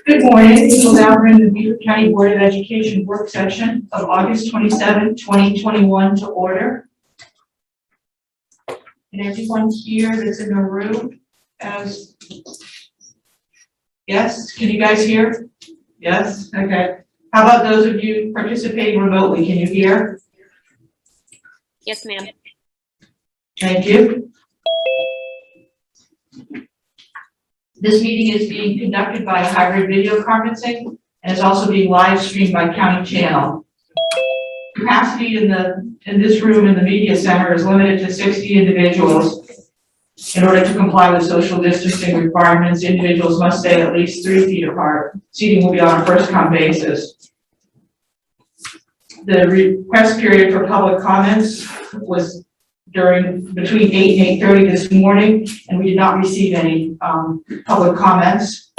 Good morning. We will now bring the Beaufort County Board of Education work session of August 27, 2021 to order. And everyone here that's in the room yes, can you guys hear? Yes, okay. How about those of you participating remotely? Can you hear? Yes, ma'am. Thank you. This meeting is being conducted by hybrid video conferencing and is also being live streamed by county channel. Capacity in this room in the media center is limited to 60 individuals. In order to comply with social distancing requirements, individuals must stay at least 3 feet apart. Seating will be on a first-come basis. The request period for public comments was between 8 and 8:30 this morning, and we did not receive any public comments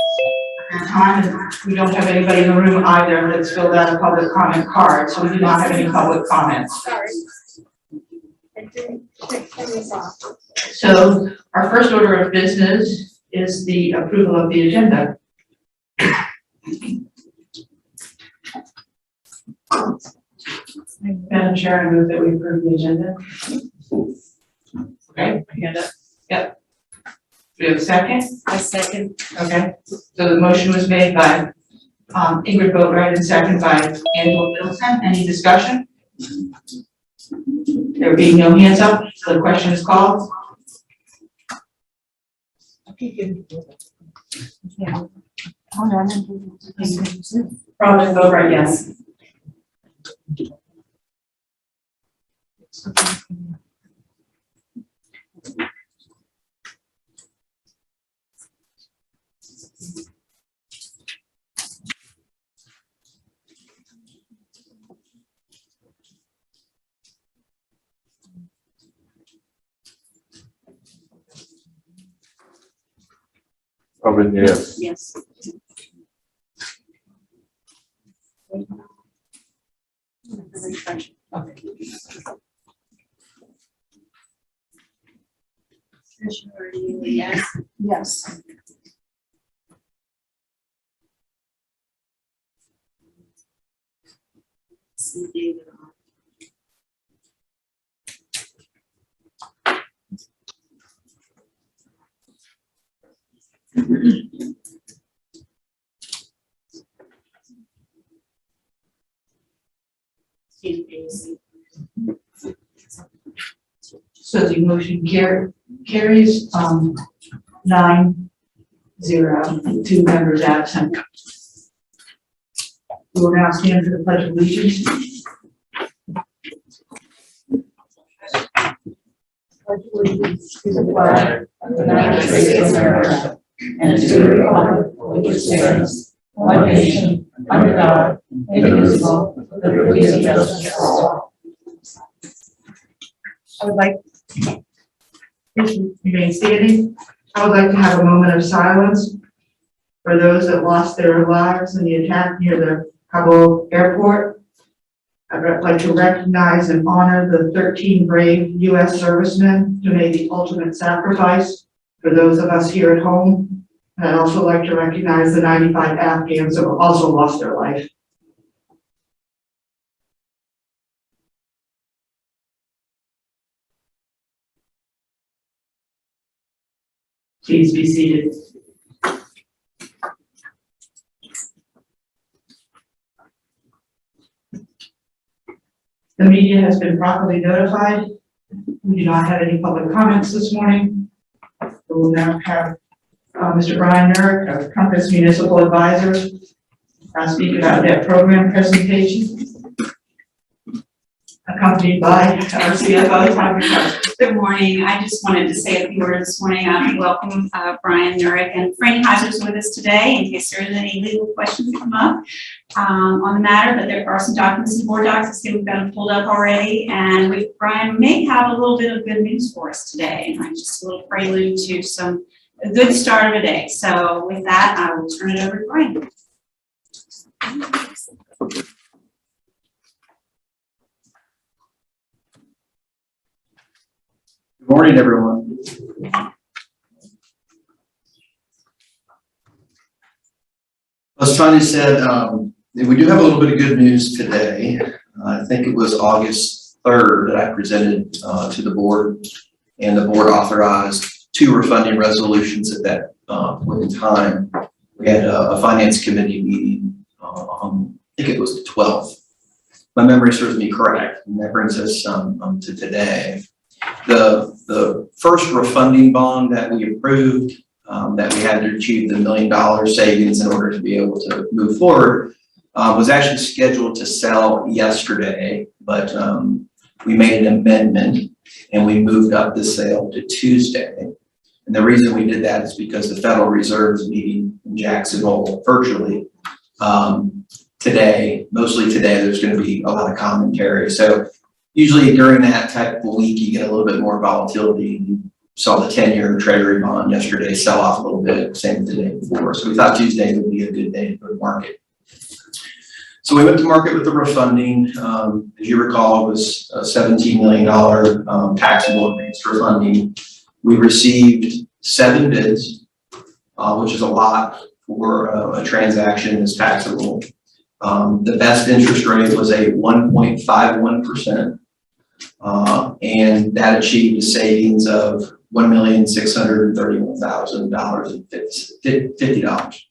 at the time. And we don't have anybody in the room either that's filled out a public comment card, so we do not have any public comments. Sorry. I didn't turn this off. So our first order of business is the approval of the agenda. Madam Chair, I move that we approve the agenda. Okay, hand up. Yep. Do we have a second? I second. Okay, so the motion was made by Ingrid Boatwright and second by Angela Middleton. Any discussion? There being no hands up, so the question is called. Probably Boatwright, yes. Robin, yes. Yes. Yes. Yes. So the motion carries 9-0, 2 members absent. We will now stand for the Pledge of Allegiance. To the flag of the United States of America and to the republic which stands one nation under God, indivisible, with liberty and justice for all. I would like, you may standing. I would like to have a moment of silence for those that lost their lives in the attack near the Kabul airport. I'd like to recognize and honor the 13 brave U.S. servicemen who made the ultimate sacrifice for those of us here at home. And I'd also like to recognize the 95 Afghans who have also lost their life. Please be seated. The media has been properly notified. We do not have any public comments this morning. We will now have Mr. Brian Nurk of Compass Municipal Advisor speak about that program presentation, accompanied by our CFO, Tom McCarthy. Good morning. I just wanted to say a few words this morning. Welcome Brian Nurek and Franny Heiser's with us today in case there's any legal questions that come up on the matter, but there are some documents in the board docs. I see we've got them pulled up already, and Brian may have a little bit of good news for us today, and just a little prelude to a good start of a day. So with that, I will turn it over to Brian. Good morning, everyone. As Tanya said, we do have a little bit of good news today. I think it was August 3rd that I presented to the board, and the board authorized 2 refunding resolutions at that point in time. We had a finance committee meeting, I think it was the 12th. My memory serves me correct, and that brings us to today. The first refunding bond that we approved, that we had to achieve the $1 million savings in order to be able to move forward, was actually scheduled to sell yesterday, but we made an amendment and we moved up the sale to Tuesday. And the reason we did that is because the Federal Reserve is meeting in Jacksonville virtually today. Mostly today, there's going to be a lot of commentary. So usually during that type of a week, you get a little bit more volatility. You saw the 10-year Treasury bond yesterday sell off a little bit, same as the day before. So we thought Tuesday would be a good day to go to market. So we went to market with the refunding. As you recall, it was a $17 million taxable advance refunding. We received 7 bids, which is a lot for a transaction that's taxable. The best interest rate was a 1.51%, and that achieved a savings of $1,631,050.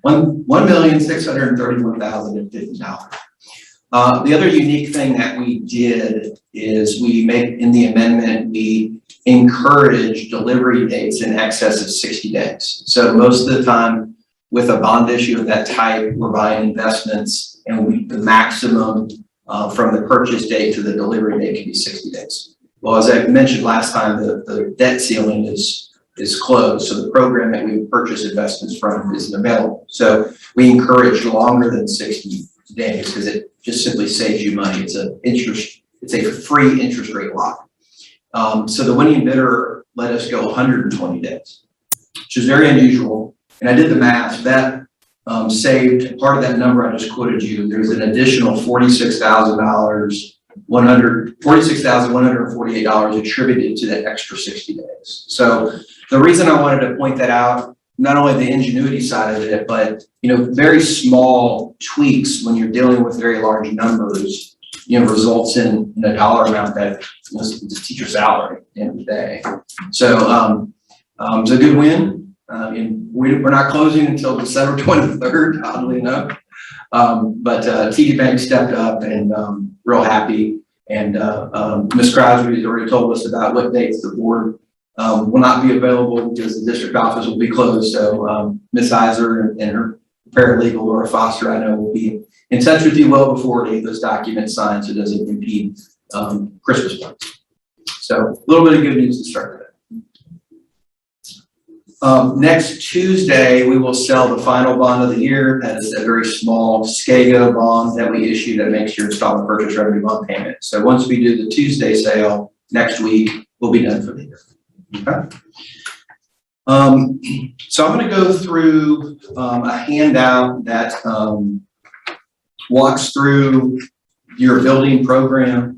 $1,631,050. The other unique thing that we did is we made in the amendment, we encourage delivery dates in excess of 60 days. So most of the time with a bond issue of that type, we're buying investments, and the maximum from the purchase date to the delivery date can be 60 days. Well, as I mentioned last time, the debt ceiling is closed. So the program that we purchase investments from isn't available. So we encourage longer than 60 days because it just simply saves you money. It's a free interest rate lock. So the winning bidder let us go 120 days, which is very unusual. And I did the math. That saved part of that number I just quoted you. There's an additional $46,148 attributed to that extra 60 days. So the reason I wanted to point that out, not only the ingenuity side of it, but very small tweaks when you're dealing with very large numbers, results in a dollar amount that is the teacher's salary at the end of the day. So it's a good win. And we're not closing until December 23rd, oddly enough. But TD Bank stepped up, and real happy. And Ms. Crosby has already told us about what dates the board will not be available because the district office will be closed. So Ms. Iser and her paralegal, Laura Foster, I know, will be in touch with you well before any of those documents signed, so it doesn't impede Christmas plans. So a little bit of good news to start today. Next Tuesday, we will sell the final bond of the year. That is a very small SCAGO bond that we issue that makes your installment purchase revenue bond payment. So once we do the Tuesday sale next week, we'll be done for the year. Okay. So I'm going to go through a handout that walks through your building program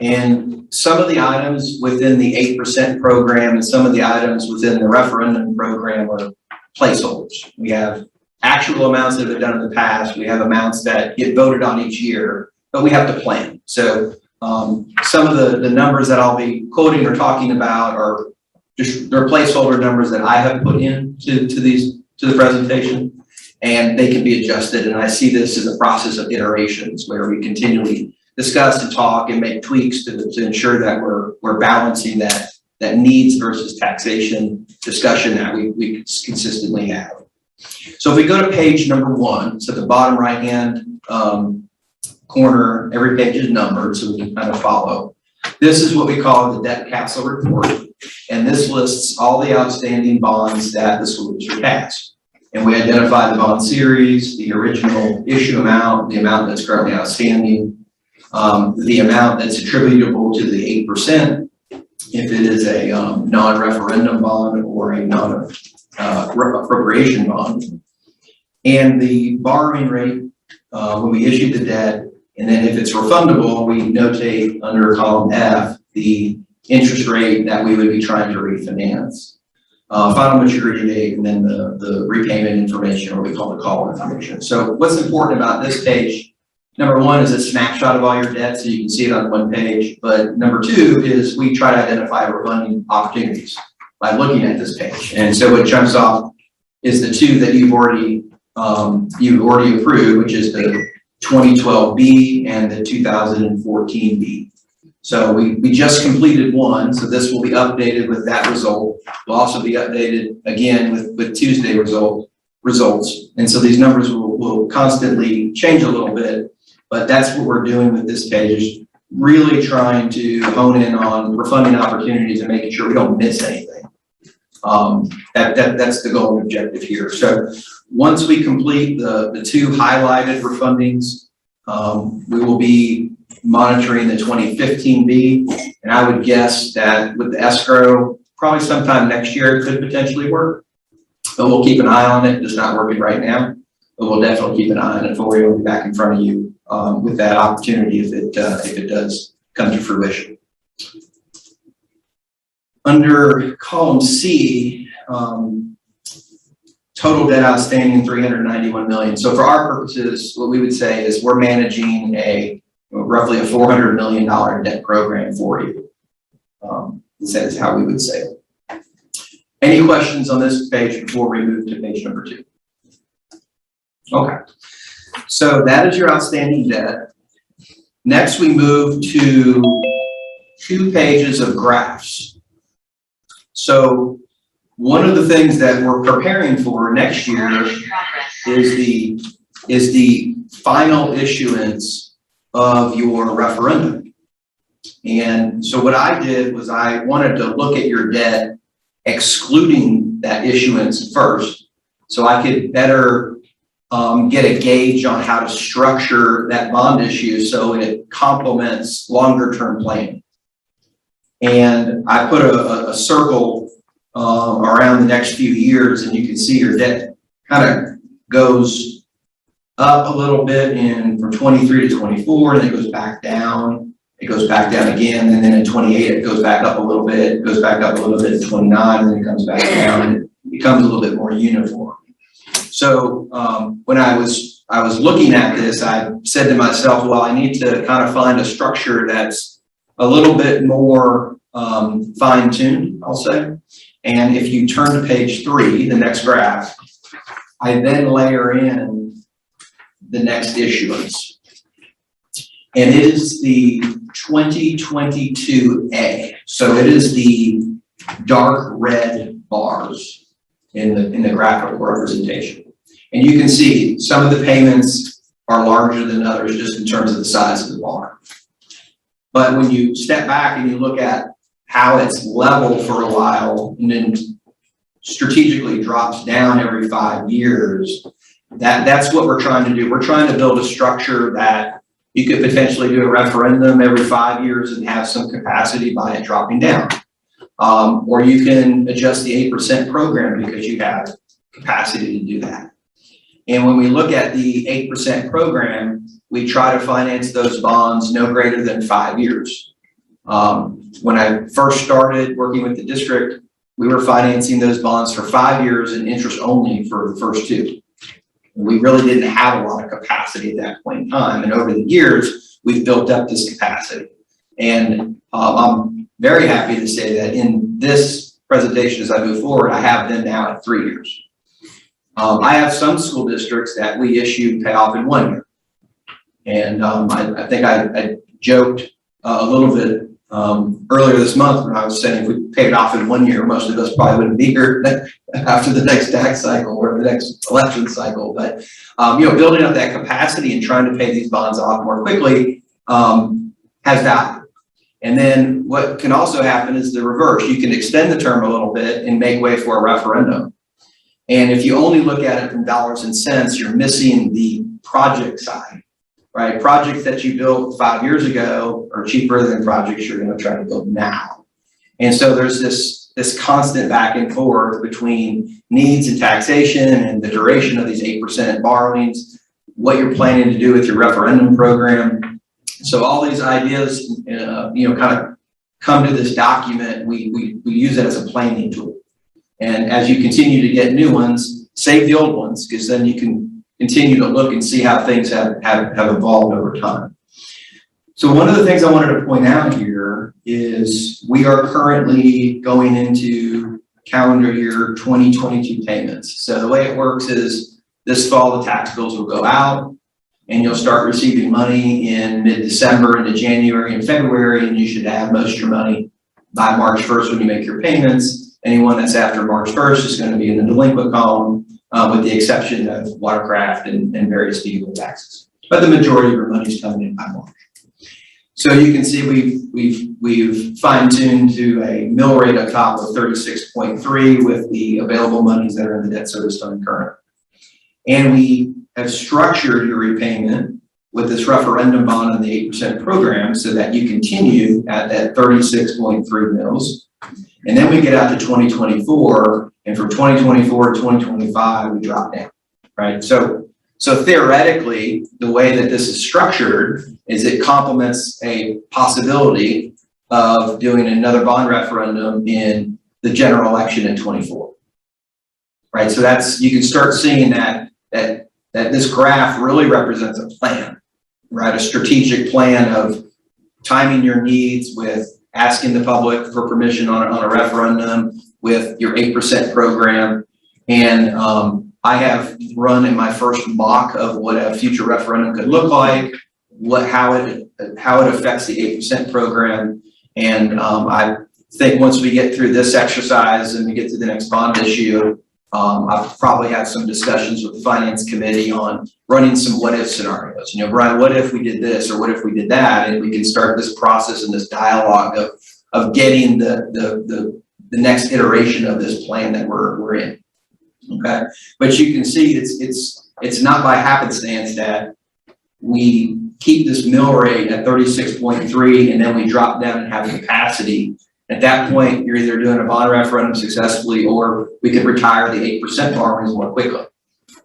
and some of the items within the 8% program and some of the items within the referendum program are placeholders. We have actual amounts that have been done in the past. We have amounts that get voted on each year, but we have to plan. So some of the numbers that I'll be quoting or talking about are just they're placeholder numbers that I have put in to the presentation, and they can be adjusted. And I see this as a process of iterations where we continually discuss and talk and make tweaks to ensure that we're balancing that needs versus taxation discussion that we consistently have. So if we go to page number 1, so the bottom right hand corner, every page is numbered so we can kind of follow. This is what we call the debt capsule report, and this lists all the outstanding bonds that the school district has. And we identify the bond series, the original issue amount, the amount that's currently outstanding, the amount that's attributable to the 8%, if it is a non-referendum bond or a non-appropriation bond, and the borrowing rate when we issue the debt, and then if it's refundable, we notate under column F the interest rate that we would be trying to refinance. final maturity date, and then the repayment information, or we call the call information. So what's important about this page, number one is a snapshot of all your debt, so you can see it on one page. But number two is we try to identify refunding opportunities by looking at this page. And so what jumps off is the two that you've already approved, which is the 2012B and the 2014B. So we just completed one, so this will be updated with that result. Will also be updated again with Tuesday results. And so these numbers will constantly change a little bit, but that's what we're doing with this page, is really trying to hone in on refunding opportunities and making sure we don't miss anything. That's the goal and objective here. So once we complete the two highlighted refundings, we will be monitoring the 2015B, and I would guess that with the escrow, probably sometime next year it could potentially work. But we'll keep an eye on it. It's not working right now, but we'll definitely keep an eye on it for you. We'll be back in front of you with that opportunity if it does come to fruition. Under column C, total debt outstanding $391 million. So for our purposes, what we would say is we're managing roughly a $400 million debt program for you. That is how we would say it. Any questions on this page before we move to page number 2? Okay, so that is your outstanding debt. Next, we move to 2 pages of graphs. So one of the things that we're preparing for next year is the final issuance of your referendum. And so what I did was I wanted to look at your debt excluding that issuance first, so I could better get a gauge on how to structure that bond issue so it complements longer term planning. And I put a circle around the next few years, and you can see your debt kind of goes up a little bit from 23 to 24, and then it goes back down. It goes back down again, and then in 28 it goes back up a little bit. It goes back up a little bit in 29, and then it comes back down, and it becomes a little bit more uniform. So when I was looking at this, I said to myself, well, I need to kind of find a structure that's a little bit more fine-tuned, I'll say. And if you turn to page 3, the next graph, I then layer in the next issuance. And it is the 2022A. So it is the dark red bars in the graphical representation. And you can see some of the payments are larger than others just in terms of the size of the bar. But when you step back and you look at how it's level for a while and then strategically drops down every 5 years, that's what we're trying to do. We're trying to build a structure that you could potentially do a referendum every 5 years and have some capacity by it dropping down. Or you can adjust the 8% program because you have capacity to do that. And when we look at the 8% program, we try to finance those bonds no greater than 5 years. When I first started working with the district, we were financing those bonds for 5 years and interest only for the first 2. We really didn't have a lot of capacity at that point in time. And over the years, we've built up this capacity. And I'm very happy to say that in this presentation, as I move forward, I have them now at 3 years. I have some school districts that we issue pay off in 1 year. And I think I joked a little bit earlier this month when I was saying if we paid it off in 1 year, most of us probably wouldn't be here after the next tax cycle or the next election cycle. But building up that capacity and trying to pay these bonds off more quickly has value. And then what can also happen is the reverse. You can extend the term a little bit and make way for a referendum. And if you only look at it from dollars and cents, you're missing the project side, right? Projects that you built 5 years ago are cheaper than projects you're going to try to build now. And so there's this constant back and forth between needs and taxation and the duration of these 8% borrowings, what you're planning to do with your referendum program. So all these ideas, kind of come to this document. We use it as a planning tool. And as you continue to get new ones, save the old ones, because then you can continue to look and see how things have evolved over time. So one of the things I wanted to point out here is we are currently going into calendar year 2022 payments. So the way it works is this fall, the tax bills will go out and you'll start receiving money in mid-December into January and February, and you should have most of your money by March 1st when you make your payments. Anyone that's after March 1st is going to be in the delinquent column, with the exception of watercraft and various vehicle taxes. But the majority of your money is coming in by March. So you can see we've fine-tuned to a mill rate up top of 36.3 with the available monies that are in the debt service fund current. And we have structured your repayment with this referendum bond on the 8% program so that you continue at that 36.3 mils. And then we get out to 2024, and from 2024 to 2025, we drop down, right? So theoretically, the way that this is structured is it complements a possibility of doing another bond referendum in the general election in 24, right? So that's, you can start seeing that this graph really represents a plan, right? A strategic plan of timing your needs with asking the public for permission on a referendum with your 8% program. And I have run in my first mock of what a future referendum could look like, how it affects the 8% program. And I think once we get through this exercise and we get to the next bond issue, I've probably had some discussions with the finance committee on running some what if scenarios. You know, Brian, what if we did this or what if we did that? And we can start this process and this dialogue of getting the next iteration of this plan that we're in. Okay, but you can see it's not by happenstance that we keep this mill rate at 36.3 and then we drop down and have capacity. At that point, you're either doing a bond referendum successfully or we could retire the 8% borrowings more quickly.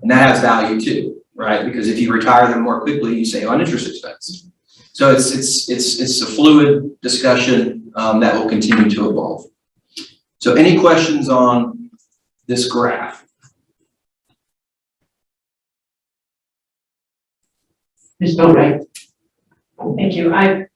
And that has value too, right? Because if you retire them more quickly, you save on interest expense. So it's a fluid discussion that will continue to evolve. So any questions on this graph? Ms. Boatright. Thank you.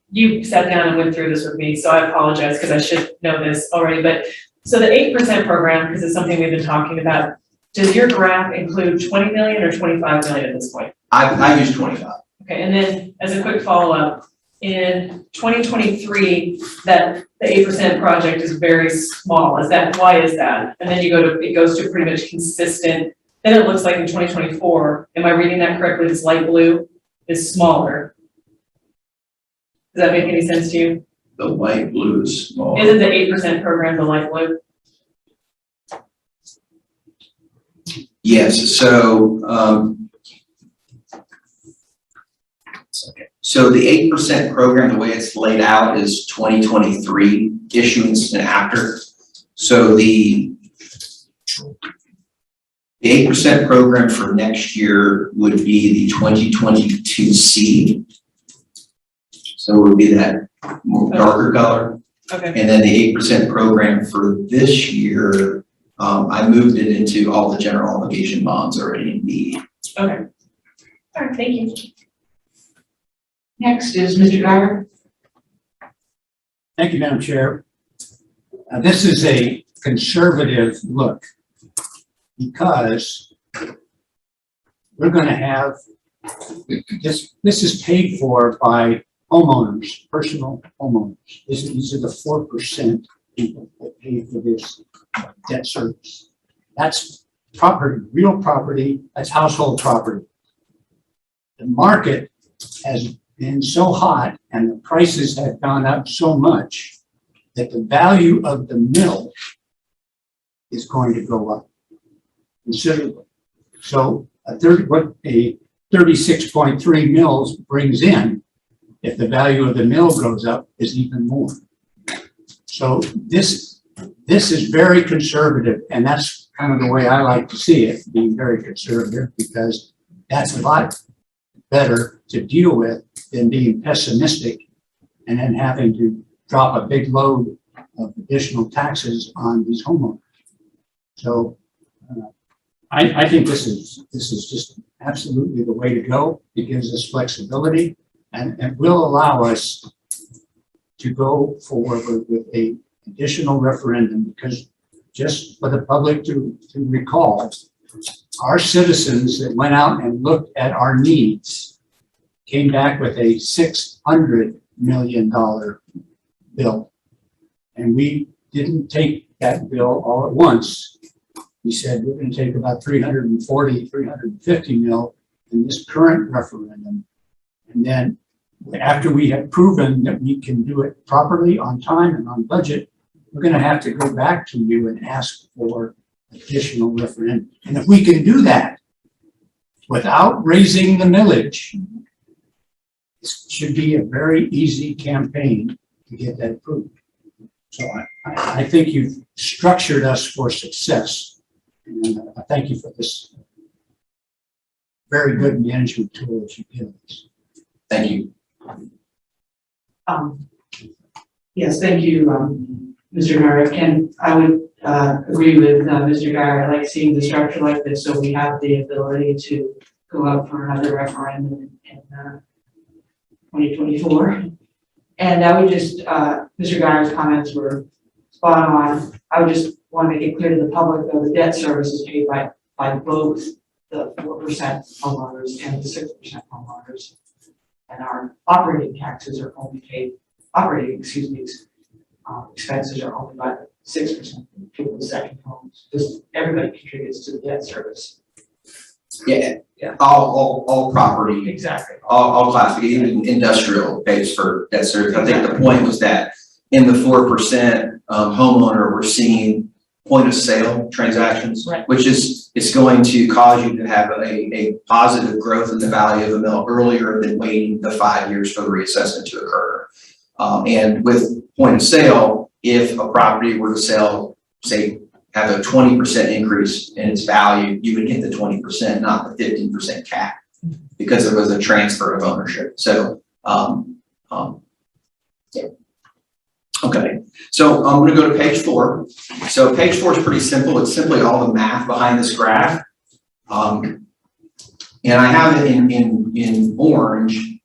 You sat down and went through this with me, so I apologize because I should know this already. But so the 8% program, because it's something we've been talking about, does your graph include 20 million or 25 million at this point? I use 25. Okay, and then as a quick follow-up, in 2023, that the 8% project is very small. Why is that? And then it goes to pretty much consistent. Then it looks like in 2024, am I reading that correctly? This light blue is smaller. Does that make any sense to you? The light blue is small. Isn't the 8% program the light blue? Yes, so the 8% program, the way it's laid out is 2023 issuance and after. So the 8% program for next year would be the 2022 C. So it would be that more darker color. Okay. And then the 8% program for this year, I moved it into all the general obligation bonds already in B. Okay. All right, thank you. Next is Mr. Driver. Thank you, Madam Chair. This is a conservative look because we're going to have this is paid for by homeowners, personal homeowners. These are the 4% people that pay for this debt service. That's property, real property, that's household property. The market has been so hot and the prices have gone up so much that the value of the mill is going to go up considerably. So what a 36.3 mils brings in, if the value of the mill goes up, is even more. So this is very conservative, and that's kind of the way I like to see it, being very conservative, because that's a lot better to deal with than being pessimistic and then having to drop a big load of additional taxes on these homeowners. So I think this is just absolutely the way to go. It gives us flexibility and will allow us to go forward with a additional referendum, because just for the public to recall, our citizens that went out and looked at our needs came back with a $600 million bill. And we didn't take that bill all at once. We said we're going to take about 350 mil in this current referendum. And then after we have proven that we can do it properly, on time and on budget, we're going to have to go back to you and ask for additional referendum. And if we can do that without raising the millage, it should be a very easy campaign to get that approved. So I think you've structured us for success. And I thank you for this very good management tool that you give us. Thank you. Yes, thank you, Mr. Merrick, and I would agree with Mr. Guyer. I like seeing the structure like this, so we have the ability to go up for another referendum in 2024. And I would just, Mr. Guyer's comments were spot on. I would just want to make it clear to the public that the debt service is paid by both the 4% homeowners and the 6% homeowners. And our operating taxes are only paid, expenses are only by 6% people with second homes. Just everybody contributes to the debt service. Yeah, all property, Exactly. all classes, even industrial pays for debt service. I think the point was that in the 4% homeowner, we're seeing point of sale transactions, Right. which is, it's going to cause you to have a positive growth in the value of the mill earlier than waiting the 5 years for the reassessment to occur. And with point of sale, if a property were to sell, say, have a 20% increase in its value, you would get the 20%, not the 15% cap, because it was a transfer of ownership. So, yeah. Okay, so I'm going to go to page 4. So page 4 is pretty simple. It's simply all the math behind this graph. And I have it in orange,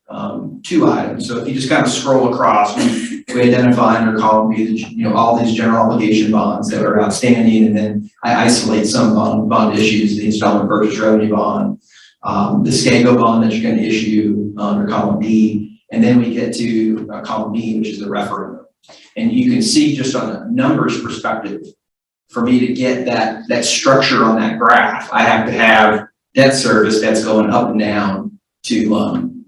2 items. So if you just kind of scroll across, we identify under column B, all these general obligation bonds that are outstanding, and then I isolate some bond issues, the installment purchase revenue bond, the SCAGO bond that you're going to issue under column B, and then we get to column B, which is the referendum. And you can see just on a numbers perspective, for me to get that structure on that graph, I have to have debt service that's going up and down to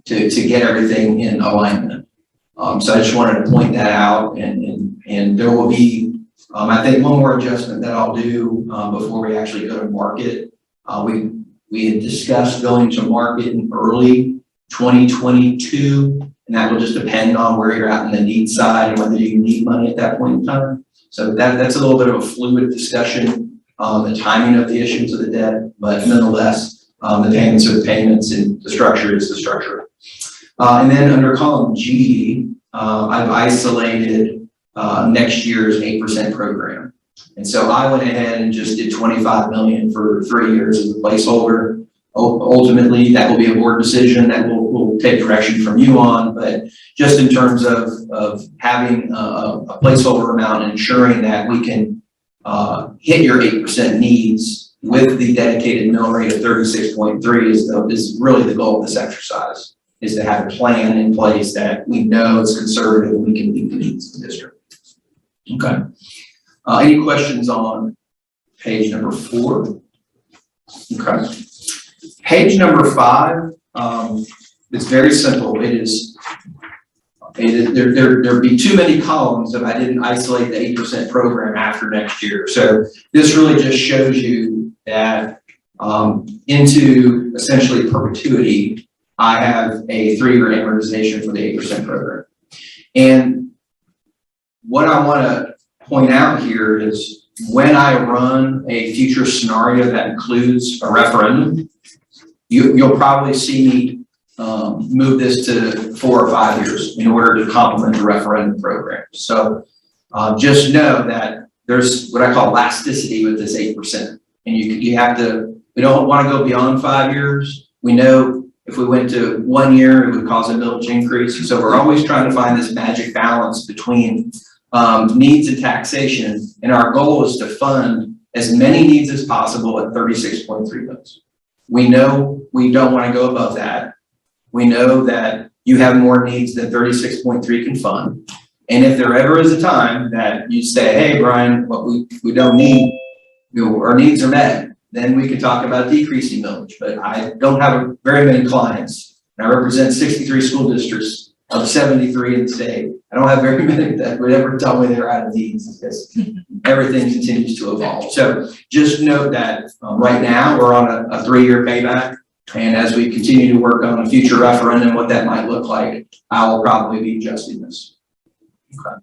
get everything in alignment. So I just wanted to point that out, and there will be, I think, one more adjustment that I'll do before we actually go to market. We had discussed going to market in early 2022, and that will just depend on where you're at in the need side and whether you need money at that point in time. So that's a little bit of a fluid discussion, the timing of the issuance of the debt, but nonetheless, the payments are the payments and the structure is the structure. And then under column G, I've isolated next year's 8% program. And so I went ahead and just did 25 million for 3 years as a placeholder. Ultimately, that will be a board decision that we'll take direction from you on, but just in terms of having a placeholder amount and ensuring that we can hit your 8% needs with the dedicated mill rate of 36.3 is really the goal of this exercise, is to have a plan in place that we know is conservative and we can meet the needs of the district. Okay. Any questions on page number 4? Okay. Page number 5, it's very simple. There'd be too many columns if I didn't isolate the 8% program after next year. So this really just shows you that into essentially perpetuity, I have a 3-year amortization for the 8% program. And what I want to point out here is when I run a future scenario that includes a referendum, you'll probably see me move this to 4 or 5 years in order to complement the referendum program. So just know that there's what I call elasticity with this 8%. And you have to, we don't want to go beyond 5 years. We know if we went to 1 year, it would cause a millage increase. So we're always trying to find this magic balance between needs and taxation. And our goal is to fund as many needs as possible at 36.3 mils. We know we don't want to go above that. We know that you have more needs than 36.3 can fund. And if there ever is a time that you say, hey, Brian, what we don't need, our needs are met, then we could talk about decreasing millage. But I don't have very many clients. And I represent 63 school districts of 73 in the state. I don't have very many that would ever tell me they're out of needs because everything continues to evolve. So just note that right now we're on a 3-year payback. And as we continue to work on a future referendum, what that might look like, I will probably be adjusting this. Okay.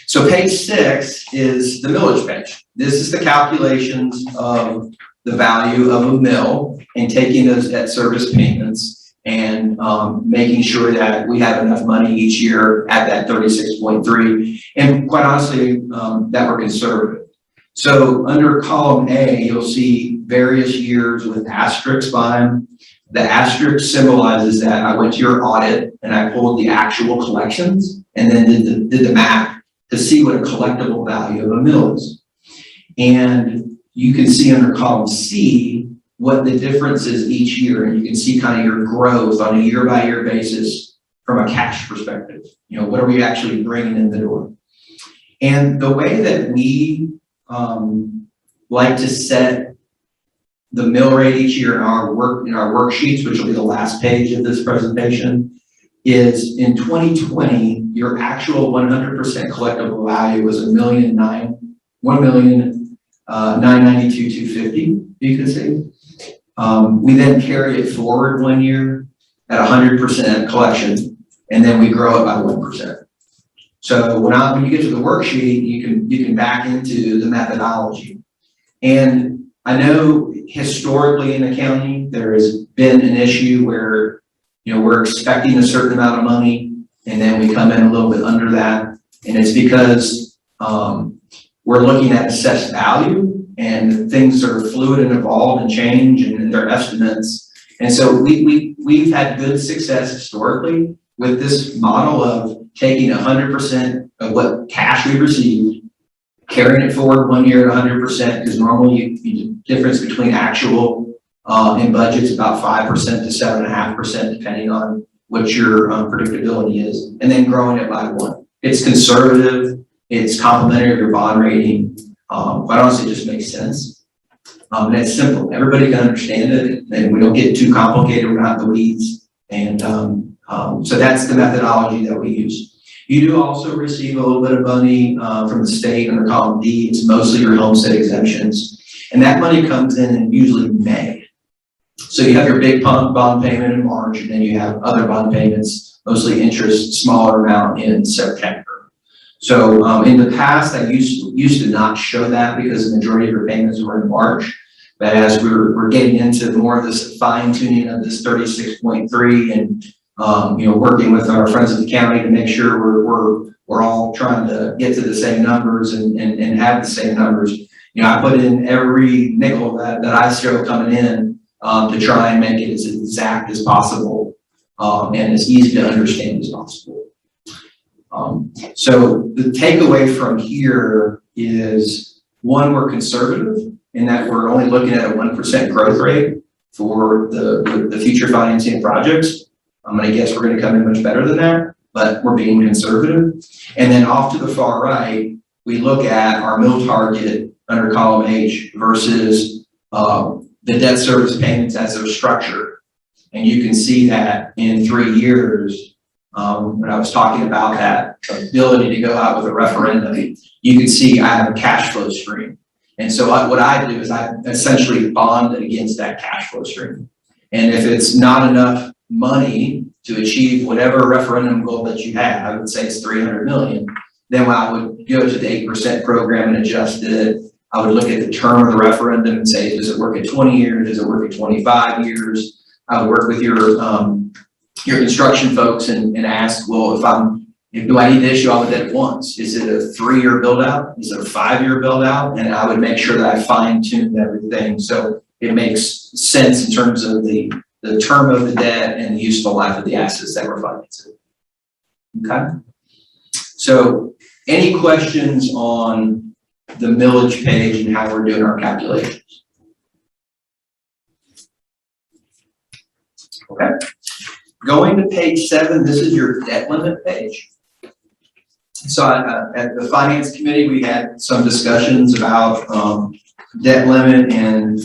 So page 6 is the millage page. This is the calculations of the value of a mill and taking those debt service payments and making sure that we have enough money each year at that 36.3. And quite honestly, that we're conservative. So under column A, you'll see various years with asterisks by them. The asterisk symbolizes that I went to your audit and I pulled the actual collections and then did the math to see what a collectible value of a mill is. And you can see under column C what the difference is each year, and you can see kind of your growth on a year-by-year basis from a cash perspective. You know, what are we actually bringing in the door? And the way that we like to set the mill rate each year in our worksheets, which will be the last page of this presentation, is in 2020, your actual 100% collectible value was $1,992,250, you can see. We then carry it forward 1 year at 100% collection, and then we grow it by 1%. So when you get to the worksheet, you can back into the methodology. And I know historically in accounting, there has been an issue where, you know, we're expecting a certain amount of money and then we come in a little bit under that. And it's because we're looking at assessed value and things are fluid and evolve and change and their estimates. And so we've had good success historically with this model of taking 100% of what cash we received, carrying it forward 1 year at 100%, because normally the difference between actual and budget is about 5% to 7.5%, depending on what your predictability is, and then growing it by 1. It's conservative, it's complementary of your bond rating, quite honestly, it just makes sense. And it's simple, everybody can understand it, and we don't get too complicated, we're not in the weeds, and so that's the methodology that we use. You do also receive a little bit of money from the state under column D. It's mostly your homestead exemptions. And that money comes in usually May. So you have your big bond payment in March, and then you have other bond payments, mostly interest, smaller amount in September. So in the past, I used to not show that because the majority of your payments were in March. But as we're getting into more of this fine tuning of this 36.3 and you know, working with our friends at the county to make sure we're all trying to get to the same numbers and have the same numbers. You know, I put in every nickel that I show coming in to try and make it as exact as possible and as easy to understand as possible. So the takeaway from here is, one, we're conservative in that we're only looking at a 1% growth rate for the future financing projects. I'm going to guess we're going to come in much better than that, but we're being conservative. And then off to the far right, we look at our mill target under column H versus the debt service payments as they're structured. And you can see that in 3 years, when I was talking about that ability to go out with a referendum, you can see I have a cash flow stream. And so what I do is I essentially bond against that cash flow stream. And if it's not enough money to achieve whatever referendum goal that you have, I would say it's 300 million, then I would go to the 8% program and adjust it. I would look at the term of the referendum and say, does it work at 20 years? Does it work at 25 years? I would work with your construction folks and ask, well, if I'm Do I need to issue all the debt at once? Is it a 3-year build out? Is it a 5-year build out? And I would make sure that I fine tune everything so it makes sense in terms of the term of the debt and the useful life of the assets that we're financing. Okay. So any questions on the millage page and how we're doing our calculations? Okay. Going to page 7, this is your debt limit page. So at the finance committee, we had some discussions about debt limit and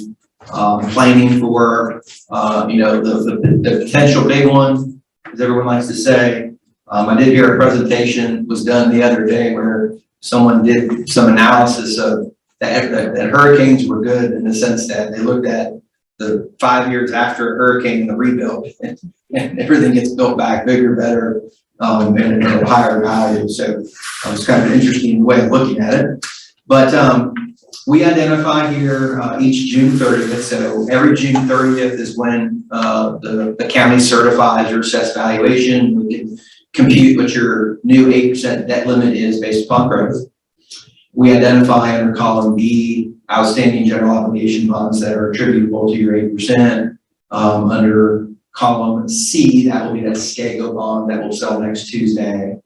planning for the potential big one, as everyone likes to say. I did hear a presentation was done the other day where someone did some analysis of that hurricanes were good in the sense that they looked at the 5 years after a hurricane and the rebuild, and everything gets built back bigger, better, and at a higher value. So it's kind of an interesting way of looking at it. But we identify here each June 30th. So every June 30th is when the county certifies your assessed valuation. We can compute what your new 8% debt limit is based upon growth. We identify under column B outstanding general obligation bonds that are attributable to your 8%. Under column C, that will be that SCAGO bond that will sell next Tuesday.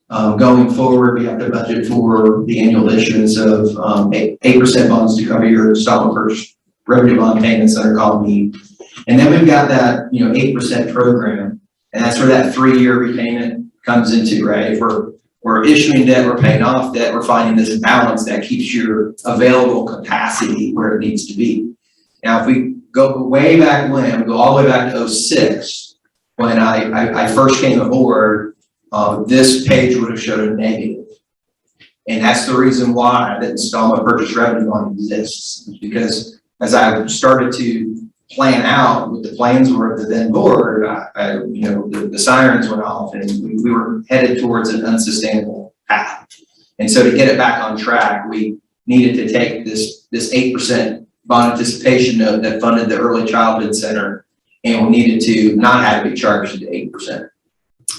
Going forward, we have to budget for the annual issuance of 8% bonds to cover your installment purchase revenue bond payments under column E. And then we've got that 8% program, and that's where that 3-year repayment comes into, right? If we're issuing debt, we're paying off debt, we're finding this balance that keeps your available capacity where it needs to be. Now, if we go way back when, we go all the way back to 06, when I first came aboard, this page would have showed a negative. And that's the reason why the installment purchase revenue bond exists, because as I started to plan out what the plans were of the then board, the sirens went off and we were headed towards an unsustainable path. And so to get it back on track, we needed to take this 8% bond anticipation note that funded the early childhood center, and we needed to not have it be charged to 8%.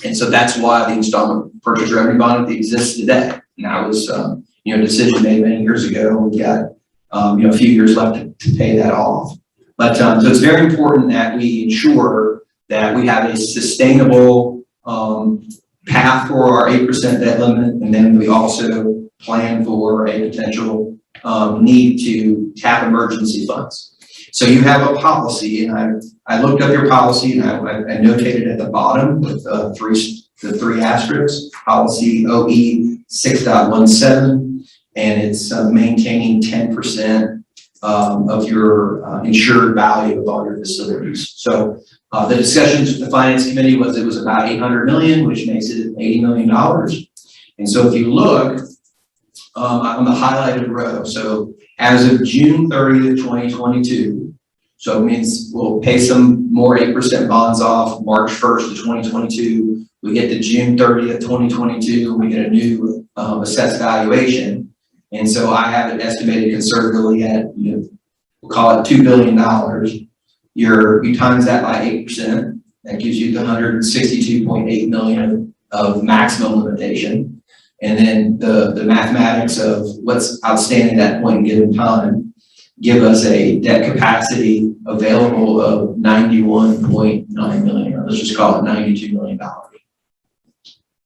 And so that's why the installment purchase revenue bond exists today. And that was a decision made many years ago. We've got a few years left to pay that off. But so it's very important that we ensure that we have a sustainable path for our 8% debt limit, and then we also plan for a potential need to tap emergency funds. So you have a policy, and I looked up your policy, and I notated at the bottom with the three asterisks, policy OE 6.17, and it's maintaining 10% of your insured value of all your facilities. So the discussions with the finance committee it was about $800 million, which makes it $80 million. And so if you look on the highlighted row, so as of June 30th, 2022, so it means we'll pay some more 8% bonds off March 1st of 2022. We get to June 30th, 2022, and we get a new assessed valuation. And so I have it estimated conservatively at, we'll call it $2 billion. You times that by 8%, that gives you the $162.8 million of maximum limitation. And then the mathematics of what's outstanding at that point in given time give us a debt capacity available of $91.9 million, or let's just call it $92 million.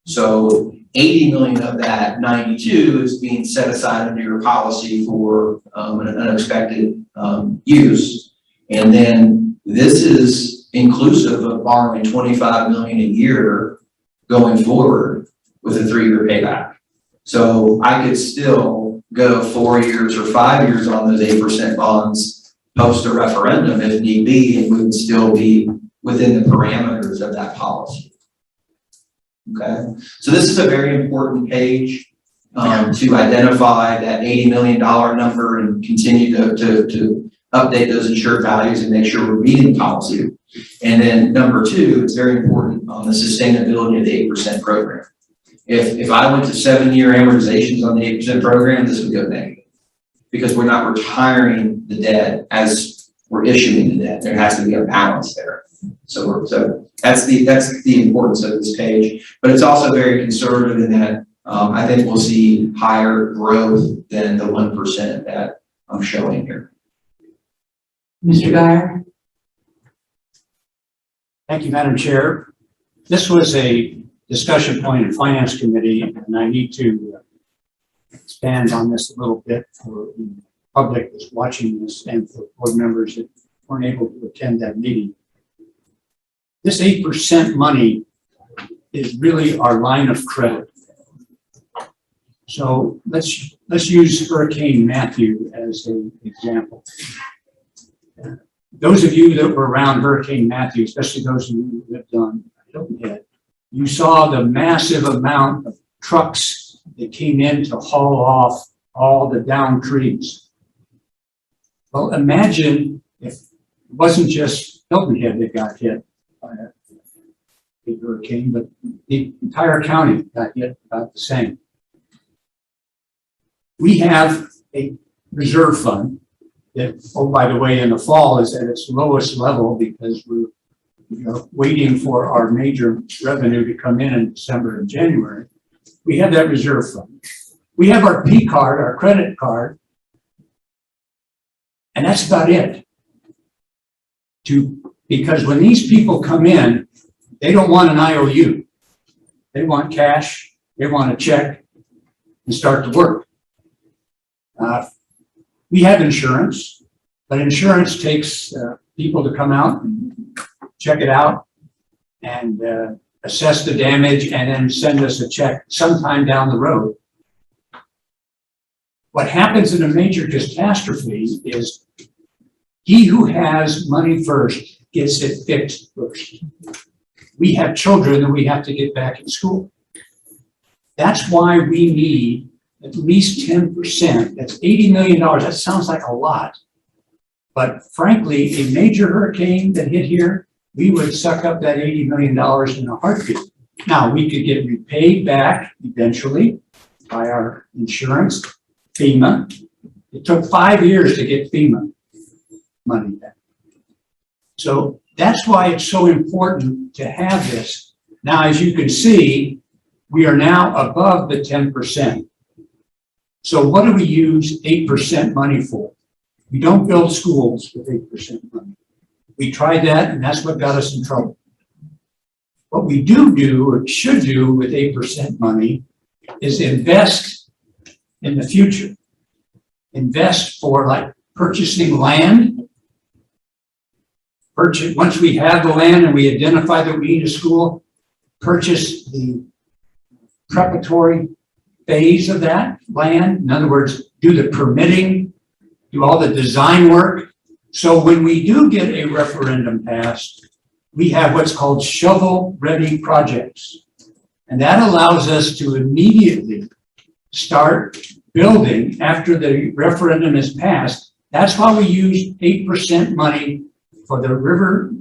So 80 million of that 92 is being set aside under your policy for an unexpected use. And then this is inclusive of borrowing 25 million a year going forward with a 3-year payback. So I could still go 4 years or 5 years on those 8% bonds post a referendum if need be, and we would still be within the parameters of that policy. Okay, so this is a very important page to identify that $80 million number and continue to update those insured values and make sure we're meeting policy. And then number 2, it's very important on the sustainability of the 8% program. If I went to 7-year amortizations on the 8% program, this would go negative because we're not retiring the debt as we're issuing the debt. There has to be a balance there. So that's the importance of this page, but it's also very conservative in that I think we'll see higher growth than the 1% that I'm showing here. Mr. Guyer? Thank you, Madam Chair. This was a discussion point in Finance Committee, and I need to expand on this a little bit for the public that's watching this and for board members that weren't able to attend that meeting. This 8% money is really our line of credit. So let's use Hurricane Matthew as an example. Those of you that were around Hurricane Matthew, especially those of you who lived on Hilton Head, you saw the massive amount of trucks that came in to haul off all the downed trees. Well, imagine if it wasn't just Hilton Head that got hit by a big hurricane, but the entire county got hit about the same. We have a reserve fund that, oh, by the way, in the fall is at its lowest level because we're waiting for our major revenue to come in December and January. We have that reserve fund. We have our P card, our credit card, and that's about it. Because when these people come in, they don't want an IOU. They want cash, they want a check, and start to work. We have insurance, but insurance takes people to come out and check it out and assess the damage and then send us a check sometime down the road. What happens in a major catastrophe is he who has money first gets it fixed first. We have children that we have to get back in school. That's why we need at least 10%. That's $80 million. That sounds like a lot. But frankly, a major hurricane that hit here, we would suck up that $80 million in a heartbeat. Now, we could get repaid back eventually by our insurance, FEMA. It took 5 years to get FEMA money back. So that's why it's so important to have this. Now, as you can see, we are now above the 10%. So what do we use 8% money for? We don't build schools with 8% money. We tried that, and that's what got us in trouble. What we do, or should do with 8% money, is invest in the future. Invest for like purchasing land. Once we have the land and we identify that we need a school, purchase the preparatory phase of that land. In other words, do the permitting, do all the design work. So when we do get a referendum passed, we have what's called shovel-ready projects. And that allows us to immediately start building after the referendum is passed. That's why we use 8% money for the River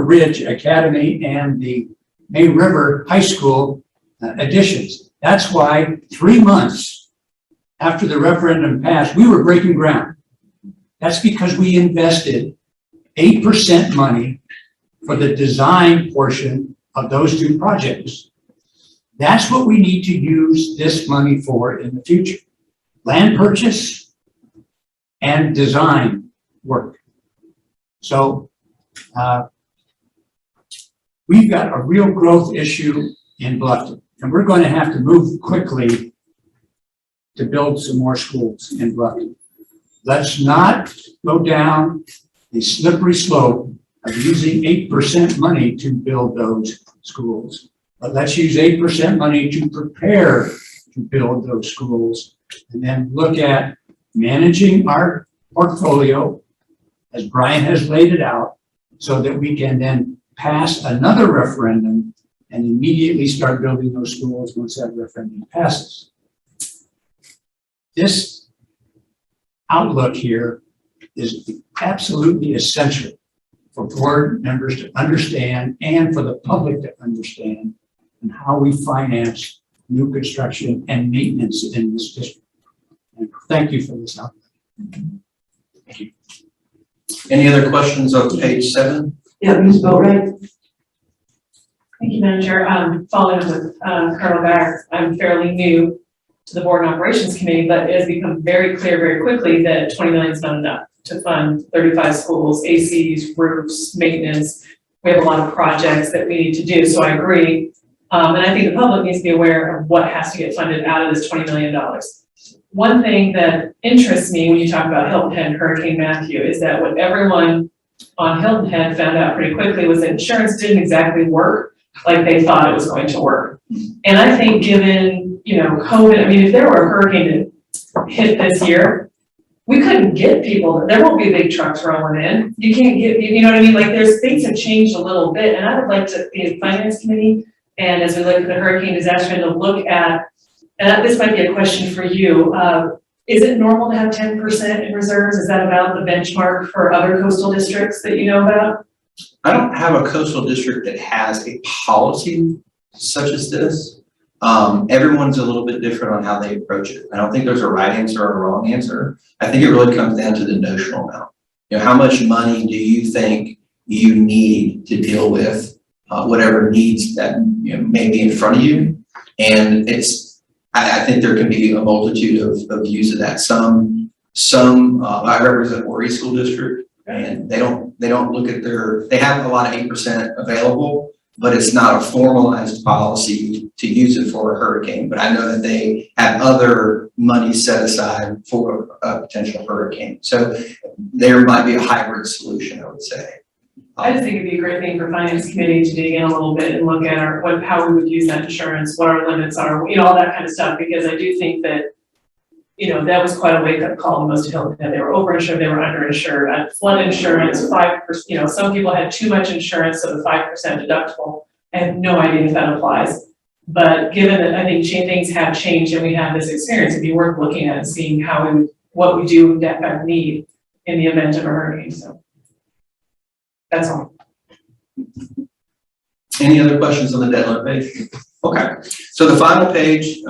Ridge Academy and the May River High School additions. That's why 3 months after the referendum passed, we were breaking ground. That's because we invested 8% money for the design portion of those two projects. That's what we need to use this money for in the future. Land purchase and design work. So we've got a real growth issue in Bluffton, and we're going to have to move quickly to build some more schools in Bluffton. Let's not go down the slippery slope of using 8% money to build those schools. But let's use 8% money to prepare to build those schools, and then look at managing our portfolio as Brian has laid it out, so that we can then pass another referendum and immediately start building those schools once that referendum passes. This outlook here is absolutely essential for board members to understand and for the public to understand and how we finance new construction and maintenance in this district. And thank you for this outlook. Thank you. Any other questions on page 7? Yeah, Ms. Boatright? Thank you, Manager. Following up with Colonel Guy, I'm fairly new to the Board and Operations Committee, but it has become very clear very quickly that 20 million is not enough to fund 35 schools, ACs, roofs, maintenance. We have a lot of projects that we need to do, so I agree. And I think the public needs to be aware of what has to get funded out of this $20 million. One thing that interests me when you talk about Hilton Head and Hurricane Matthew is that what everyone on Hilton Head found out pretty quickly was that insurance didn't exactly work like they thought it was going to work. And I think given, COVID, I mean, if there were a hurricane that hit this year, we couldn't get people, there won't be big trucks rolling in. You can't get, you know what I mean? Like things have changed a little bit, and I would like to be in Finance Committee, and as we look at the hurricane disaster, to look at, and this might be a question for you, is it normal to have 10% in reserves? Is that about the benchmark for other coastal districts that you know about? I don't have a coastal district that has a policy such as this. Everyone's a little bit different on how they approach it. I don't think there's a right answer or a wrong answer. I think it really comes down to the notional amount. How much money do you think you need to deal with whatever needs that may be in front of you? And I think there can be a multitude of views of that. Some I represent Horry School District, and they don't look at they have a lot of 8% available, but it's not a formalized policy to use it for a hurricane. But I know that they have other money set aside for a potential hurricane. So there might be a hybrid solution, I would say. I just think it'd be a great thing for Finance Committee to dig in a little bit and look at how we would use that insurance, what our limits are, all that kind of stuff, because I do think that, that was quite a wake-up call to most of Hilton Head. They were overinsured, they were underinsured. Flood insurance, 5%, some people had too much insurance, so the 5% deductible. I have no idea if that applies. But given that I think things have changed and we have this experience, it'd be worth looking at and seeing what we do in fact need in the event of a hurricane. So that's all. Any other questions on the debt limit page? Okay, so the final page,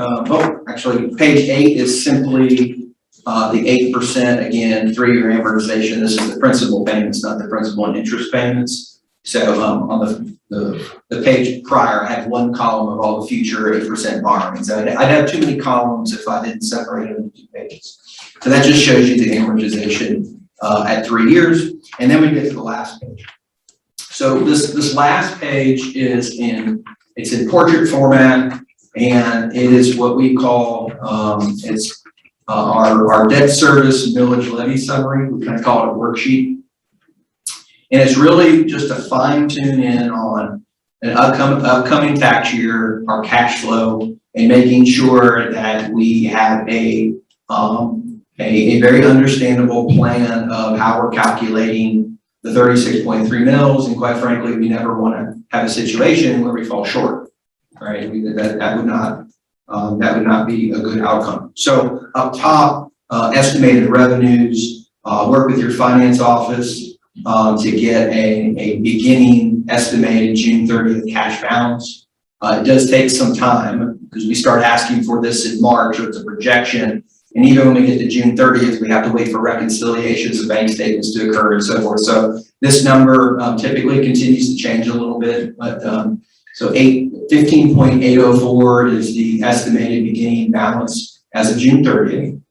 actually page 8 is simply the 8%, again, 3-year amortization. This is the principal payments, not the principal and interest payments. So on the page prior, I had one column of all the future 8% borrowings. I'd have too many columns if I didn't separate them into 2 pages. So that just shows you the amortization at 3 years. And then we get to the last page. So this last page is in portrait format, and it is what we call, our debt service millage levy summary. We kind of call it a worksheet. And it's really just a fine tune in on an upcoming tax year, our cash flow, and making sure that we have a very understandable plan of how we're calculating the 36.3 mils, and quite frankly, we never want to have a situation where we fall short, right? That would not be a good outcome. So up top, estimated revenues, work with your finance office to get a beginning estimated June 30th cash balance. It does take some time because we start asking for this in March, so it's a projection. And even when we get to June 30th, we have to wait for reconciliations of bank statements to occur and so forth. So this number typically continues to change a little bit, but so 15.804 is the estimated beginning balance as of June 30th.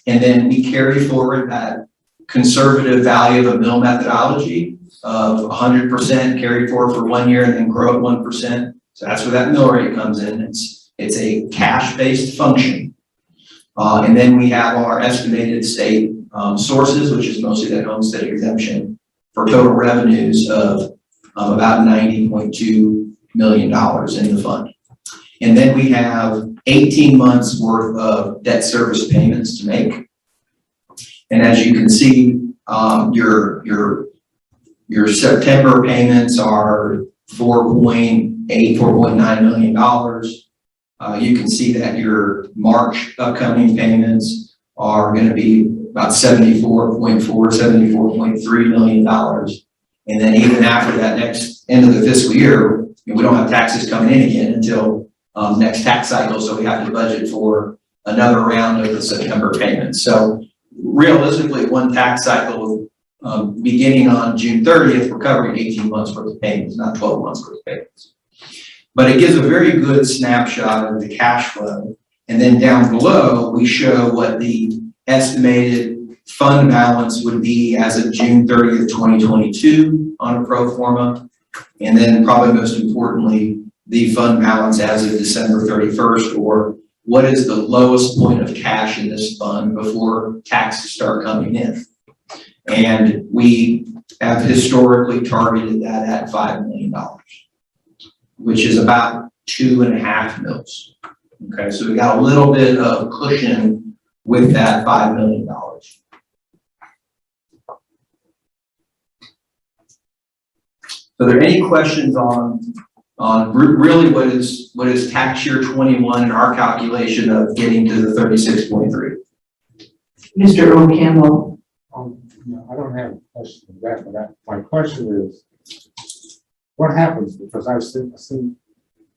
And then we carry forward that conservative value of a mill methodology of 100% carried forward for 1 year and then grow at 1%. So that's where that mill rate comes in. It's a cash-based function. And then we have our estimated state sources, which is mostly that homestead exemption, for total revenues of about $90.2 million in the fund. And then we have 18 months worth of debt service payments to make. And as you can see, your September payments are $4.9 million. You can see that your March upcoming payments are going to be about $74.3 million. And then even after that next end of the fiscal year, we don't have taxes coming in again until next tax cycle. So we have to budget for another round of the September payments. So realistically, one tax cycle beginning on June 30th, we're covering 18 months worth of payments, not 12 months worth of payments. But it gives a very good snapshot of the cash flow. And then down below, we show what the estimated fund balance would be as of June 30th, 2022 on a pro forma. And then probably most importantly, the fund balance as of December 31st, or what is the lowest point of cash in this fund before taxes start coming in. And we have historically targeted that at $5 million, which is about 2.5 mils. Okay, so we got a little bit of cushion with that $5 million. So are there any questions on really what is tax year 21 and our calculation of getting to the 36.3? Mr. Earl Campbell. No, I don't have a question of that, but my question is, what happens? Because I've seen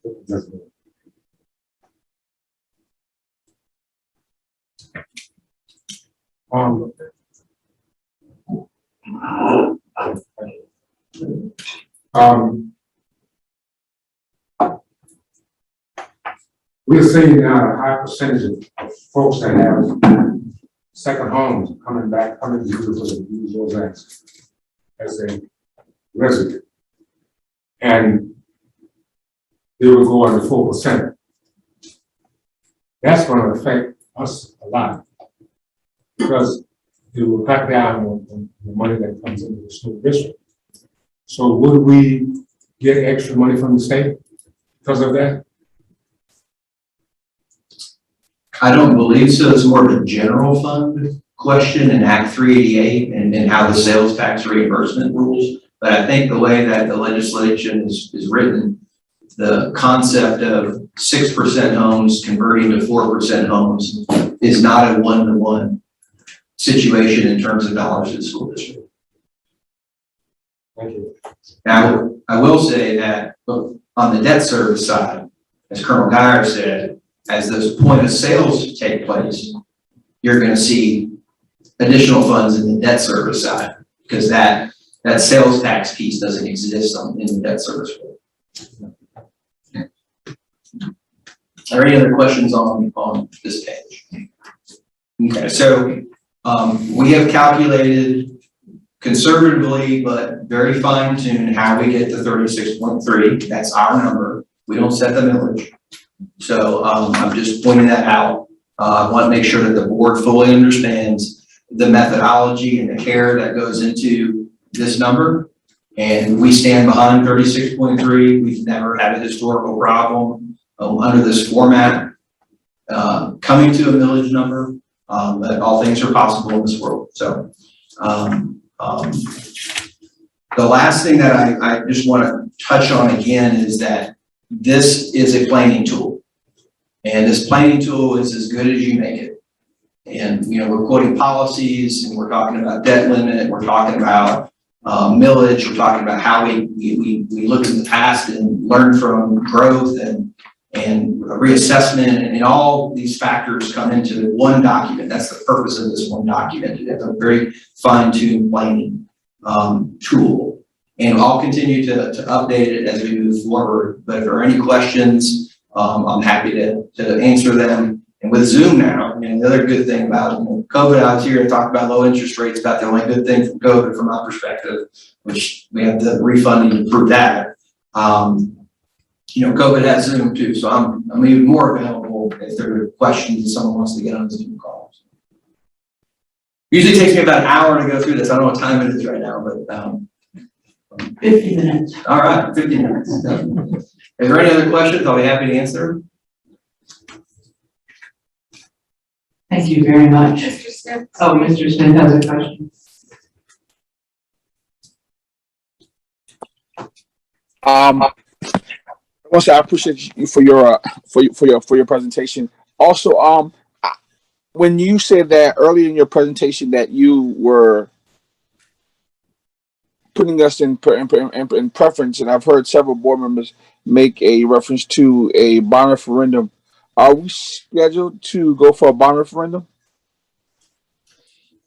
it doesn't work. We're seeing now a high percentage of folks that have second homes coming to use those as a resident. And they will go under 4%. That's going to affect us a lot because it will cut down on the money that comes into the school district. So would we get extra money from the state because of that? I don't believe so. It's more of a general fund question in Act 388 and how the sales tax reimbursement rules. But I think the way that the legislation is written, the concept of 6% homes converting to 4% homes is not a one-to-one situation in terms of dollars to the school district. Thank you. Now, I will say that on the debt service side, as Colonel Geyer said, as those point of sales take place, you're going to see additional funds in the debt service side because that sales tax piece doesn't exist in the debt service world. Are there any other questions on this page? Okay, so we have calculated conservatively, but very fine-tuned how we get to 36.3. That's our number. We don't set the millage. So I'm just pointing that out. I want to make sure that the board fully understands the methodology and the care that goes into this number. And we stand behind 36.3. We've never had a historical problem under this format coming to a millage number, but all things are possible in this world. So the last thing that I just want to touch on again is that this is a planning tool. And this planning tool is as good as you make it. And, you know, we're quoting policies and we're talking about debt limit, we're talking about millage, we're talking about how we look in the past and learn from growth and reassessment, and all these factors come into one document. That's the purpose of this one document. It's a very fine-tuned planning tool. And I'll continue to update it as we move forward. But if there are any questions, I'm happy to answer them. And with Zoom now, the other good thing about COVID, I was here to talk about low interest rates, about the only good thing from COVID from my perspective, which we have the refunding to prove that. COVID has Zoom too, so I'm even more available if there are questions and someone wants to get on the Zoom call. Usually takes me about an hour to go through this. I don't know what time it is right now, but 50 minutes. All right, 50 minutes. Is there any other questions? I'll be happy to answer. Thank you very much. Mr. Smith? Oh, Mr. Smith has a question. I appreciate you for your presentation. Also, when you said that earlier in your presentation that you were putting us in preference, and I've heard several board members make a reference to a bond referendum. Are we scheduled to go for a bond referendum?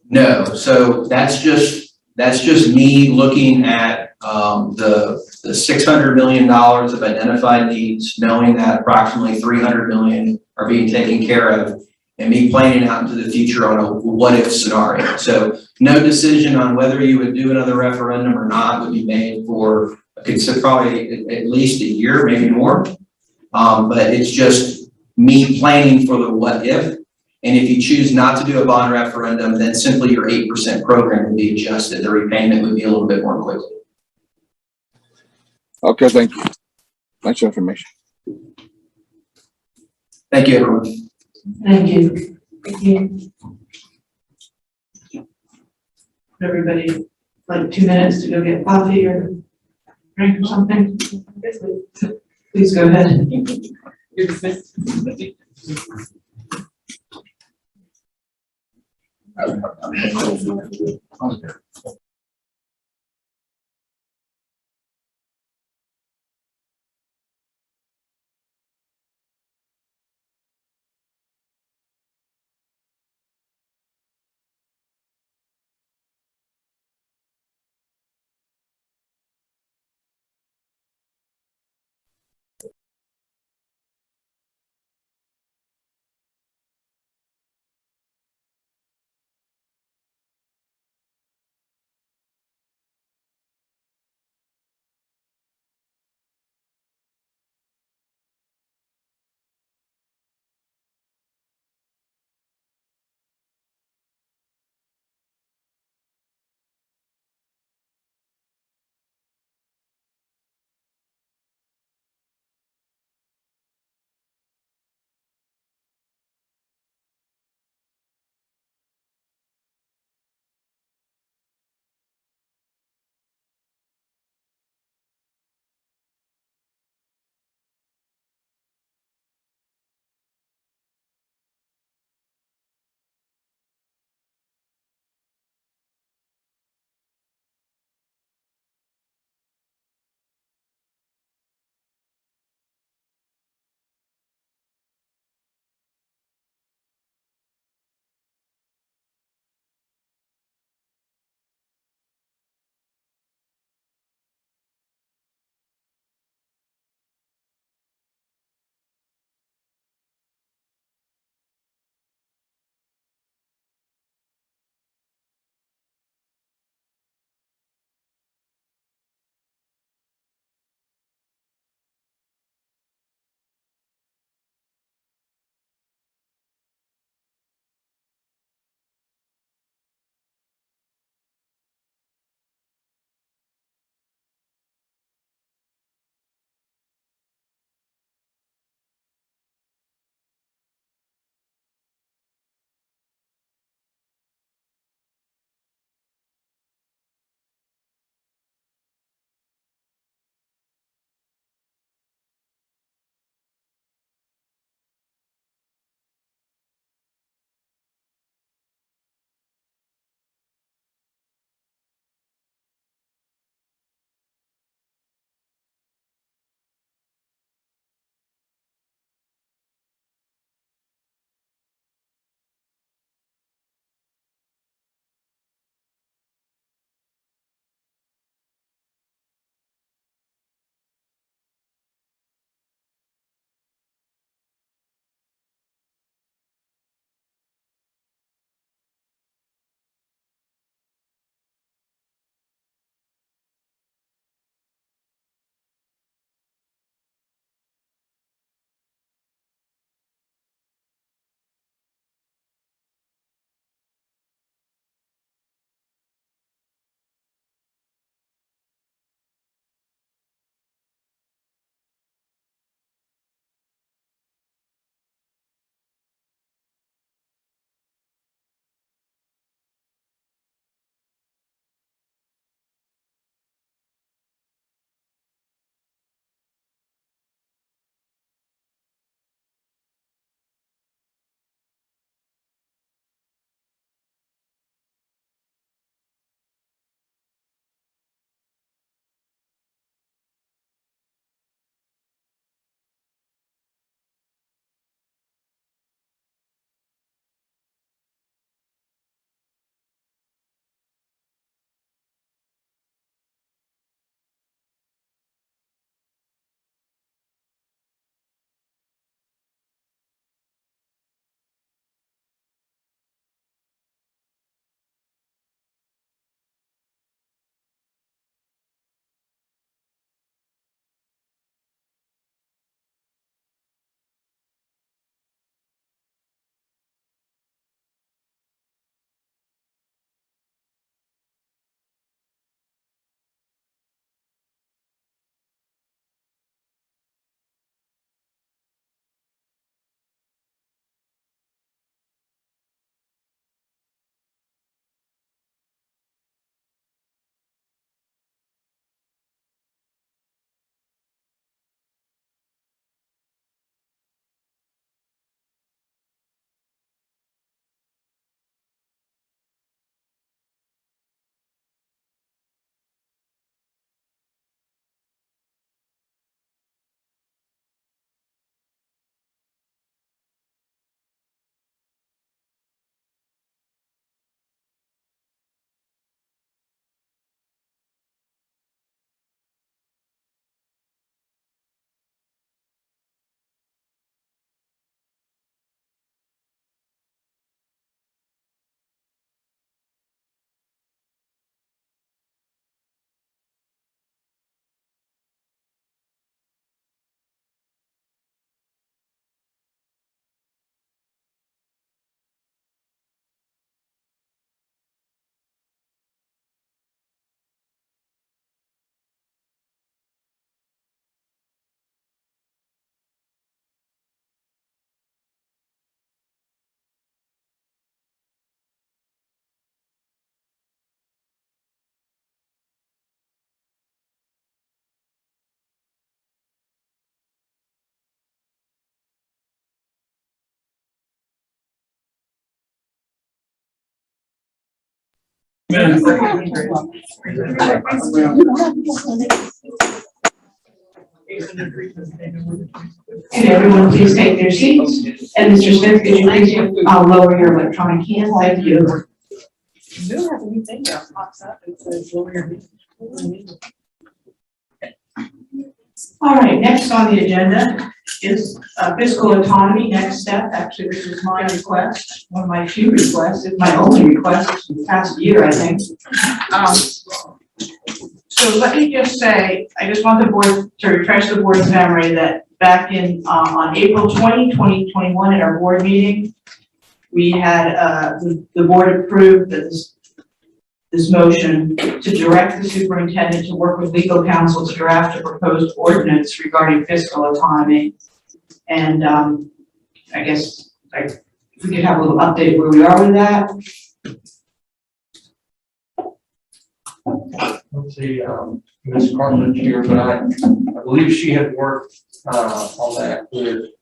No, so that's just That's just me looking at, the $600 million of identified needs, knowing that approximately 300 million are being taken care of, and me planning out into the future on a what-if scenario. So no decision on whether you would do another referendum or not would be made for, probably at least a year, maybe more. But it's just me planning for the what if. And if you choose not to do a bond referendum, then simply your 8% program would be adjusted. The repayment would be a little bit more quickly. Okay, thank you. Thanks for the information. Thank you, everyone. Thank you. Thank you. Everybody, like 2 minutes to go get coffee or drink or something? Please go ahead. You're dismissed. Can everyone please take their seats? And Mr. Smith, could you please lower your electronic hand? Thank you. You have a new thing that pops up and says, lower your hand. All right, next on the agenda is fiscal autonomy, next step. Actually, this is my request, one of my few requests, it's my only request in the past year, I think. So let me just say, I just want the board to refresh the board's memory that back in, on April 2021 at our board meeting, we had, the board approved this motion to direct the superintendent to work with legal counsel to draft a proposed ordinance regarding fiscal autonomy. And I guess if we could have a little update where we are with that. Let's see, Ms. Carmen's here, but I believe she had worked on that with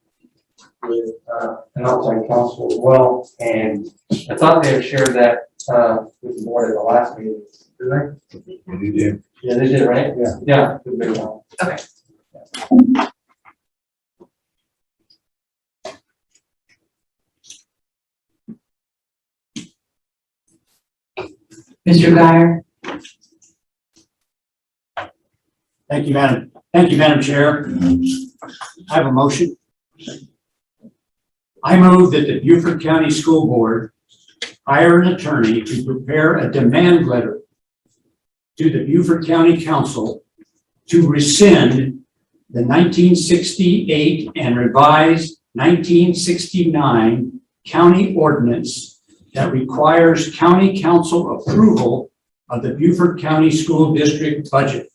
an outside counsel as well, and I thought they had shared that with the board at the last meeting, didn't they? You did. Yeah, they did, right? Yeah. Yeah. Good bit of time. Okay. Mr. Guyer. Thank you, Madam Chair. I have a motion. I move that the Beaufort County School Board hire an attorney to prepare a demand letter to the Beaufort County Council to rescind the 1968 and revised 1969 county ordinance that requires county council approval of the Beaufort County School District budget.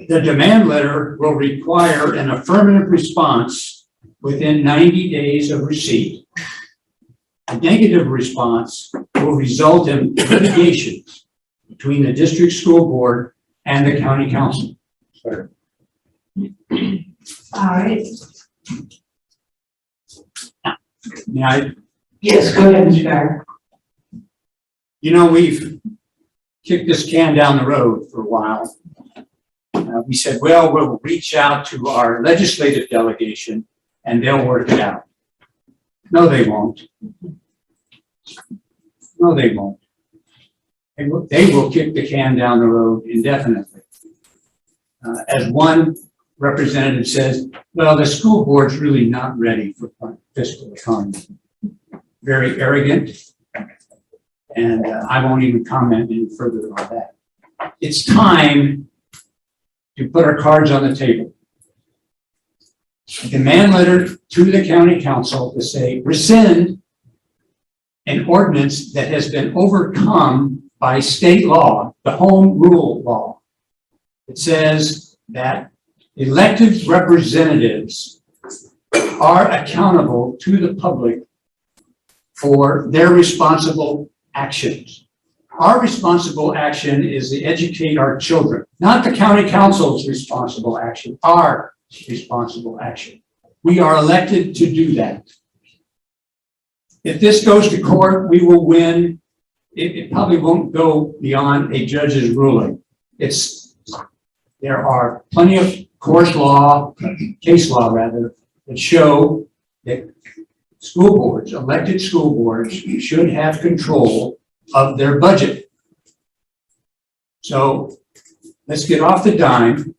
The demand letter will require an affirmative response within 90 days of receipt. A negative response will result in litigation between the district school board and the county council. All right. Now, Yes, go ahead, Mr. Guyer. you know, we've kicked this can down the road for a while. We said, well, we'll reach out to our legislative delegation and they'll work it out. No, they won't. No, they won't. They will kick the can down the road indefinitely. As one representative says, well, the school board's really not ready for fiscal autonomy. Very arrogant. And I won't even comment any further on that. It's time to put our cards on the table. A demand letter to the county council to say, rescind an ordinance that has been overcome by state law, the home rule law. It says that elected representatives are accountable to the public for their responsible actions. Our responsible action is to educate our children, not the county council's responsible action, our responsible action. We are elected to do that. If this goes to court, we will win. It probably won't go beyond a judge's ruling. There are plenty of case law rather, that show that school boards, elected school boards, should have control of their budget. So let's get off the dime.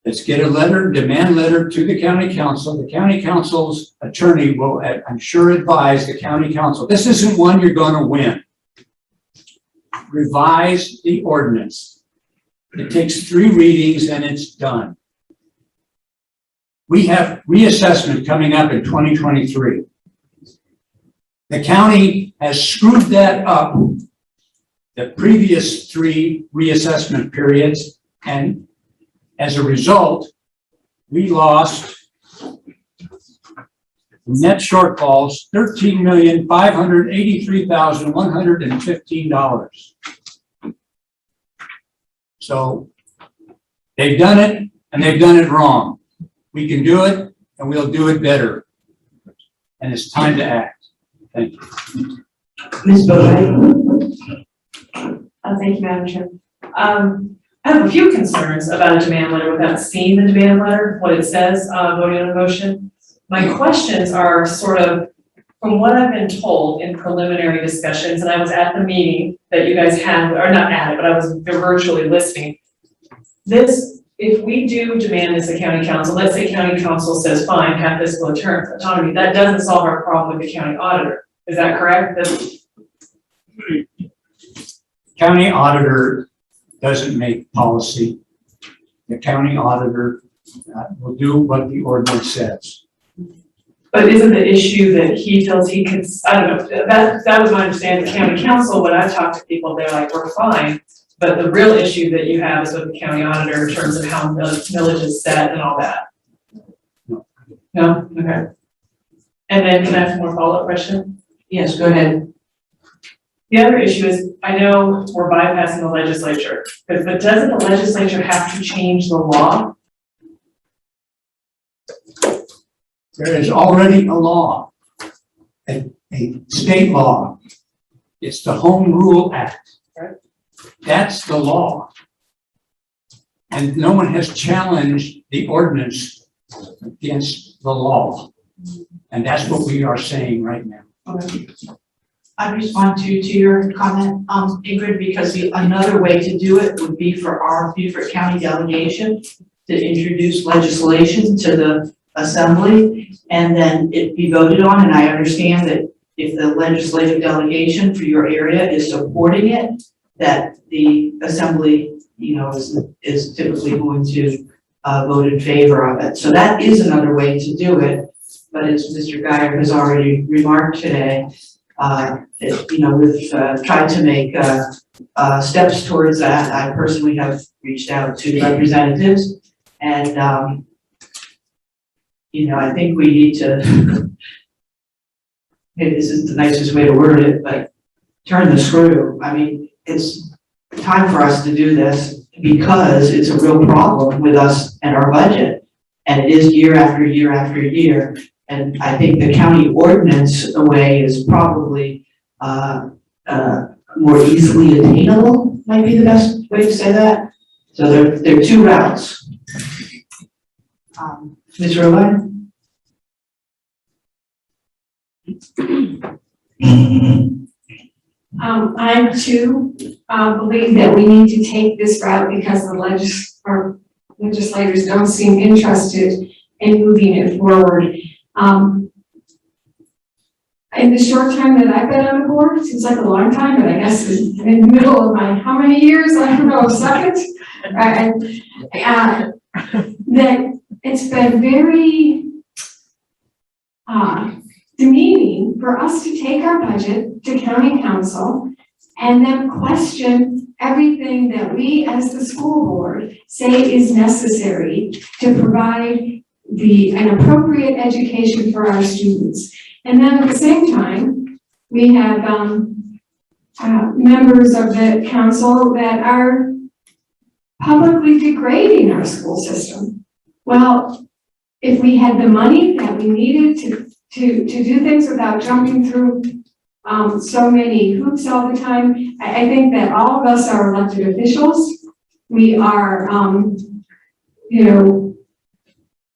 Let's get a demand letter to the county council. The county council's attorney will, I'm sure, advise the county council. This isn't one you're going to win. Revise the ordinance. It takes 3 readings and it's done. We have reassessment coming up in 2023. The county has screwed that up the previous 3 reassessment periods, and as a result, we lost net shortfalls $13,583,115. So they've done it and they've done it wrong. We can do it and we'll do it better. And it's time to act. Thank you. Ms. Bowe? Thank you, Madam Chair. I have a few concerns about a demand letter without seeing the demand letter, what it says, voting on a motion. My questions are sort of, from what I've been told in preliminary discussions, and I was at the meeting that you guys had, or not at it, but I was virtually listening. This, if we do demand this at county council, let's say county council says, fine, have fiscal autonomy, that doesn't solve our problem with the county auditor. Is that correct? County auditor doesn't make policy. The county auditor will do what the ordinance says. But isn't the issue that he feels he could, I don't know, that was my understanding, the county council, when I talk to people, they're like, we're fine. But the real issue that you have is with the county auditor in terms of how millage is set and all that. No? Okay. And then can I have more follow-up question? Yes, go ahead. The other issue is, I know we're bypassing the legislature, but doesn't the legislature have to change the law? There is already a law, a state law. It's the Home Rule Act. Right. That's the law. And no one has challenged the ordinance against the law. And that's what we are saying right now. Okay. I'd respond to your comment, Ingrid, because another way to do it would be for our Beaufort County delegation to introduce legislation to the assembly and then it be voted on. And I understand that if the legislative delegation for your area is supporting it, that the assembly, is typically going to vote in favor of it. So that is another way to do it. But as Mr. Geyer has already remarked today, we've tried to make steps towards that. I personally have reached out to representatives and, I think we need to, maybe this is the nicest way to word it, but turn the screw. I mean, it's time for us to do this because it's a real problem with us and our budget. And it is year after year after year. And I think the county ordinance way is probably more easily attainable, might be the best way to say that. So there are two routes. Ms. Robine? I too believe that we need to take this route because the legislators don't seem interested in moving it forward. In the short time that I've been on the board, seems like a long time, but I guess in the middle of my, how many years? I don't know, seconds. That it's been very demeaning for us to take our budget to county council and then question everything that we as the school board say is necessary to provide an appropriate education for our students. And then at the same time, we have members of the council that are publicly degrading our school system. Well, if we had the money that we needed to do things without jumping through so many hoops all the time, I think that all of us are elected officials. We are,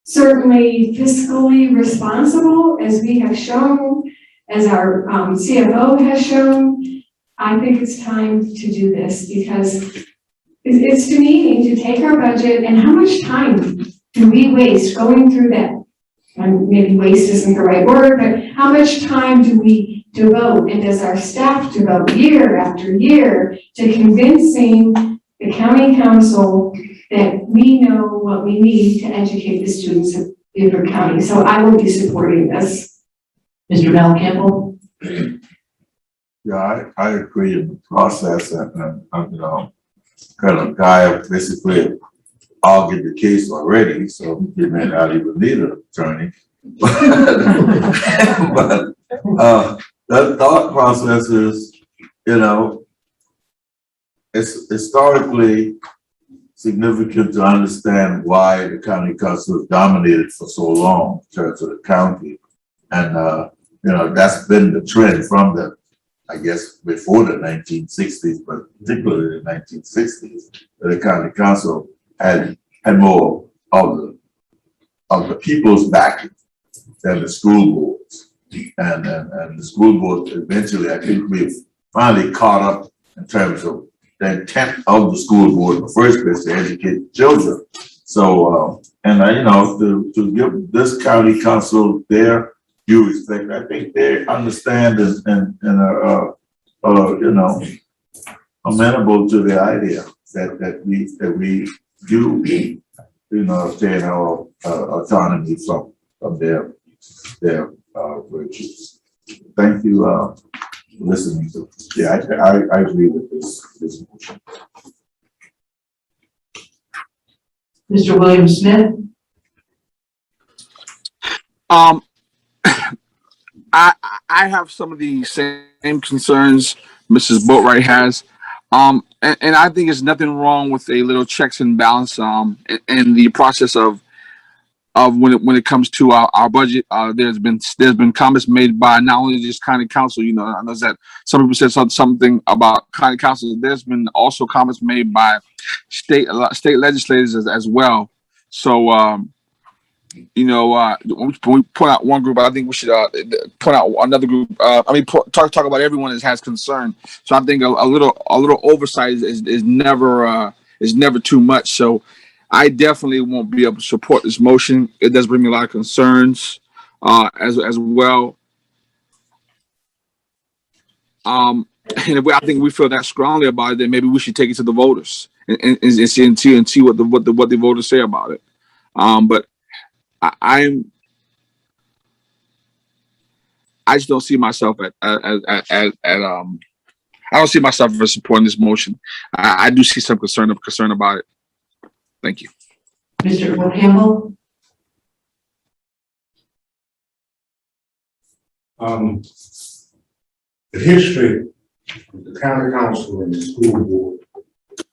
certainly fiscally responsible, as we have shown, as our CFO has shown. I think it's time to do this because it's demeaning to take our budget and how much time do we waste going through that? And maybe waste isn't the right word, but how much time do we devote and does our staff devote year after year to convincing the county council that we know what we need to educate the students of Beaufort County. So I will be supporting this. Mr. Mel Campbell? Yeah, I agree in the process and kind of guy basically argued the case already, so he may not even need an attorney. But that thought process is, it's historically significant to understand why the county council has dominated for so long in terms of the county. And, that's been the trend from the I guess before the 1960s, but particularly the 1960s, the county council had more of the people's backing than the school boards. And the school board eventually, I think we've finally caught up in terms of the intent of the school board in the first place to educate children. So, to give this county council their due respect, I think they understand and are, amenable to the idea that we do, obtain our autonomy from their virtues. Thank you, for listening to. Yeah, I agree with this motion. Mr. William Smith? I have some of the same concerns Mrs. Boatwright has. And I think there's nothing wrong with a little checks and balance in the process of when it comes to our budget. There's been comments made by not only just county council, I know that some people said something about county council. There's been also comments made by state legislators as well. So when we point out one group, I think we should point out another group. Talk about everyone that has concern. So I think a little oversight is never too much. So I definitely won't be able to support this motion. It does bring me a lot of concerns as well. And if I think we feel that strongly about it, then maybe we should take it to the voters and see what the voters say about it. But I just don't see myself I don't see myself as supporting this motion. I do see some concern about it. Thank you. Mr. Campbell? The history of the county council and the school board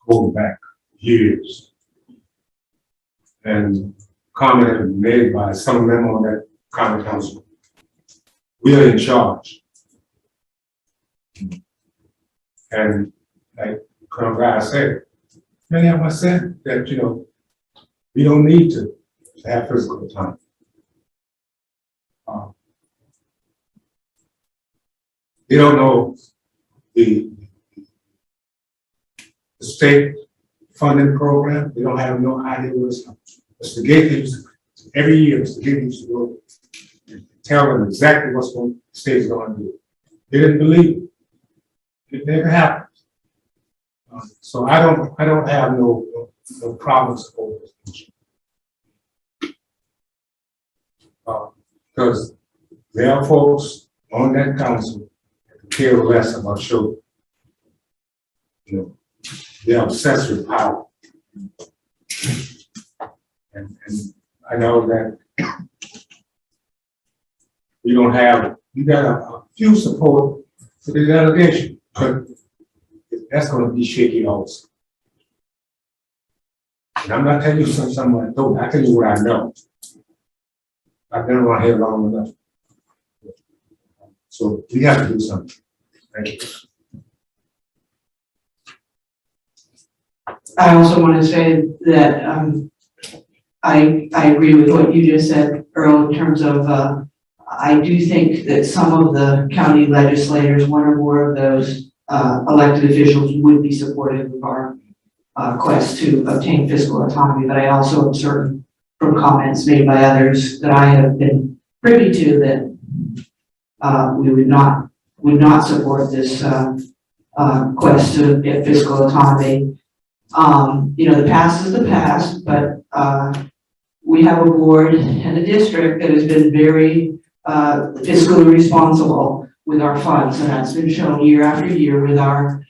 going back years. And comment have been made by some of them on that county council. We are in charge. And like Colonel Guy said, many of us said that, we don't need to have physical autonomy. They don't know the state funding program. They don't have no idea what it's. Mr. Gates, every year, Mr. Gates used to go and tell them exactly what's the state's going to do. They didn't believe it. It never happened. So I don't have no problems supporting this motion. Because there are folks on that council that care less about children. They're obsessed with power. And I know that you got a few support for the delegation, but that's going to be shaky also. And I'm not telling you something I don't, I tell you what I know. I've been around here long enough. So we have to do something. Thank you. I also want to say that I agree with what you just said, Earl, in terms of I do think that some of the county legislators, one or more of those elected officials would be supportive of our quest to obtain fiscal autonomy, but I also am certain from comments made by others that I have been privy to that we would not support this quest to get fiscal autonomy. The past is the past, but we have a board and a district that has been very fiscally responsible with our funds, and that's been shown year after year with our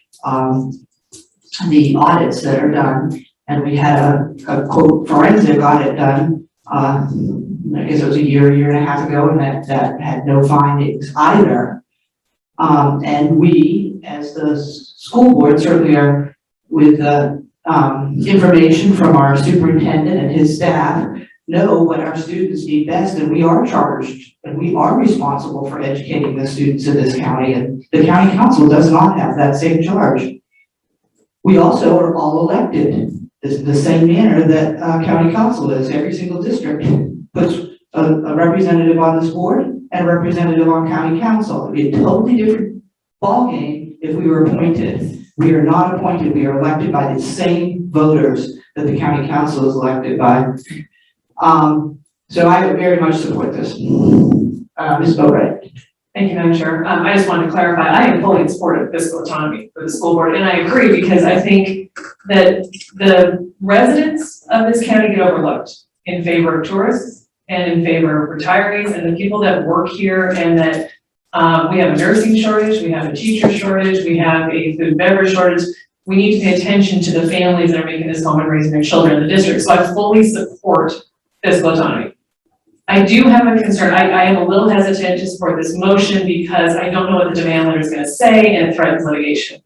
the audits that are done. And we had a quote forensic audit done, I guess it was a year and a half ago, and that had no findings either. And we, as the school board, certainly are with the information from our superintendent and his staff, know what our students need best, and we are charged, and we are responsible for educating the students in this county, and the county council does not have that same charge. We also are all elected, the same manner that county council is. Every single district puts a representative on this board and a representative on county council. It'd be a totally different ballgame if we were appointed. We are not appointed, we are elected by the same voters that the county council is elected by. So I would very much support this. Ms. Boatright. Thank you, Madam Chair. I just wanted to clarify, I am fully in support of fiscal autonomy for the school board, and I agree because I think that the residents of this county get overlooked in favor of tourists and in favor of retirees and the people that work here, and that we have a nursing shortage, we have a teacher shortage, we have a food and beverage shortage. We need to pay attention to the families that are making this home and raising their children in the district. So I fully support fiscal autonomy. I do have a concern. I am a little hesitant to support this motion because I don't know what the demand letter is going to say, and it threatens litigation.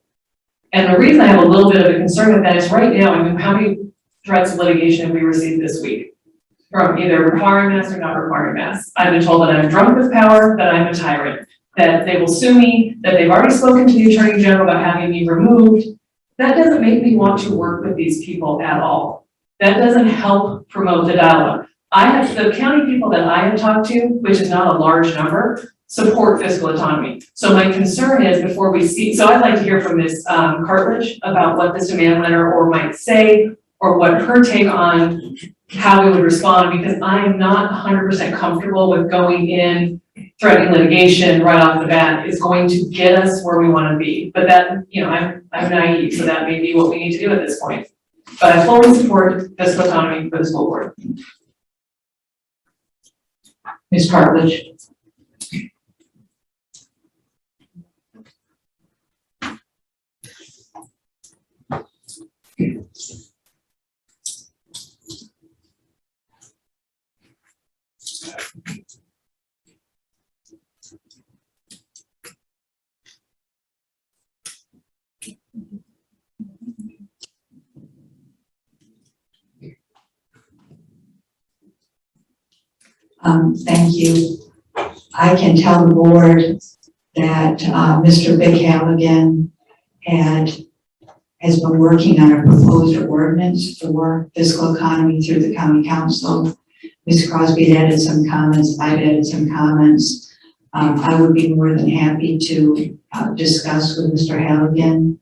And the reason I have a little bit of a concern with that is right now, I mean, how many threats of litigation have we received this week? From either requiring masks or not requiring masks. I've been told that I'm drunk with power, that I'm a tyrant, that they will sue me, that they've already spoken to the Attorney General about having me removed. That doesn't make me want to work with these people at all. That doesn't help promote the dialogue. I have the county people that I have talked to, which is not a large number, support fiscal autonomy. So my concern is before we see, so I'd like to hear from Ms. Cartledge about what this demand letter or might say, or what her take on how we would respond, because I am not 100% comfortable with going in, threatening litigation right off the bat is going to get us where we want to be. But that, you know, I'm naive, so that may be what we need to do at this point. But I fully support fiscal autonomy for the school board. Ms. Cartledge. Thank you. I can tell the board that Mr. Big Halligan has been working on a proposed ordinance for fiscal economy through the county council. Ms. Crosby added some comments, I've added some comments. I would be more than happy to discuss with Mr. Halligan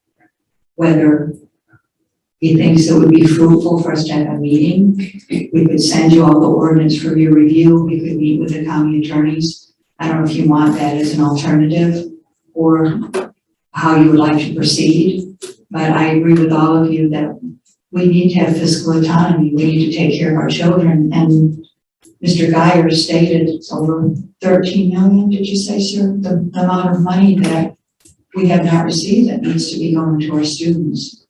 whether he thinks it would be fruitful for us to have a meeting. We could send you all the ordinance for your review. We could meet with the county attorneys. I don't know if you want that as an alternative or how you would like to proceed. But I agree with all of you that we need to have fiscal autonomy. We need to take care of our children. And Mr. Geyer stated it's over 13 million, did you say, sir? The amount of money that we have not received that needs to be going to our students.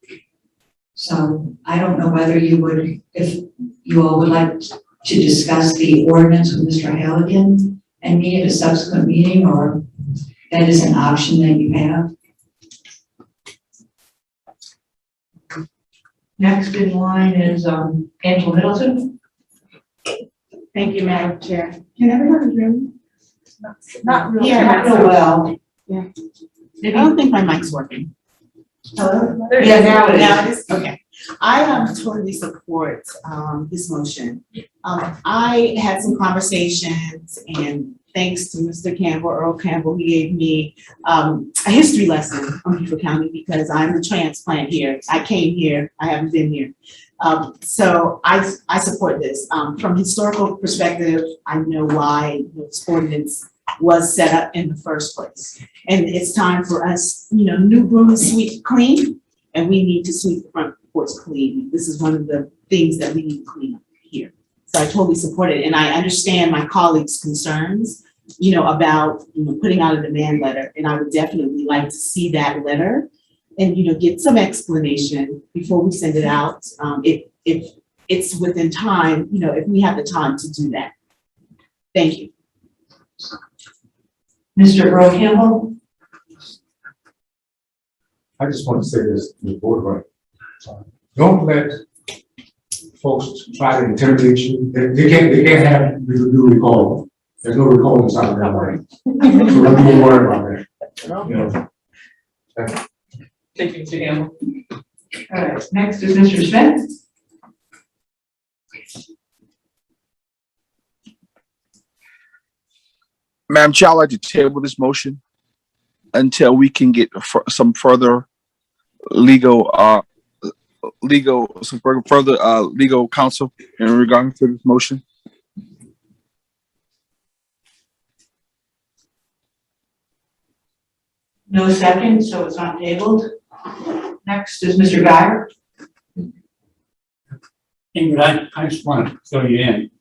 So I don't know whether you would, if you all would like to discuss the ordinance with Mr. Halligan and me at a subsequent meeting, or that is an option that you have. Next in line is Angela Middleton. Thank you, Madam Chair. Can everyone hear me? Not real. Yeah, not real well. Yeah. I don't think my mic's working. Hello? Yeah, now it is. Now it is? Okay. I totally support this motion. I had some conversations, and thanks to Mr. Campbell, Earl Campbell, he gave me a history lesson on Beaufort County because I'm a transplant here. I came here, I haven't been here. So I support this. From historical perspective, I know why this ordinance was set up in the first place. And it's time for us, you know, new brooms sweep clean, and we need to sweep the front porch clean. This is one of the things that we need to clean up here. So I totally support it. And I understand my colleagues' concerns, you know, about, you know, putting out a demand letter. And I would definitely like to see that letter and, you know, get some explanation before we send it out. If it's within time, you know, if we have the time to do that. Thank you. Mr. Earl Campbell. I just want to say this to the board, right? Don't let folks try to intimidate you, they can't have you do recall. There's no recall inside of that line. So don't even worry about that. You know. Taking to him. All right, next is Mr. Smith. Madam Chair, I'd like to table this motion until we can get some further legal, legal counsel in regard to this motion. No second, so it's not tabled. Next is Mr. Guyer. Ingrid, I just want to fill you in.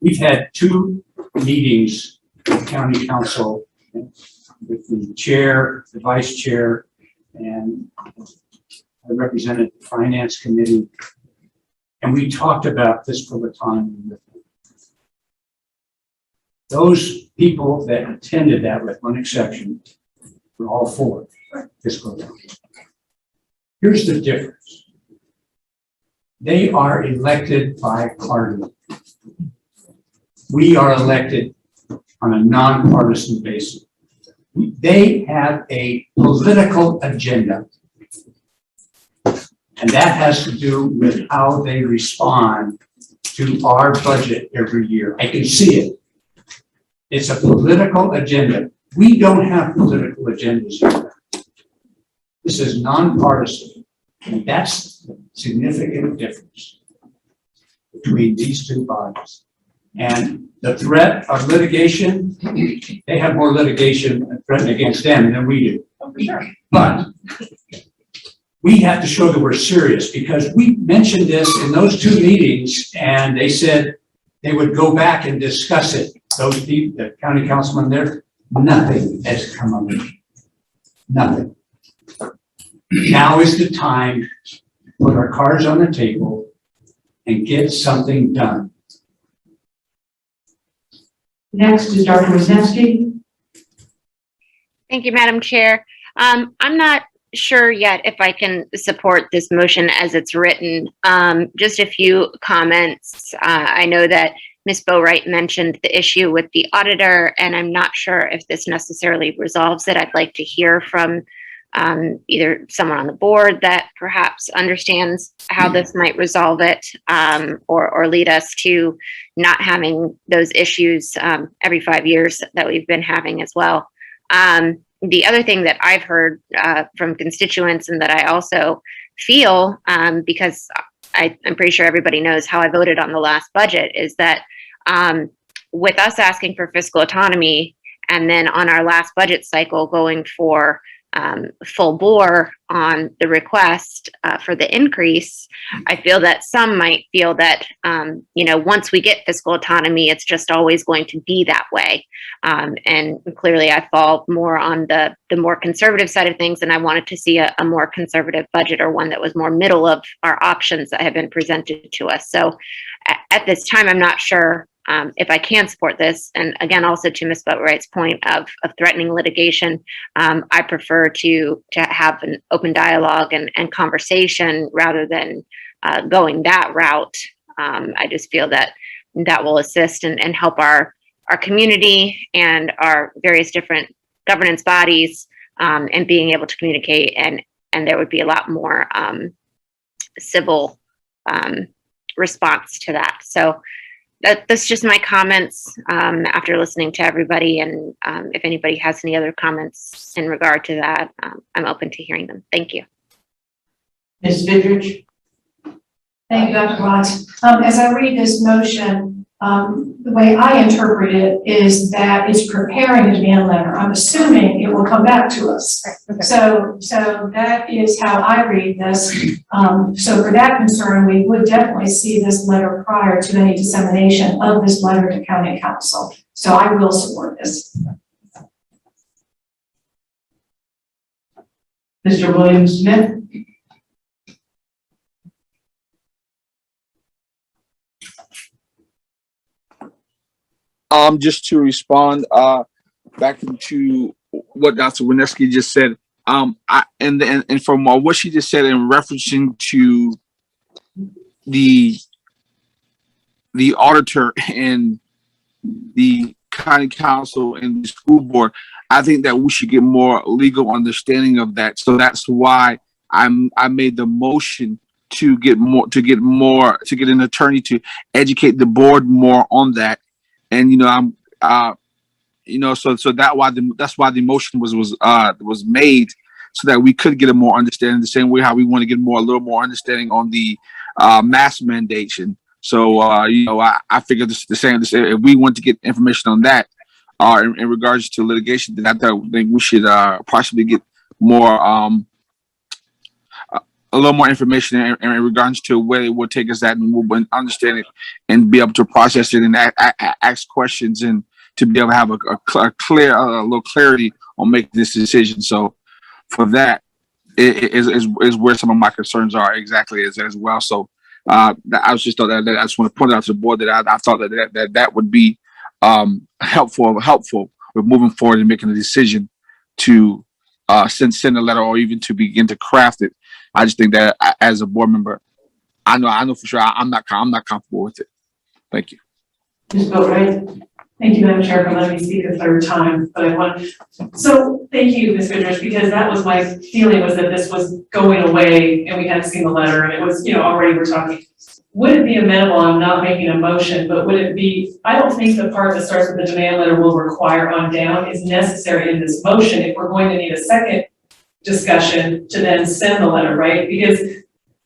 We've had 2 meetings with county council with the chair, the vice chair, and I represented the finance committee. And we talked about fiscal autonomy with them. Those people that attended that, with one exception, were all for fiscal autonomy. Here's the difference. They are elected by party. We are elected on a nonpartisan basis. They have a political agenda. And that has to do with how they respond to our budget every year. I can see it. It's a political agenda. We don't have political agendas here. This is nonpartisan. And that's the significant difference between these 2 bodies. And the threat of litigation, they have more litigation threatened against them than we do. Oh, for sure. But we have to show that we're serious, because we mentioned this in those 2 meetings and they said they would go back and discuss it. Those people, the county councilman there, nothing has come of it. Nothing. Now is the time to put our cards on the table and get something done. Next is Dr. Wisniewski. Thank you, Madam Chair. I'm not sure yet if I can support this motion as it's written. Just a few comments. I know that Ms. Boatwright mentioned the issue with the auditor, and I'm not sure if this necessarily resolves it. I'd like to hear from either someone on the board that perhaps understands how this might resolve it, or lead us to not having those issues every 5 years that we've been having as well. The other thing that I've heard from constituents, and that I also feel, because I'm pretty sure everybody knows how I voted on the last budget, is that with us asking for fiscal autonomy, and then on our last budget cycle going for full bore on the request for the increase, I feel that some might feel that, once we get fiscal autonomy, it's just always going to be that way. And clearly I fall more on the more conservative side of things, and I wanted to see a more conservative budget, or one that was more middle of our options that have been presented to us. So at this time, I'm not sure if I can support this. And again, also to Ms. Boatwright's point of threatening litigation, I prefer to have an open dialogue and conversation rather than going that route. I just feel that will assist and help our community and our various different governance bodies and being able to communicate, and there would be a lot more civil response to that. So that's just my comments after listening to everybody. And if anybody has any other comments in regard to that, I'm open to hearing them. Thank you. Ms. Vidrich. Thank you, Dr. Watts. As I read this motion, the way I interpret it is that it's preparing a demand letter. I'm assuming it will come back to us. So that is how I read this. So for that concern, we would definitely see this letter prior to any dissemination of this letter to county council. So I will support this. Mr. William Smith. Just to respond back into what Dr. Wisniewski just said, and from what she just said in referencing to the auditor and the county council and the school board, I think that we should get more legal understanding of that. So that's why I made the motion to get an attorney to educate the board more on that. And that's why the motion was made, so that we could get a more understanding, the same way how we want to get a little more understanding on the mask mandation. So I figured the same. If we want to get information on that, in regards to litigation, then I think we should possibly get more a little more information in regards to where it would take us at, and we'll understand it and be able to process it and ask questions, and to be able to have a little clarity on making this decision. So for that is where some of my concerns are exactly as well. So I was just thought that I just want to point out to the board that I thought that would be helpful with moving forward and making a decision to send a letter, or even to begin to craft it. I just think that as a board member, I know for sure I'm not comfortable with it. Thank you. Ms. Boatright? Thank you, Madam Chair, for letting me speak a third time, but so thank you, Ms. Goodrich, because that was my feeling, was that this was going away and we hadn't seen the letter, and it was, already we're talking. Would it be amenable, I'm not making a motion, but would it be, I don't think the part that starts with the demand letter will require on down is necessary in this motion if we're going to need a second discussion to then send the letter, right? Because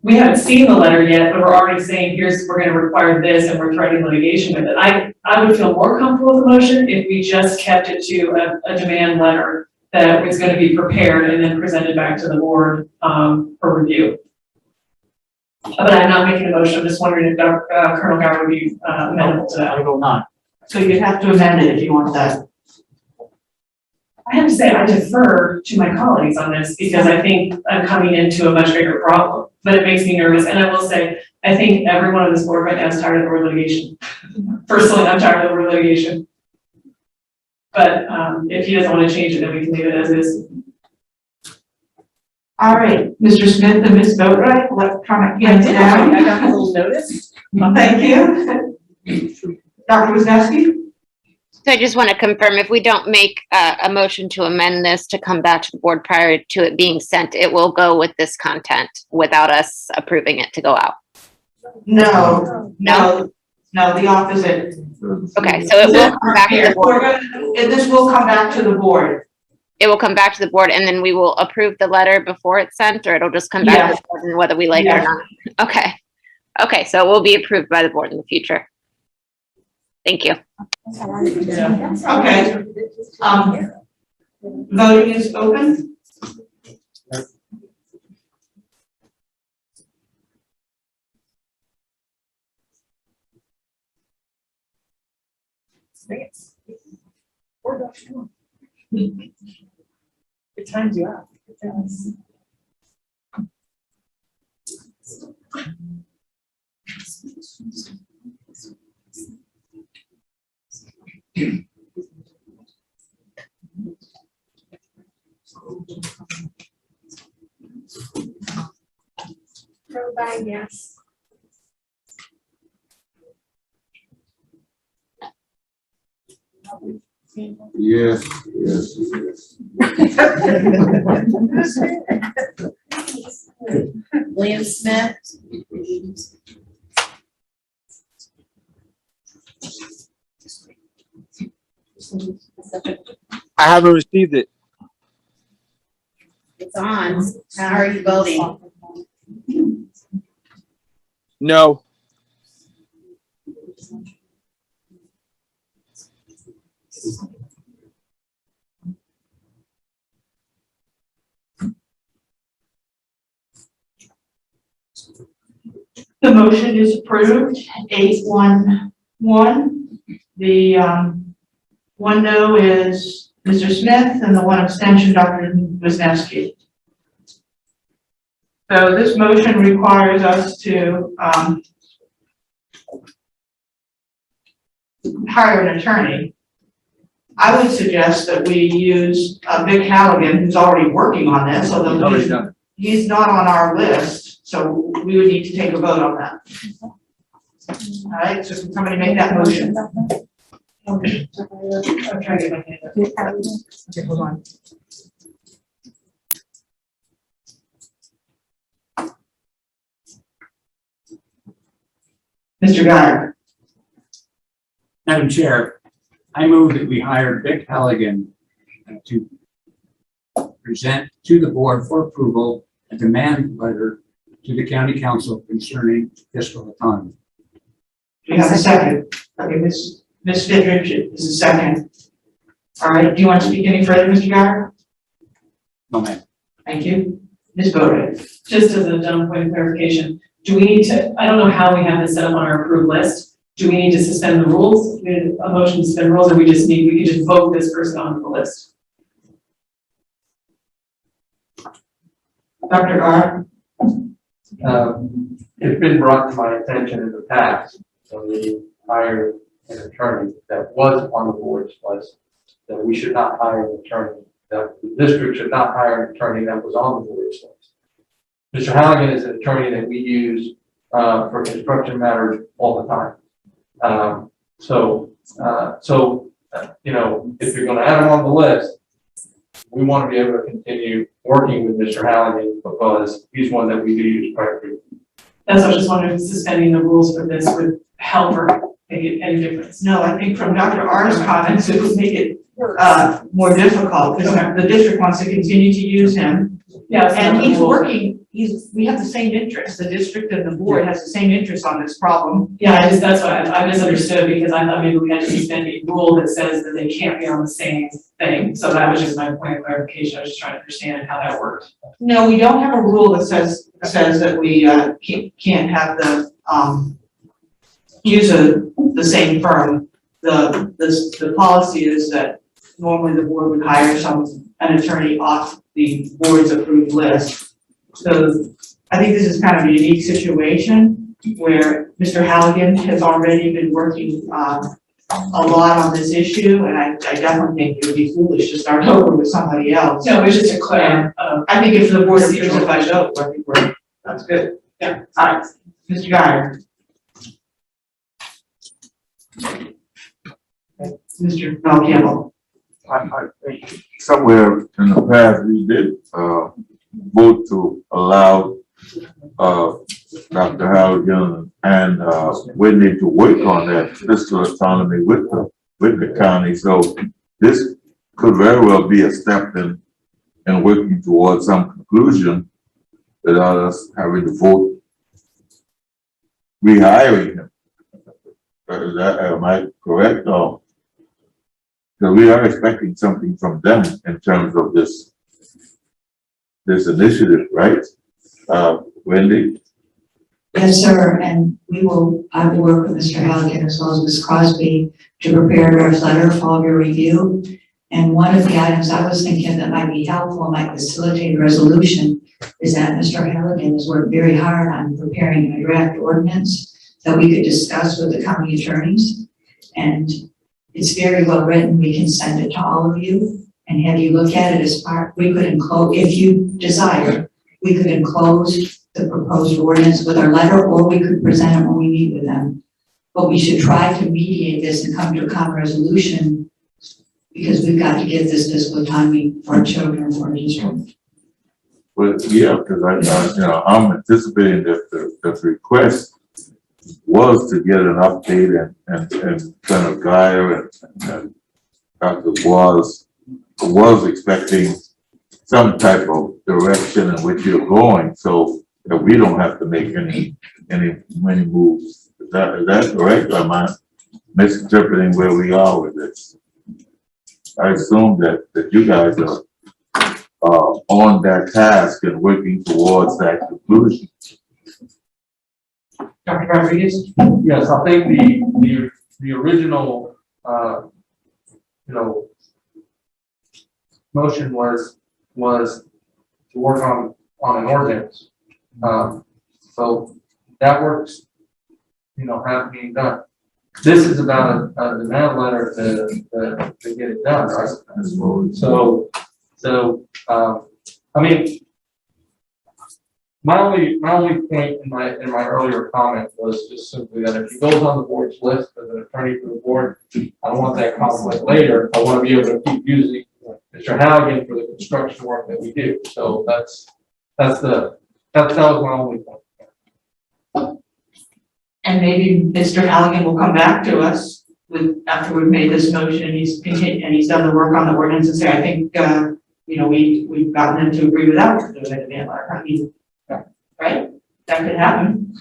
we haven't seen the letter yet, but we're already saying, we're going to require this, and we're threatening litigation with it. I would feel more comfortable with the motion if we just kept it to a demand letter that was going to be prepared and then presented back to the board for review. But I'm not making a motion. I'm just wondering if Colonel Gower would be amenable to that. I will not. So you'd have to amend it if you want that. I have to say, I defer to my colleagues on this because I think I'm coming into a much bigger problem, but it makes me nervous. And I will say, I think everyone on this board right now is tired of the word litigation. Personally, I'm tired of the word litigation. But if he doesn't want to change it, then we can leave it as is. All right, Mr. Smith and Ms. Boatright, electronic hands down. I got a little notice. Thank you. Dr. Wisniewski? So I just want to confirm, if we don't make a motion to amend this to come back to the board prior to it being sent, it will go with this content without us approving it to go out. No, the opposite. Okay, so it will come back to the board. This will come back to the board. It will come back to the board, and then we will approve the letter before it's sent, or it'll just come back to the board, and whether we like it or not. Okay. Okay, so it will be approved by the board in the future. Thank you. Okay. Voting is open. It times you out. It does. Provide, yes. Yes, William Smith. I haven't received it. It's on. How are you voting? No. The motion is approved, 8-1-1. The one no is Mr. Smith, and the one abstention, Dr. Wisniewski. So this motion requires us to hire an attorney. I would suggest that we use Vic Halligan, who's already working on this, although he's not on our list. So we would need to take a vote on that. All right, so can somebody make that motion? I'm trying to get my hand up. Okay, hold on. Mr. Guy, Madam Chair, I move that we hire Vic Halligan to present to the board for approval a demand letter to the county council concerning fiscal autonomy. do you have a second? Okay, Ms. Fidrich is a second. All right, do you want to speak any further, Mr. Guy? No, ma'am. Thank you. Ms. Bowden? Just as a dumb point of clarification, do we need to, I don't know how we have this set up on our approved list. Do we need to suspend the rules? We need a motion to suspend rules, or we can just vote this person onto the list? Dr. Guy? It's been brought to my attention in the past, when we hired an attorney that was on the board's list, that we should not hire an attorney, that the district should not hire an attorney that was on the board's list. Mr. Halligan is an attorney that we use for construction matters all the time. You know, if you're gonna have him on the list, we want to be able to continue working with Mr. Halligan because he's one that we do use quite frequently. That's what I was just wondering, if suspending the rules for this would help or make it any difference. No, I think from Dr. R's comments, it would make it more difficult because the district wants to continue to use him. Yeah. And he's working, we have the same interest, the district and the board has the same interest on this problem. Yeah, that's why I misunderstood, because I thought maybe we had to suspend a rule that says that they can't be on the same thing. So that was just my point of clarification. I was just trying to understand how that worked. No, we don't have a rule that says that we can't have the use the same firm. The policy is that normally the board would hire an attorney off the board's approved list. So I think this is kind of a unique situation where Mr. Halligan has already been working a lot on this issue, and I definitely think it would be foolish to start over with somebody else. No, it was just a clear, I think if the board approves it by vote, I think that's good. Yeah. All right, Mr. Guyer. Mr. Mel Campbell. I think somewhere in the past, we did, vote to allow, Dr. Halligan and, Whitney to work on that fiscal autonomy with the county. So this could very well be a step in working towards some conclusion without us having to vote rehiring him. Am I correct? Or, so we are expecting something from them in terms of this initiative, right? Wendy? Yes, sir, and I will work with Mr. Halligan as well as Ms. Crosby to prepare a draft letter for all of your review. And one of the items I was thinking that might be helpful, might facilitate a resolution, is that Mr. Halligan has worked very hard on preparing a draft ordinance that we could discuss with the county attorneys. And it's very well written. We can send it to all of you and have you look at it as part. We could enclose, if you desire, we could enclose the proposed ordinance with our letter, or we could present it when we meet with them. But we should try to mediate this and come to a common resolution, because we've got to give this fiscal autonomy for our children, for our district. Well, yeah, because I'm anticipating that the request was to get an update and kind of Guyer and Dr. was expecting some type of direction in which you're going, so that we don't have to make many moves. Is that correct? Or am I misinterpreting where we are with this? I assume that you guys are on that task and working towards that conclusion. Dr. Rodriguez? Yes, I think the original, motion was to work on an ordinance. So that works, have being done. This is about a demand letter to get it done, right? So, I mean, My only point in my earlier comment was just simply that if he goes on the board's list as an attorney for the board, I don't want that conflict later. I want to be able to keep using Mr. Halligan for the construction work that we do. So that was my only point. And maybe Mr. Halligan will come back to us after we've made this motion and he's done the work on the ordinance and say, I think, we've gotten them to agree with that. We're doing a demand letter. I mean, right? That could happen.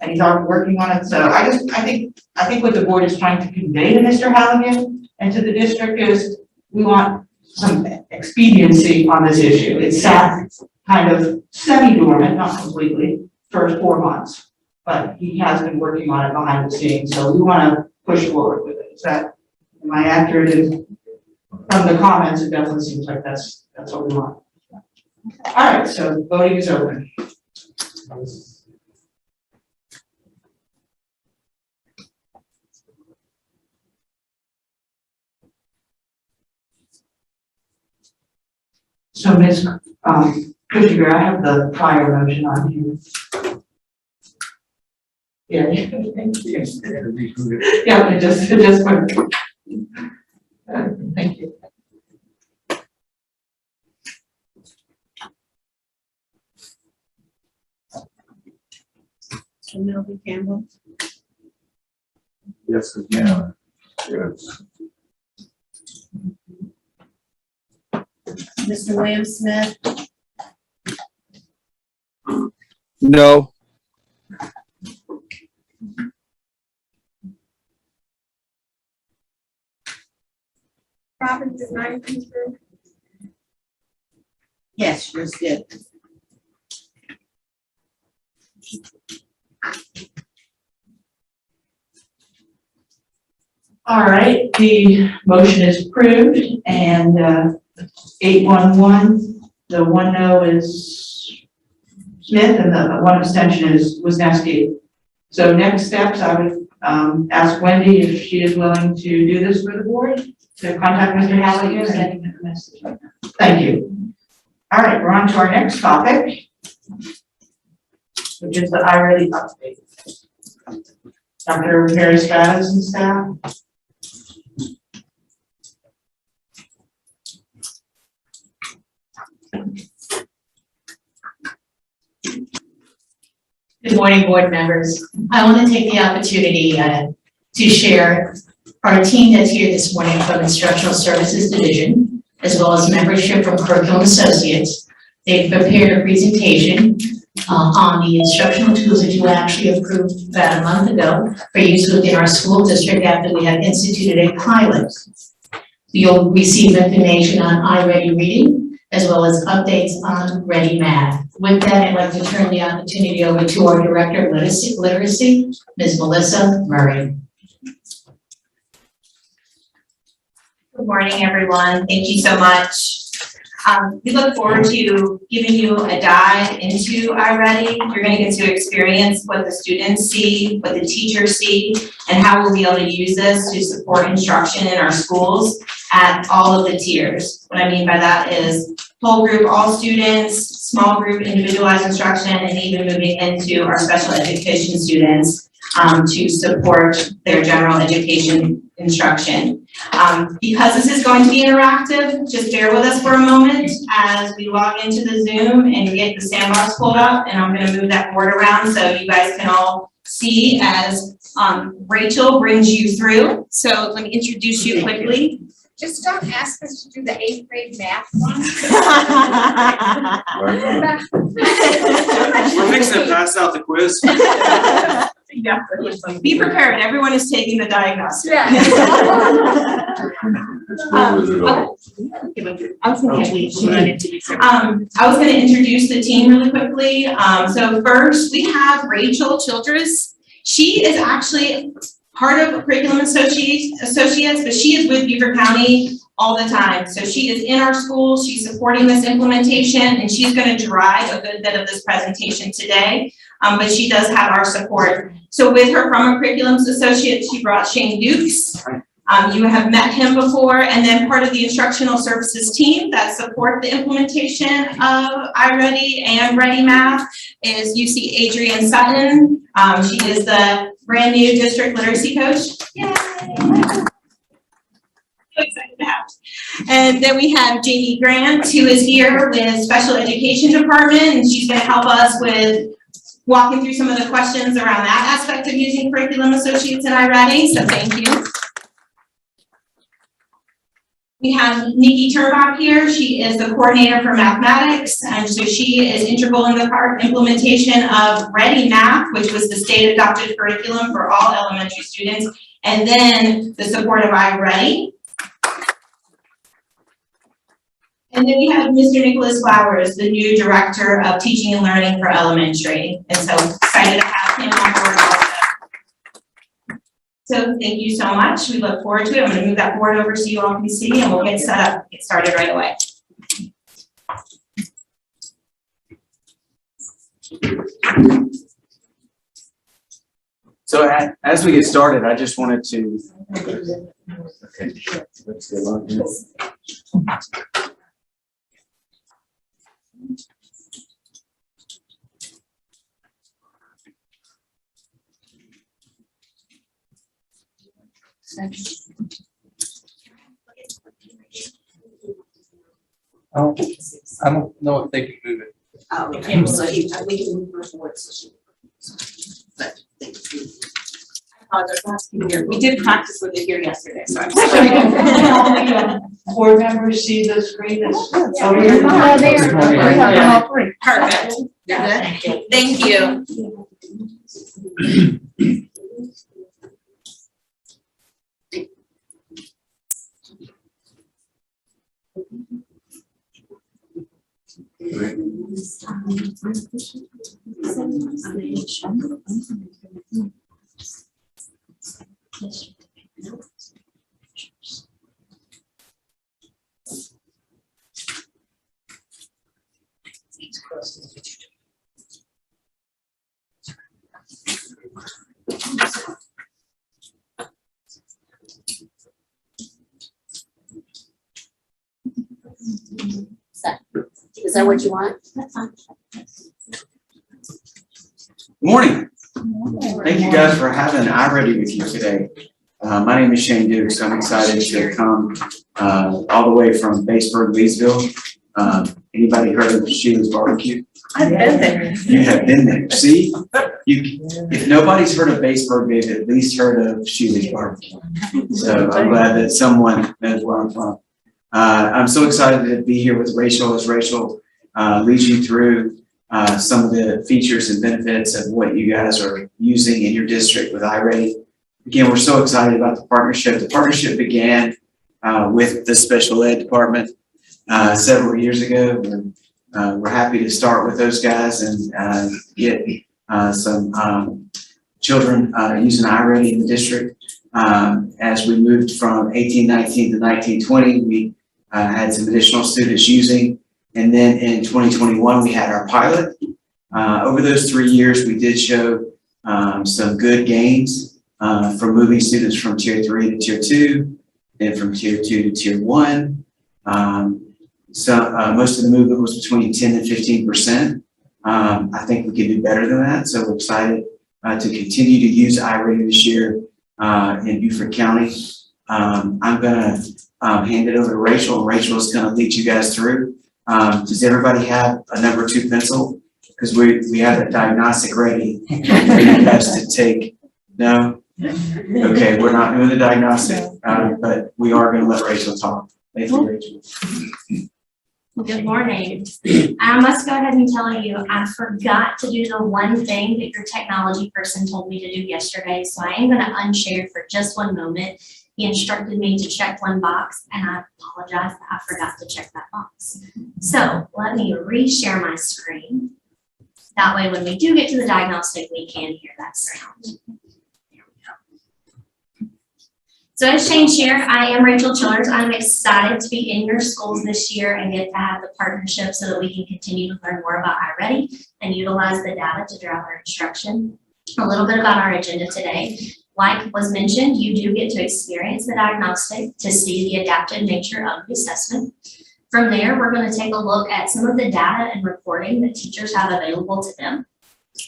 And he's already working on it. So I think what the board is trying to convey to Mr. Halligan and to the district is we want some expediency on this issue. It's sat kind of semi-dormant, not completely, for 4 months. But he has been working on it behind the scenes, so we want to push forward with it. Am I accurate? From the comments, it definitely seems like that's what we want. All right, so voting is open. So Ms. Kuchinger, I have the prior motion on here. Yeah, thank you. Yeah, it just went. Thank you. So Melvin Campbell. Yes, again, yes. Mr. William Smith. No. Robin, did mine come through? Yes, yours did. All right, the motion is approved and 811, the one no is Smith and the one abstention is Wisniewski. So next steps, I would ask Wendy if she is willing to do this for the board, to contact Mr. Halligan. Sending a message. Thank you. All right, we're on to our next topic, which is the I-ready update. Dr. Mary Stratus and staff. Good morning, board members. I want to take the opportunity to share our team that's here this morning from Instructional Services Division, as well as membership from Curriculum Associates. They've prepared a presentation on the instructional tools that you actually approved about a month ago for use within our school district after we have instituted a pilot. You'll receive information on iReady Reading, as well as updates on Ready Math. With that, I'd like to turn the opportunity over to our Director of Literacy, Ms. Melissa Murray. Good morning, everyone. Thank you so much. We look forward to giving you a dive into iReady. You're going to get to experience what the students see, what the teachers see, and how we'll be able to use this to support instruction in our schools at all of the tiers. What I mean by that is whole group, all students, small group, individualized instruction, and even moving into our special education students to support their general education instruction. Because this is going to be interactive, just bear with us for a moment as we log into the Zoom and get the sandbox pulled up, and I'm going to move that board around so you guys can all see as Rachel brings you through. So let me introduce you quickly. Just don't ask us to do the 8th grade math one. We're fixing to pass out the quiz. Yeah. Be prepared, everyone is taking the diagnostic. Yeah. I was going to introduce the team really quickly. So first we have Rachel Childress. She is actually part of Curriculum Associates, but she is with Beaufort County all the time. So she is in our schools, she's supporting this implementation, and she's going to drive a good bit of this presentation today, but she does have our support. So with her from a Curriculum Associate, she brought Shane Dukes. You have met him before, and then part of the instructional services team that support the implementation of iReady and Ready Math is UC Adrienne Sutton. She is the brand new district literacy coach. Yay! So excited to have. And then we have Jamie Grant, who is here with Special Education Department, and she's going to help us with walking through some of the questions around that aspect of using Curriculum Associates in iReady, so thank you. We have Nikki Turbach here. She is the coordinator for mathematics, and so she is integral in the implementation of Ready Math, which was the state adopted curriculum for all elementary students, and then the support of iReady. And then we have Mr. Nicholas Flowers, the new Director of Teaching and Learning for Elementary. And so excited to have him on board also. So thank you so much. We look forward to it. I'm going to move that board over so you all can see, and we'll get set up, get started right away. So as we get started, I just wanted to, okay, let's go on here. I don't know if they can move it. Oh, okay, so we can move forward. But thank you. I apologize for asking here. We did practice with it here yesterday, so I'm sorry. Can all the board members see the screen that's over here? Perfect. Thank you. Is that what you want? That's fine. Good morning. Thank you guys for having iReady with you today. My name is Shane Dukes. I'm excited to come all the way from Batesburg, Leesville. Anybody heard of Sheila's Barbecue? I've been there. You have been there. See, if nobody's heard of Batesburg, they've at least heard of Sheila's Barbecue. So I'm glad that someone knows where I'm from. I'm so excited to be here with Rachel as Rachel leads you through some of the features and benefits of what you guys are using in your district with iReady. Again, we're so excited about the partnership. The partnership began with the special ed department several years ago. We're happy to start with those guys and get some children using iReady in the district. As we moved from 1819 to 1920, we had some additional students using. And then in 2021, we had our pilot. Over those 3 years, we did show some good gains from moving students from tier 3 to tier 2, then from tier 2 to tier 1. Most of the movement was between 10 and 15%. I think we can do better than that. So we're excited to continue to use iReady this year in Beaufort County. I'm going to hand it over to Rachel. Rachel is going to lead you guys through. Does everybody have a number 2 pencil? Because we have a diagnostic ready for you guys to take. No? Okay, we're not doing the diagnostic, but we are going to let Rachel talk. Thank you, Rachel. Good morning. I must go ahead and tell you, I forgot to do the one thing that your technology person told me to do yesterday, so I am going to unshare for just one moment. He instructed me to check one box, and I apologize that I forgot to check that box. So let me reshare my screen. That way, when we do get to the diagnostic, we can hear that sound. So as Shane shared, I am Rachel Childers. I'm excited to be in your schools this year and get to have the partnership so that we can continue to learn more about iReady and utilize the data to drive our instruction. A little bit about our agenda today. Like was mentioned, you do get to experience the diagnostic to see the adaptive nature of the assessment. From there, we're going to take a look at some of the data and reporting that teachers have available to them.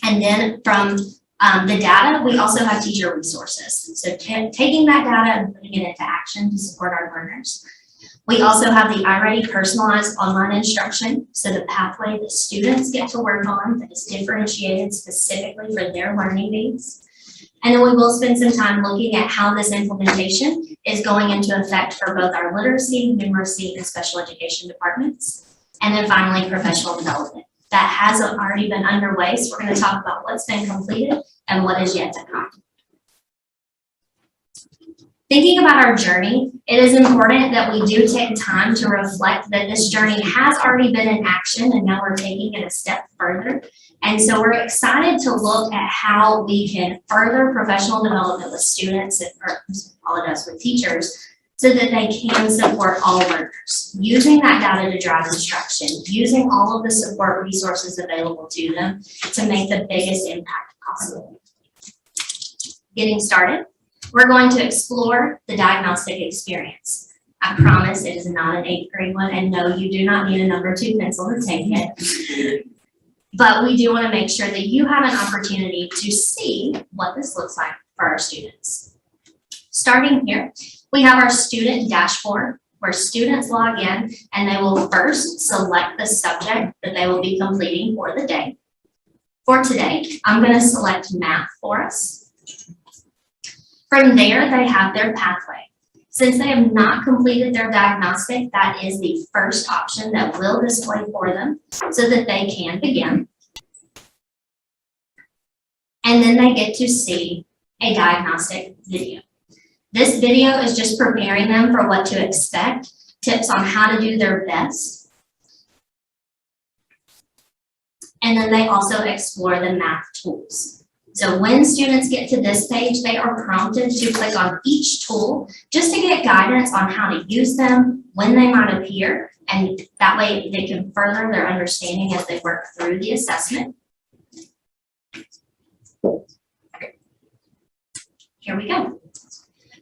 And then from the data, we also have teacher resources. So taking that data and putting it into action to support our learners. We also have the iReady personalized online instruction, so the pathway that students get to work on that is differentiated specifically for their learning needs. And then we will spend some time looking at how this implementation is going into effect for both our literacy, numeracy, and special education departments. And then finally, professional development. That has already been underway, so we're going to talk about what's been completed and what is yet to come. Thinking about our journey, it is important that we do take time to reflect that this journey has already been in action and now we're taking it a step further. And so we're excited to look at how we can further professional development with students, with teachers, so that they can support all learners. Using that data to drive instruction, using all of the support resources available to them to make the biggest impact possible. Getting started. We're going to explore the diagnostic experience. I promise it is not an 8th grade one, and no, you do not need a number 2 pencil to take it. But we do want to make sure that you have an opportunity to see what this looks like for our students. Starting here, we have our student dashboard where students log in and they will first select the subject that they will be completing for the day. For today, I'm going to select math for us. From there, they have their pathway. Since they have not completed their diagnostic, that is the first option that will display for them so that they can begin. And then they get to see a diagnostic video. This video is just preparing them for what to expect, tips on how to do their best. And then they also explore the math tools. So when students get to this page, they are prompted to click on each tool just to get guidance on how to use them, when they might appear, and that way they can further their understanding as they work through the assessment. Here we go.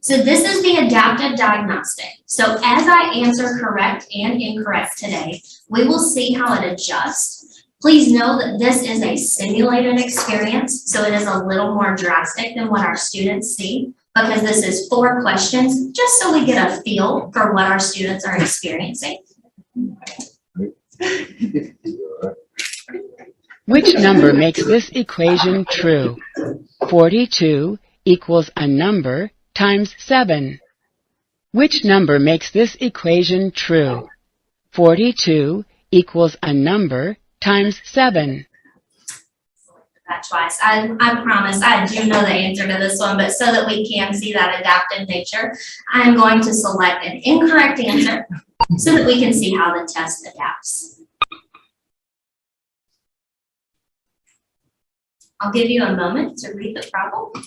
So this is the adaptive diagnostic. So as I answer correct and incorrect today, we will see how it adjusts. Please know that this is a simulated experience, so it is a little more drastic than what our students see because this is 4 questions, just so we get a feel for what our students are experiencing. Which number makes this equation true? 42 equals a number times 7. Which number makes this equation true? 42 equals a number times 7. That twice. I promise I do know the answer to this one, but so that we can see that adaptive nature, I am going to select an incorrect answer so that we can see how the test adapts. I'll give you a moment to read the problem.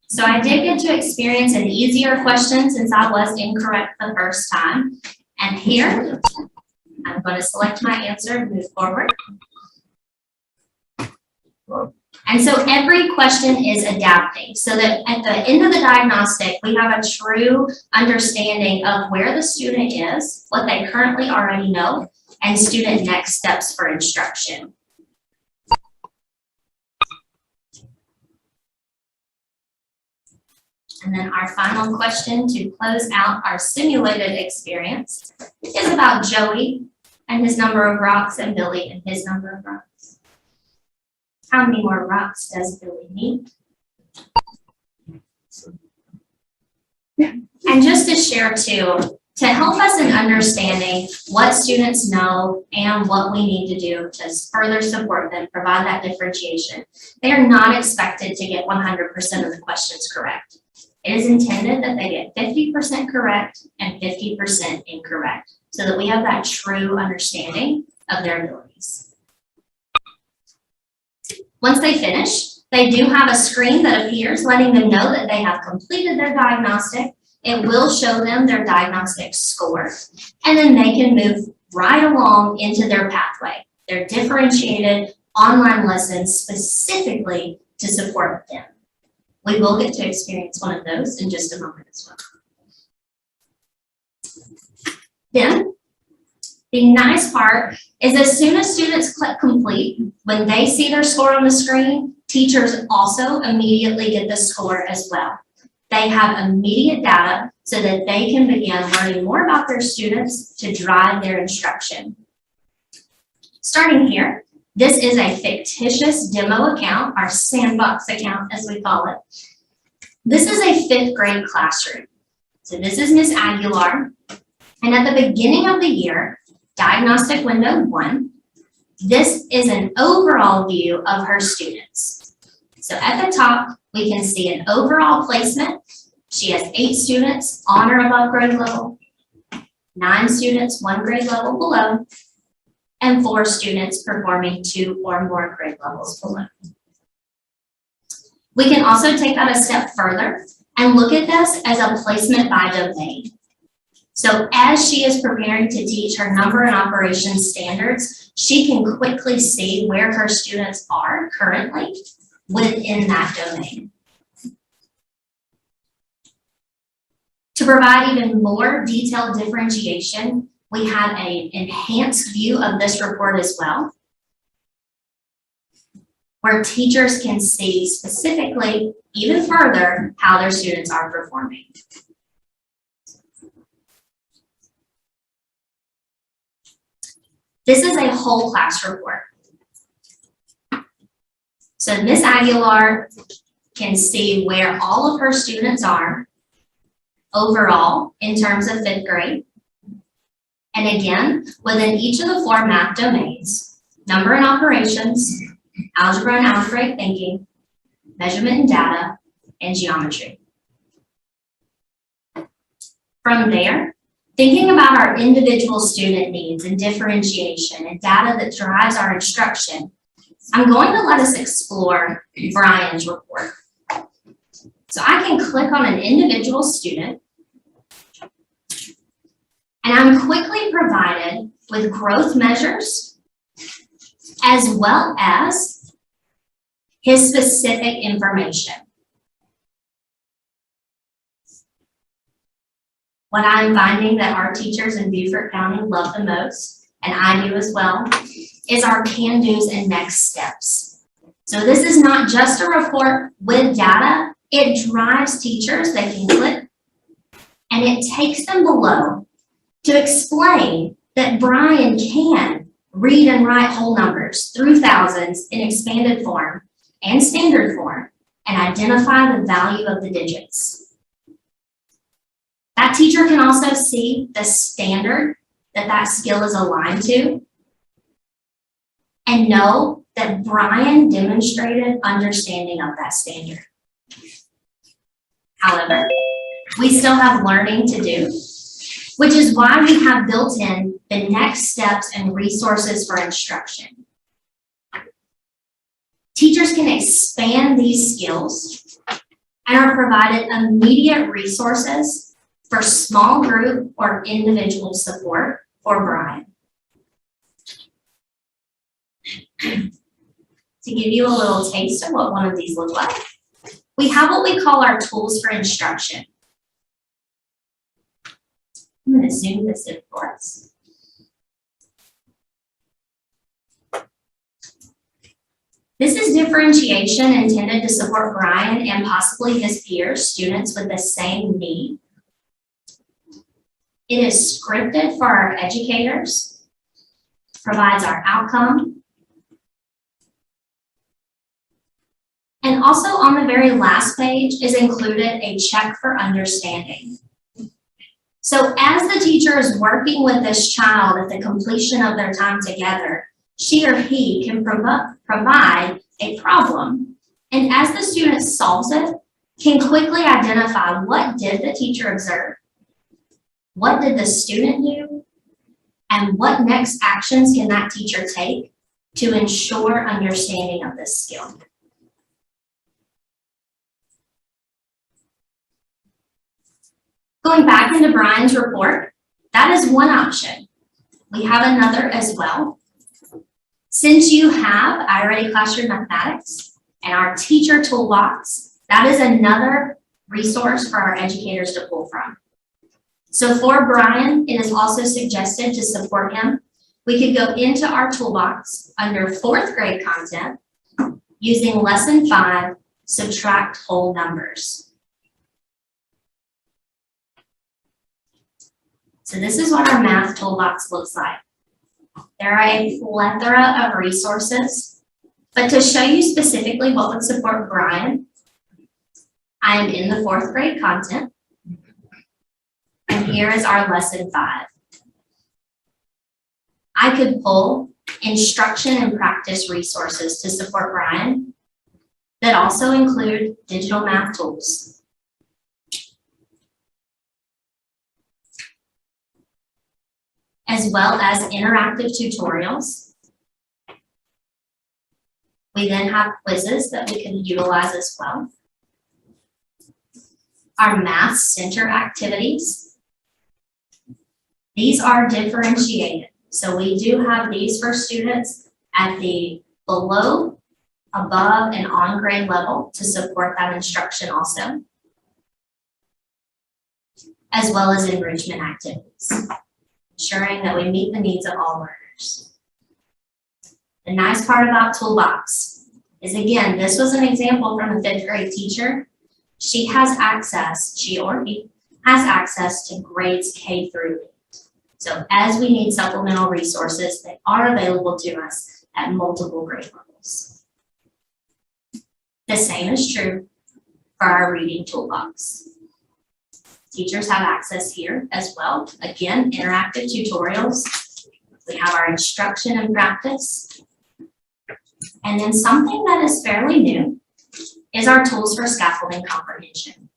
So I did get to experience an easier question since I was incorrect the first time. And here, I'm going to select my answer and move forward. And so every question is adapting so that at the end of the diagnostic, we have a true understanding of where the student is, what they currently already know, and student next steps for instruction. And then our final question to close out our simulated experience is about Joey and his number of rocks and Billy and his number of rocks. How many more rocks does Billy need? And just to share too, to help us in understanding what students know and what we need to do to further support them, provide that differentiation, they are not expected to get 100% of the questions correct. It is intended that they get 50% correct and 50% incorrect so that we have that true understanding of their abilities. Once they finish, they do have a screen that appears letting them know that they have completed their diagnostic It will show them their diagnostic score, and then they can move right along into their pathway, their differentiated online lessons specifically to support them. We will get to experience one of those in just a moment as well. Then, the nice part is as soon as students click complete, when they see their score on the screen, teachers also immediately get the score as well. They have immediate data so that they can begin learning more about their students to drive their instruction. Starting here, this is a fictitious demo account, our sandbox account as we call it. This is a 5th grade classroom. So this is Miss Aguilar. And at the beginning of the year, diagnostic window 1, this is an overall view of her students. So at the top, we can see an overall placement. She has 8 students on or above grade level, 9 students 1 grade level below, and 4 students performing 2 or more grade levels below. We can also take that a step further and look at this as a placement by domain. So as she is preparing to teach her number and operations standards, she can quickly see where her students are currently within that domain. To provide even more detailed differentiation, we have an enhanced view of this report as well, where teachers can see specifically, even further, how their students are performing. This is a whole class report. So Ms. Aguilar can see where all of her students are overall in terms of 5th grade. And again, within each of the 4 math domains, number and operations, algebra and algebraic thinking, measurement and data, and geometry. From there, thinking about our individual student needs and differentiation and data that drives our instruction, I'm going to let us explore Brian's report. So I can click on an individual student, and I'm quickly provided with growth measures as well as his specific information. What I'm finding that our teachers in Beaufort County love the most, and I do as well, is our can-dos and next steps. So this is not just a report with data, it drives teachers, they can click, and it takes them below to explain that Brian can read and write whole numbers through thousands in expanded form and standard form and identify the value of the digits. That teacher can also see the standard that that skill is aligned to and know that Brian demonstrated understanding of that standard. However, we still have learning to do, which is why we have built in the next steps and resources for instruction. Teachers can expand these skills and are provided immediate resources for small group or individual support for Brian. To give you a little taste of what one of these look like, we have what we call our tools for instruction. I'm going to zoom this in for us. This is differentiation intended to support Brian and possibly his peers, students with the same need. It is scripted for our educators, provides our outcome, and also on the very last page is included a check for understanding. So as the teacher is working with this child at the completion of their time together, she or he can provide a problem, and as the student solves it, can quickly identify what did the teacher observe, what did the student do, and what next actions can that teacher take to ensure understanding of this skill. Going back into Brian's report, that is one option. We have another as well. Since you have iReady Classroom Mathematics and our teacher toolbox, that is another resource for our educators to pull from. So for Brian, it is also suggested to support him. We could go into our toolbox under 4th grade content using lesson 5, subtract whole numbers. So this is what our math toolbox looks like. There are a plethora of resources, but to show you specifically what would support Brian, I am in the 4th grade content, and here is our lesson 5. I could pull instruction and practice resources to support Brian that also include digital math tools. As well as interactive tutorials. We then have quizzes that we can utilize as well. Our Math Center activities. These are differentiated. So we do have these for students at the below, above, and on grade level to support that instruction also. As well as enrichment activities, ensuring that we meet the needs of all learners. The nice part about Toolbox is, again, this was an example from a 5th grade teacher. She has access, she or he has access to grades K through 8. So as we need supplemental resources, they are available to us at multiple grade levels. The same is true for our reading toolbox. Teachers have access here as well. Again, interactive tutorials. We have our instruction and practice. And then something that is fairly new is our tools for scaffolding comprehension.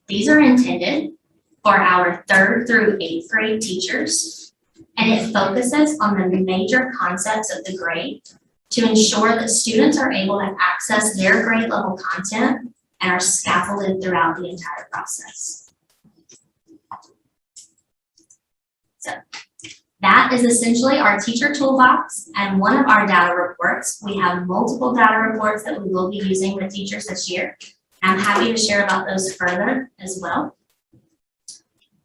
These are intended for our 3rd through 8th grade teachers, and it focuses on the major concepts of the grade to ensure that students are able to access their grade level content and are scaffolded throughout the entire process. So that is essentially our teacher toolbox and one of our data reports. We have multiple data reports that we will be using with teachers this year. I'm happy to share about those further as well.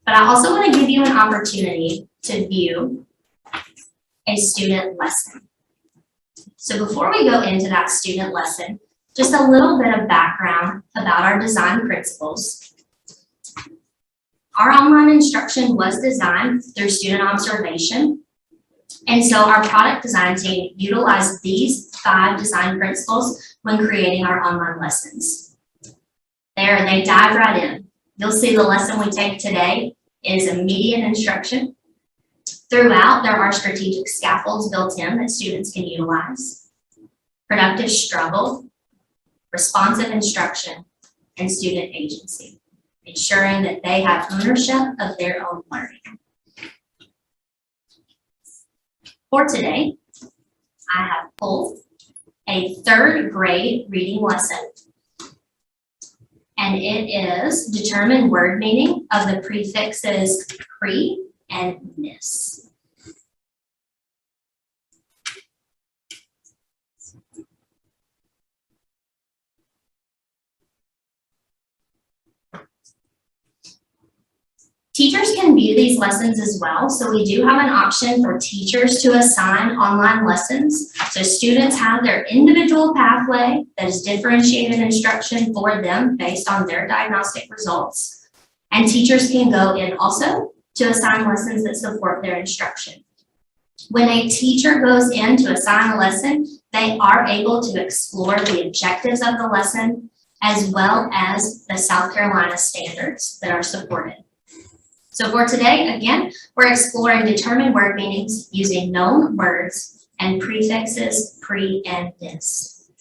But I also want to give you an opportunity to view a student lesson. So before we go into that student lesson, just a little bit of background about our design principles. Our online instruction was designed through student observation. And so our product design team utilized these 5 design principles when creating our online lessons. There, they dive right in. You'll see the lesson we take today is immediate instruction. Throughout, there are strategic scaffolds built in that students can utilize. Productive struggle, responsive instruction, and student agency, ensuring that they have ownership of their own learning. For today, I have pulled a 3rd grade reading lesson, and it is determine word meaning of the prefixes pre and miss. Teachers can view these lessons as well, so we do have an option for teachers to assign online lessons. So students have their individual pathway that is differentiated instruction for them based on their diagnostic results. And teachers can go in also to assign lessons that support their instruction. When a teacher goes in to assign a lesson, they are able to explore the objectives of the lesson as well as the South Carolina standards that are supported. So for today, again, we're exploring determined word meanings using known words and prefixes pre and miss.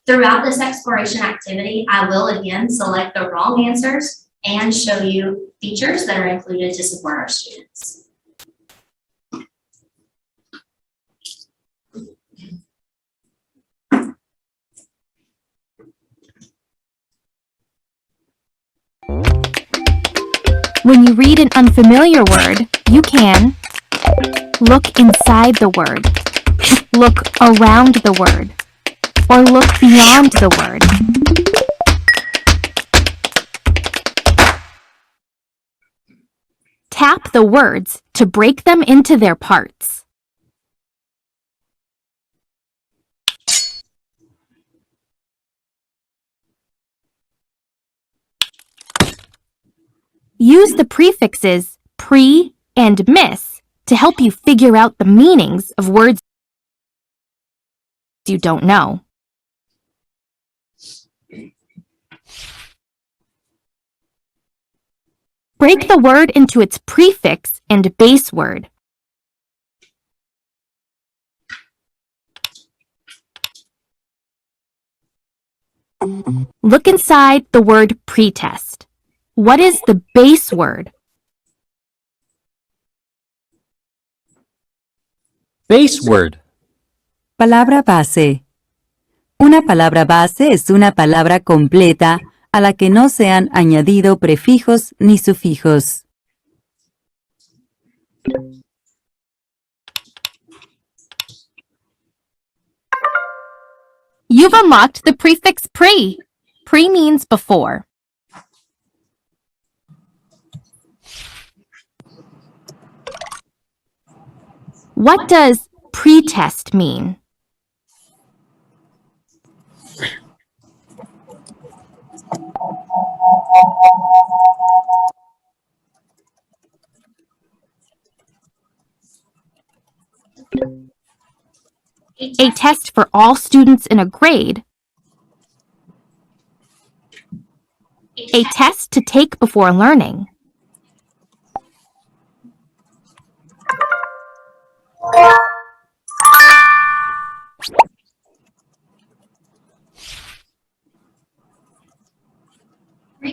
Throughout this exploration activity, I will again select the wrong answers and show you features that are included to support our students. When you read an unfamiliar word, you can look inside the word, look around the word, or look beyond the word. Tap the words to break them into their parts. Use the prefixes pre and miss to help you figure out the meanings of words you don't know. Break the word into its prefix and base word. Look inside the word pretest. What is the base word? Base word. Palabra base. Una palabra base es una palabra completa a la que no se han añadido prefijos ni sufijos. You've unlocked the prefix pre. Pre means before. What does pretest mean? A test for all students in a grade. A test to take before learning.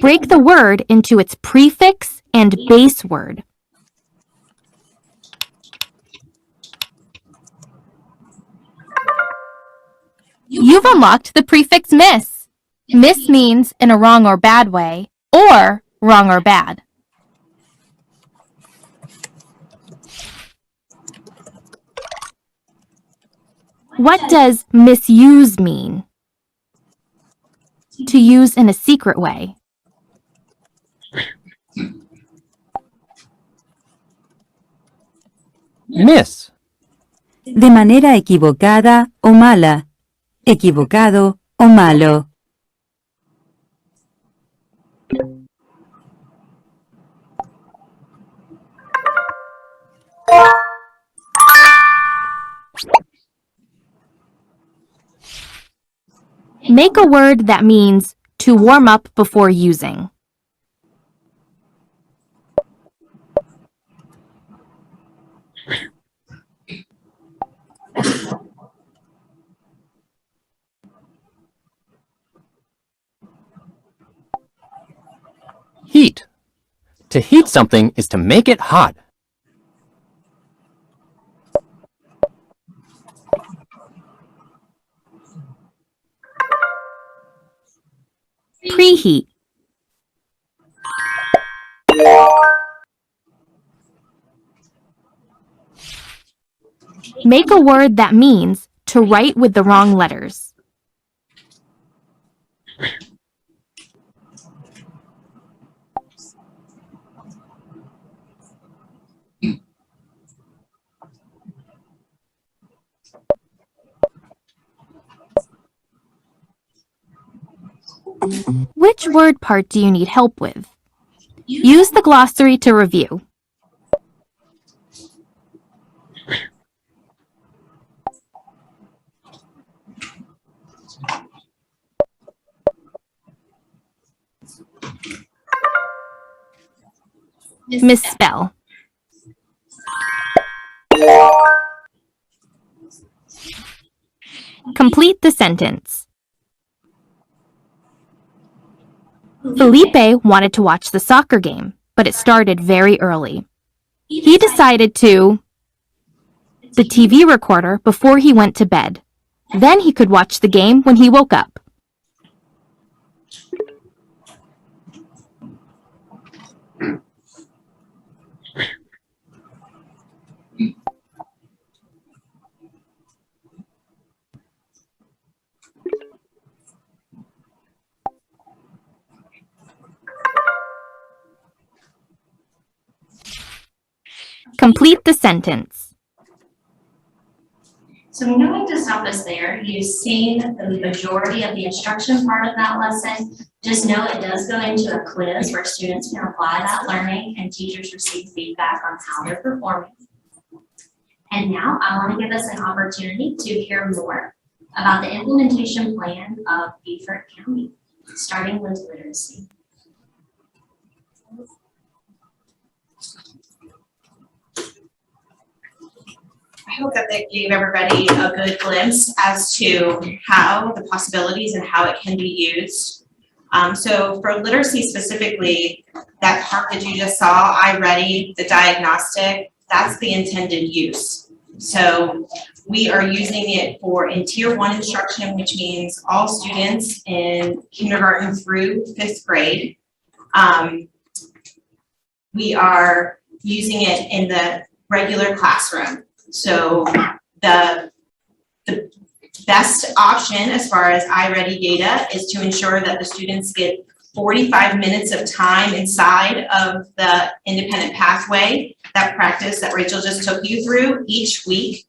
Break the word into its prefix and base word. You've unlocked the prefix miss. Miss means in a wrong or bad way, or wrong or bad. What does misuse mean? To use in a secret way. Miss. De manera equivocada o mala. Equivocado o malo. Make a word that means to warm up before using. Heat. To heat something is to make it hot. Preheat. Make a word that means to write with the wrong letters. Which word part do you need help with? Use the glossary to review. Misspell. Complete the sentence. Felipe wanted to watch the soccer game, but it started very early. He decided to the TV recorder before he went to bed. Then he could watch the game when he woke up. Complete the sentence. So I'm going to stop us there. You've seen the majority of the instruction part of that lesson. Just know it does go into a quiz where students can apply that learning and teachers receive feedback on how they're performing. And now I want to give us an opportunity to hear more about the implementation plan of Beaufort County, starting with literacy. I hope that gave everybody a good glimpse as to how the possibilities and how it can be used. So for literacy specifically, that part that you just saw, iReady, the diagnostic, that's the intended use. So we are using it in Tier 1 instruction, which means all students in kindergarten through 5th grade. We are using it in the regular classroom. So the best option as far as iReady data is to ensure that the students get 45 minutes of time inside of the independent pathway, that practice that Rachel just took you through each week.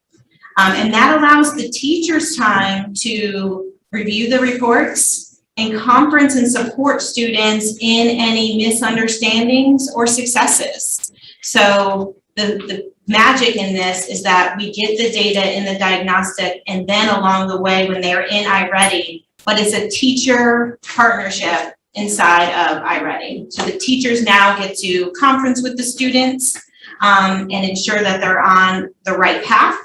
And that allows the teachers time to review the reports and conference and support students in any misunderstandings or successes. So the magic in this is that we get the data in the diagnostic and then along the way when they're in iReady, but it's a teacher partnership inside of iReady. So the teachers now get to conference with the students and ensure that they're on the right path.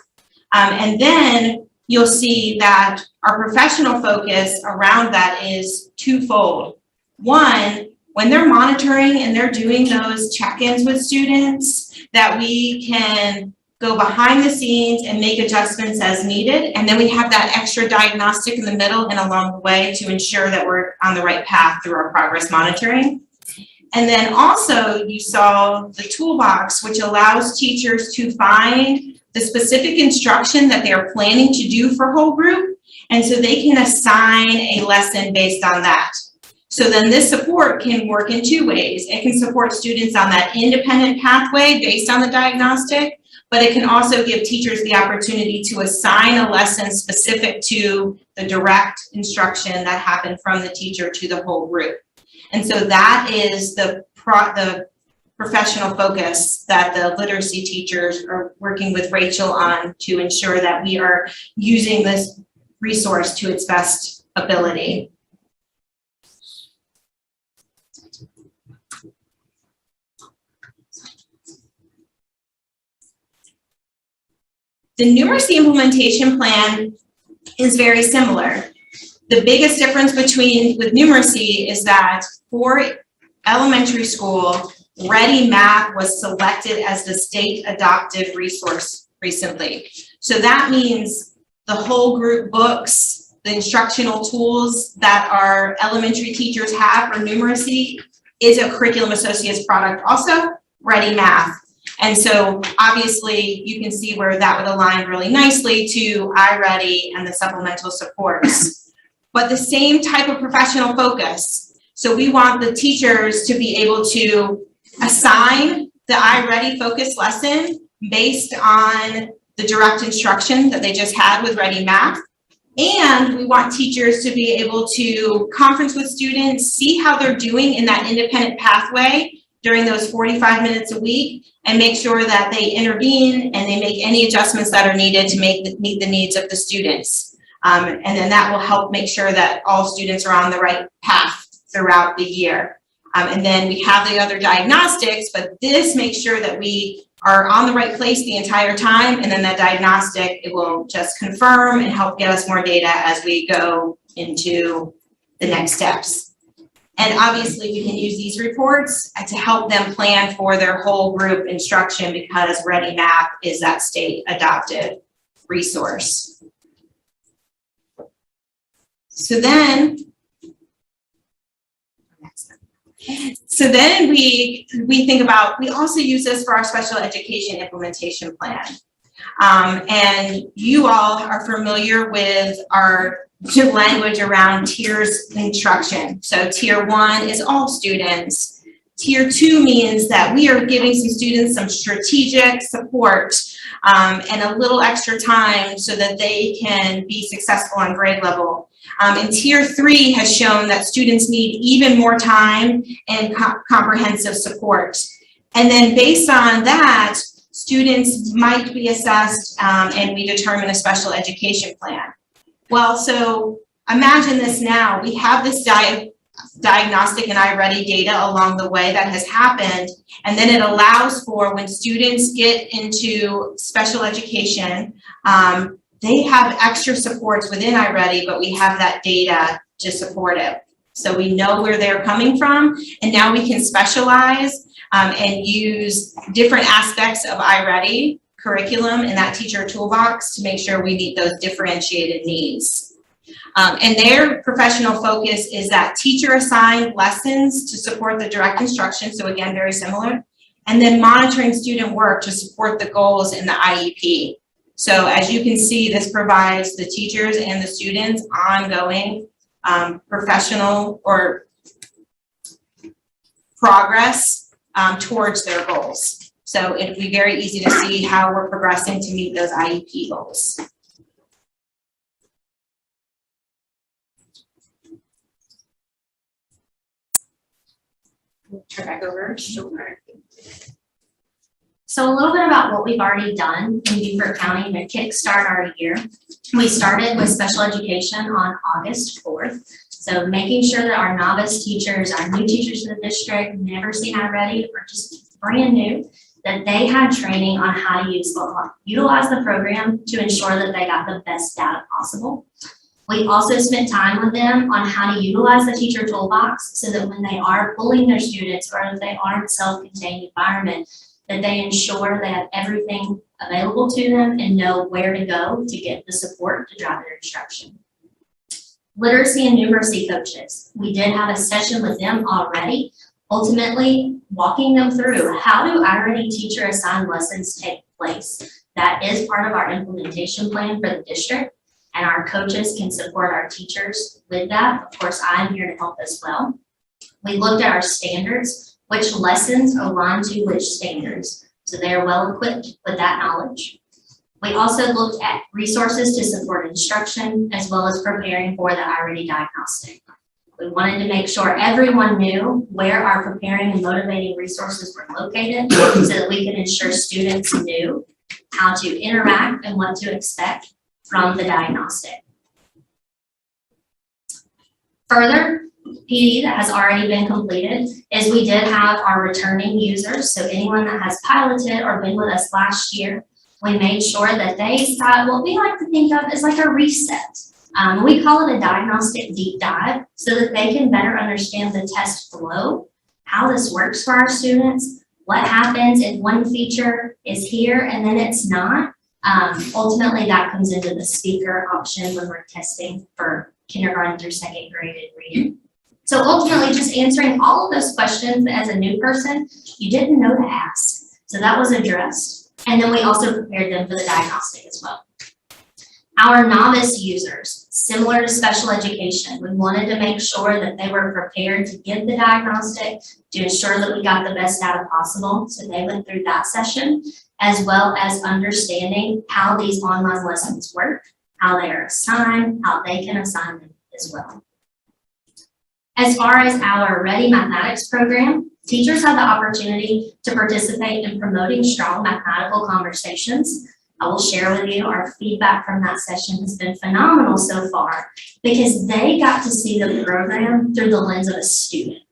And then you'll see that our professional focus around that is twofold. One, when they're monitoring and they're doing those check-ins with students, that we can go behind the scenes and make adjustments as needed. And then we have that extra diagnostic in the middle and along the way to ensure that we're on the right path through our progress monitoring. And then also you saw the toolbox, which allows teachers to find the specific instruction that they are planning to do for whole group. And so they can assign a lesson based on that. So then this support can work in two ways. It can support students on that independent pathway based on the diagnostic, but it can also give teachers the opportunity to assign a lesson specific to the direct instruction that happened from the teacher to the whole group. And so that is the professional focus that the literacy teachers are working with Rachel on to ensure that we are using this resource to its best ability. The numeracy implementation plan is very similar. The biggest difference with numeracy is that for elementary school, Ready Math was selected as the state adopted resource recently. So that means the whole group books, the instructional tools that our elementary teachers have for numeracy is a Curriculum Associates product also, Ready Math. And so obviously you can see where that would align really nicely to iReady and the supplemental supports. But the same type of professional focus. So we want the teachers to be able to assign the iReady focus lesson based on the direct instruction that they just had with Ready Math. And we want teachers to be able to conference with students, see how they're doing in that independent pathway during those 45 minutes a week, and make sure that they intervene and they make any adjustments that are needed to meet the needs of the students. And then that will help make sure that all students are on the right path throughout the year. And then we have the other diagnostics, but this makes sure that we are on the right place the entire time. And then that diagnostic, it will just confirm and help get us more data as we go into the next steps. And obviously we can use these reports to help them plan for their whole group instruction because Ready Math is that state adopted resource. So then we think about, we also use this for our special education implementation plan. And you all are familiar with our language around tiers instruction. So tier 1 is all students. Tier 2 means that we are giving some students some strategic support and a little extra time so that they can be successful on grade level. And Tier 3 has shown that students need even more time and comprehensive support. And then based on that, students might be assessed and we determine a special education plan. Well, so imagine this now. We have this diagnostic and iReady data along the way that has happened, and then it allows for when students get into special education, they have extra supports within iReady, but we have that data to support it. So we know where they're coming from, and now we can specialize and use different aspects of iReady curriculum in that teacher toolbox to make sure we meet those differentiated needs. And their professional focus is that teacher assigned lessons to support the direct instruction, so again, very similar, and then monitoring student work to support the goals in the IEP. So as you can see, this provides the teachers and the students ongoing professional or progress towards their goals. So it'd be very easy to see how we're progressing to meet those IEP goals. Turn back over. Sure. So a little bit about what we've already done in Beaufort County to kickstart our year. We started with special education on August 4th. So making sure that our novice teachers, our new teachers in the district, never seen iReady or just brand new, that they had training on how to utilize the program to ensure that they got the best data possible. We also spent time with them on how to utilize the teacher toolbox so that when they are pulling their students or if they are in a self-contained environment, that they ensure they have everything available to them and know where to go to get the support to drive their instruction. Literacy and numeracy coaches. We did have a session with them already, ultimately walking them through how do iReady teacher assigned lessons take place. That is part of our implementation plan for the district. And our coaches can support our teachers with that. Of course, I'm here to help as well. We looked at our standards, which lessons align to which standards. So they are well equipped with that knowledge. We also looked at resources to support instruction, as well as preparing for the iReady diagnostic. We wanted to make sure everyone knew where our preparing and motivating resources were located so that we could ensure students knew how to interact and what to expect from the diagnostic. Further, PD that has already been completed is we did have our returning users. So anyone that has piloted or been with us last year, we made sure that they got what we like to think of as like a reset. We call it a diagnostic deep dive so that they can better understand the test flow, how this works for our students, what happens if one feature is here and then it's not. Ultimately, that comes into the speaker option when we're testing for kindergarten through second grade in reading. So ultimately, just answering all of those questions as a new person, you didn't know to ask. So that was addressed. And then we also prepared them for the diagnostic as well. Our novice users, similar to special education, we wanted to make sure that they were prepared to give the diagnostic to ensure that we got the best data possible. So they went through that session, as well as understanding how these online lessons work, how they are assigned, how they can assign them as well. As far as our Ready Mathematics program, teachers have the opportunity to participate in promoting strong mathematical conversations. I will share with you our feedback from that session has been phenomenal so far because they got to see the program through the lens of a student.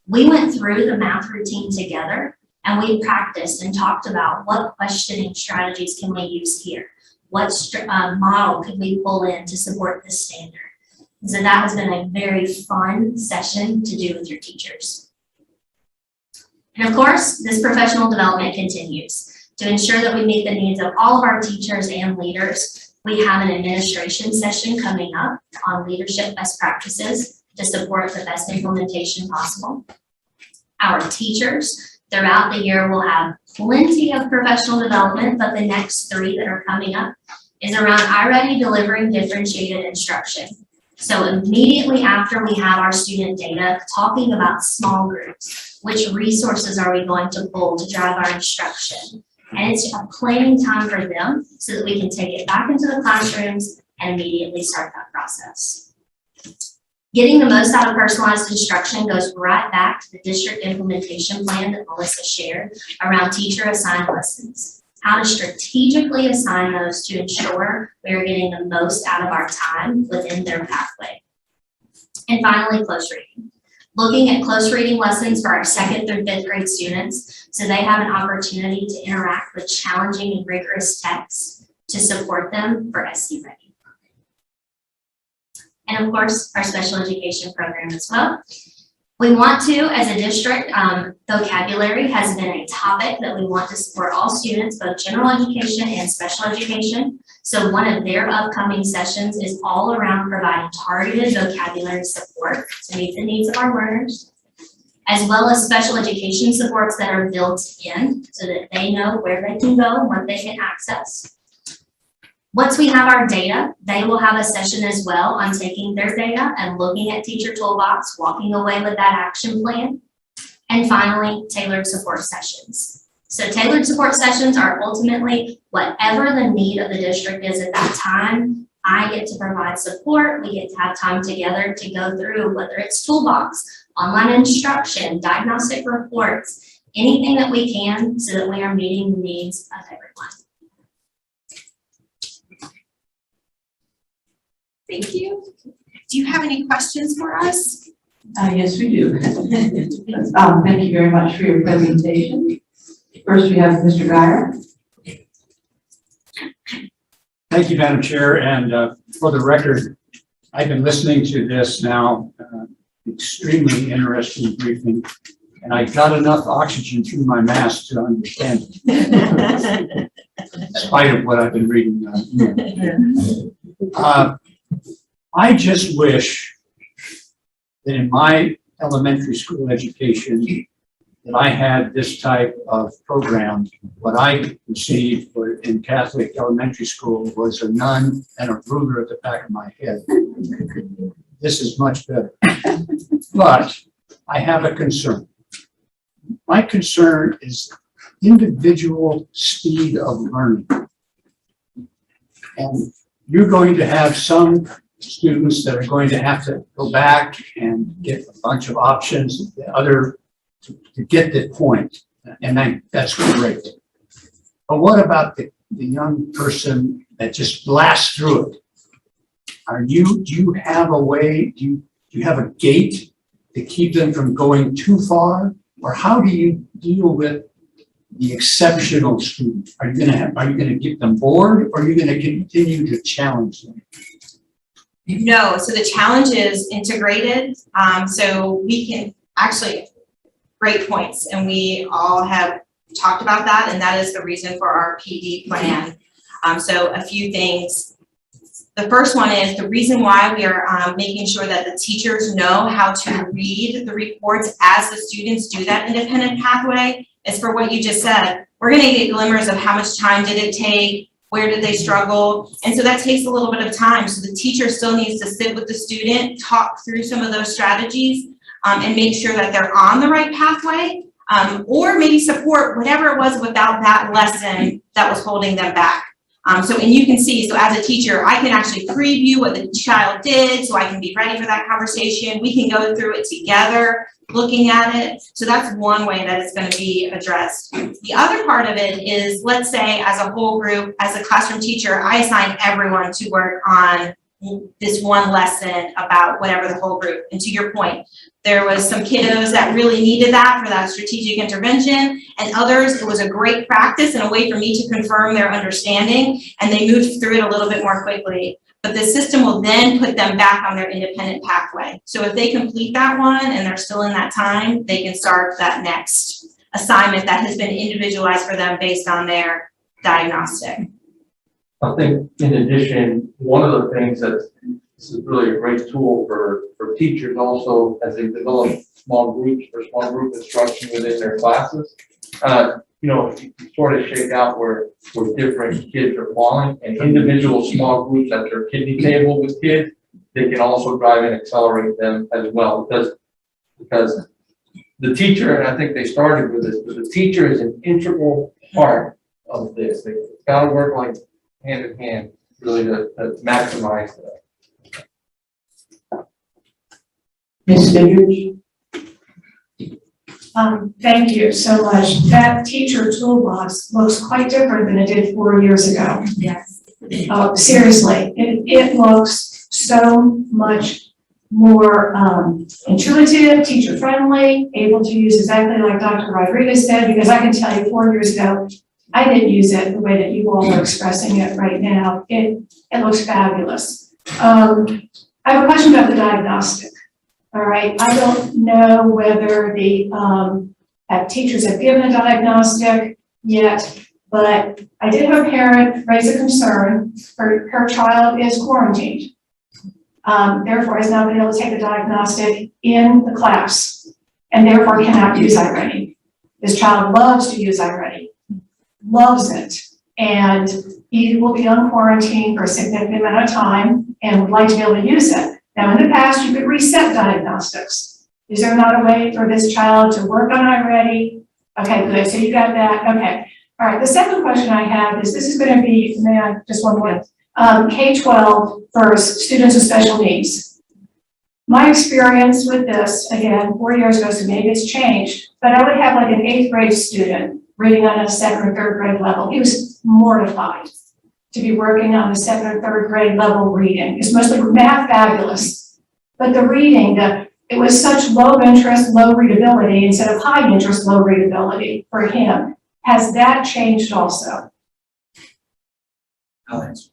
We went through the math routine together and we practiced and talked about what questioning strategies can we use here? What model could we pull in to support this standard? So that has been a very fun session to do with your teachers. And of course, this professional development continues. To ensure that we meet the needs of all of our teachers and leaders, we have an administration session coming up on leadership best practices to support the best implementation possible. Our teachers throughout the year will have plenty of professional development, but the next 3 that are coming up is around iReady delivering differentiated instruction. So immediately after we have our student data, talking about small groups. Which resources are we going to pull to drive our instruction? And it's a planning time for them so that we can take it back into the classrooms and immediately start that process. Getting the most out of personalized instruction goes right back to the district implementation plan that Melissa shared around teacher assigned lessons. How to strategically assign those to ensure we are getting the most out of our time within their pathway. And finally, close reading. Looking at close reading lessons for our 2nd through 5th grade students so they have an opportunity to interact with challenging and rigorous texts to support them for SC Ready. And of course, our special education program as well. We want to, as a district, vocabulary has been a topic that we want to support all students, both general education and special education. So one of their upcoming sessions is all around providing targeted vocabulary support to meet the needs of our learners, as well as special education supports that are built in so that they know where they can go and what they can access. Once we have our data, they will have a session as well on taking their data and looking at Teacher Toolbox, walking away with that action plan. And finally, tailored support sessions. So tailored support sessions are ultimately whatever the need of the district is at that time. I get to provide support. We get to have time together to go through whether it's Toolbox, online instruction, diagnostic reports, anything that we can so that we are meeting the needs of everyone. Thank you. Do you have any questions for us? Yes, we do. Thank you very much for your presentation. First, we have Mr. Guyer. Thank you, Madam Chair, and for the record, I've been listening to this now, extremely interesting briefing, and I got enough oxygen through my mask to understand it, in spite of what I've been reading. I just wish that in my elementary school education that I had this type of program. What I received in Catholic elementary school was a nun and a ruler at the back of my head. This is much better. But I have a concern. My concern is individual speed of learning. And you're going to have some students that are going to have to go back and get a bunch of options, the other to get the point, and that's great. But what about the young person that just blasts through it? Do you have a way, do you have a gate to keep them from going too far? Or how do you deal with the exceptional student? Are you gonna get them bored, or are you gonna continue to challenge them? No, so the challenge is integrated. So we can actually, great points, and we all have talked about that, and that is the reason for our PD plan. So a few things. The first one is the reason why we are making sure that the teachers know how to read the reports as the students do that independent pathway is for what you just said. We're going to get glimmers of how much time did it take, where did they struggle, and so that takes a little bit of time. So the teacher still needs to sit with the student, talk through some of those strategies, and make sure that they're on the right pathway, or maybe support whatever it was without that lesson that was holding them back. And you can see, so as a teacher, I can actually preview what the child did so I can be ready for that conversation. We can go through it together, looking at it. So that's one way that it's going to be addressed. The other part of it is, let's say as a whole group, as a classroom teacher, I assign everyone to work on this one lesson about whatever the whole group. And to your point, there was some kiddos that really needed that for that strategic intervention, and others, it was a great practice and a way for me to confirm their understanding, and they moved through it a little bit more quickly. But the system will then put them back on their independent pathway. So if they complete that one and they're still in that time, they can start that next assignment that has been individualized for them based on their diagnostic. I think in addition, one of the things that this is really a great tool for teachers also as they develop small groups or small group instruction within their classes. You sort of shake out where different kids are falling, and individual small groups at their kidney table with kids, they can also drive and accelerate them as well, because the teacher, and I think they started with this, but the teacher is an integral part of this. They've got to work like hand in hand, really to maximize that. Ms. Goodrich? Thank you so much. That teacher toolbox looks quite different than it did 4 years ago. Yes. Seriously, it looks so much more intuitive, teacher friendly, able to use exactly like Dr. Rodriguez said, because I can tell you 4 years ago, I didn't use it the way that you all are expressing it right now. It looks fabulous. I have a question about the diagnostic. All right, I don't know whether the teachers have given a diagnostic yet, but I did have a parent raise a concern. Her child is quarantined. Therefore has not been able to take a diagnostic in the class and therefore cannot use iReady. This child loves to use iReady, loves it. And he will be on quarantine for a significant amount of time and would like to be able to use it. Now, in the past, you could reset diagnostics. Is there not a way for this child to work on iReady? Okay, good, so you got that, okay. All right, the second question I have is, this is gonna be, just one more, K-12 for students with special needs. My experience with this, again, 4 years ago, so maybe it's changed, but I would have like an 8th grade student reading on a 2nd or 3rd grade level. He was mortified to be working on the 2nd or 3rd grade level reading. It's mostly math fabulous, but the reading, it was such low interest, low readability instead of high interest, low readability for him. Has that changed also? I'll answer.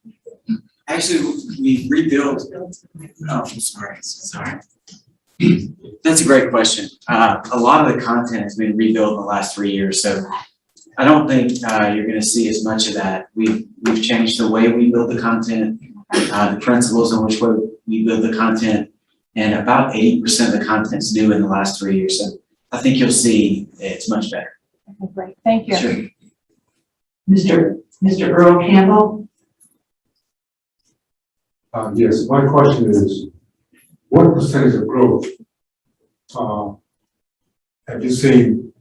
Actually, we rebuilt. Oh, sorry. That's a great question. A lot of the content has been rebuilt in the last 3 years, so I don't think you're going to see as much of that. We've changed the way we build the content, the principles on which way we build the content, and about 80% of the content's new in the last 3 years. So I think you'll see it's much better. Okay, great, thank you. Sure. Mr. Earl Campbell? Yes, my question is, what percentage of growth have you seen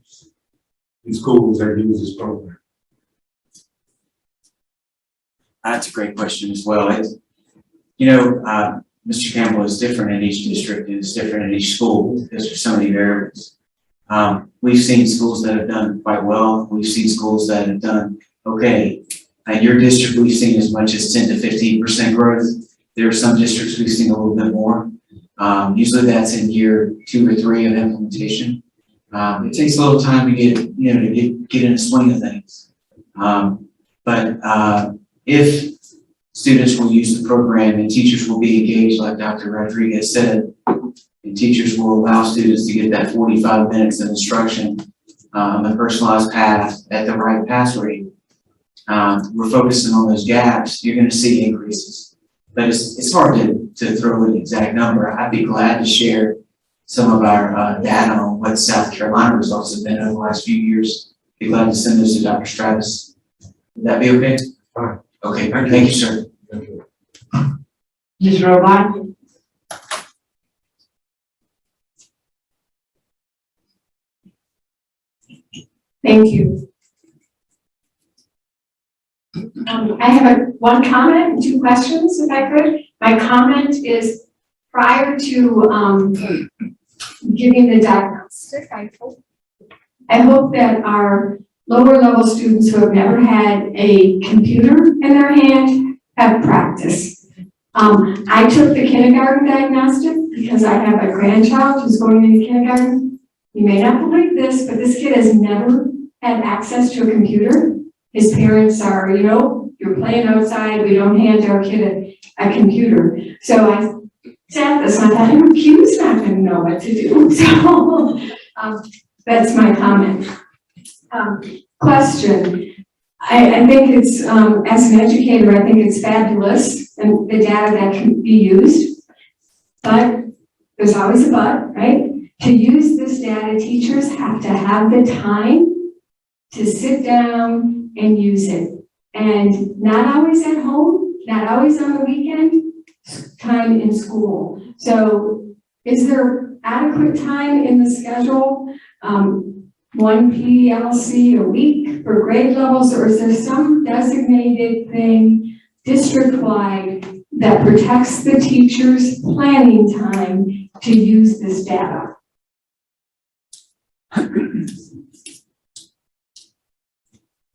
in schools that use this program? That's a great question as well. Mr. Campbell is different in each district and it's different in each school because there's so many variables. We've seen schools that have done quite well. We've seen schools that have done okay. In your district, we've seen as much as 10 to 15% growth. There are some districts we've seen a little bit more. Usually that's in year 2 or 3 of implementation. It takes a little time to get in the swing of things. But if students will use the program and teachers will be engaged, like Dr. Rodriguez said, and teachers will allow students to get that 45 minutes of instruction on the personalized path at the right pass rate. We're focusing on those gaps. You're going to see increases. But it's hard to throw an exact number. I'd be glad to share some of our data on what South Carolina results have been over the last few years. Be glad to send those to Dr. Stratus. Would that be okay? Fine. Okay, thank you, sir. Thank you. Ms. Robot? Thank you. I have one comment and 2 questions, if I could. My comment is, prior to giving the diagnostic, I hope that our lower level students who have never had a computer in their hand have practice. I took the kindergarten diagnostic because I have a grandchild who's going into kindergarten. You may not believe this, but this kid has never had access to a computer. His parents are, you're playing outside, we don't hand our kid a computer. So I said this, and I thought, Q's not going to know what to do. So that's my comment. Question. I think it's, as an educator, I think it's fabulous and the data that can be used, but there's always a but, right? To use this data, teachers have to have the time to sit down and use it. And not always at home, not always on the weekend, time in school. So is there adequate time in the schedule? One PLC a week for grade levels, or is there some designated thing district-wide that protects the teacher's planning time to use this data?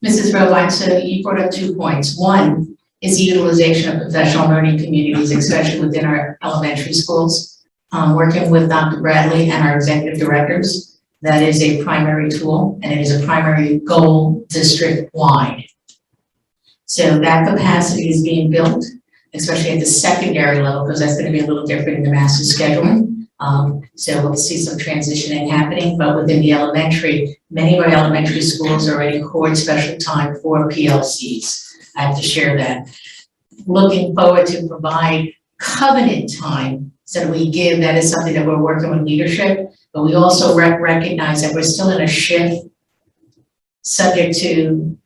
Mrs. Romine, so you brought up 2 points. One is the utilization of professional learning communities, especially within our elementary schools. Working with Dr. Bradley and our executive directors, that is a primary tool and it is a primary goal district-wide. So that capacity is being built, especially at the secondary level, because that's going to be a little different in the master scheduling. So we'll see some transitioning happening, but within the elementary, many of our elementary schools already accord special time for PLCs. I have to share that. Looking forward to provide covenant time so that we give, that is something that we're working with leadership, but we also recognize that we're still in a shift subject to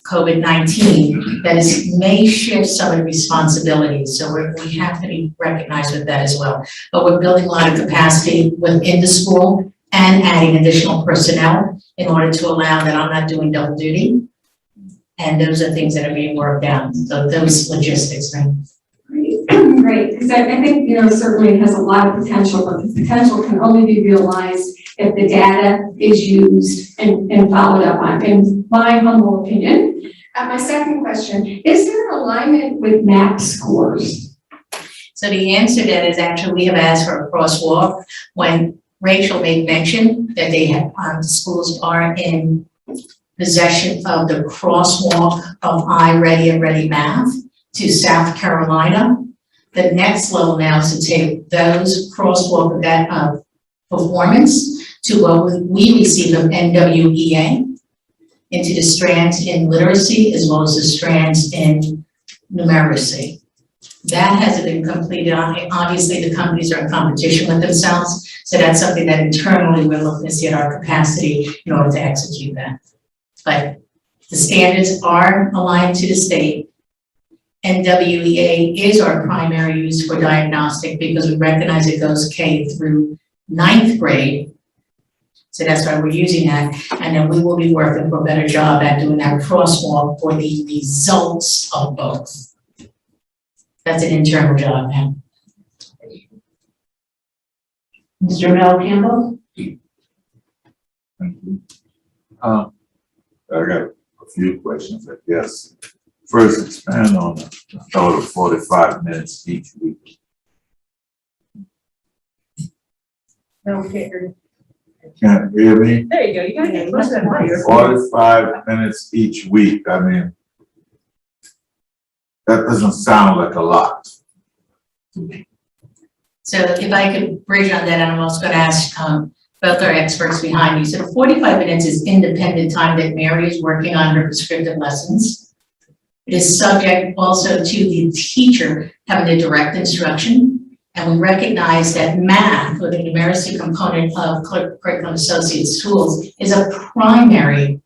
COVID-19 that may shift some of the responsibilities. So we have to be recognized with that as well. But we're building a lot of capacity within the school and adding additional personnel in order to allow that I'm not doing double duty. And those are things that are being worked out. So those logistics, right? Great, because I think, certainly it has a lot of potential, but the potential can only be realized if the data is used and followed up on, in my humble opinion. My second question, is there an alignment with MAP scores? So the answer to that is actually we have asked for a crosswalk. When Rachel made mention that they have, schools are in possession of the crosswalk of iReady and Ready Math to South Carolina. The next level now is to take those crosswalk of that performance to what we receive from NWEA into the strands in literacy as well as the strands in numeracy. That hasn't been completed. Obviously, the companies are in competition with themselves, so that's something that internally we're looking to see at our capacity in order to execute that. But the standards are aligned to the state. NWEA is our primary use for diagnostic because we recognize it goes K through 9th grade. So that's why we're using that. And then we will be working for a better job at doing that crosswalk for the results of both. That's an internal job now. Mr. Mel Campbell? Thank you. I got a few questions, I guess. First, expand on the thought of 45 minutes each week. Okay. Can't hear me? There you go. You gotta get close to that mic. 45 minutes each week. I mean, that doesn't sound like a lot to me. So if I could bridge on that, and I'm also going to ask both our experts behind you. So the 45 minutes is independent time that Mary is working on her prescriptive lessons. It is subject also to the teacher having the direct instruction. And we recognize that math, or the numeracy component of Curriculum Associates tools, is a primary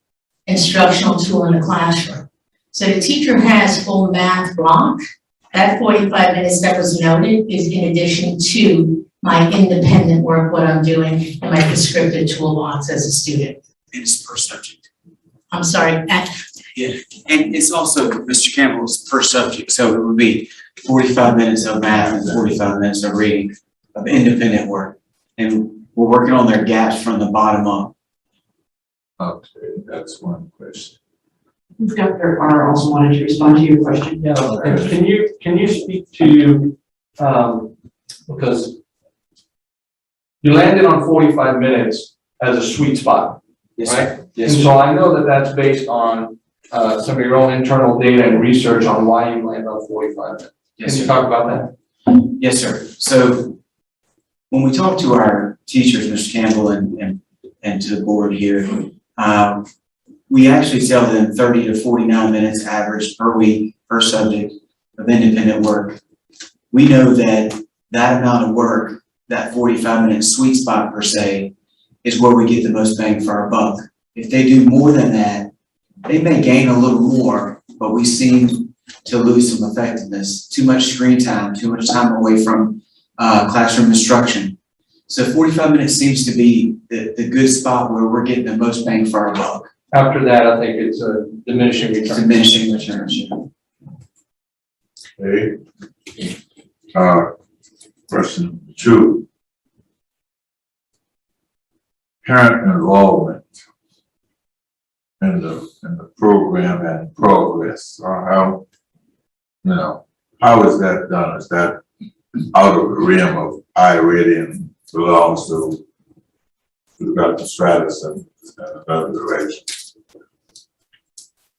instructional tool in the classroom. So the teacher has full math block. That 45 minutes that was noted is in addition to my independent work, what I'm doing, and my prescriptive toolbox as a student. It's per subject. I'm sorry. Yeah, and it's also, Mr. Campbell's per subject, so it would be 45 minutes of math and 45 minutes of reading of independent work. And we're working on their gaps from the bottom up. Okay, that's one question. Dr. R. also wanted to respond to your question. Yeah, can you speak to, because you landed on 45 minutes as a sweet spot, Yes, right? sir. Yes, And sir. so I know that that's based on some of your own internal data and research on why you landed on 45 minutes. Yes, Can you sir. talk about that? Yes, sir. So when we talk to our teachers, Mr. Campbell and to the board here, we actually tell them 30 to 49 minutes average per week per subject of independent work. We know that that amount of work, that 45-minute sweet spot per se, is where we get the most bang for our buck. If they do more than that, they may gain a little more, but we seem to lose some effectiveness. Too much screen time, too much time away from classroom instruction. So 45 minutes seems to be the good spot where we're getting the most bang for our buck. After that, I think it's a diminishing return. Diminishing returns. Okay. Question 2. Parent involvement in the program and progress. How is that done? Is that out of the realm of I-ready and belongs to Dr. Stratus and another direction?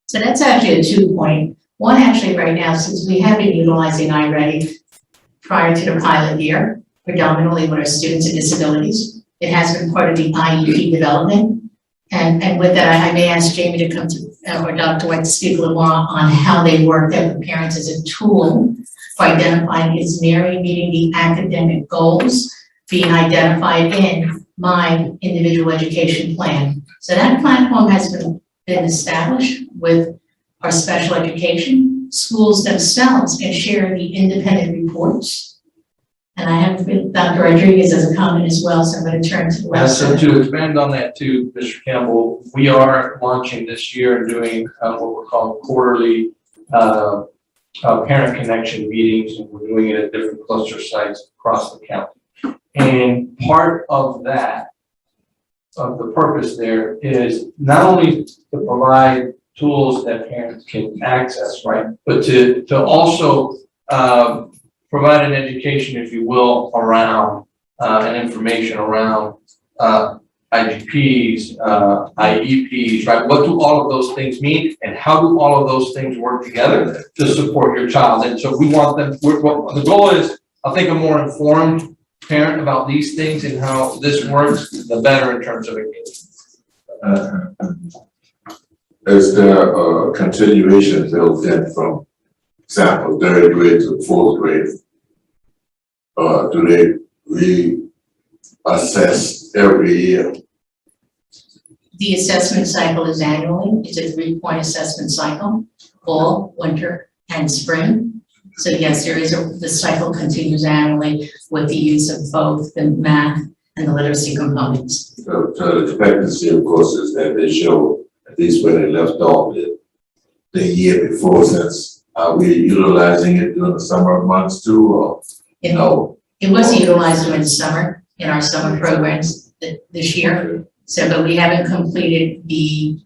So that's actually a 2-point. One, actually right now, since we have been utilizing iReady prior to the pilot year, predominantly with our students with disabilities, it has been part of the IEP development. And with that, I may ask Jamie to come to, or Dr. White to speak a little more on how they work that with parents as a tool for identifying is Mary meeting the academic goals being identified in my individual education plan. So that platform has been established with our special education. Schools themselves can share the independent reports. And I have Dr. Rodriguez as a comment as well, so I'm going to turn to the Yeah, so website. to expand on that too, Mr. Campbell, we are launching this year and doing what we're calling quarterly parent connection meetings, and we're doing it at different cluster sites across the county. And part of that, of the purpose there is not only to provide tools that parents can access, right, but to also provide an education, if you will, around and information around IGPs, IEPs, right? What do all of those things mean, and how do all of those things work together to support your child? And so we want them. The goal is, I think, a more informed parent about these things and how this works, the better in terms of engagement. Is there a continuation built in from example 3rd grade to 4th grade? Do they reassess every year? The assessment cycle is annually. It's a 3-point assessment cycle, fall, winter, and spring. So yes, the cycle continues annually with the use of both the math and the literacy components. So the expectancy, of course, is that they show at least where they left off the year before, since are we utilizing it during the summer months too, or no? It was utilized during the summer in our summer programs this year. So, but we haven't completed the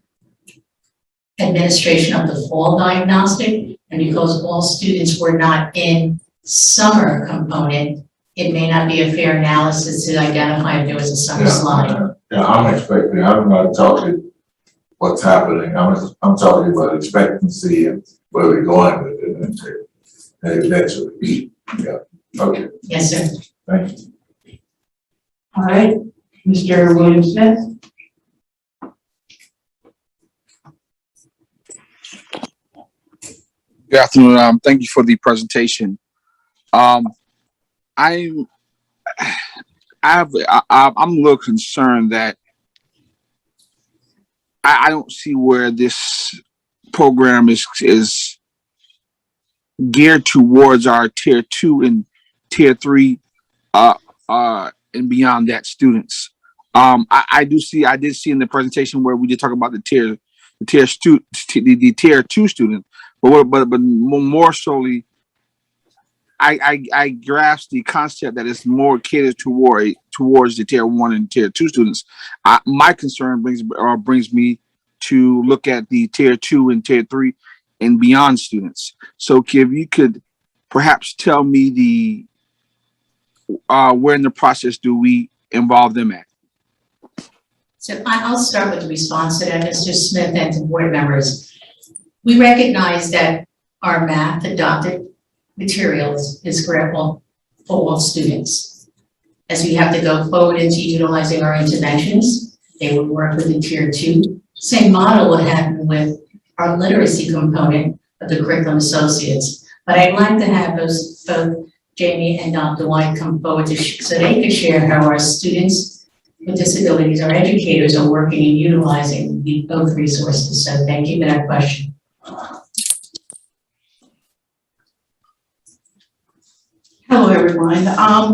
administration of the fall diagnostic. And because all students were not in summer component, it may not be a fair analysis to identify if there was a summer slide. Yeah, I'm expecting, I'm not talking what's happening. I'm talking about expectancy and where we're going with it and eventually. Yeah, okay. Yes, sir. Thank you. All right, Mr. William Smith. Good afternoon. Thank you for the presentation. I'm a little concerned that I don't see where this program is geared towards our tier 2 and tier 3 and beyond that students. I did see in the presentation where we did talk about the tier 2 student, but more solely, I grasp the concept that it's more catered towards the tier 1 and tier 2 students. My concern brings me to look at the tier 2 and tier 3 and beyond students. So if you could perhaps tell me where in the process do we involve them at? So I'll start with the response to that, Mr. Smith, and to board members. We recognize that our math adopted materials is critical for all students. As we have to go forward into utilizing our interventions, they would work with the tier 2. Same model would happen with our literacy component of the curriculum associates. But I'd like to have both Jamie and Dr. White come forward so they can share how our students with disabilities, our educators, are working and utilizing both resources. So thank you for that question. Hello, everyone.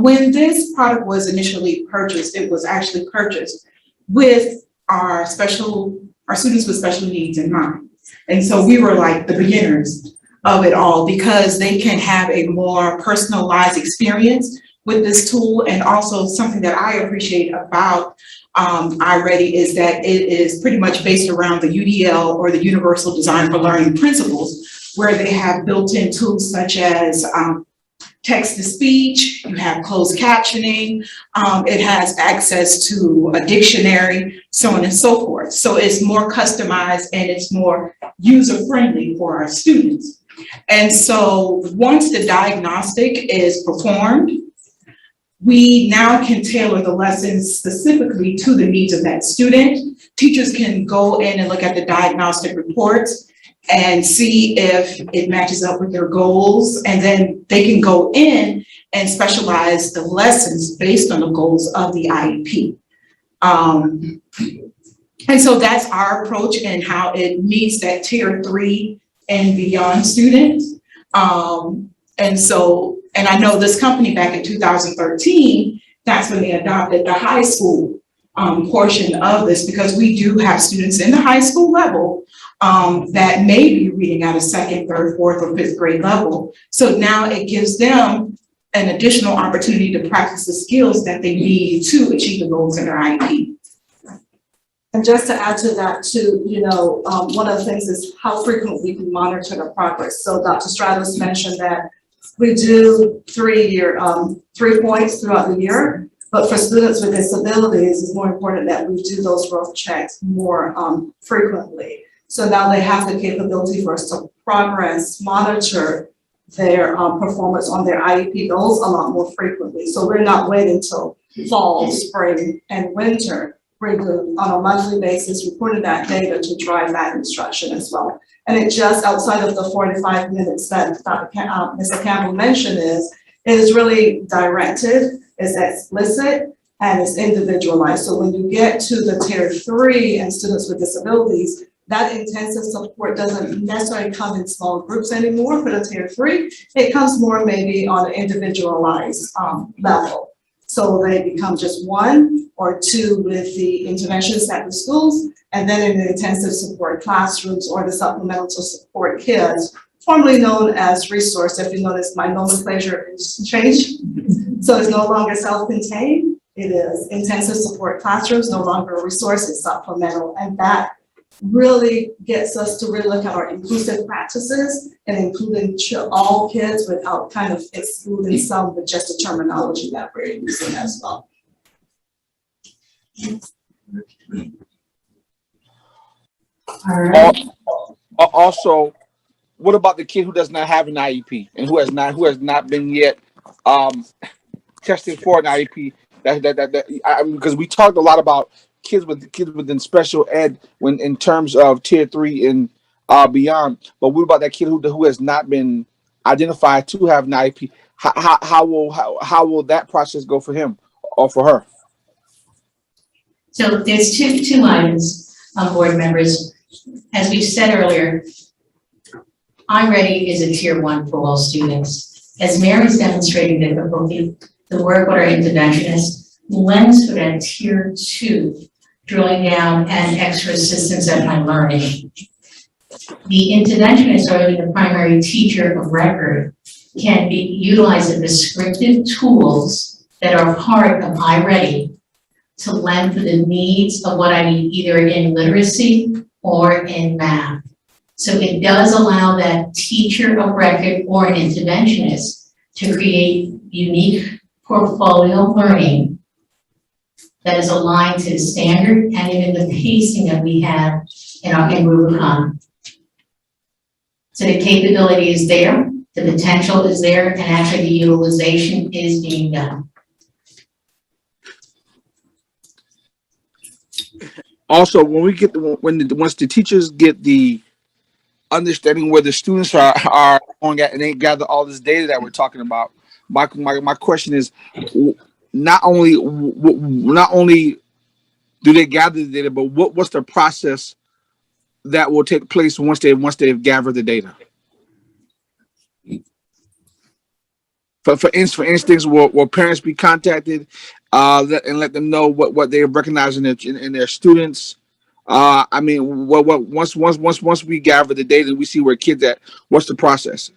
When this product was initially purchased, it was actually purchased with our students with special needs in mind. And so we were like the beginners of it all because they can have a more personalized experience with this tool. And also something that I appreciate about iReady is that it is pretty much based around the UDL or the Universal Design for Learning principles, where they have built-in tools such as text to speech, you have closed captioning, it has access to a dictionary, so on and so forth. So it's more customized and it's more user-friendly for our students. And so once the diagnostic is performed, we now can tailor the lessons specifically to the needs of that student. Teachers can go in and look at the diagnostic reports and see if it matches up with their goals. And then they can go in and specialize the lessons based on the goals of the IEP. And so that's our approach and how it meets that tier 3 and beyond students. And I know this company back in 2013, that's when they adopted the high school portion of this, because we do have students in the high school level that may be reading at a 2nd, 3rd, 4th, or 5th grade level. So now it gives them an additional opportunity to practice the skills that they need to achieve the goals in their IEP. And just to add to that too, one of the things is how frequently we monitor the progress. So Dr. Stratos mentioned that we do 3 points throughout the year, but for students with disabilities, it's more important that we do those growth checks more frequently. So now they have the capability for us to progress, monitor their performance on their IEP goals a lot more frequently. So we're not waiting till fall, spring, and winter. We're on a monthly basis reporting that data to drive that instruction as well. And it just, outside of the 45 minutes that Mr. Campbell mentioned, it is really directed, it's explicit, and it's individualized. So when you get to the tier 3 and students with disabilities, that intensive support doesn't necessarily come in small groups anymore for the tier 3. It comes more maybe on an individualized level. So they become just 1 or 2 with the interventions at the schools, and then in the intensive support classrooms or the supplemental support kids, formerly known as resource. If you notice, my nomenclature has changed. So it's no longer self-contained. It is intensive support classrooms, no longer a resource, it's supplemental. And that really gets us to really look at our inclusive practices and including all kids without kind of excluding some with just the terminology that we're using as well. All right. Also, what about the kid who does not have an IEP and who has not been yet tested for an IEP? Because we talked a lot about kids within special ed when in terms of tier 3 and beyond. But what about that kid who has not been identified to have an IEP? How will that process go for him or for her? So there's two items, board members. As we said earlier, iReady is a tier 1 for all students. As Mary's demonstrating difficulty, the work with our interventionist lends for that tier 2, drilling down and extra assistance at my learning. The interventionist or the primary teacher of record can be utilizing descriptive tools that are part of iReady to lend for the needs of what I need either in literacy or in math. So it does allow that teacher of record or an interventionist to create unique portfolio learning that is aligned to the standard and even the pacing that we have in Rubicon. So the capability is there, the potential is there, and actually the utilization is being done. Also, when we get once the teachers get the understanding where the students are going at and they gather all this data that we're talking about, my question is not only do they gather the data, but what's the process that will take place once they've gathered the data? For instance, will parents be contacted, and let them know what they recognize in their students? I mean, what once we gather the data, we see where kids at. What's the process?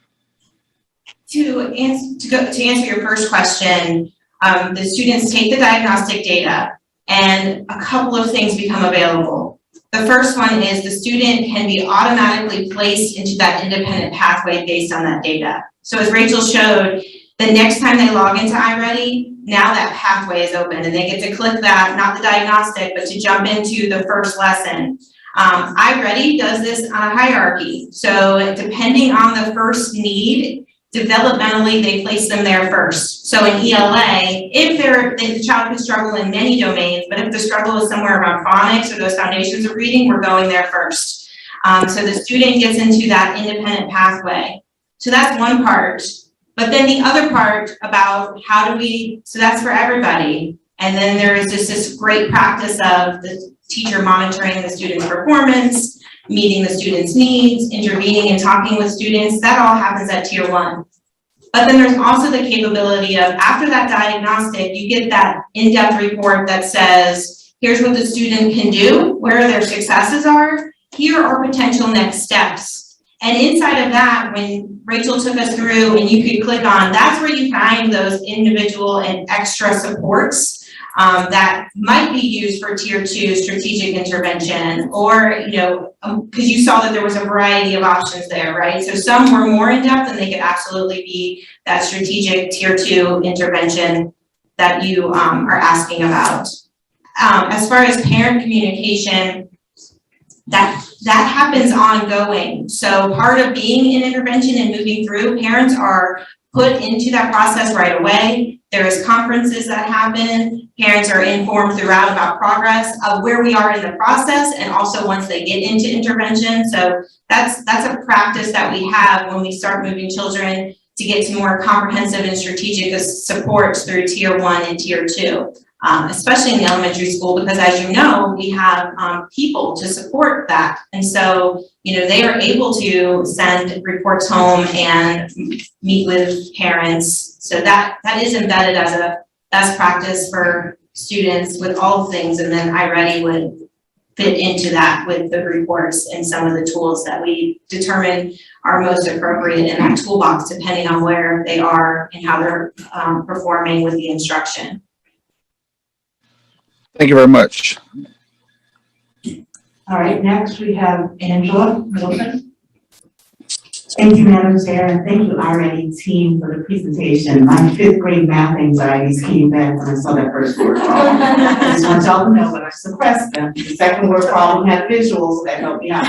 To answer your first question, the students take the diagnostic data and a couple of things become available. The first one is the student can be automatically placed into that independent pathway based on that data. So as Rachel showed, the next time they log into iReady, now that pathway is open and they get to click that, not the diagnostic, but to jump into the first lesson. iReady does this on a hierarchy. So depending on the first need, developmentally, they place them there first. So in ELA, if the child could struggle in many domains, but if the struggle is somewhere around phonics or those foundations of reading, we're going there first. So the student gets into that independent pathway. So that's one part. But then the other part about so that's for everybody. And then there is just this great practice of the teacher monitoring the student's performance, meeting the students' needs, intervening and talking with students. That all happens at tier 1. But then there's also the capability of, after that diagnostic, you get that in-depth report that says, here's what the student can do, where their successes are, here are potential next steps. And inside of that, when Rachel took us through and you could click on, that's where you find those individual and extra supports that might be used for tier 2 strategic intervention, or, because you saw that there was a variety of options there, right? So some were more in depth and they could absolutely be that strategic tier 2 intervention that you are asking about. As far as parent communication, that happens ongoing. So part of being in intervention and moving through, parents are put into that process right away. There is conferences that happen. Parents are informed throughout about progress of where we are in the process, and also once they get into intervention. So that's a practice that we have when we start moving children to get to more comprehensive and strategic supports through tier 1 and tier 2. Especially in the elementary school, because as you know, we have people to support that. And so, they are able to send reports home and meet with parents. So that is embedded as a best practice for students with all things. And then iReady would fit into that with the reports and some of the tools that we determine are most appropriate in that toolbox, depending on where they are and how they're performing with the instruction. Thank you very much. All right, next we have Angela Middleton. Thank you, Madam Chair, and thank you, iReady team, for the presentation. My 5th grade math anxieties came back when I saw that first word problem. I just want y'all to know that I suppressed them. The second word problem had visuals that helped me out.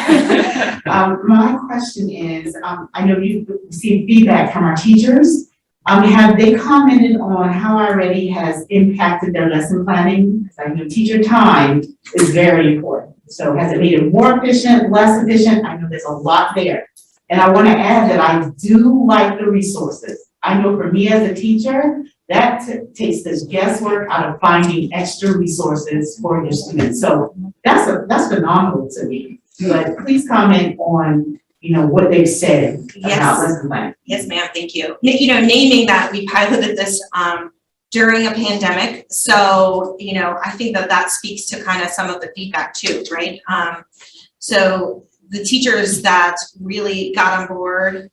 My question is, I know you've received feedback from our teachers. Have they commented on how iReady has impacted their lesson planning? Because I know teacher time is very important. So has it made it more efficient, less efficient? I know there's a lot there. And I want to add that I do like the resources. I know for me as a teacher, that takes this guesswork out of finding extra resources for your students. So that's phenomenal to me. But please comment on what they've said about lesson planning. Yes, ma'am, thank you. Naming that, we piloted this during a pandemic. So, I think that speaks to kind of some of the feedback too, right? So the teachers that really got on board,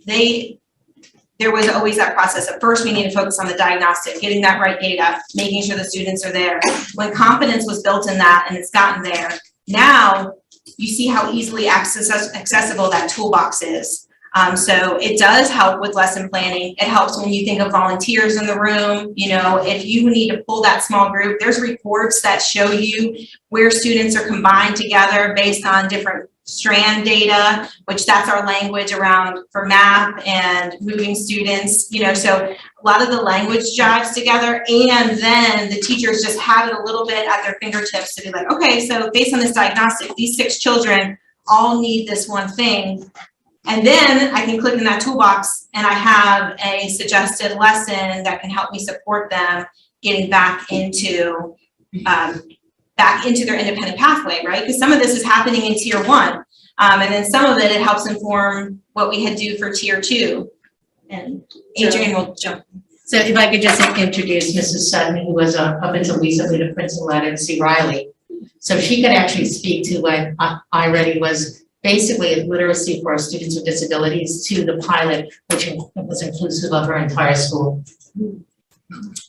there was always that process. At first, we need to focus on the diagnostic, getting that right data, making sure the students are there. When confidence was built in that and it's gotten there, now you see how easily accessible that toolbox is. So it does help with lesson planning. It helps when you think of volunteers in the room. If you need to pull that small group, there's reports that show you where students are combined together based on different strand data, which that's our language around for math and moving students, so a lot of the language jives together, and then the teachers just have it a little bit at their fingertips to be like, okay, so based on this diagnostic, these 6 children all need this one thing. And then I can click in that toolbox and I have a suggested lesson that can help me support them getting back into their independent pathway, right? Because some of this is happening in tier 1. And then some of it helps inform what we had do for tier 2. And Adrian will jump. so if I could just introduce Mrs. Sutton, who was up until recently the principal at MC Riley. So she could actually speak to what iReady was basically literacy for our students with disabilities to the pilot, which was inclusive of our entire school.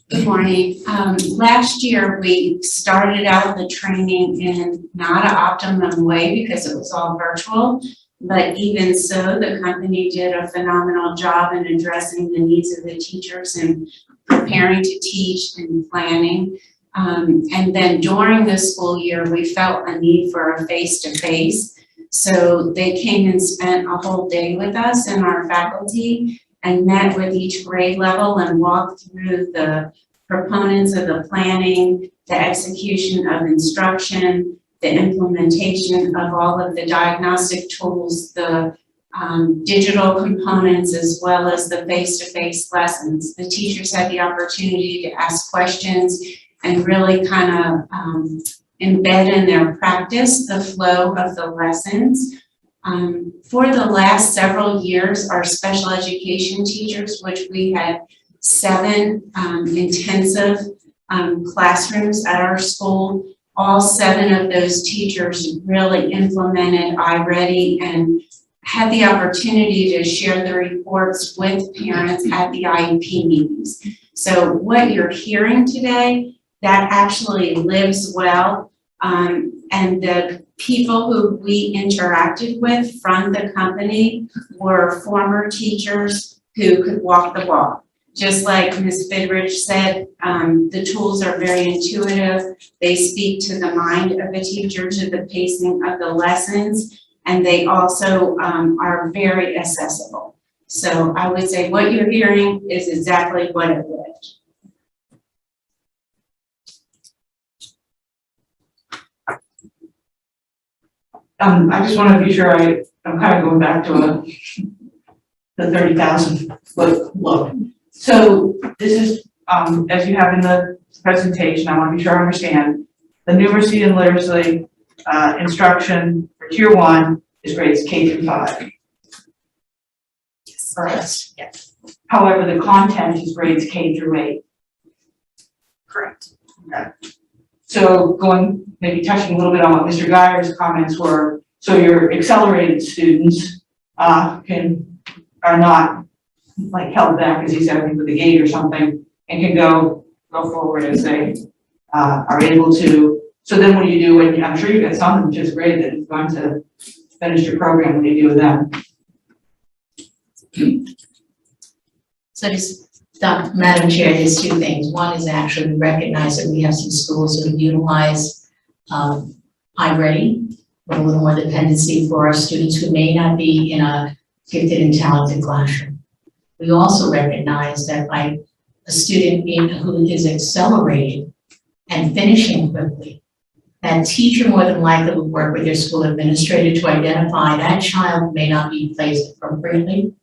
Good morning. Last year, we started out the training in not an optimum way because it was all virtual. But even so, the company did a phenomenal job in addressing the needs of the teachers and preparing to teach and planning. And then during the school year, we felt a need for a face-to-face. So they came and spent a whole day with us and our faculty and met with each grade level and walked through the proponents of the planning, the execution of instruction, the implementation of all of the diagnostic tools, the digital components, as well as the face-to-face lessons. The teachers had the opportunity to ask questions and really kind of embed in their practice the flow of the lessons. For the last several years, our special education teachers, which we had 7 intensive classrooms at our school, all 7 of those teachers really implemented iReady and had the opportunity to share the reports with parents at the IEP meetings. So what you're hearing today, that actually lives well. And the people who we interacted with from the company were former teachers who could walk the walk. Just like Ms. Fidrich said, the tools are very intuitive. They speak to the mind of the teacher, to the pacing of the lessons, and they also are very accessible. So I would say what you're hearing is exactly what it was. I just want to be sure I'm kind of going back to the 30,000 foot look. So this is, as you have in the presentation, I want to be sure I understand, the numeracy and literacy instruction for tier 1 is grades K through 5. Correct. Yes. However, the content is grades K through 8. Correct. Okay. So maybe touching a little bit on what Mr. Geyer's comments were, so your accelerated students are not like held back, as he said, I think with the gate or something, and can go forward as they are able to. So then what do you do when, I'm sure you've got some which is great that is going to finish your program, what do you do with them? So Madam Chair, there's 2 things. One is actually we recognize that we have some schools that utilize iReady with a little more dependency for our students who may not be in a gifted and talented classroom. We also recognize that by a student who is accelerating and finishing quickly, that teacher more than likely will work with their school administrator to identify that child may not be placed appropriately.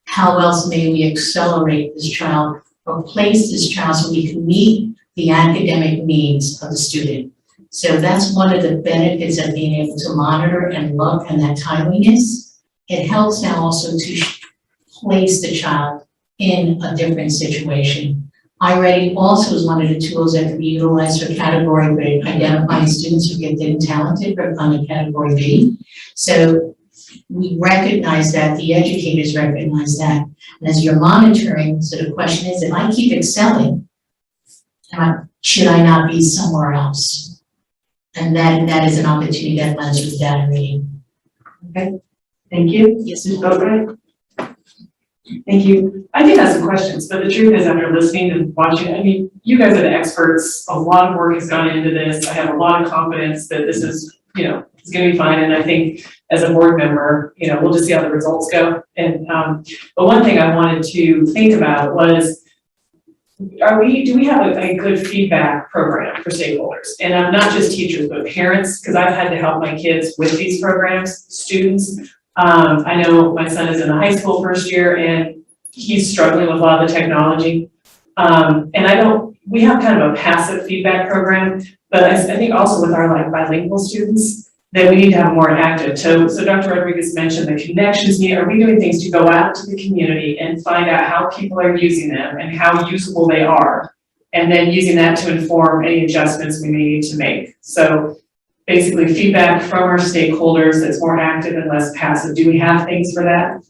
How else may we accelerate this child or place this child so we can meet the academic needs of the student? So that's one of the benefits of being able to monitor and look and that timeliness. It helps now also to place the child in a different situation. iReady also is one of the tools that can be utilized for category B, identifying students who get gifted and talented on a category B. So we recognize that, the educators recognize that. And as you're monitoring, so the question is, if I keep excelling, should I not be somewhere else? And that is an opportunity that lies with data reading. Okay, thank you. Yes, Ms. Boatright. Thank you. I did have some questions, but the truth is, after listening and watching, I mean, you guys are the experts. A lot of work has gone into this. I have a lot of confidence that this is, it's going to be fine. And I think as a board member, we'll just see how the results go. And but one thing I wanted to think about was, do we have a good feedback program for stakeholders? And not just teachers, but parents, because I've had to help my kids with these programs, students. I know my son is in the high school first year and he's struggling with a lot of the technology. And we have kind of a passive feedback program, but I think also with our bilingual students, that we need to have more active. So Dr. Rodriguez mentioned the connections meeting. Are we doing things to go out to the community and find out how people are using them and how usable they are? And then using that to inform any adjustments we may need to make. So basically feedback from our stakeholders that's more active and less passive. Do we have things for that?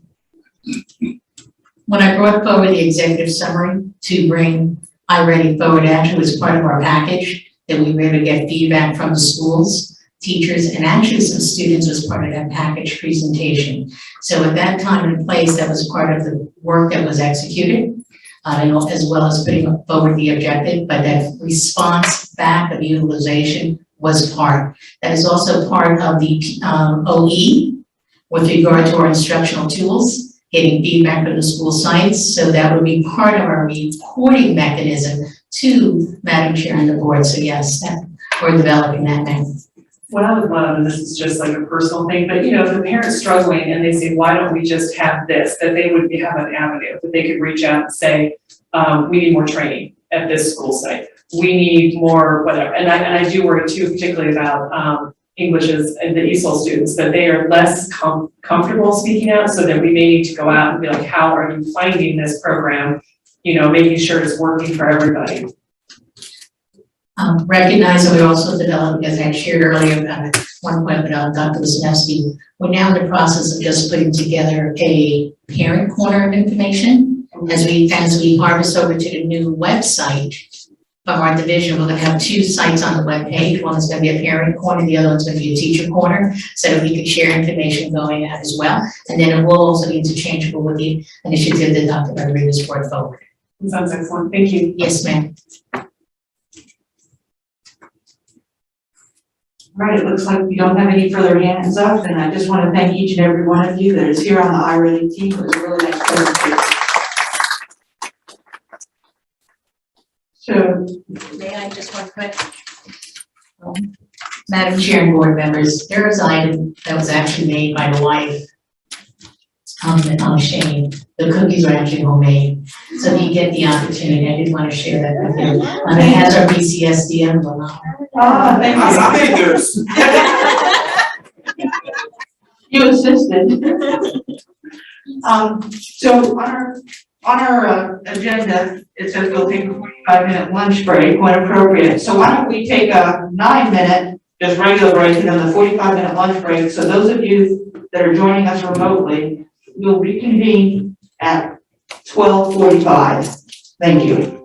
When I brought forward the executive summary to bring iReady forward, actually was part of our package that we were able to get feedback from the schools, teachers, and actually some students was part of that package presentation. So at that time and place, that was part of the work that was executed, and as well as putting forward the objective, but that response back of utilization was part. That is also part of the OE with regard to our instructional tools, getting feedback from the school sites. So that would be part of our reporting mechanism to Madam Chair and the board. So yes, that we're developing that now. What I would love, and this is just like a personal thing, but you know, if the parent's struggling and they say, why don't we just have this, that they would have an avenue, that they could reach out and say, we need more training at this school site. We need more whatever. And I do worry too, particularly about Englishes and the ESOL students, that they are less comfortable speaking out, so that we may need to go out and be like, how are you finding this program? You know, making sure it's working for everybody. Recognize that we're also developing, as I shared earlier, at one point with Dr. Wisniewski, we're now in the process of just putting together a parent corner of information. As we harvest over to the new website from our division, we're gonna have two sites on the webpage. One is gonna be a parent corner, the other one's gonna be a teacher corner, so that we could share information going out as well. And then it will also be interchangeable with the initiative that Dr. Rodriguez brought forward. That sounds excellent. Thank you. Yes, ma'am. Right, it looks like we don't have any further hands up, and I just want to thank each and every one of you that is here on the iReady team. It was a really nice presentation. So, May I just one quick? Madam Chair and board members, there is an item that was actually made by the wife, Shane. The cookies are actually homemade. So if you get the opportunity, I did want to share that with you. It has our BCSD emblem on it. ah, thank you. I made this. You assisted. So on our agenda, it says we'll take a 45-minute lunch break when appropriate. So why don't we take a 9-minute, just regular break, and then the 45-minute lunch break. So those of you that are joining us remotely, we'll reconvene at 12:45. Thank you.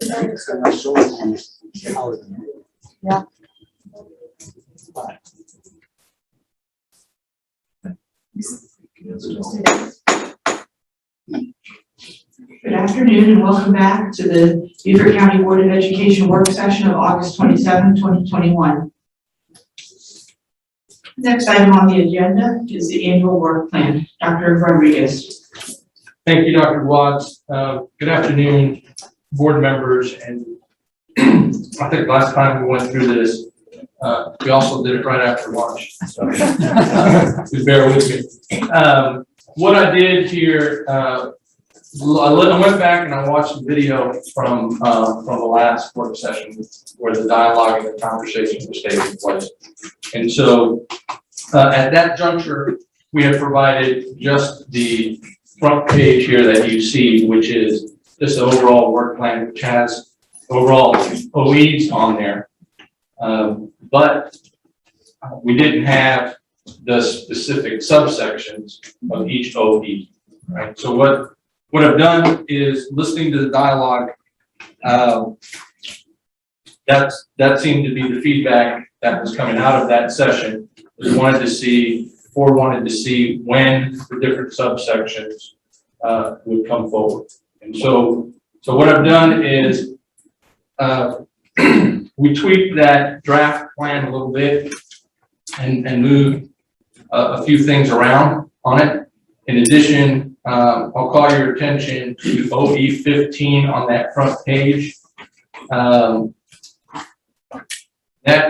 Good afternoon and welcome back to the Beaufort County Board of Education work session of August 27, 2021. Next item on the agenda is the annual work plan. Dr. Rodriguez. Thank you, Dr. Watts. Good afternoon, board members, and I think last time we went through this, we also did it right after lunch. So just bear with me. What I did here, I went back and I watched the video from the last work session where the dialogue and the conversation was taking place. And so at that juncture, we have provided just the front page here that you see, which is just the overall work plan, which has overall OEs on there. But we didn't have the specific subsections of each OE, right? So what I've done is listening to the dialogue. That seemed to be the feedback that was coming out of that session. We wanted to see when the different subsections would come forward. And so what I've done is we tweaked that draft plan a little bit and moved a few things around on it. In addition, I'll call your attention to OE 15 on that front page. That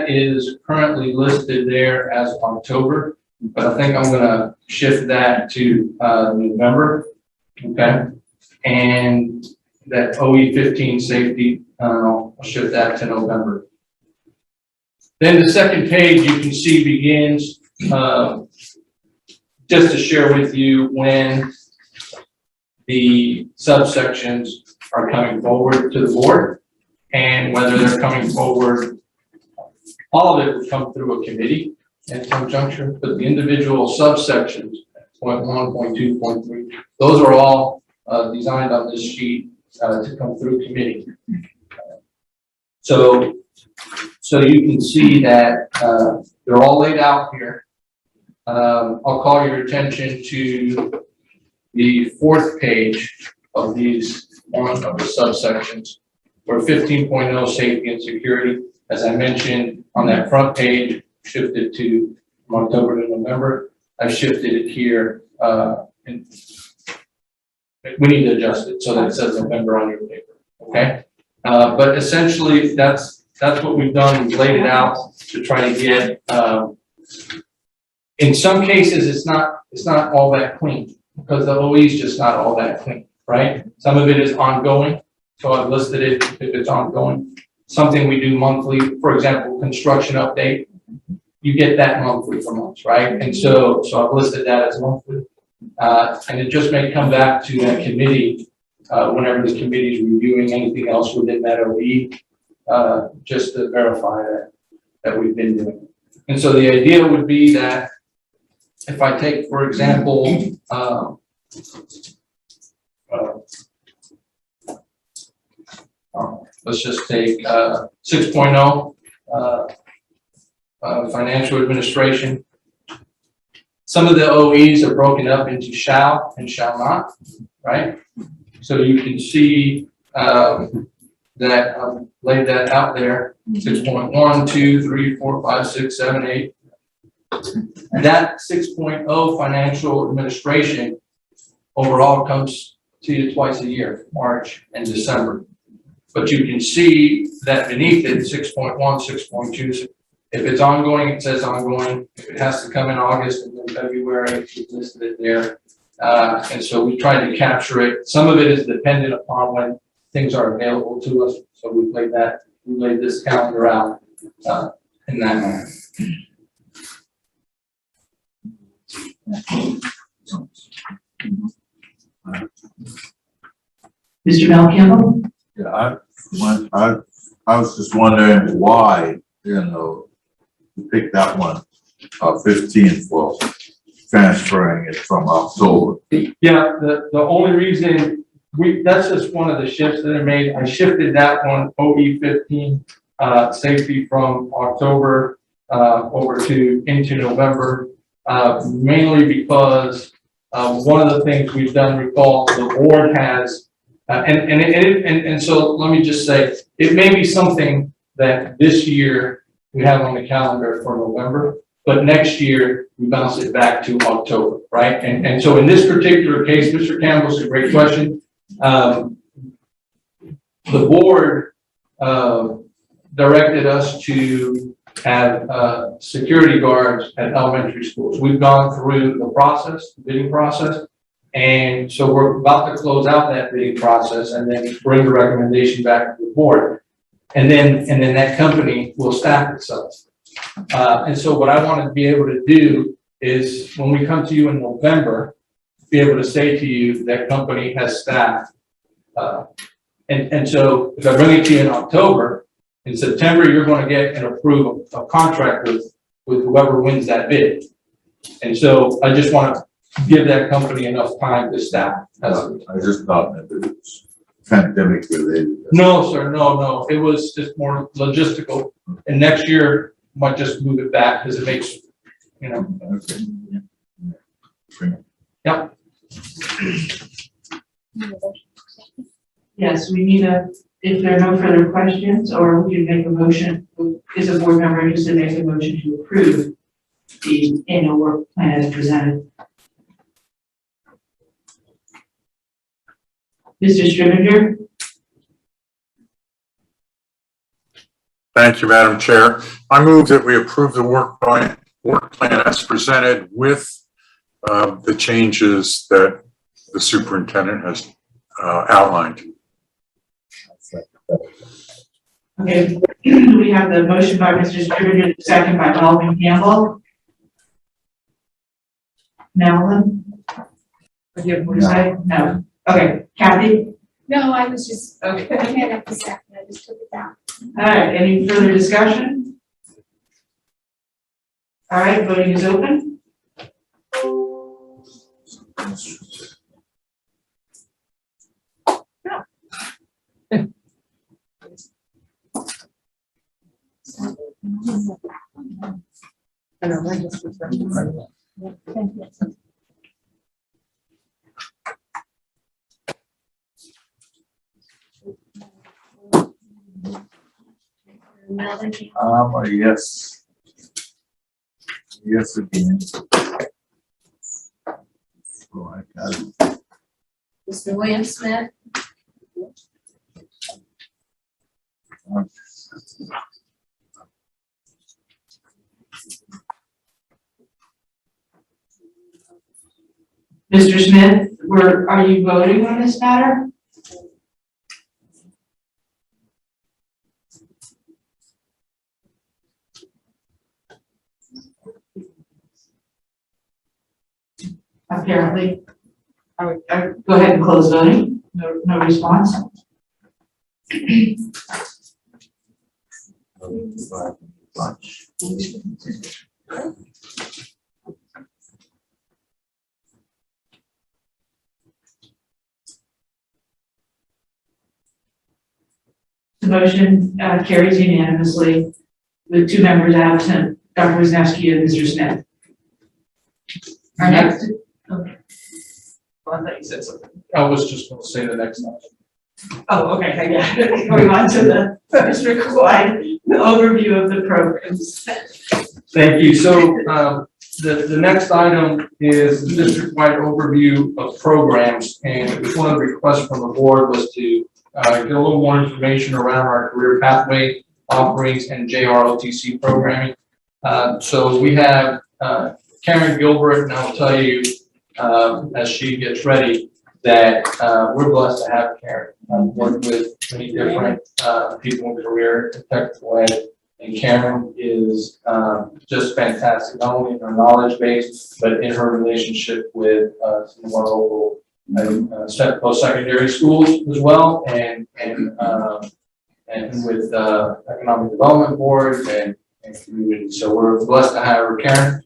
is currently listed there as October, but I think I'm gonna shift that to November, okay? And that OE 15 safety, I'll shift that to November. Then the second page you can see begins just to share with you when the subsections are coming forward to the board and whether they're coming forward. All of it would come through a committee at some juncture, but the individual subsections, point 1, point 2, point 3, those are all designed on this sheet to come through committee. So you can see that they're all laid out here. I'll call your attention to the fourth page of one of the subsections, where 15.0 safety and security, as I mentioned on that front page, shifted to from October to November. I've shifted it here. And we need to adjust it so that it says November on your paper. Okay, but essentially that's what we've done. We've laid it out to try to get. In some cases, it's not all that clean because the OE is just not all that clean, right? Some of it is ongoing, so I've listed it if it's ongoing. Something we do monthly, for example, construction update. You get that monthly from us, right? And so I've listed that as monthly, and it just may come back to that committee whenever the committee is reviewing anything else within that OE, just to verify that we've been doing. And so the idea would be that if I take, for example, let's just take 6.0, financial administration. Some of the OEs are broken up into shall and shall not, right? So you can see that I've laid that out there, 6.1, 2, 3, 4, 5, 6, 7, 8. That 6.0 financial administration overall comes to you twice a year, March and December. But you can see that beneath it, 6.1, 6.2, if it's ongoing, it says ongoing. If it has to come in August and then February, we've listed it there. And so we tried to capture it. Some of it is dependent upon when things are available to us. So we laid this calendar out in that manner. Mr. Mel Campbell? Yeah, I was just wondering why, you picked that one, 15 for transferring it from October. Yeah, the only reason that's just one of the shifts that I made. I shifted that one, OE 15, safety from October, over into November, mainly because, one of the things we've done, recall, the board has, and so let me just say, it may be something that this year we have on the calendar for November, but next year we bounce it back to October, right? And so in this particular case, Mr. Campbell's a great question. The board directed us to have security guards at elementary schools. We've gone through the process, the bidding process, and so we're about to close out that bidding process and then bring the recommendation back to the board. And then that company will staff itself. And so what I want to be able to do is when we come to you in November, be able to say to you that company has staff. And so if I bring it to you in October, in September, you're going to get and approve a contract with whoever wins that bid. And so I just want to give that company enough time to staff. I just thought that it was pandemic related. No, sir, no. It was just more logistical. And next year might just move it back because it makes, you know. Okay. Yep. Yes, we need if there are no further questions, or we can make a motion, is a board member interested in making a motion to approve the annual work plan as presented? Mr. Stringer? Thank you, Madam Chair. I move that we approve the work plan as presented with the changes that the superintendent has outlined. Okay, we have the motion by Mr. Stringer, second by Alderman Campbell. Madeline? Would you have more to say? No. Okay, Kathy? No, I was just, okay, I had up the second, I just took it down. All right, any further discussion? All right, voting is open. Yes. Yes, again. Oh, I got it. Mr. William Smith, Mr. Smith, are you voting on this matter? Apparently. I would go ahead and close voting. No response. The motion carries unanimously with 2 members absent, Dr. Wisniewski and Mr. Smith. Our next. Okay. Well, I thought you said something. I was just going to say the next one. Oh, okay, yeah. Going on to the first required overview of the programs. Thank you. So the next item is the district-wide overview of programs. And one of the requests from the board was to get a little more information around our career pathway offerings and JROTC programming. So we have Karen Gilbert, and I'll tell you as she gets ready that we're blessed to have Karen. I've worked with many different people in career and technical ed, and Karen is just fantastic, not only in her knowledge base, but in her relationship with some of our local post-secondary schools as well, and with economic development boards and community. So we're blessed to have her, Karen.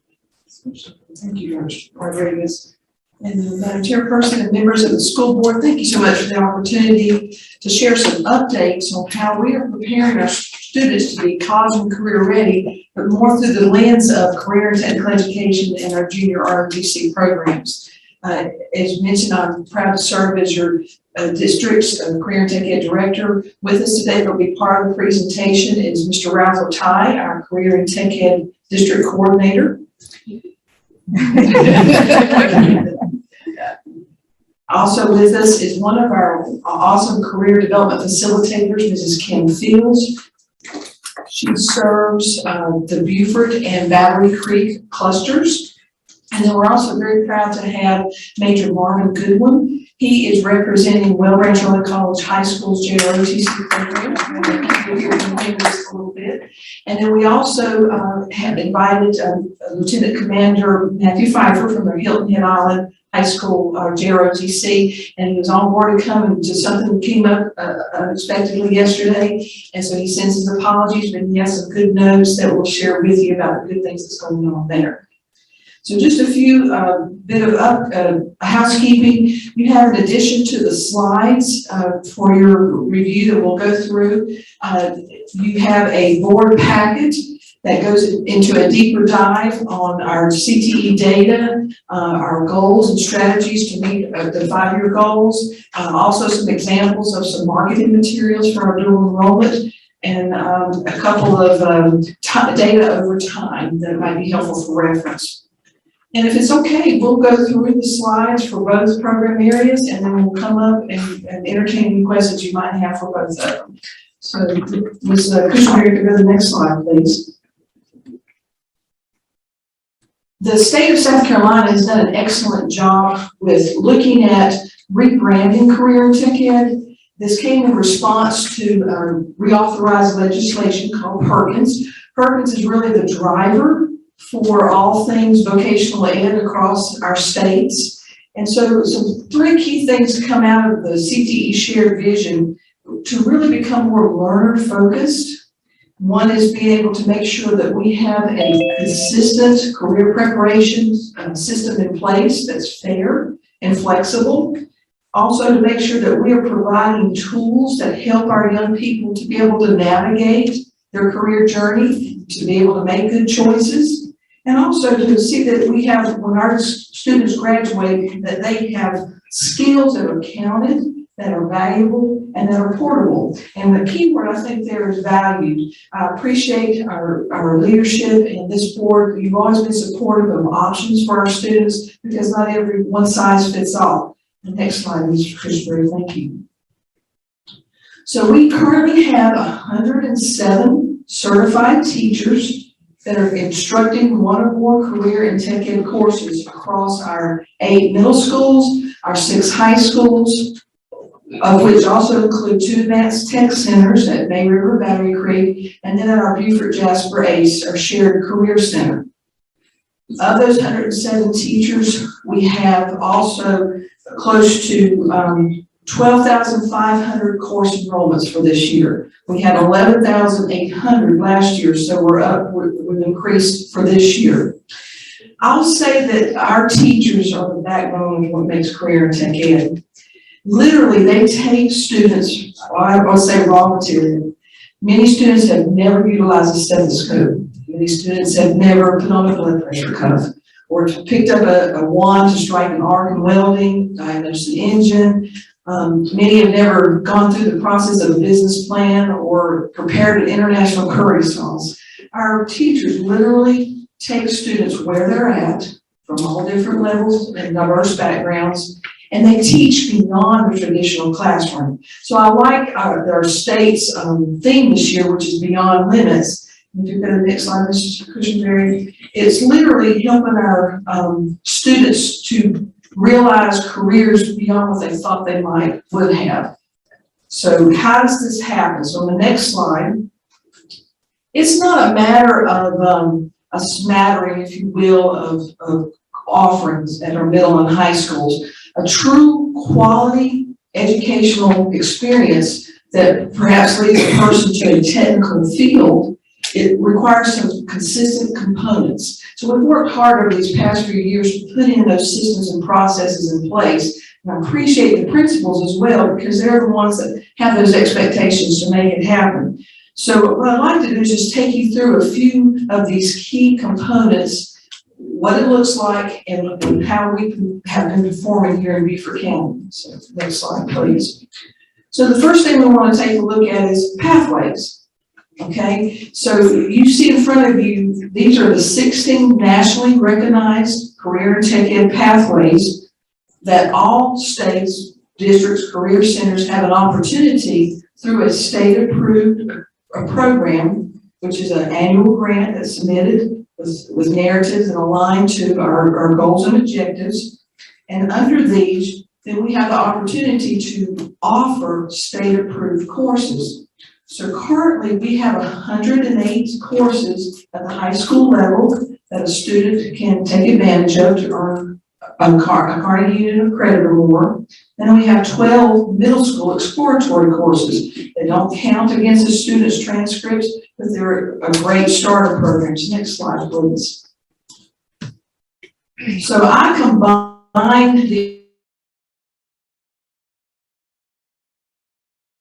Thank you, Mr. Rodriguez. And Madam Chairperson and members of the school board, thank you so much for the opportunity to share some updates on how we are preparing our students to be college and career ready, but more through the lens of career and technical education and our junior ROTC programs. As mentioned, I'm proud to serve as your district's career and tech ed director. With us today, that'll be part of the presentation is Mr. Ralph Otai, our career and tech ed district coordinator. Also with us is one of our awesome career development facilitators, Mrs. Kim Fields. She serves the Beaufort and Battery Creek clusters. And then we're also very proud to have Major Marvin Goodwin. He is representing Well Ranch Early College High School's JROTC program. We'll hear from him just a little bit. And then we also have invited Lieutenant Commander Matthew Pfeiffer from the Hilton Head Island High School JROTC, and he was on board to come to something that came up unexpectedly yesterday. And so he sends his apologies, but he has some good notes that we'll share with you about the good things that's going on there. So just a few bit of housekeeping. You have, in addition to the slides for your review that we'll go through, you have a board packet that goes into a deeper dive on our CTE data, our goals and strategies to meet the 5-year goals, also some examples of some marketing materials for our dual enrollment, and a couple of data over time that might be helpful for reference. And if it's okay, we'll go through the slides for both program areas, and then we'll come up and entertain any questions you might have for both of them. So Ms. Kushner, you can go to the next slide, please. The state of South Carolina has done an excellent job with looking at rebranding career and tech ed. This came in response to reauthorized legislation called Perkins. Perkins is really the driver for all things vocational ed across our states. And so some 3 key things come out of the CTE shared vision to really become more learner focused. One is being able to make sure that we have a consistent career preparation system in place that's fair and flexible. Also to make sure that we are providing tools that help our young people to be able to navigate their career journey, to be able to make good choices. And also to see that we have, when our students graduate, that they have skills that are counted, that are valuable, and that are portable. And the key word I think there is valued. I appreciate our leadership and this board. You've always been supportive of options for our students because not every one size fits all. The next slide, Mr. Christopher, thank you. So we currently have 107 certified teachers that are instructing 1 or more career and tech ed courses across our 8 middle schools, our 6 high schools, of which also include 2 advanced tech centers at May River, Battery Creek, and then at our Beaufort Jasper ACE, our shared career center. Of those 107 teachers, we have also close to 12,500 course enrollments for this year. We had 11,800 last year, so we're up with an increase for this year. I'll say that our teachers are the backbone of what makes career and tech ed. Literally, they take students, I will say raw material. Many students have never utilized a stethoscope. Many students have never put on a blood pressure cuff or picked up a wand to strike an arc in welding, diagnose an engine. Many have never gone through the process of a business plan or prepared an international curry sauce. Our teachers literally take students where they're at from all different levels and diverse backgrounds, and they teach beyond the traditional classroom. So I like our state's theme this year, which is Beyond Limits. If you go to the next slide, Mr. Cushionberry, it's literally helping our students to realize careers beyond what they thought they would have. So how does this happen? So on the next slide, it's not a matter of a smattering, if you will, of offerings at our middle and high schools. A true quality educational experience that perhaps leads a person to a technical field it requires some consistent components. So we've worked hard over these past few years to put in those systems and processes in place. And I appreciate the principals as well, because they're the ones that have those expectations to make it happen. So what I'd like to do is just take you through a few of these key components, what it looks like, and how we have been performing here in Beaufort County. So next slide, please. So the first thing we want to take a look at is pathways. Okay, so you see in front of you, these are the 16 nationally recognized career and tech ed pathways that all states, districts, career centers have an opportunity through a state-approved program, which is an annual grant that's submitted with narratives and aligned to our goals and objectives. And under these, then we have the opportunity to offer state-approved courses. So currently we have 108 courses at the high school level that a student can take advantage of to earn a Carnegie Unit of credit or more. Then we have 12 middle school exploratory courses. They don't count against the student's transcripts, but they're a great starter programs. Next slide, please. So I combined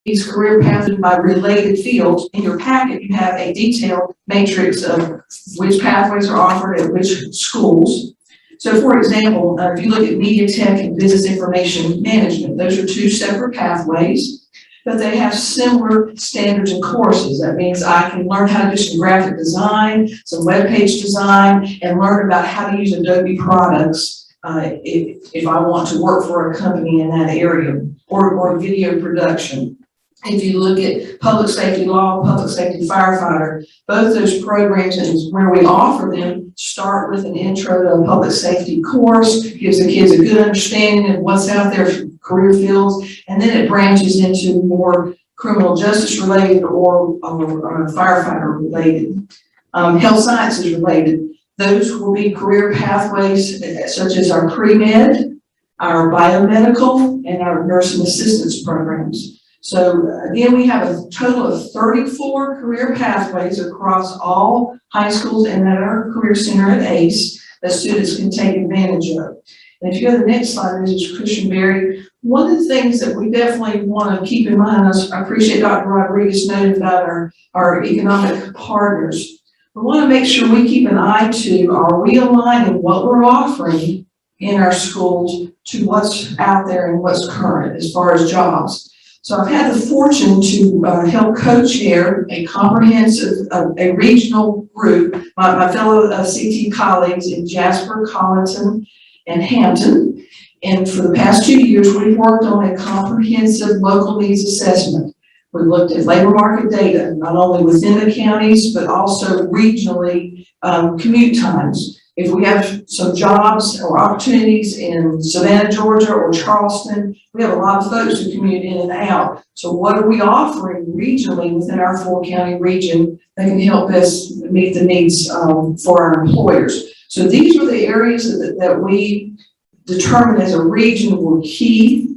these career paths by related fields. In your packet, you have a detailed matrix of which pathways are offered at which schools. So for example, if you look at media tech and business information management, those are two separate pathways, but they have similar standards and courses. That means I can learn how to do some graphic design, some web page design, and learn about how to use Adobe products if I want to work for a company in that area, or video production. If you look at public safety law, public safety firefighter, both those programs and where we offer them start with an intro to a public safety course, gives the kids a good understanding of what's out there for career fields, and then it branches into more criminal justice related or firefighter related, health sciences related. Those will be career pathways such as our pre-med, our biomedical, and our nursing assistance programs. So again, we have a total of 34 career pathways across all high schools and at our career center at ACE that students can take advantage of. And if you go to the next slide, this is Christian Berry. One of the things that we definitely want to keep in mind, I appreciate Dr. Rodriguez noted about our economic partners. We want to make sure we keep an eye to, are we aligning what we're offering in our schools to what's out there and what's current as far as jobs. So I've had the fortune to help co-chair a comprehensive, a regional group, my fellow CT colleagues in Jasper, Colleton, and Hampton. And for the past 2 years, we've worked on a comprehensive local needs assessment. We looked at labor market data, not only within the counties, but also regionally, commute times. If we have some jobs or opportunities in Savannah, Georgia, or Charleston, we have a lot of folks who commute in and out. So what are we offering regionally within our 4-county region that can help us meet the needs for our employers? So these were the areas that we determined as a region were key.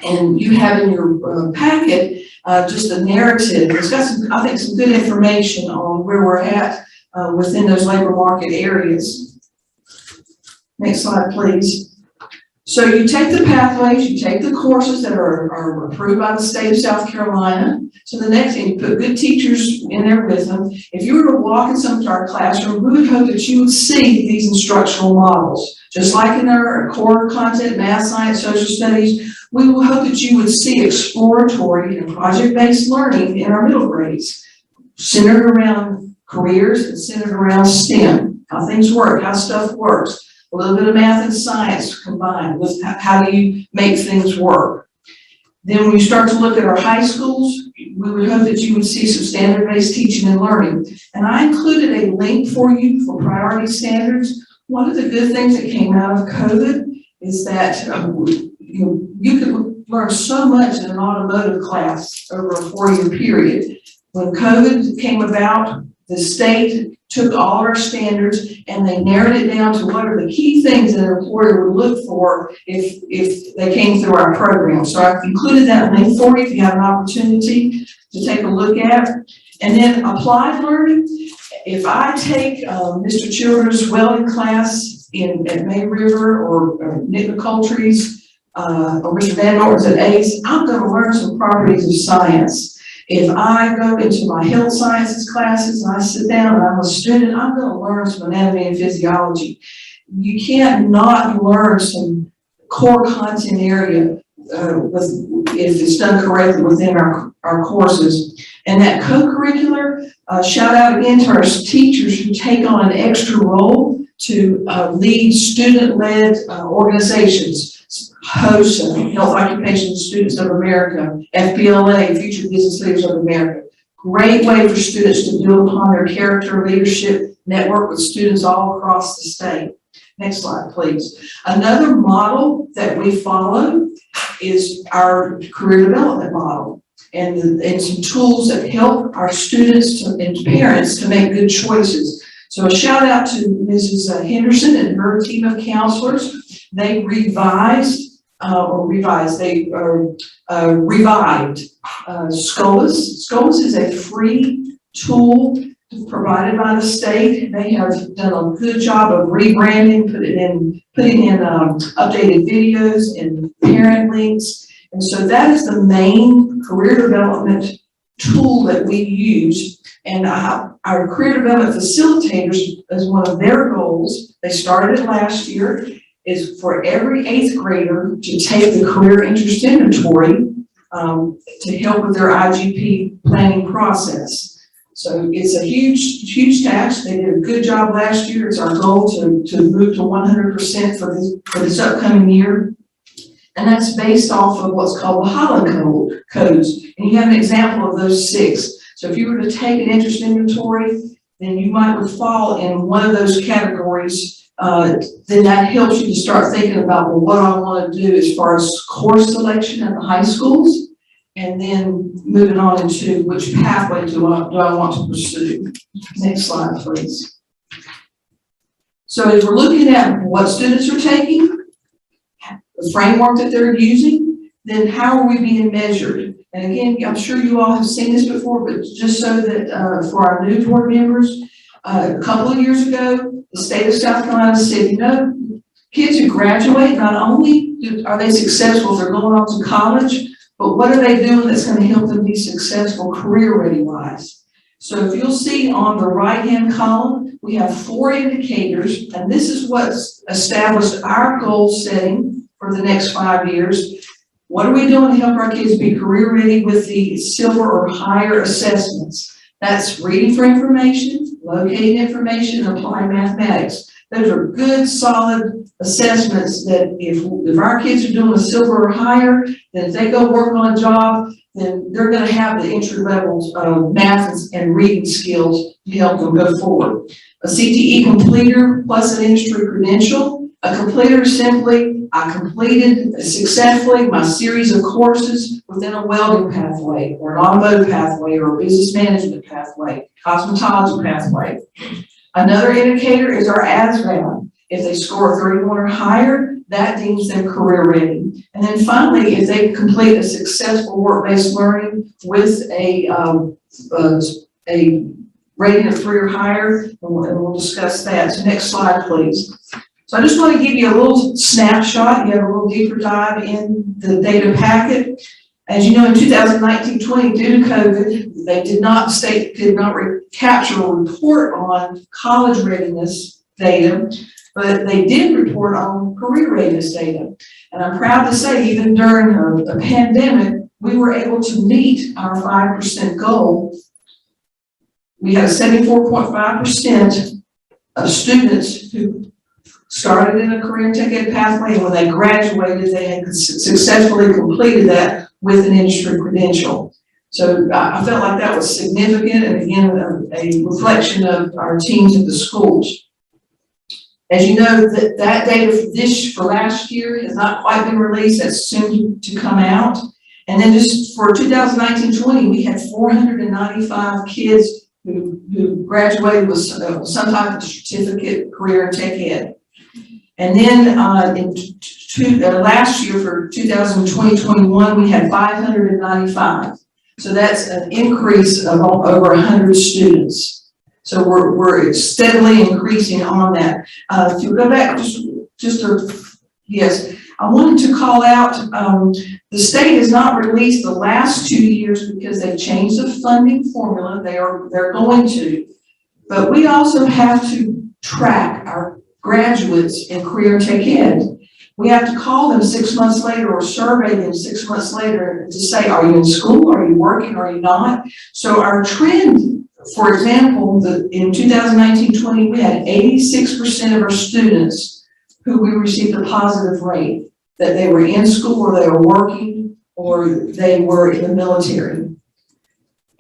And you have in your packet just a narrative. It's got some, I think, some good information on where we're at within those labor market areas. Next slide, please. So you take the pathways, you take the courses that are approved by the state of South Carolina. So the next thing, you put good teachers in there with them. If you were to walk into our classroom, we would hope that you would see these instructional models. Just like in our core content, math, science, social studies, we will hope that you would see exploratory and project-based learning in our middle grades, centered around careers and centered around STEM, how things work, how stuff works. A little bit of math and science combined with how do you make things work. Then when you start to look at our high schools, we would hope that you would see some standard-based teaching and learning. And I included a link for you for priority standards. One of the good things that came out of COVID is that you could learn so much in an automotive class over a 4-year period. When COVID came about, the state took all our standards and they narrowed it down to what are the key things that an employer would look for if they came through our program. So I've included that link for you if you have an opportunity to take a look at. And then applied learning. if I take, Mr. Childers' welding class at May River or Nick McCoultry's, or Mr. Van Norton's at ACE, I'm gonna learn some properties of science. If I go into my health sciences classes and I sit down and I'm a student, I'm gonna learn some anatomy and physiology. You can't not learn some core content area if it's done correctly within our courses. And that co-curricular, shout out again to our teachers who take on an extra role to lead student-led organizations. HOST, Health Occupation Students of America, FBLA, Future Business Leaders of America. Great way for students to build upon their character, leadership, network with students all across the state. Next slide, please. Another model that we follow is our career development model and some tools that help our students and parents to make good choices. So a shout out to Mrs. Henderson and her team of counselors. They revived SCOLAS. SCOLAS is a free tool provided by the state. They have done a good job of rebranding, putting in updated videos and parent links. And so that is the main career development tool that we use. And our career development facilitators, as one of their goals, they started it last year, is for every 8th grader to take the career interest inventory to help with their IGP planning process. So it's a huge task. They did a good job last year. It's our goal to move to 100% for this upcoming year. And that's based off of what's called the Holland codes. And you have an example of those 6. So if you were to take an interest inventory, then you might fall in one of those categories. Then that helps you to start thinking about, well, what do I want to do as far as course selection at the high schools? And then moving on into which pathway do I want to pursue. Next slide, please. So if we're looking at what students are taking, the framework that they're using, then how are we being measured? And again, I'm sure you all have seen this before, but just so that for our new board members, a couple of years ago, the state of South Carolina said, you know, kids who graduate, not only are they successful if they're going on to college, but what are they doing that's going to help them be successful career-ready wise? So if you'll see on the right-hand column, we have 4 indicators, and this is what's established our goal setting for the next 5 years. What are we doing to help our kids be career-ready with the silver or higher assessments? That's reading for information, locating information, and applying mathematics. Those are good, solid assessments that if our kids are doing a silver or higher, then if they go work on a job, then they're going to have the entry levels of math and reading skills to help them go forward. A CTE completer plus an industry credential. A completer is simply, I completed successfully my series of courses within a welding pathway or an automotive pathway or a business management pathway, cosmetology pathway. Another indicator is our ASVAB. If they score a 31 or higher, that deems them career ready. And then finally, if they complete a successful work-based learning with a rating of 3 or higher, and we'll discuss that. So next slide, please. So I just want to give you a little snapshot. You have a little deeper dive in the data packet. As you know, in 2019-20, due to COVID, they did not capture or report on college readiness data, but they did report on career readiness data. And I'm proud to say, even during the pandemic, we were able to meet our 5% goal. We had 74.5% of students who started in a career and tech ed pathway, and when they graduated, they had successfully completed that with an industry credential. So I felt like that was significant, and again, a reflection of our teams at the schools. As you know, that data for last year has not quite been released. That's soon to come out. And then just for 2019-20, we had 495 kids who graduated with some type of certificate, career and tech ed. And then last year for 2020-21, we had 595. So that's an increase of over 100 students. So we're steadily increasing on that. If you go back yes, I wanted to call out, the state has not released the last 2 years because they changed the funding formula. They're going to. But we also have to track our graduates in career tech ed. We have to call them 6 months later or survey them 6 months later to say, are you in school? Are you working? Are you not? So our trend, for example, in 2019-20, we had 86% of our students who we received a positive rate, that they were in school or they were working or they were in the military.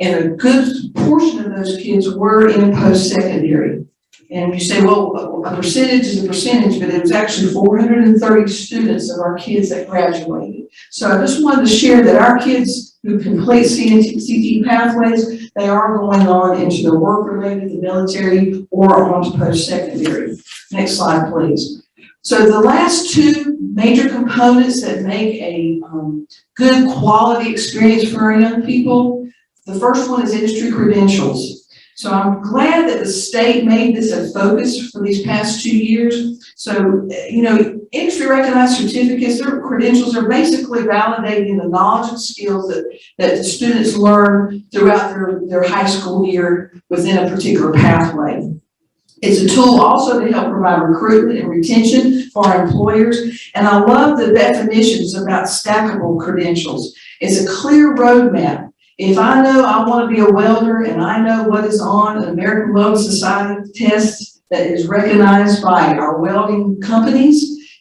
And a good portion of those kids were in post-secondary. And you say, well, a percentage is a percentage, but it was actually 430 students of our kids that graduated. So I just wanted to share that our kids who complete CTE pathways, they are going on into the work-related, the military, or onto post-secondary. Next slide, please. So the last two major components that make a good quality experience for our young people, the first one is industry credentials. So I'm glad that the state made this a focus for these past 2 years. So, you know, industry recognized certificates, their credentials are basically validating the knowledge and skills that the students learn throughout their high school year within a particular pathway. It's a tool also to help provide recruitment and retention for our employers. And I love the definitions about stackable credentials. It's a clear roadmap. If I know I want to be a welder and I know what is on an American Welding Society test that is recognized by our welding companies,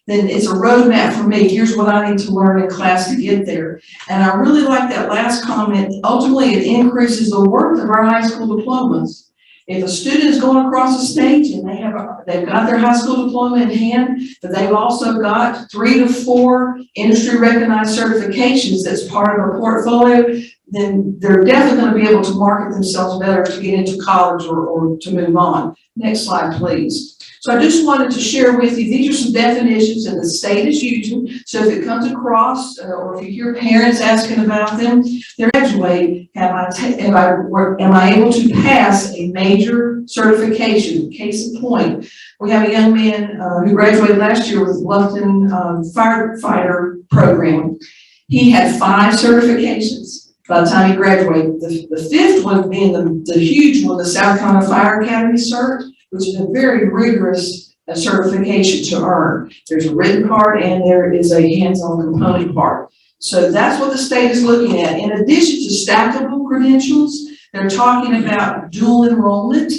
then it's a roadmap for me. Here's what I need to learn in class to get there. And I really like that last comment. Ultimately, it increases the worth of our high school diplomas. If a student is going across the stage and they've got their high school diploma in hand, but they've also got 3 to 4 industry recognized certifications that's part of a portfolio, then they're definitely going to be able to market themselves better to get into college or to move on. Next slide, please. So I just wanted to share with you, these are some definitions that the state is using. So if it comes across, or if you hear parents asking about them, they're graduate, am I able to pass a major certification? Case in point, we have a young man who graduated last year with the Bluffton firefighter program. He had 5 certifications by the time he graduated. The 5th one being the huge one, the South Carolina Fire Academy cert, which is a very rigorous certification to earn. There's a written part and there is a hands-on component part. So that's what the state is looking at. In addition to stackable credentials, they're talking about dual enrollment.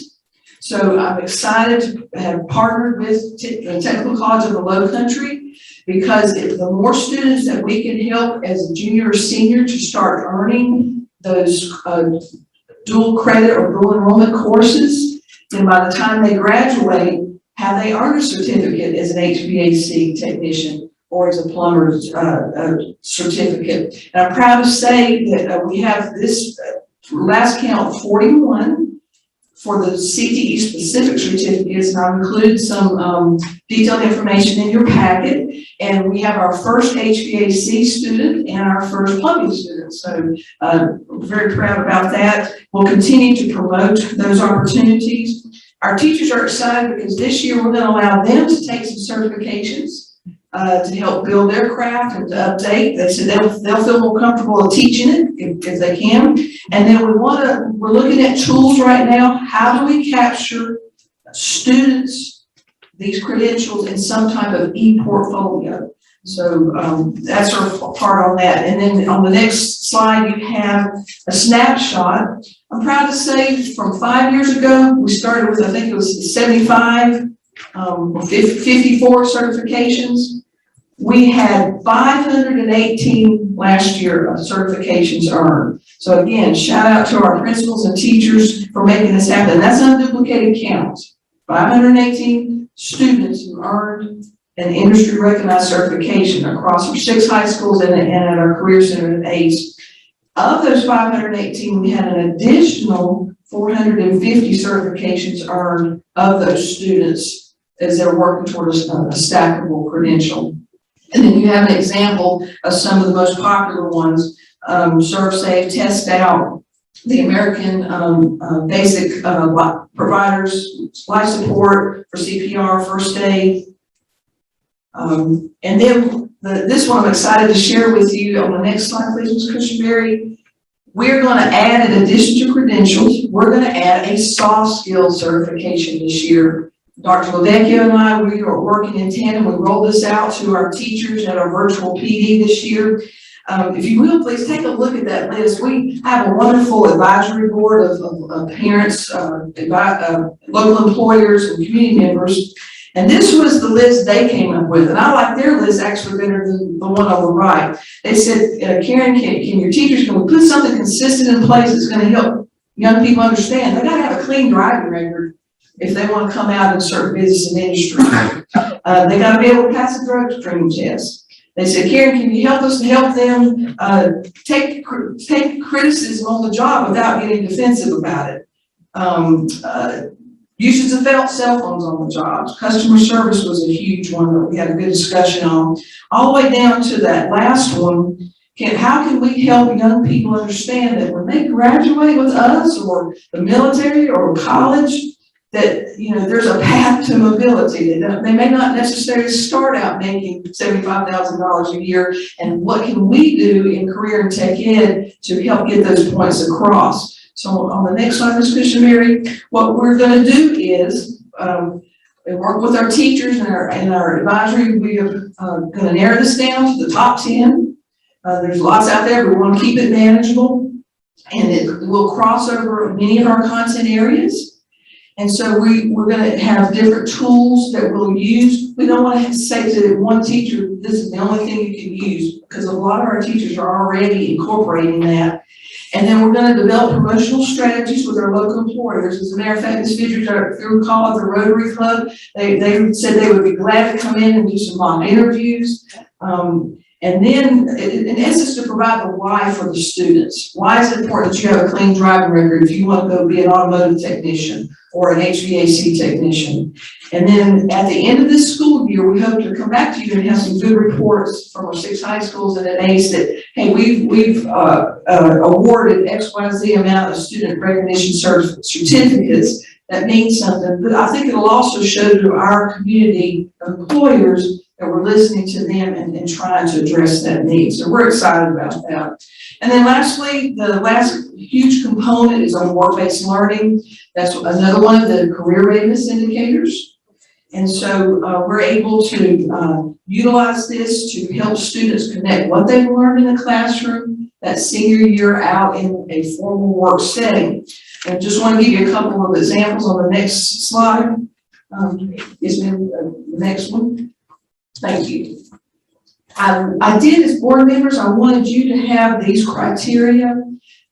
So I'm excited to have partnered with the Technical College of the Lowcountry, because the more students that we can help as a junior or senior to start earning those dual credit or dual enrollment courses, then by the time they graduate, have they earned a certificate as an HVAC technician or as a plumber's certificate. And I'm proud to say that we have this last count 41 for the CTE specific certificates, and I've included some detailed information in your packet. And we have our first HVAC student and our first plumbing student. So we're very proud about that. We'll continue to promote those opportunities. Our teachers are excited because this year we're going to allow them to take some certifications to help build their craft and to update. They said they'll feel more comfortable teaching it if they can. And then we're looking at tools right now. How do we capture students, these credentials in some type of e-portfolio? So that's our part on that. And then on the next slide, you have a snapshot. I'm proud to say from 5 years ago, we started with, I think it was 75, 54 certifications. We had 518 last year of certifications earned. So again, shout out to our principals and teachers for making this happen. That's unduplicated count. 518 students who earned an industry recognized certification across our 6 high schools and at our career center at ACE. Of those 518, we had an additional 450 certifications earned of those students as they're working towards a stackable credential. And then you have an example of some of the most popular ones, Serve Safe, Test Out, the American basic providers, life support for CPR, first aid. And then this one I'm excited to share with you on the next slide, please, Ms. Christianberry. We're going to add, in addition to credentials, we're going to add a soft skills certification this year. Dr. Lavecchio and I, we are working in tandem. We rolled this out to our teachers at our virtual PD this year. If you will, please take a look at that list. We have a wonderful advisory board of parents, local employers, and community members. And this was the list they came up with. And I like their list actually better than the one on the right. They said, Karen, can your teachers, can we put something consistent in place that's going to help young people understand? They got to have a clean driving record if they want to come out in certain business and industry. They got to be able to pass a drug screening test. They said, Karen, can you help us to help them take criticism on the job without getting defensive about it? Usage of cell phones on the jobs. Customer service was a huge one that we had a good discussion on. All the way down to that last one, how can we help young people understand that when they graduate with us or the military or college, that, you know, there's a path to mobility. They may not necessarily start out making $75,000 a year, and what can we do in career and tech ed to help get those points across? So on the next slide, Ms. Christianberry, what we're going to do is work with our teachers and our advisory. We are going to narrow this down to the top 10. There's lots out there, but we want to keep it manageable, and it will cross over many of our content areas. And so we're going to have different tools that we'll use. We don't want to say to one teacher, this is the only thing you can use, because a lot of our teachers are already incorporating that. And then we're going to develop promotional strategies with our local employers. As a matter of fact, Ms. Fidget, if you recall, at the Rotary Club, they said they would be glad to come in and do some mock interviews. And then, in essence, to provide the why for the students. Why is it important that you have a clean driving record if you want to go be an automotive technician or an HVAC technician? And then at the end of this school year, we hope to come back to you and have some good reports from our 6 high schools and an ACE that, hey, we've awarded XYZ amount of student recognition certificates. That means something. But I think it'll also show to our community of employers that we're listening to them and trying to address that need. So we're excited about that. And then lastly, the last huge component is on work-based learning. That's another one of the career readiness indicators. And so we're able to utilize this to help students connect what they've learned in the classroom that senior year out in a formal work setting. And just want to give you a couple of examples on the next slide. Is the next one. Thank you. I did, as board members, I wanted you to have these criteria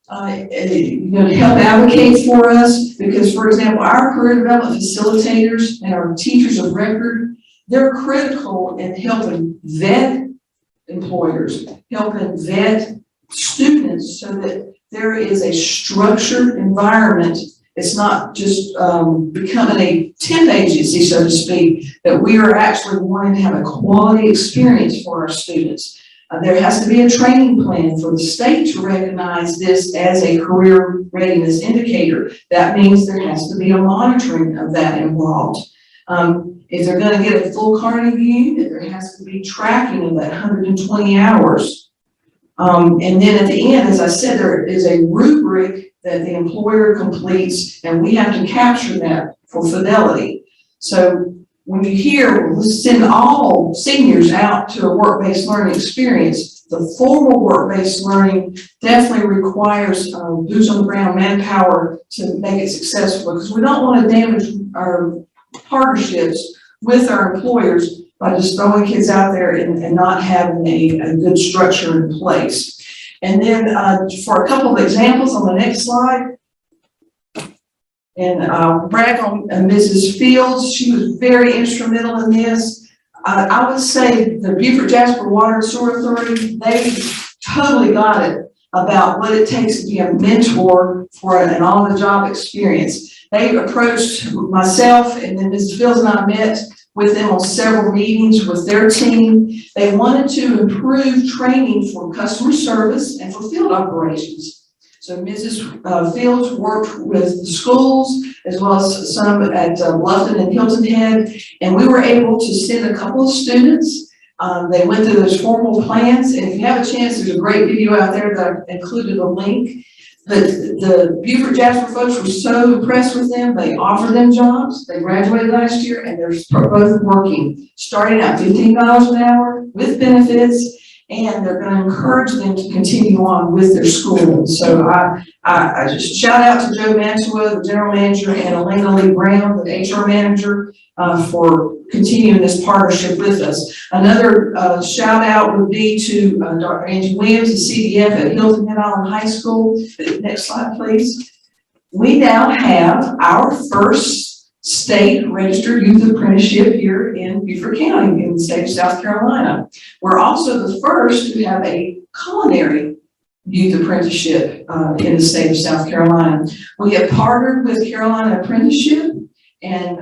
to help advocate for us, because, for example, our career development facilitators and our teachers of record, they're critical in helping vet employers, helping vet students so that there is a structured environment. It's not just becoming a temp agency, so to speak, that we are actually wanting to have a quality experience for our students. There has to be a training plan for the state to recognize this as a career readiness indicator. That means there has to be a monitoring of that involved. If they're going to get a full Carnegie unit, there has to be tracking of that 120 hours. And then at the end, as I said, there is a rubric that the employer completes, and we have to capture that for fidelity. So when you hear, we'll send all seniors out to a work-based learning experience, the formal work-based learning definitely requires boots on the ground manpower to make it successful, because we don't want to damage our partnerships with our employers by just throwing kids out there and not having a good structure in place. And then for a couple of examples on the next slide, and I'll brag on Mrs. Fields. She was very instrumental in this. I would say the Beaufort Jasper Water and Sewer Authority, they totally got it about what it takes to be a mentor for an on-the-job experience. They approached myself, and then Mrs. Fields and I met with them on several meetings with their team. They wanted to improve training for customer service and for field operations. So Mrs. Fields worked with the schools as well as some at Bluffton and Hilton Head, and we were able to send a couple of students. They went through those formal plans, and if you have a chance, there's a great video out there that I included a link. But the Beaufort Jasper folks were so impressed with them, they offered them jobs. They graduated last year, and they're both working, starting at $15 an hour with benefits, and they're going to encourage them to continue on with their school. So I just shout out to Joe Mantua, the general manager, and Elena Lee Brown, the HR manager, for continuing this partnership with us. Another shout out would be to Dr. Angie Williams, the CDF at Hilton Head Island High School. Next slide, please. We now have our first state registered youth apprenticeship here in Beaufort County in the state of South Carolina. We're also the first to have a culinary youth apprenticeship in the state of South Carolina. We have partnered with Carolina Apprenticeship and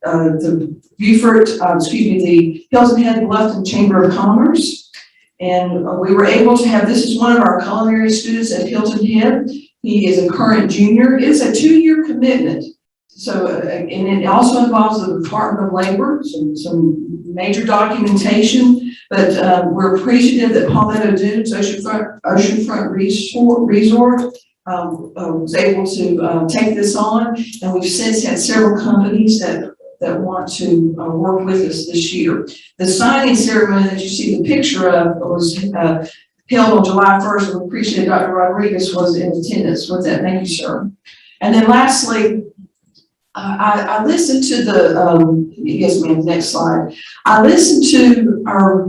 the Beaufort, the Hilton Head Bluffton Chamber of Commerce. And we were able to have, this is one of our culinary students at Hilton Head. He is a current junior. It's a 2-year commitment. So, and it also involves the Department of Labor, some major documentation, but we're appreciative that Palmetto Dunes Oceanfront Resort was able to take this on, and we've since had several companies that want to work with us this year. The signing ceremony that you see the picture of was held on July 1st, and we appreciate Dr. Rodriguez was in attendance with that. Thank you, sir. And then lastly, I listened to the, yes ma'am, next slide. I listened to our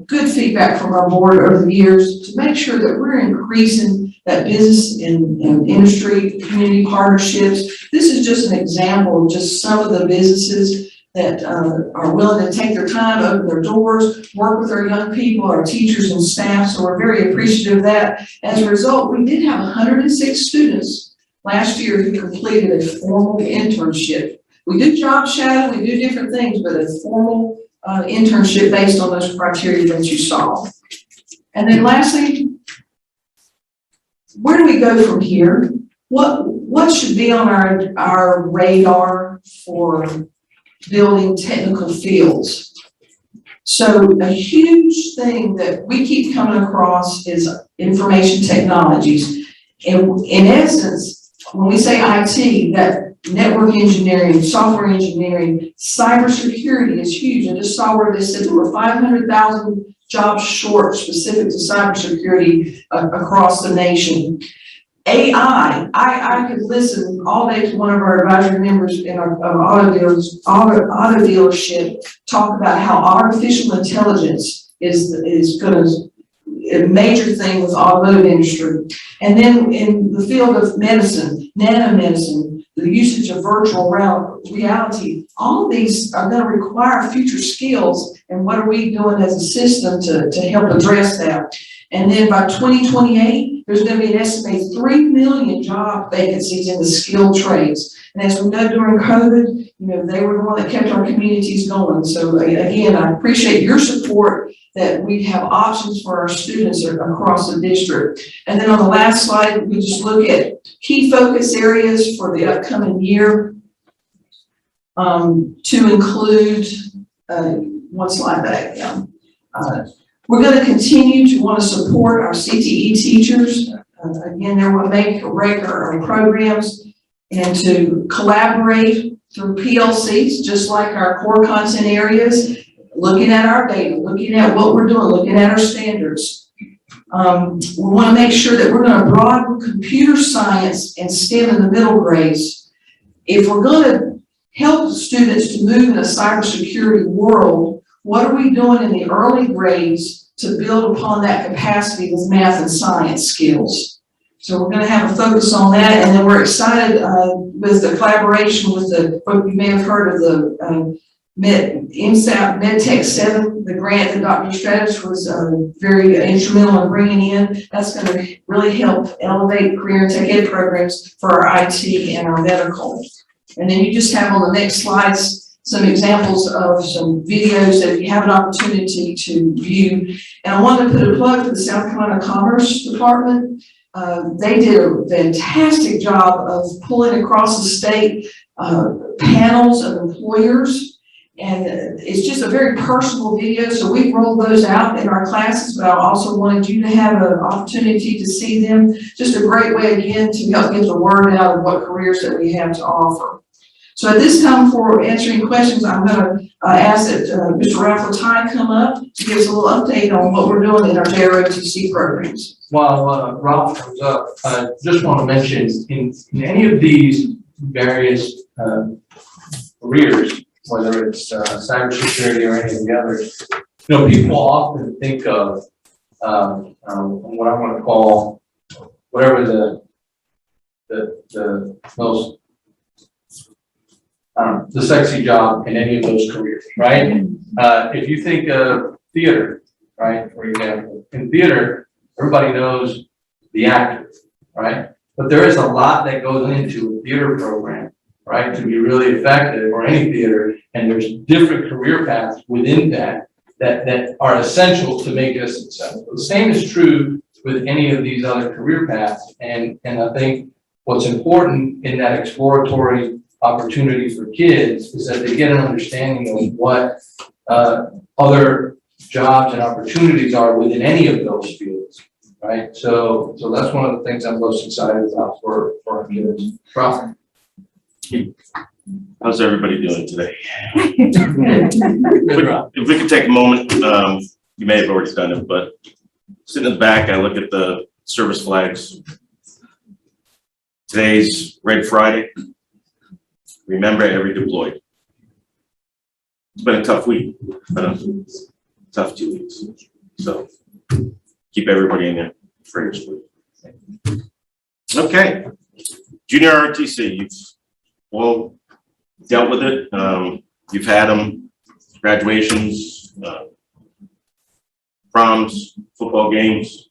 good feedback from our board over the years to make sure that we're increasing that business and industry community partnerships. This is just an example of just some of the businesses that are willing to take their time, open their doors, work with our young people, our teachers and staff. So we're very appreciative of that. As a result, we did have 106 students last year who completed a formal internship. We do job shadow, we do different things, but a formal internship based on those criteria that you saw. And then lastly, where do we go from here? What should be on our radar for building technical fields? So a huge thing that we keep coming across is information technologies. In essence, when we say IT, that network engineering, software engineering, cybersecurity is huge. I just saw where they said there were 500,000 jobs short specific to cybersecurity across the nation. AI, I could listen all day to one of our advisory members in our auto dealership talk about how artificial intelligence is going to a major thing with the automotive industry. And then in the field of medicine, nanomedicine, the usage of virtual reality, all of these are going to require future skills. And what are we doing as a system to help address that? And then by 2028, there's going to be an estimated 3 million job vacancies in the skilled trades. And as we know during COVID, they were the one that kept our communities going. So again, I appreciate your support that we have options for our students across the district. And then on the last slide, we just look at key focus areas for the upcoming year to include, one slide back down. We're going to continue to want to support our CTE teachers. Again, they're going to make regular programs and to collaborate through PLCs, just like our core content areas, looking at our data, looking at what we're doing, looking at our standards. We want to make sure that we're going to broaden computer science and STEM in the middle grades. If we're going to help students to move in a cybersecurity world, what are we doing in the early grades to build upon that capacity with math and science skills? So we're going to have a focus on that, and then we're excited with the collaboration with what you may have heard of the MSAP MedTech 7, the grant that Dr. Stratus was very instrumental in bringing in. That's going to really help elevate career and tech ed programs for our IT and our medical. And then you just have on the next slides some examples of some videos that you have an opportunity to view. And I want to put a plug for the South Carolina Commerce Department. They did a fantastic job of pulling across the state panels of employers. And it's just a very personal video, so we rolled those out in our classes, but I also wanted you to have an opportunity to see them. Just a great way, again, to help get the word out of what careers that we have to offer. So at this time, for answering questions, I'm going to ask that Mr. Ralph Ty come up to give us a little update on what we're doing in our JROTC programs. While Ralph comes up, I just want to mention in any of these various careers, whether it's cybersecurity or any of the others, people often think of what I want to call whatever the most the sexy job in any of those careers, right? If you think of theater, right, for example, in theater, everybody knows the actor, right? But there is a lot that goes into a theater program, right, to be really effective, or any theater, and there's different career paths within that are essential to make us successful. The same is true with any of these other career paths, and I think what's important in that exploratory opportunity for kids is that they get an understanding of what other jobs and opportunities are within any of those fields, right? So that's one of the things I'm most excited about for our kids. Ralph? How's everybody doing today? If we could take a moment, you may have already done it, but sitting in the back, I look at the service flags. Today's Red Friday. Remember every deployed. It's been a tough week, tough 2 weeks. So keep everybody in there prayers. Okay, junior ROTC, you've all dealt with it. You've had them, graduations, proms, football games.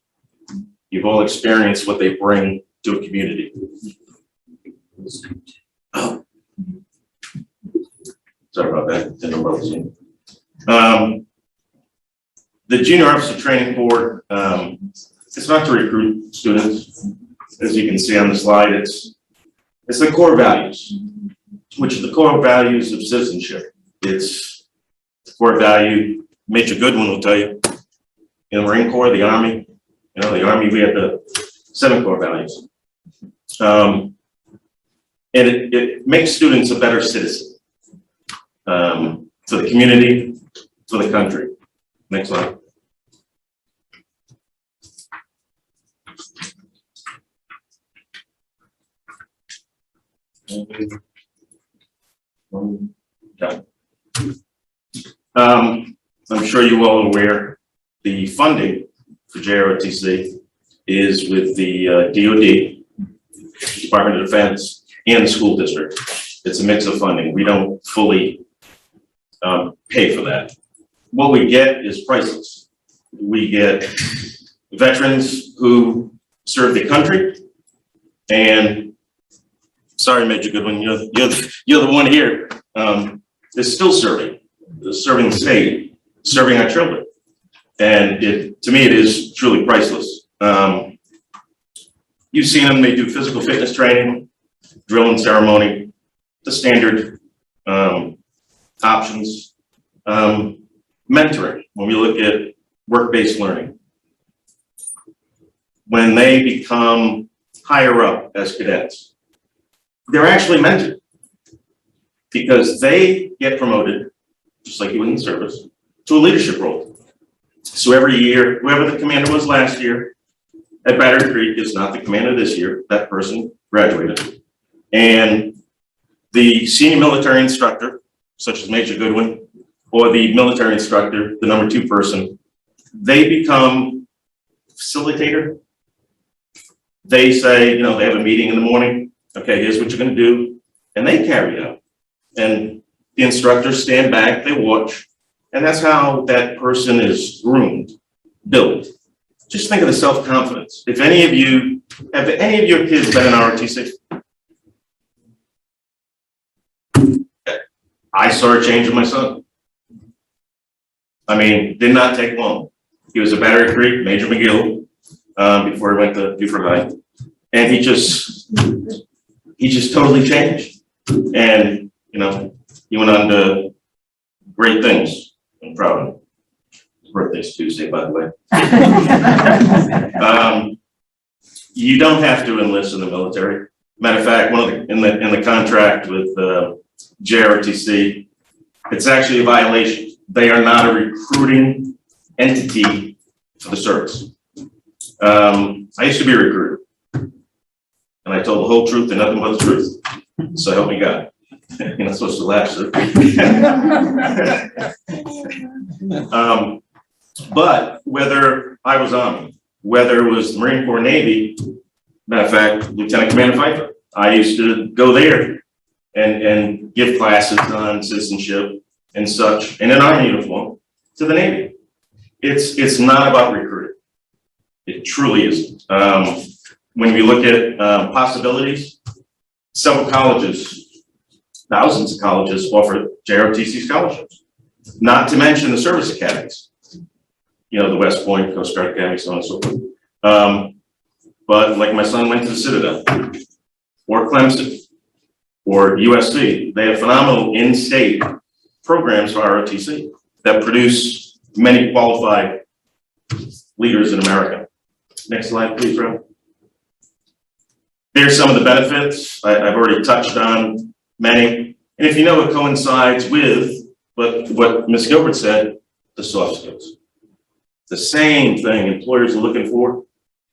You've all experienced what they bring to a community. Oh. Sorry about that. Didn't know what I was saying. The Junior Officer Training Board, it's not to recruit students. As you can see on the slide, it's the core values, which are the core values of citizenship. It's the core value, Major Goodwin will tell you, in the Marine Corps, the Army, the Army, we have the 7 core values. And it makes students a better citizen for the community, for the country. Next slide. I'm sure you all are aware the funding for JROTC is with the DoD, Department of Defense, and the school district. It's a mix of funding. We don't fully pay for that. What we get is priceless. We get veterans who serve the country, and sorry, Major Goodwin, you're the one here. Is still serving the state, serving our children, and to me it is truly priceless. You've seen them; they do physical fitness training, drill and ceremony, the standard options. Mentoring, when we look at work-based learning. When they become higher up as cadets, they're actually mentored because they get promoted, just like you in the service, to a leadership role. So every year, whoever the commander was last year at Battery Creek is not the commander this year. That person graduated. And the senior military instructor, such as Major Goodwin, or the military instructor, the number 2 person, they become facilitator. They say, they have a meeting in the morning. Okay, here's what you're going to do. And they carry out. And the instructors stand back, they watch. And that's how that person is groomed, built. Just think of the self-confidence. Have any of your kids been in ROTC? I saw a change in my son. I mean, did not take long. He was a Battery Creek, Major McGill, before he went to Beaufort High. And he just totally changed. And, you know, he went on to great things. I'm proud of him. His birthday's Tuesday, by the way. You don't have to enlist in the military. Matter of fact, in the contract with JROTC, it's actually a violation. They are not a recruiting entity for the service. I used to be a recruiter, and I told the whole truth and nothing but the truth. So help me God. You're not supposed to laugh, sir. But whether I was Army, whether it was the Marine Corps, Navy, matter of fact, Lieutenant Commander Pfeiffer, I used to go there and give classes on citizenship and such in an Army uniform to the Navy. It's not about recruiting. It truly isn't. When we look at possibilities, several colleges, thousands of colleges offer JROTC scholarships, not to mention the service academies. You know, the West Point, Coast Guard Academy, so on and so forth. But like my son went to the Citadel, or Clemson, or USC, they have phenomenal in-state programs for ROTC that produce many qualified leaders in America. Next slide, please, Rob. Here's some of the benefits. I've already touched on many. And if you know, it coincides with what Ms. Gilbert said, the soft skills. The same thing employers are looking for,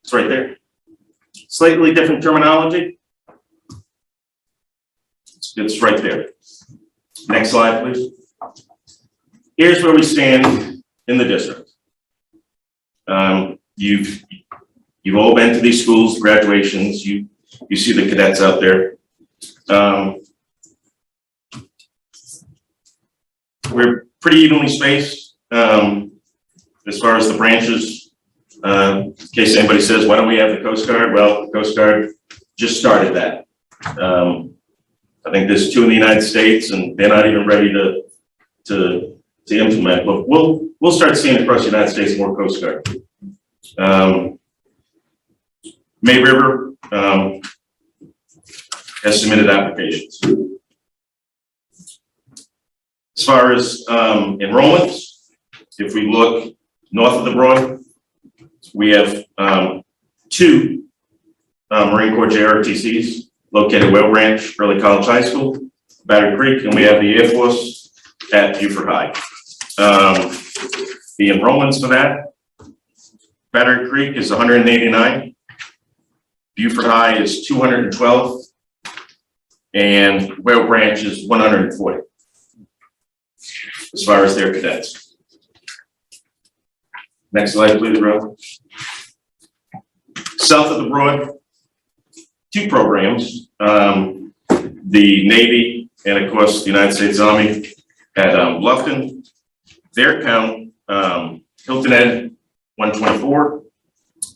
it's right there. Slightly different terminology. It's right there. Next slide, please. Here's where we stand in the district. You've all been to these schools, graduations, you see the cadets out there. We're pretty evenly spaced as far as the branches. In case anybody says, why don't we have the Coast Guard? Well, the Coast Guard just started that. I think there's 2 in the United States, and they're not even ready to implement. But we'll start seeing across the United States more Coast Guard. May River has submitted applications. As far as enrollments, if we look north of the Broad, we have 2 Marine Corps JRTCs located at Whale Ranch, Early College High School, Battery Creek, and we have the Air Force at Beaufort High. The enrollments for that, Battery Creek is 189, Beaufort High is 212, and Whale Branch is 140, as far as their cadets. Next slide, please, Rob. South of the Broad, 2 programs, the Navy and of course the United States Army at Bluffton. Their count, Hilton Ed 124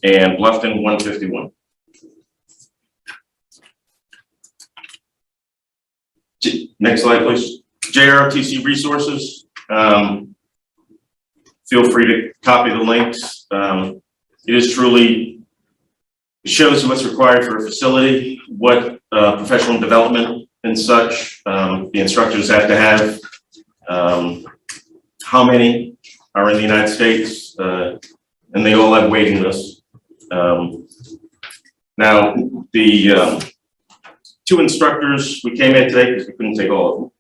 and Bluffton 151. Next slide, please. JROTC resources. Feel free to copy the links. It is truly, it shows what's required for a facility, what professional development and such the instructors have to have, how many are in the United States, and they all have waiting lists. Now, the 2 instructors, we came in today because we couldn't take all of them.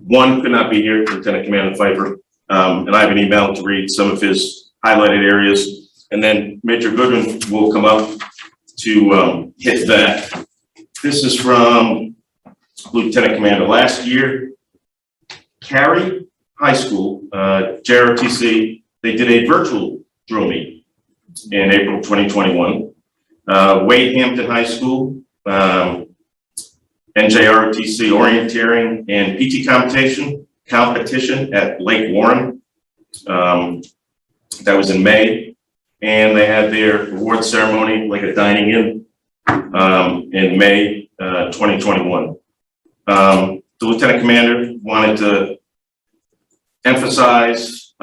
One could not be here, Lieutenant Commander Pfeiffer, and I have an email to read some of his highlighted areas, and then Major Goodwin will come up to hit that. This is from Lieutenant Commander. Last year, Cary High School, JROTC, they did a virtual drill meet in April 2021. Wade Hampton High School, NJROTC orienteering and PT competition at Lake Warren. That was in May, and they had their award ceremony, like a dining in May 2021. The Lieutenant Commander wanted to emphasize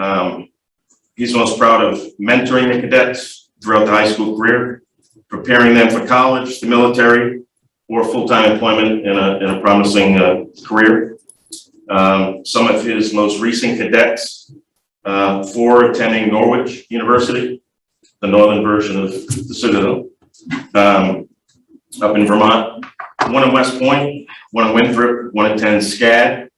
he's most proud of mentoring the cadets throughout the high school career, preparing them for college, the military, or full-time employment in a promising career. Some of his most recent cadets, 4 attending Norwich University, the northern version of the Citadel, up in Vermont. 1 in West Point, 1 in Winthrop, 1 attends SCAD,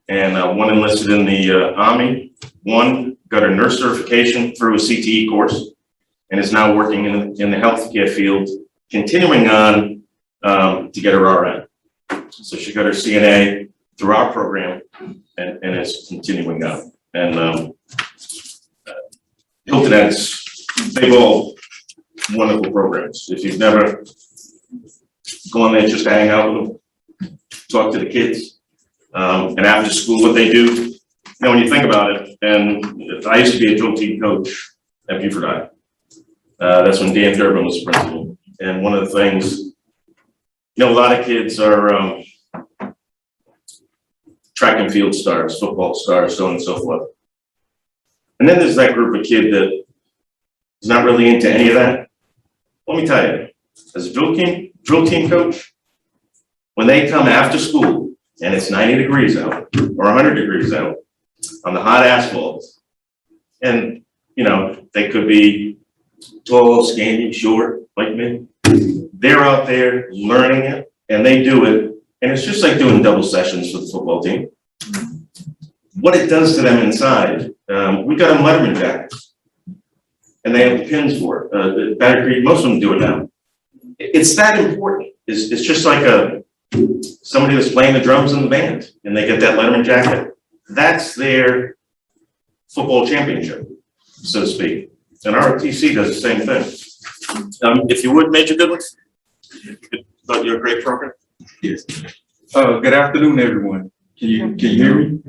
and 1 enlisted in the Army. 1 got a nurse certification through a CTE course and is now working in the healthcare field, continuing on to get her RN. So she got her CNA through our program and is continuing on. And Hilton Ed's, they've all wonderful programs. If you've never gone there just to hang out with them, talk to the kids, and after school, what they do, you know, when you think about it, and I used to be a drill team coach at Beaufort High. That's when Dan Durbin was principal. And one of the things, you know, a lot of kids are track and field stars, football stars, so on and so forth. And then there's that group of kid that is not really into any of that. Let me tell you, as a drill team coach, when they come after school and it's 90 degrees out or 100 degrees out on the hot asphalt, and you know, they could be tall, skinny, short, like me. They're out there learning it, and they do it, and it's just like doing double sessions for the football team. What it does to them inside, we got them Letterman jackets, and they have the pins for it. Battery Creek, most of them do it now. It's that important. It's just like somebody that's playing the drums in the band, and they get that Letterman jacket. That's their football championship, so to speak. And ROTC does the same thing. If you would, Major Goodwin, thought you're a great program. Yes. Good afternoon, everyone. Can you hear me?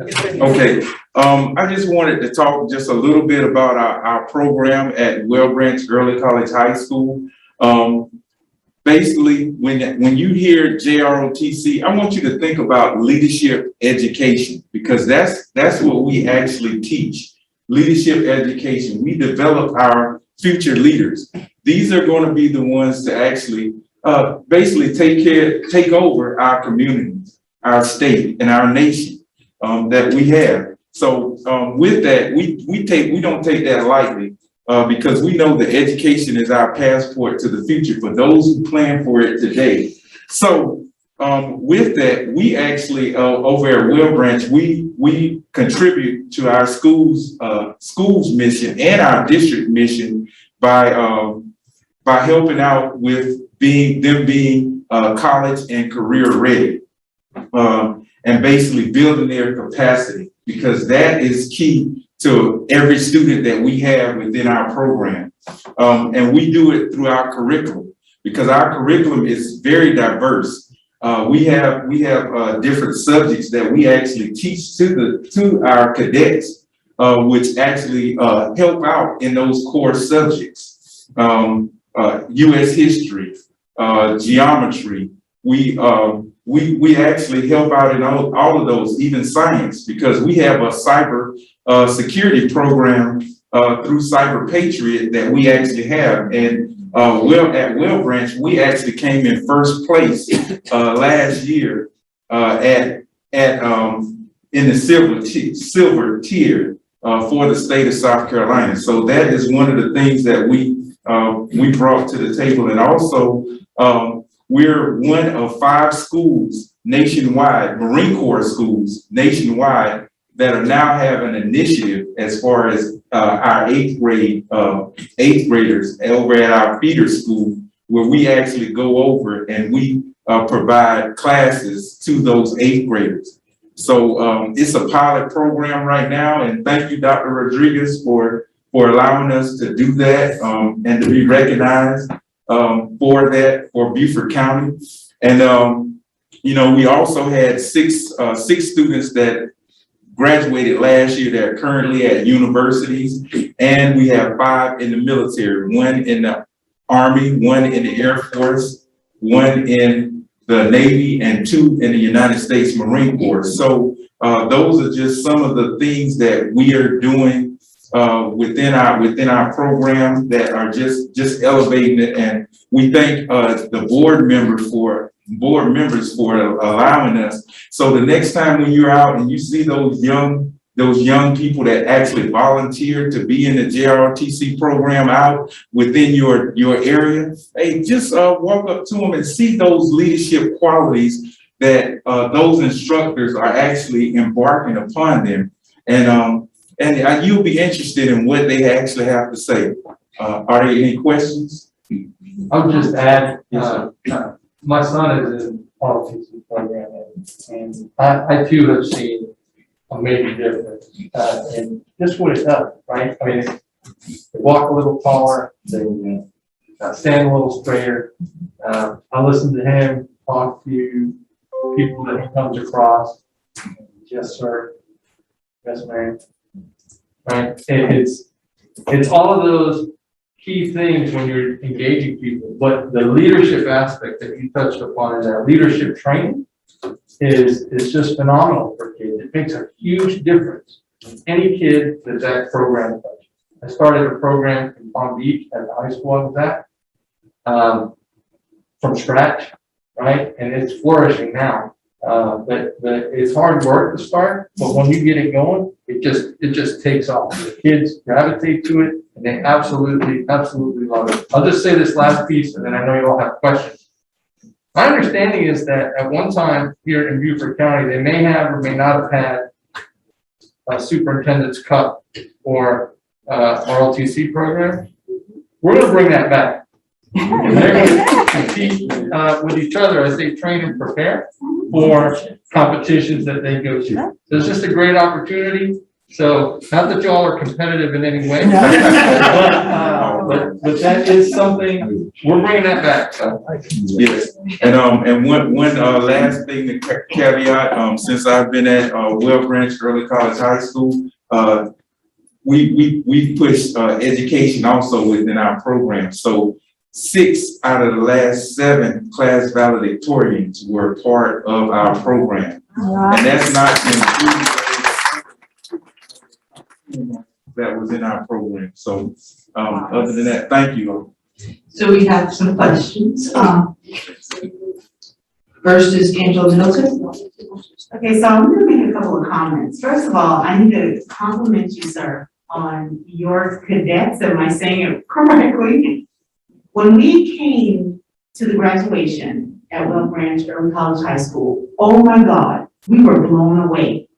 Okay. I just wanted to talk just a little bit about our program at Well Branch Early College High School. Basically, when you hear JROTC, I want you to think about leadership education, because that's what we actually teach. Leadership education. We develop our future leaders. These are going to be the ones to actually basically take over our communities, our state, and our nation that we have. So with that, we don't take that lightly because we know that education is our passport to the future for those who plan for it today. So with that, we actually over at Well Branch, we contribute to our schools mission and our district mission by helping out with them being college and career ready, and basically building their capacity, because that is key to every student that we have within our program. And we do it through our curriculum, because our curriculum is very diverse. We have different subjects that we actually teach to our cadets, which actually help out in those core subjects. U.S. history, geometry. We actually help out in all of those, even science, because we have a cyber security program through Cyber Patriot that we actually have. And at Well Branch, we actually came in first place last year in the silver tier for the state of South Carolina. So that is one of the things that we brought to the table. And also, we're one of 5 schools nationwide, Marine Corps schools nationwide, that are now have an initiative as far as our 8th graders over at our feeder school, where we actually go over and we provide classes to those 8th graders. So it's a pilot program right now, and thank you, Dr. Rodriguez, for allowing us to do that and to be recognized for that for Beaufort County. And you know, we also had six students that graduated last year that are currently at universities, and we have 5 in the military, 1 in the Army, 1 in the Air Force, 1 in the Navy, and 2 in the United States Marine Corps. So those are just some of the things that we are doing within our program that are just elevating it. And we thank, the board members for allowing us. So the next time when you're out and you see those young people that actually volunteer to be in the JROTC program out within your area, hey, just walk up to them and see those leadership qualities that those instructors are actually embarking upon them. And you'll be interested in what they actually have to say. Are there any questions? I'll just add, my son is in politics program, and I too have seen a major difference in just what it does, right? I mean, they walk a little taller, they stand a little straighter. I listen to him talk to people that he comes across. Yes, sir. Yes, ma'am. Right? It's all of those key things when you're engaging people, but the leadership aspect that you touched upon in that leadership training is just phenomenal for kids. It makes a huge difference in any kid that program touches. I started a program in Palm Beach at the high school I was at, from scratch, right? And it's flourishing now. But it's hard work to start, but when you get it going, it just takes off. The kids gravitate to it, and they absolutely love it. I'll just say this last piece, and then I know you all have questions. My understanding is that at one time here in Beaufort County, they may have or may not have had a superintendent's cup or ROTC program. We're going to bring that back. And they're going to compete with each other as they train and prepare for competitions that they go to. So it's just a great opportunity. So not that y'all are competitive in any way, but that is something, we're bringing that back. So. Yes, and one last thing to caveat, since I've been at Well Branch Early College High School, we push education also within our program. So 6 out of the last 7 class valedictorians were part of our program. Wow. And that's not including that was in our program. So other than that, thank you. So we have some questions. First is Angela Middleton. Okay, so I'm gonna make a couple of comments. First of all, I need to compliment you, sir, on your cadets. Am I saying it correctly? When we came to the graduation at Well Branch Early College High School, oh my God, we were blown away.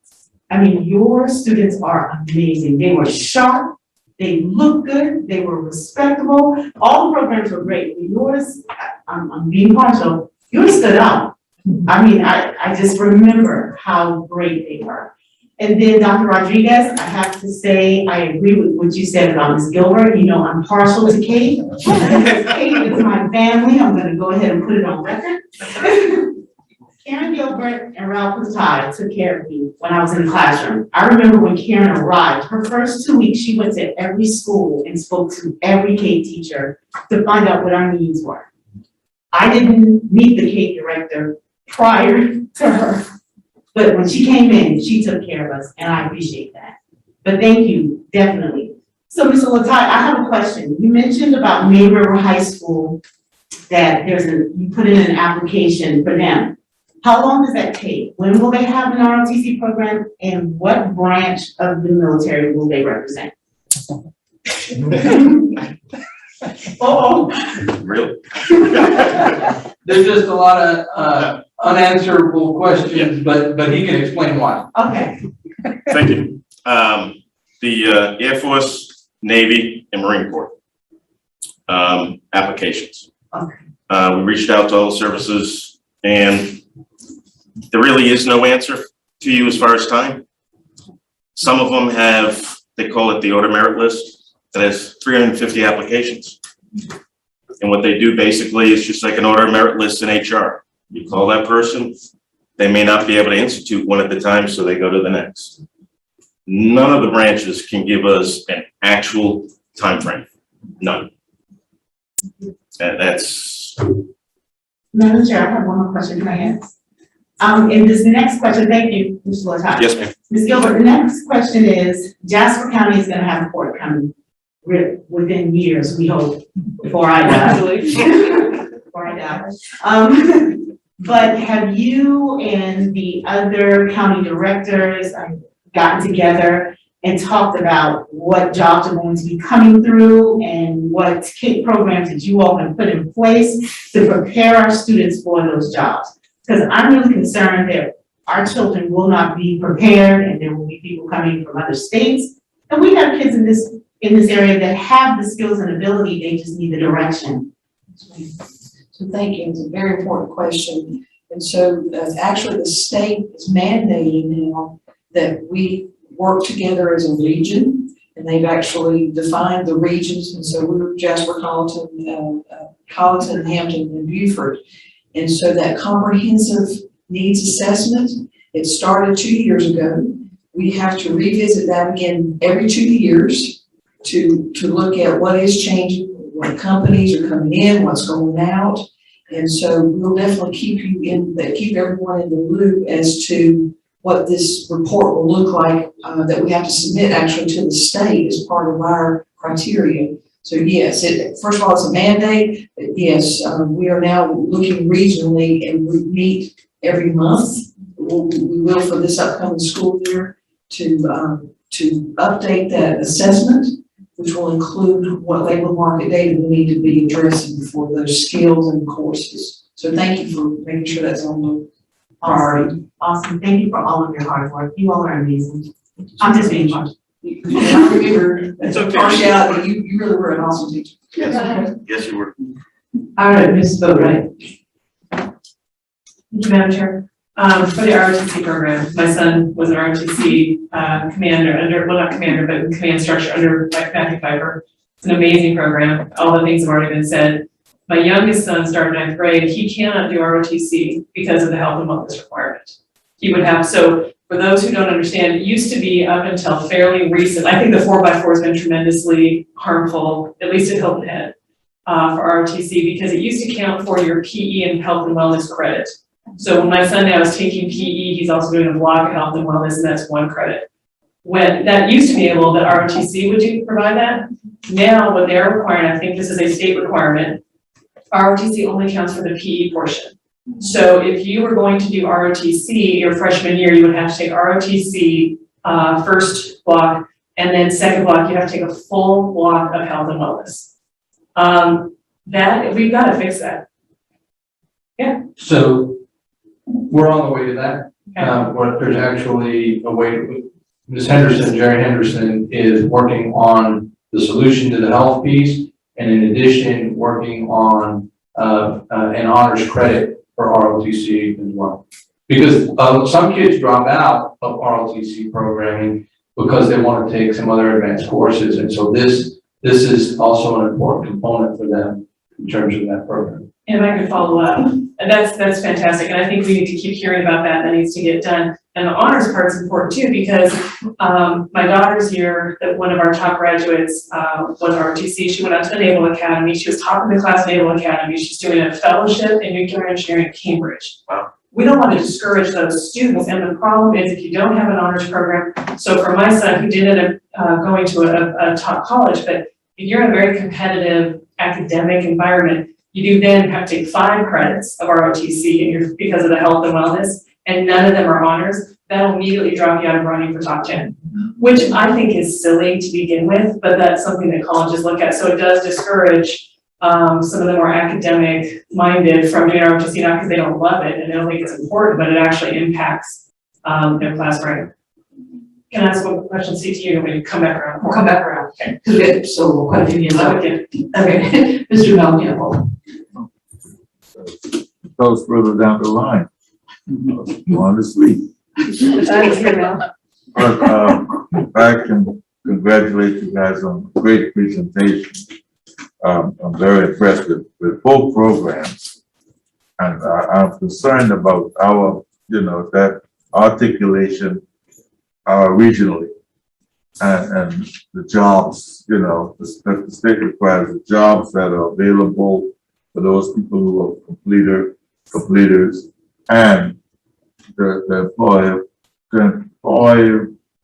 I mean, your students are amazing. They were sharp, they looked good, they were respectable. All the programs were great. Yours, I'm being partial, yours stood out. I mean, I just remember how great they were. And then Dr. Rodriguez, I have to say, I agree with what you said about Ms. Gilbert. You know, I'm partial to Kate. Kate is my family. I'm gonna go ahead and put it on record. Karen Gilbert and Ralph Patai took care of me when I was in the classroom. I remember when Karen arrived, her first 2 weeks, she went to every school and spoke to every K teacher to find out what our needs were. I didn't meet the K director prior to her. But when she came in, she took care of us, and I appreciate that. But thank you, definitely. So, Mr. Latai, I have a question. You mentioned about May River High School, that you put in an application for them. How long does that take? When will they have an ROTC program, and what branch of the military will they represent? Really? There's just a lot of unanswerable questions, but he can explain why. Okay. Thank you. The Air Force, Navy, and Marine Corps applications. Okay. We reached out to all the services, and there really is no answer to you as far as time. Some of them have, they call it the order merit list, that has 350 applications. And what they do basically is just like an order merit list in HR. You call that person, they may not be able to institute one at the time, so they go to the next. None of the branches can give us an actual time frame. None. And that's. Madam Chair, I have one more question. Can I ask? And this next question, thank you, Mr. Latai. Yes, ma'am. Ms. Gilbert, the next question is, Jasper County is gonna have a court coming within years, we hope, before I die. Before I die. But have you and the other county directors gotten together and talked about what jobs are going to be coming through and what programs that you all can put in place to prepare our students for those jobs? Because I'm really concerned that our children will not be prepared and there will be people coming from other states. And we have kids in this area that have the skills and ability, they just need the direction. So thank you, it's a very important question. And so actually the state is mandating now that we work together as a region, and they've actually defined the regions. And so we're Jasper, Colleton, Hampton, and Beaufort. And so that comprehensive needs assessment, it started 2 years ago. We have to revisit that again every 2 years to look at what is changing, what companies are coming in, what's going out. And so we'll definitely keep everyone in the loop as to what this report will look like, that we have to submit actually to the state as part of our criteria. So yes, first of all, it's a mandate, but yes, we are now looking regionally and we meet every month. We will for this upcoming school year to update that assessment, which will include what labor market data we need to be addressing for those skills and courses. So thank you for making sure that's on the priority. Awesome, thank you for all of your hard work. You all are amazing. I'm just being partial. I remember It's okay. partiality, you really were an awesome teacher. Yes, yes, you were. All right, Ms. Boatright. Thank you, Madam Chair. For the ROTC program, my son was an ROTC commander not commander, but command structure under Matthew Piper. It's an amazing program. All the things have already been said. My youngest son started 9th grade. He cannot do ROTC because of the health and wellness requirement. He would have, so for those who don't understand, it used to be up until fairly recent. I think the 4x4 has been tremendously harmful, at least at Hilton Head, for ROTC, because it used to count for your PE and health and wellness credit. So when my son now is taking PE, he's also doing a block of health and wellness, and that's 1 credit. When that used to be able that ROTC would provide that. Now what they're requiring, I think this is a state requirement, ROTC only counts for the PE portion. So if you were going to do ROTC your freshman year, you would have to take ROTC first block, and then second block, you have to take a full block of health and wellness. That, we've got to fix that. Yeah. So we're on the way to that. What there's actually a way, Ms. Henderson, Jerry Henderson is working on the solution to the health piece, and in addition, working on an honors credit for ROTC as well. Because some kids drop out of ROTC programming because they want to take some other advanced courses, and so this is also an important component for them in terms of that program. And if I could follow up, and that's fantastic, and I think we need to keep hearing about that. That needs to get done. And the honors part is important too, because my daughter's year, that one of our top graduates was ROTC. She went out to the Naval Academy. She was top in the class Naval Academy. She's doing a fellowship in nuclear engineering at Cambridge. Wow. We don't want to discourage those students, and the problem is if you don't have an honors program. So for my son, who did end up going to a top college, but if you're in a very competitive academic environment, you do then have to take 5 credits of ROTC because of the health and wellness, and none of them are honors. That'll immediately drop you out of running for top 10, which I think is silly to begin with, but that's something that colleges look at. So it does discourage some of the more academic minded from doing ROTC, not because they don't love it and they don't think it's important, but it actually impacts their class rank. Can I ask one question, CTU, when you come back around? We'll come back around. Okay. So quite a few years. Okay. Mr. Malcolm. Goes further down the line. Honestly. But I can congratulate you guys on a great presentation. I'm very impressed with both programs. And I'm concerned about our, that articulation regionally. And the jobs, the state requires the jobs that are available for those people who are completers, and the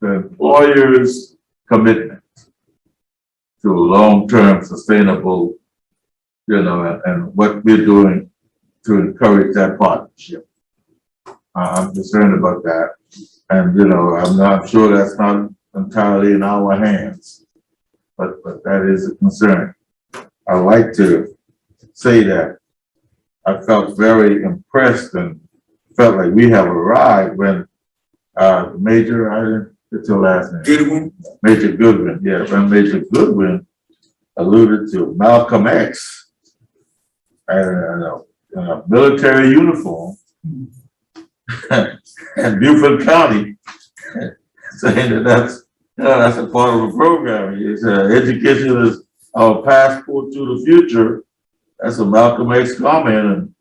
employer's commitment to long-term sustainable, and what we're doing to encourage that partnership. I'm concerned about that. And, I'm not sure that's not entirely in our hands, but that is a concern. I like to say that I felt very impressed and felt like we have arrived when Major, I didn't get your last name. Goodwin? Major Goodwin, yeah, when Major Goodwin alluded to Malcolm X and a military uniform and Beaufort County, saying that that's a part of the program. It's education is our passport to the future. That's a Malcolm X comment, and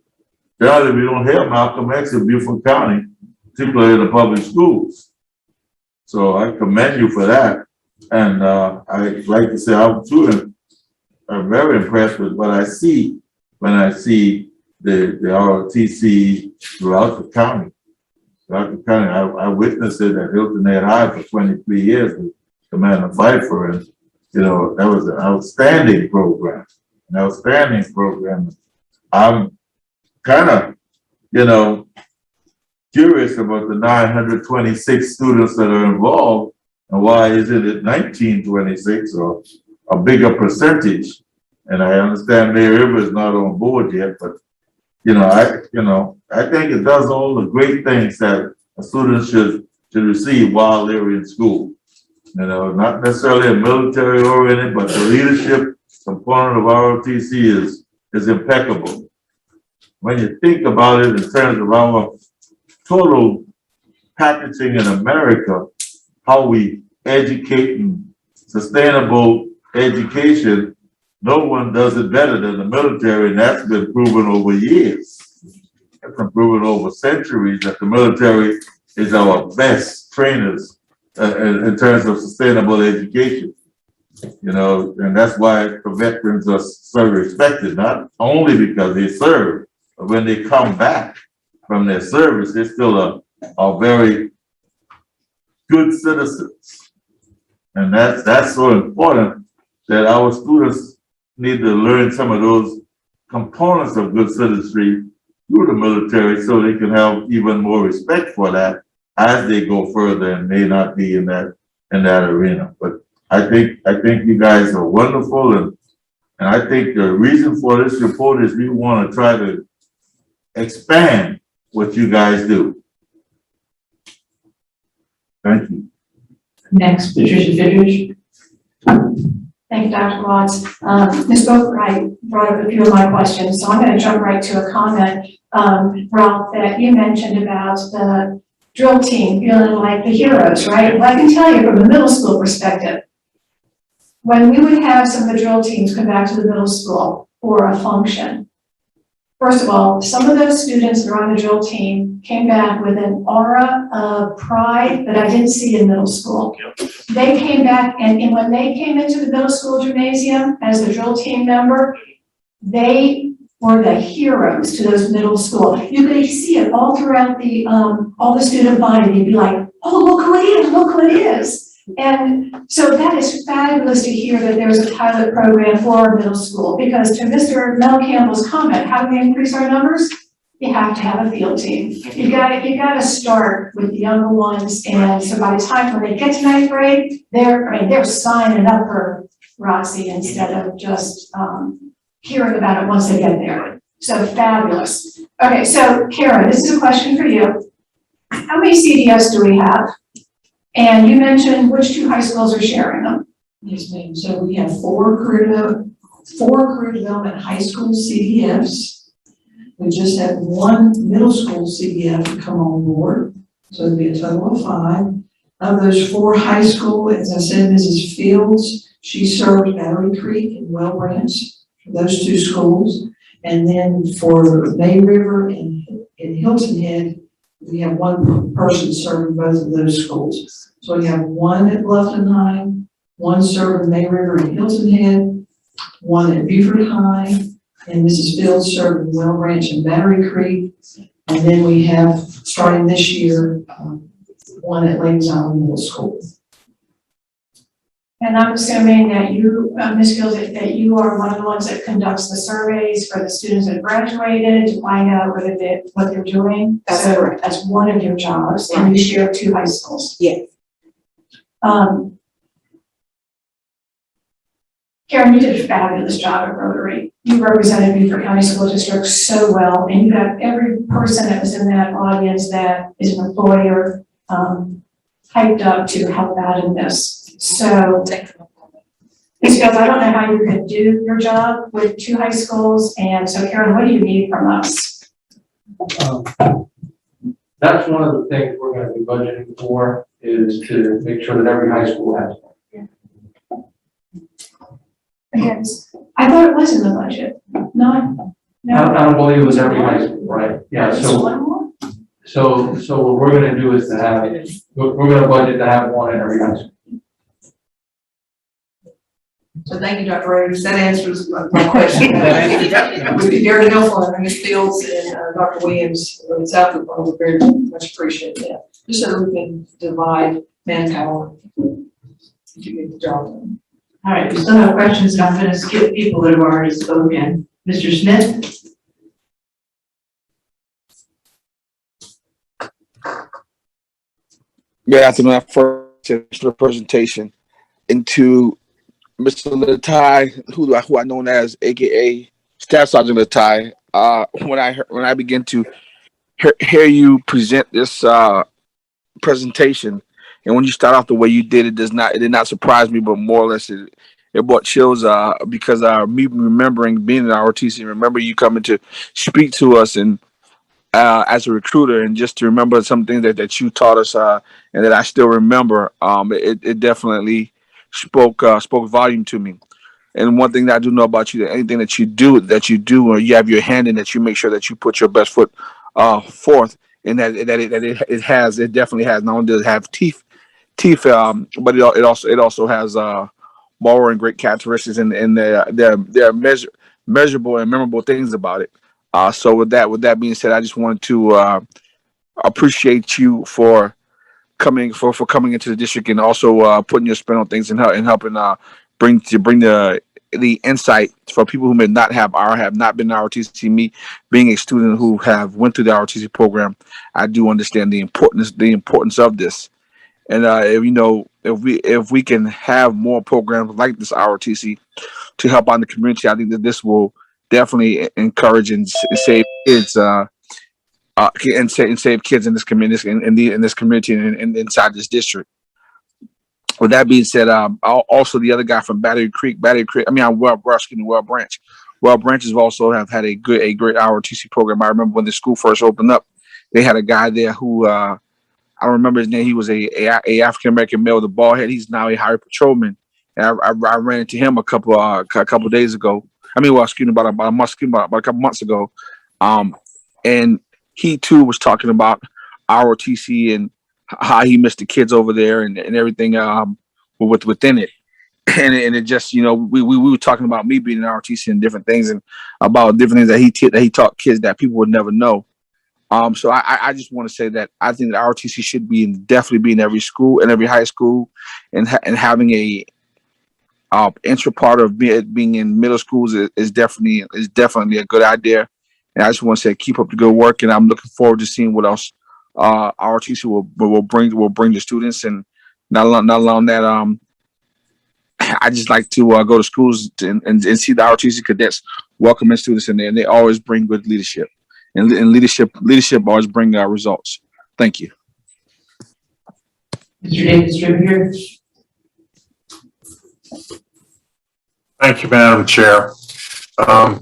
generally we don't hear Malcolm X in Beaufort County, particularly in the public schools. So I commend you for that, and I'd like to say I'm very impressed with what I see when I see the ROTC throughout the county. I witnessed it at Hilton Head High for 23 years with Commander Pfeiffer, and that was an outstanding program. I'm kind of, curious about the 926 students that are involved, and why isn't it 1926 or a bigger percentage? And I understand Mayor River is not on board yet, but I think it does all the great things that a student should receive while they're in school. Not necessarily a military oriented, but the leadership component of ROTC is impeccable. When you think about it in terms of our total packaging in America, how we educate and sustainable education, no one does it better than the military, and that's been proven over years. It's been proven over centuries that the military is our best trainers in terms of sustainable education. And that's why the veterans are so respected, not only because they serve, but when they come back from their service, they're still a very good citizens. And that's so important that our students need to learn some of those components of good citizenry through the military so they can have even more respect for that as they go further and may not be in that arena. But I think you guys are wonderful, and I think the reason for this report is we want to try to expand what you guys do. Thank you. Next, Patricia Fidrich. Thank you, Dr. Watts. Ms. Beaufort brought up a few of my questions, so I'm going to jump right to a comment, Ralph, that you mentioned about the drill team feeling like the heroes, right? Well, I can tell you from a middle school perspective, when we would have some of the drill teams come back to the middle school for a function, first of all, some of those students that are on the drill team came back with an aura of pride that I didn't see in middle school. They came back, and when they came into the middle school gymnasium as the drill team member, they were the heroes to those middle school. You could see it all throughout all the student body. They'd be like, oh, look who it is, look who it is. And so that is fabulous to hear that there's a pilot program for our middle school, because to Mr. Mel Campbell's comment, how do we increase our numbers? You have to have a field team. You gotta start with the younger ones, and so by the time when they get to ninth grade, they're signing up for Roxy instead of just hearing about it once they get there. So fabulous. Okay, so Kara, this is a question for you. How many CDS do we have? And you mentioned which two high schools are sharing them. Yes, ma'am. So we have four career development high school CDFs. We just had one middle school CDF to come on board. So it'd be a total of 5. Of those 4 high school, as I said, Mrs. Fields, she served Battery Creek and Well Ranch for those 2 schools. And then for May River and Hilton Head, we have one person serving both of those schools. So we have one at Bluffton High, one serving May River and Hilton Head, one at Beaufort High, and Mrs. Fields serving Well Ranch and Battery Creek. And then we have, starting this year, one at Ladies Island Middle School. And I'm assuming that you, Ms. Fields, that you are one of the ones that conducts the surveys for the students that graduated to find out what they're doing. That's So correct. that's one of your jobs, and you share 2 high schools. Yes. Karen, you did a fabulous job at Rotary. You represented Beaufort County School District so well, and you got every person that was in that audience that is an employer hyped up to help out in this. So, Ms. Fields, I don't know how you could do your job with 2 high schools, and so Karen, what do you need from us? That's one of the things we're gonna be budgeting for, is to make sure that every high school has one. Because I thought it was in the budget. No? I don't believe it was every high school, right? Yeah, so what we're gonna do is to have, we're gonna budget to have one in every high school. So thank you, Dr. Rogers. That answers my question. We'd be very helpful, and Ms. Fields and Dr. Williams, South of would very much appreciate that. Just so we can divide manpower to get the job done. All right, we still have questions, and I'm gonna skip people that have already spoken. Mr. Smith? Good afternoon. First, the presentation into Mr. Latai, who I know as AKA Staff Sergeant Latai. When I begin to hear you present this presentation, and when you start off the way you did, it did not surprise me, but more or less it brought chills because me remembering being in ROTC, remember you coming to speak to us and as a recruiter, and just to remember some things that you taught us and that I still remember. It definitely spoke volume to me. And one thing that I do know about you, that anything that you do, or you have your hand in, that you make sure that you put your best foot forth, and that it definitely has, not only does it have teeth, but it also has moral and great characteristics, and there are measurable and memorable things about it. So with that being said, I just wanted to appreciate you for coming into the district, and also putting your spin on things, and helping bring the insight for people who may not have not been in ROTC. Me being a student who have went through the ROTC program, I do understand the importance of this. And if we can have more programs like this ROTC to help out in the community, I think that this will definitely encourage and save kids and save kids in this community, in this community, and inside this district. With that being said, also the other guy from Battery Creek, Well Branch. Well Branches also have had a great ROTC program. I remember when the school first opened up, they had a guy there who I don't remember his name. He was a African American male with a bald head. He's now a highway patrolman. And I ran into him a couple days ago. About a couple months ago. And he too was talking about ROTC and how he missed the kids over there, and everything within it. And it just, we were talking about me being in ROTC and different things, and about different things that he taught kids that people would never know. So I just want to say that I think that ROTC should definitely be in every school and every high school, and having a intro part of being in middle schools is definitely a good idea. And I just want to say, keep up the good work, and I'm looking forward to seeing what else ROTC will bring the students. And not alone that, I just like to go to schools and see the ROTC cadets welcoming students in there, and they always bring good leadership, and leadership always bring results. Thank you. Mr. Davis, here. Thank you, Madam Chair. I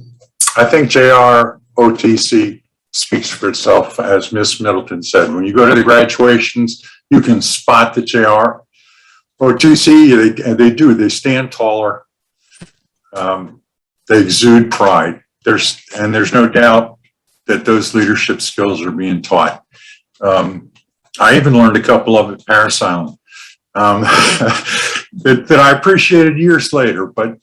think JROTC speaks for itself, as Ms. Middleton said. When you go to the graduations, you can spot the JROTC. They stand taller. They exude pride. There's no doubt that those leadership skills are being taught. I even learned a couple of at Paris Island. That I appreciated years later, but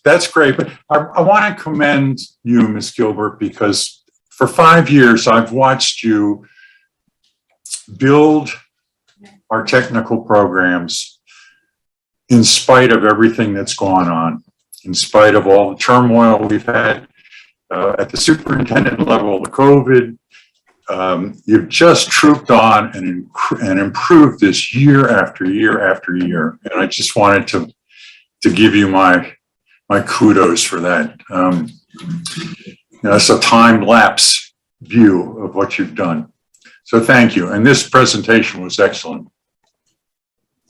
that's great. But I want to commend you, Ms. Gilbert, because for 5 years, I've watched you build our technical programs in spite of everything that's gone on, in spite of all the turmoil we've had at the superintendent level, the COVID. You've just trooped on and improved this year after year after year. And I just wanted to give you my kudos for that. It's a time lapse view of what you've done. So thank you. And this presentation was excellent.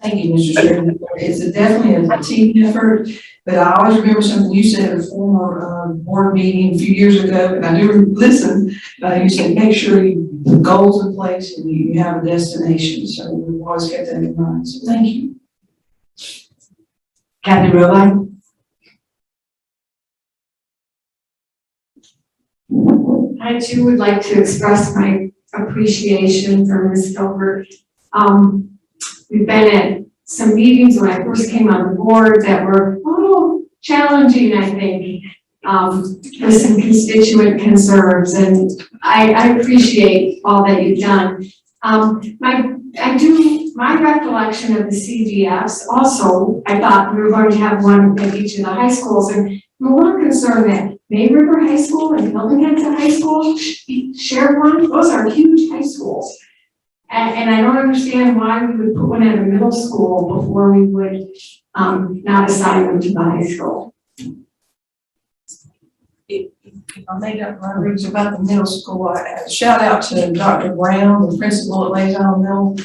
Thank you, Mr. Chairman. It's definitely a team effort, but I always remember something you said at a former board meeting a few years ago, and I do listen. You said, make sure you put goals in place and you have a destination. So we've always kept that in mind. So thank you. Kathy Rowline? I too would like to express my appreciation for Ms. Gilbert. We've been at some meetings when I first came on the board that were a little challenging, I think, with some constituent concerns, and I appreciate all that you've done. My recollection of the CGFs also, I thought we were going to have one at each of the high schools, and I'm a little concerned that May River High School and Hilton Head High School share one. Those are huge high schools. And I don't understand why we would put one at a middle school before we would not assign them to the high school. If I made up my reads about the middle school, shout out to Dr. Brown, the principal at Laytown Middle.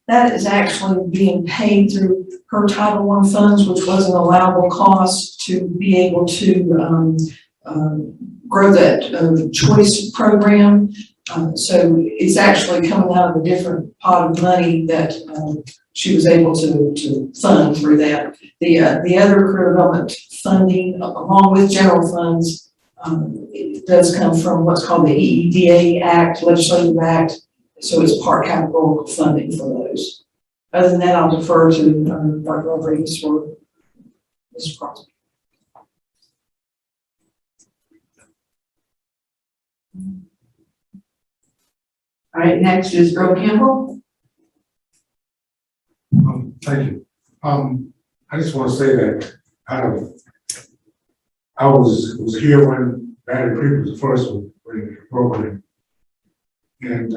That is actually being paid through her Title I funds, which was an allowable cost to be able to grow that choice program. So it's actually coming out of a different pot of money that she was able to fund through that. The other career development funding, along with general funds, it does come from what's called the EEDA Act, Legislative Act. So it's part capital funding for those. Other than that, I'll defer to Dr. Rodriguez or Mr. Crosby. All right, next is Earl Campbell. Thank you. I just want to say that I was here when Battery Creek was the first one in the program. And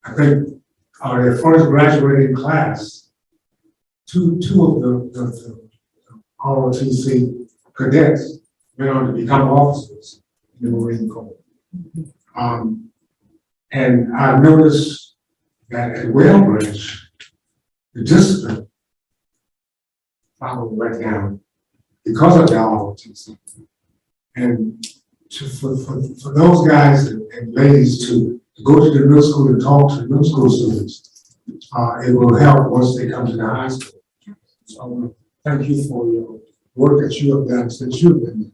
I think our first graduating class, two of the ROTC cadets went on to become officers in the Marine Corps. And I noticed that at Whalebridge, the discipline followed right down because of the ROTC. And for those guys and ladies to go to the middle school and talk to the middle school students, it will help once they come to the high school. So I want to thank you for your work that you have done since you've been there.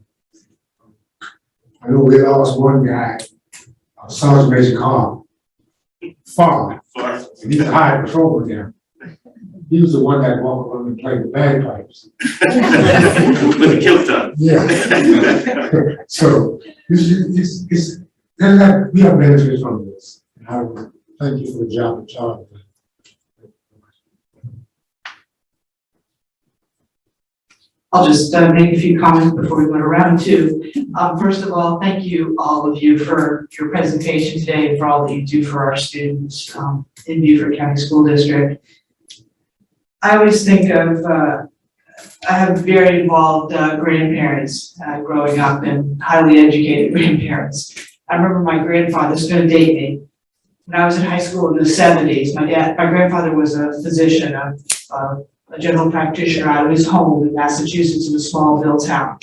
I know we lost one guy, Sergeant Major Carr, Farr, and he's a high patrol now. He was the one that walked around and played the bagpipes. With the kilt on. Yeah. So we have benefits from this. And I thank you for the job that y'all have done. I'll just make a few comments before we go to round two. First of all, thank you, all of you, for your presentation today and for all that you do for our students in Beaufort County School District. I always think of, I have very involved grandparents growing up and highly educated grandparents. I remember my grandfather, this is going to date me, when I was in high school in the 70s, my grandfather was a physician, a general practitioner out of his home in Massachusetts in a small town.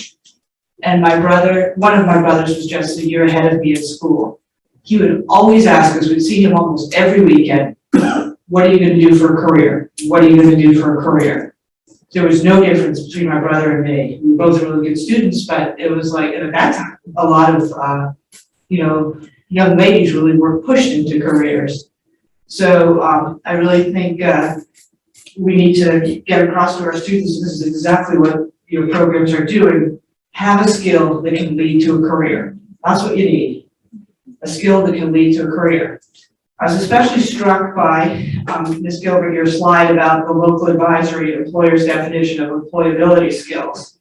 And one of my brothers was just a year ahead of me in school. He would always ask us, we'd see him almost every weekend, what are you going to do for a career? What are you going to do for a career? There was no difference between my brother and me. We were both really good students, but it was like, at that time, a lot of, young ladies really were pushed into careers. So I really think we need to get across to our students, this is exactly what your programs are doing. Have a skill that can lead to a career. That's what you need. a skill that can lead to a career. I was especially struck by, Ms. Gilbert, your slide about the local advisory employer's definition of employability skills.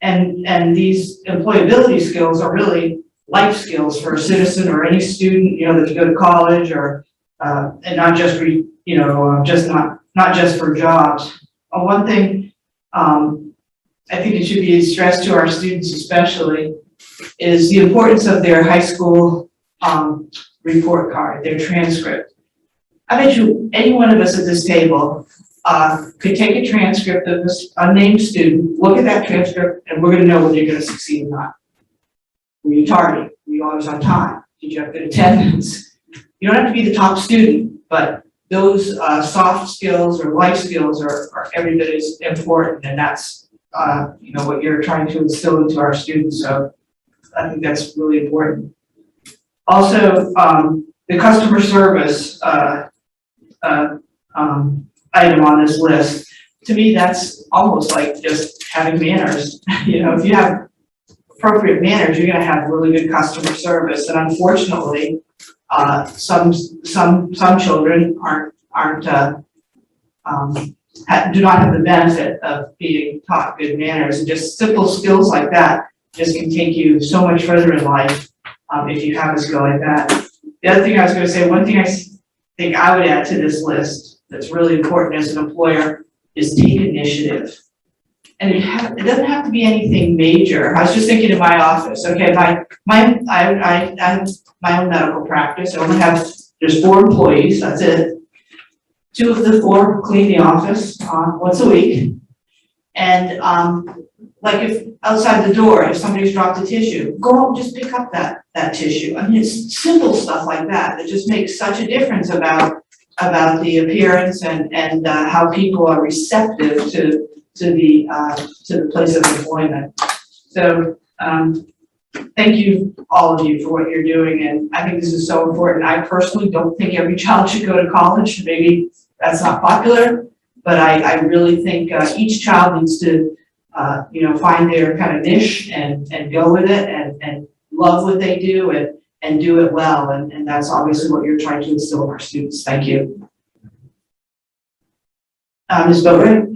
And these employability skills are really life skills for a citizen or any student, that's go to college or, and not just for, not just for jobs. One thing, I think it should be stressed to our students especially is the importance of their high school, report card, their transcript. I bet you any one of us at this table could take a transcript of this unnamed student, look at that transcript, and we're gonna know whether you're gonna succeed or not. Were you tardy? Were you always on time? Did you have good attendance? You don't have to be the top student, but those soft skills or life skills are every bit as important, and that's what you're trying to instill into our students. So I think that's really important. Also, the customer service item on this list, to me, that's almost like just having manners. If you have appropriate manners, you're gonna have really good customer service. And unfortunately, some children do not have the benefit of being taught good manners, and just simple skills like that just can take you so much further in life. If you have a skill like that. The other thing I was going to say, one thing I think I would add to this list that's really important as an employer is take initiative. And it doesn't have to be anything major. I was just thinking in my office, okay, I have my own medical practice. I only have, there's 4 employees, that's it. 2 of the 4 clean the office once a week. And like if outside the door, if somebody's dropped a tissue, go out and just pick up that tissue. I mean, it's simple stuff like that that just makes such a difference about the appearance and how people are receptive to the place of employment. So thank you, all of you, for what you're doing, and I think this is so important. I personally don't think every child should go to college. Maybe that's not popular, but I really think each child needs to find their kind of niche and go with it and love what they do and do it well. And that's obviously what you're trying to instill in our students. Thank you. Ms. Beaufort.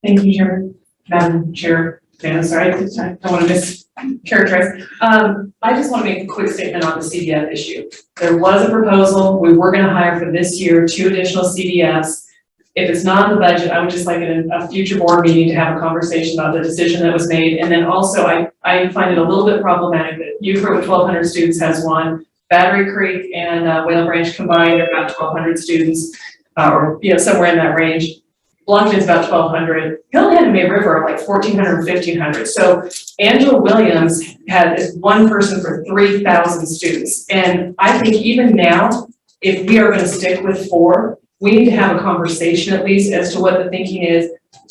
Thank you, Madam Chair. Sorry, I don't want to mischaracterize. I just want to make a quick statement on the CDF issue. There was a proposal. We were going to hire for this year 2 additional CDFs. If it's not in the budget, I would just like in a future board meeting to have a conversation about the decision that was made. And then also, I find it a little bit problematic that Beaufort with 1,200 students has one. Battery Creek and Whale Branch combined are about 1,200 students, or somewhere in that range. Blumpton's about 1,200. Hillhead and May River are like 1,400 and 1,500. So Angela Williams is one person for 3,000 students. And I think even now, if we are going to stick with 4, we need to have a conversation at least as to what the thinking is.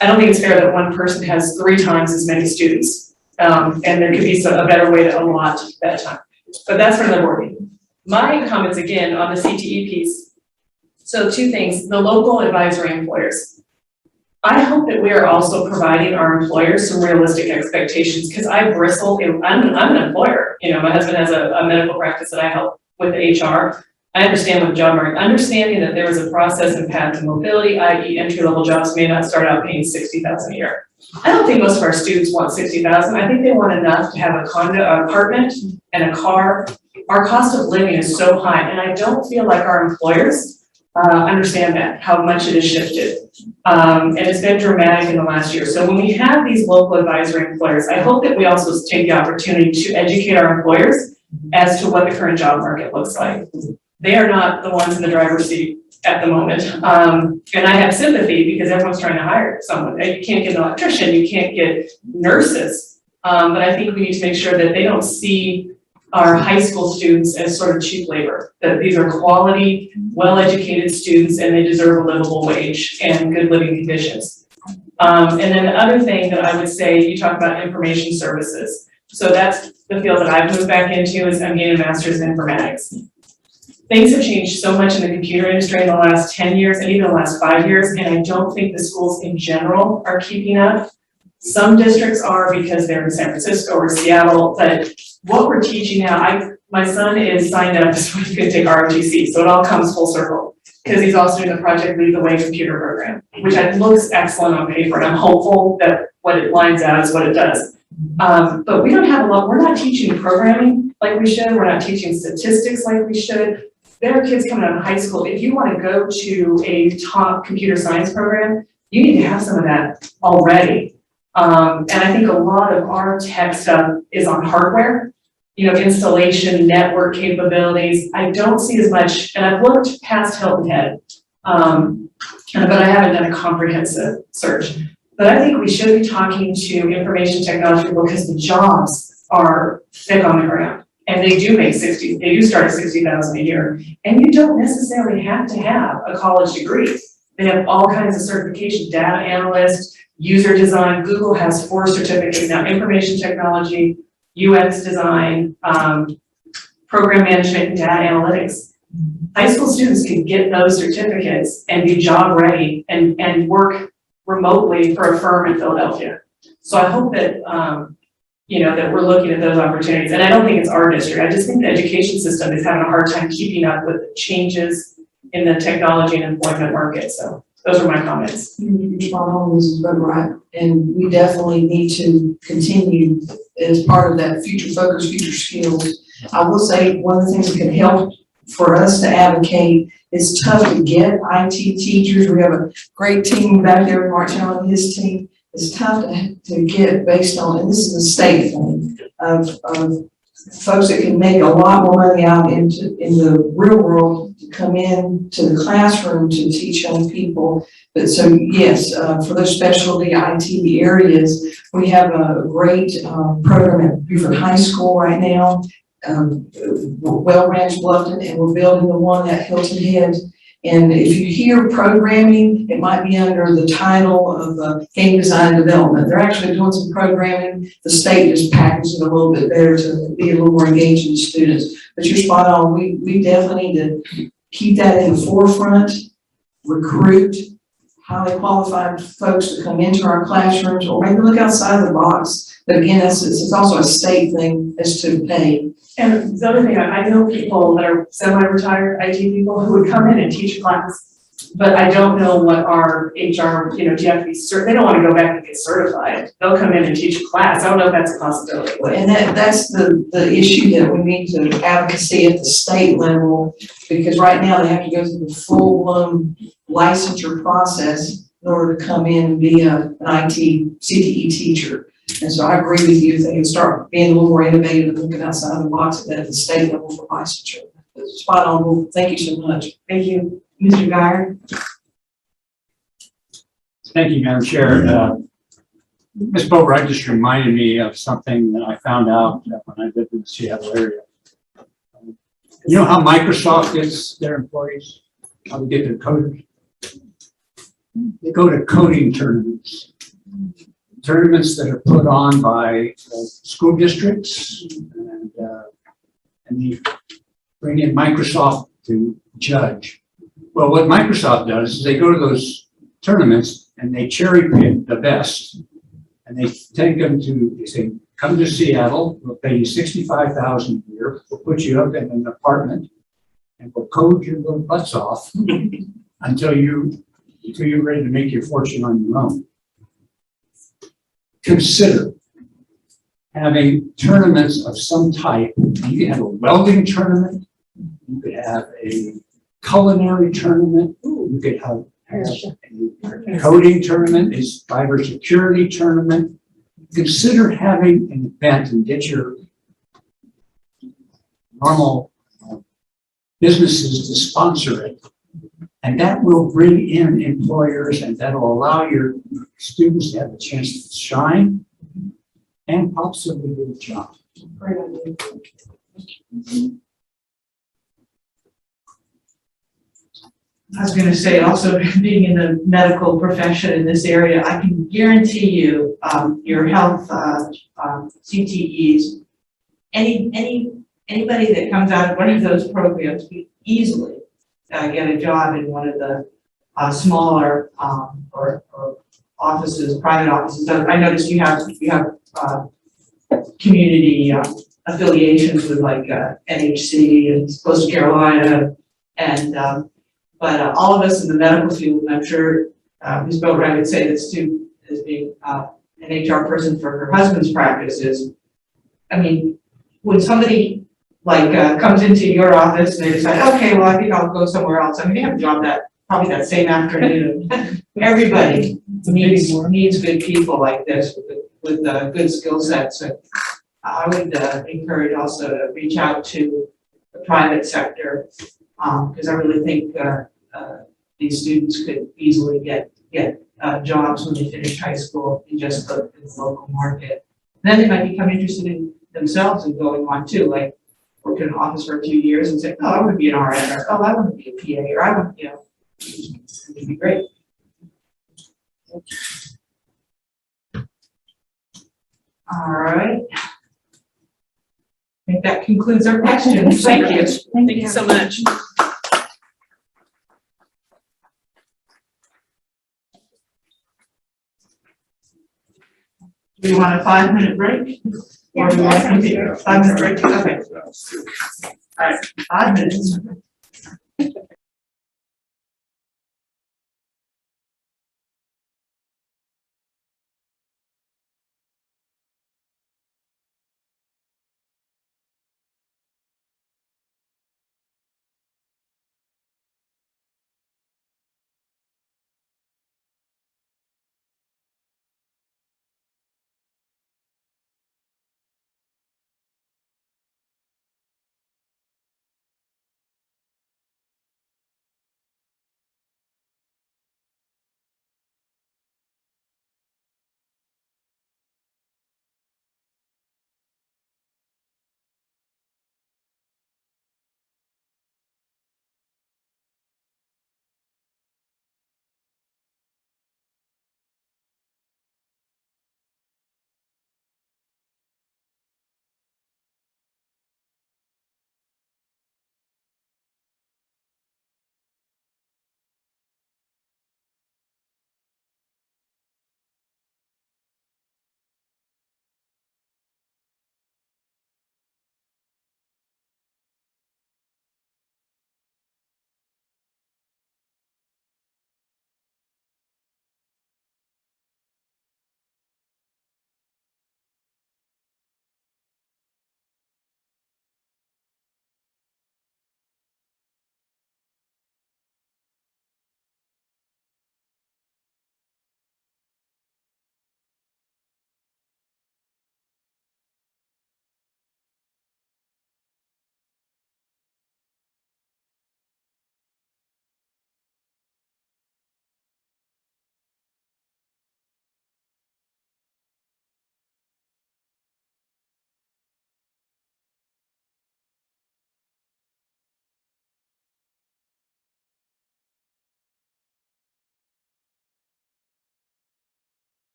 I don't think it's fair that one person has 3 times as many students. And there could be a better way to allot that time. But that's for another board meeting. My comments again on the CTE piece. So 2 things, the local advisory employers. I hope that we are also providing our employers some realistic expectations, because I bristle, I'm an employer. My husband has a medical practice that I help with HR. I understand what the job market, understanding that there is a process and path to mobility, i.e. entry-level jobs may not start out paying $60,000 a year. I don't think most of our students want $60,000. I think they want enough to have a condo, an apartment, and a car. Our cost of living is so high, and I don't feel like our employers understand that, how much it has shifted. And it's been dramatic in the last year. So when we have these local advisory employers, I hope that we also take the opportunity to educate our employers as to what the current job market looks like. They are not the ones in the driver's seat at the moment. And I have sympathy because everyone's trying to hire someone. You can't get an electrician, you can't get nurses. But I think we need to make sure that they don't see our high school students as sort of cheap labor, that these are quality, well-educated students and they deserve a livable wage and good living conditions. And then the other thing that I would say, you talk about information services. So that's the field that I've moved back into, is I'm getting a master's in informatics. Things have changed so much in the computer industry in the last 10 years and even the last 5 years, and I don't think the schools in general are keeping up. Some districts are because they're in San Francisco or Seattle, but what we're teaching now, my son is signed up so he could take ROTC, so it all comes full circle. Because he's also doing the Project Lead the Way computer program, which looks excellent on paper, and I'm hopeful that what it lines out is what it does. But we don't have we're not teaching programming like we should, we're not teaching statistics like we should. There are kids coming out of high school, if you want to go to a top computer science program, you need to have some of that already. And I think a lot of our tech stuff is on hardware, installation, network capabilities. I don't see as much, and I've looked past Hilton Head, but I haven't done a comprehensive search. But I think we should be talking to information technology people because the jobs are thick on the ground. And they do start at 60,000 a year. And you don't necessarily have to have a college degree. They have all kinds of certification, data analyst, user design. Google has 4 certificates now, information technology, UX design, program management, and data analytics. High school students can get those certificates and be job ready and work remotely for a firm in Philadelphia. So I hope that, that we're looking at those opportunities. And I don't think it's our district. I just think the education system is having a hard time keeping up with the changes in the technology and employment market. So those are my comments. You're spot on, Mrs. Boatright, and we definitely need to continue as part of that future focus, future skills. I will say one of the things that can help for us to advocate, it's tough to get IT teachers. We have a great team back there, Mark Allen and his team. It's tough to get based on, and this is a state thing, of folks that can make a lot more money out in the real world to come in to the classroom to teach young people. But so yes, for those specialty IT areas, we have a great program at Beaufort High School right now, Well Ranch Bluffton, and we're building the one at Hilton Head. And if you hear programming, it might be under the title of game design development. They're actually doing some programming. The state just packaged it a little bit better to be a little more engaging to students. But you're spot on. We definitely need to keep that in the forefront, recruit highly qualified folks to come into our classrooms, or maybe look outside the box. But again, it's also a state thing as to pay. And the other thing, I know people that are semi-retired IT people who would come in and teach a class, but I don't know what our HR, do you have to be they don't want to go back and get certified. They'll come in and teach a class. I don't know if that's a possibility. And that's the issue that we need to advocacy at the state level, because right now they have to go through the full-blown licensure process in order to come in and be an IT CTE teacher. And so I agree with you, if they can start being a little more innovative and looking outside the box at the state level for licensure. Spot on. Well, thank you so much. Thank you. Mr. Geyer. Thank you, Madam Chair. Ms. Boatright just reminded me of something that I found out when I lived in the Seattle area. You know how Microsoft gets their employees? How they get their coders? They go to coding tournaments. Tournaments that are put on by school districts, and they bring in Microsoft to judge. Well, what Microsoft does is they go to those tournaments and they cherry pick the best, and they take them to, they say, come to Seattle, we'll pay you $65,000 a year, we'll put you up in an apartment, and we'll code your little butts off until you're ready to make your fortune on your own. Consider having tournaments of some type. You could have a welding tournament, you could have a culinary tournament, you could have a coding tournament, a cybersecurity tournament. Consider having an event and get your normal businesses to sponsor it. And that will bring in employers, and that will allow your students to have a chance to shine and possibly get a job. Great idea. I was going to say, also being in the medical profession in this area, I can guarantee you, your health CTEs, anybody that comes out of one of those programs can easily get a job in one of the smaller or offices, private offices. I noticed you have community affiliations with like NHC and Coastal Carolina and but all of us in the medical field, and I'm sure Ms. Boatright would say this too, as being an HR person for her husband's practice is, I mean, when somebody like comes into your office and they decide, okay, well, I think I'll go somewhere else. I mean, they have a job probably that same afternoon. Everybody needs good people like this with good skill sets. And I would encourage also to reach out to the private sector because I really think these students could easily get jobs when they finish high school in just the local market. Then they might become interested in themselves and going on too, like work in an office for a few years and say, oh, I want to be an RN, or oh, I want to be a PA, or I want, it would be great. All right. I think that concludes our questions. Thank you. Thank you so much. Do you want a 5-minute break? Yeah, Or do you want that sounds to good. 5-minute break? Okay. All right, 5 minutes.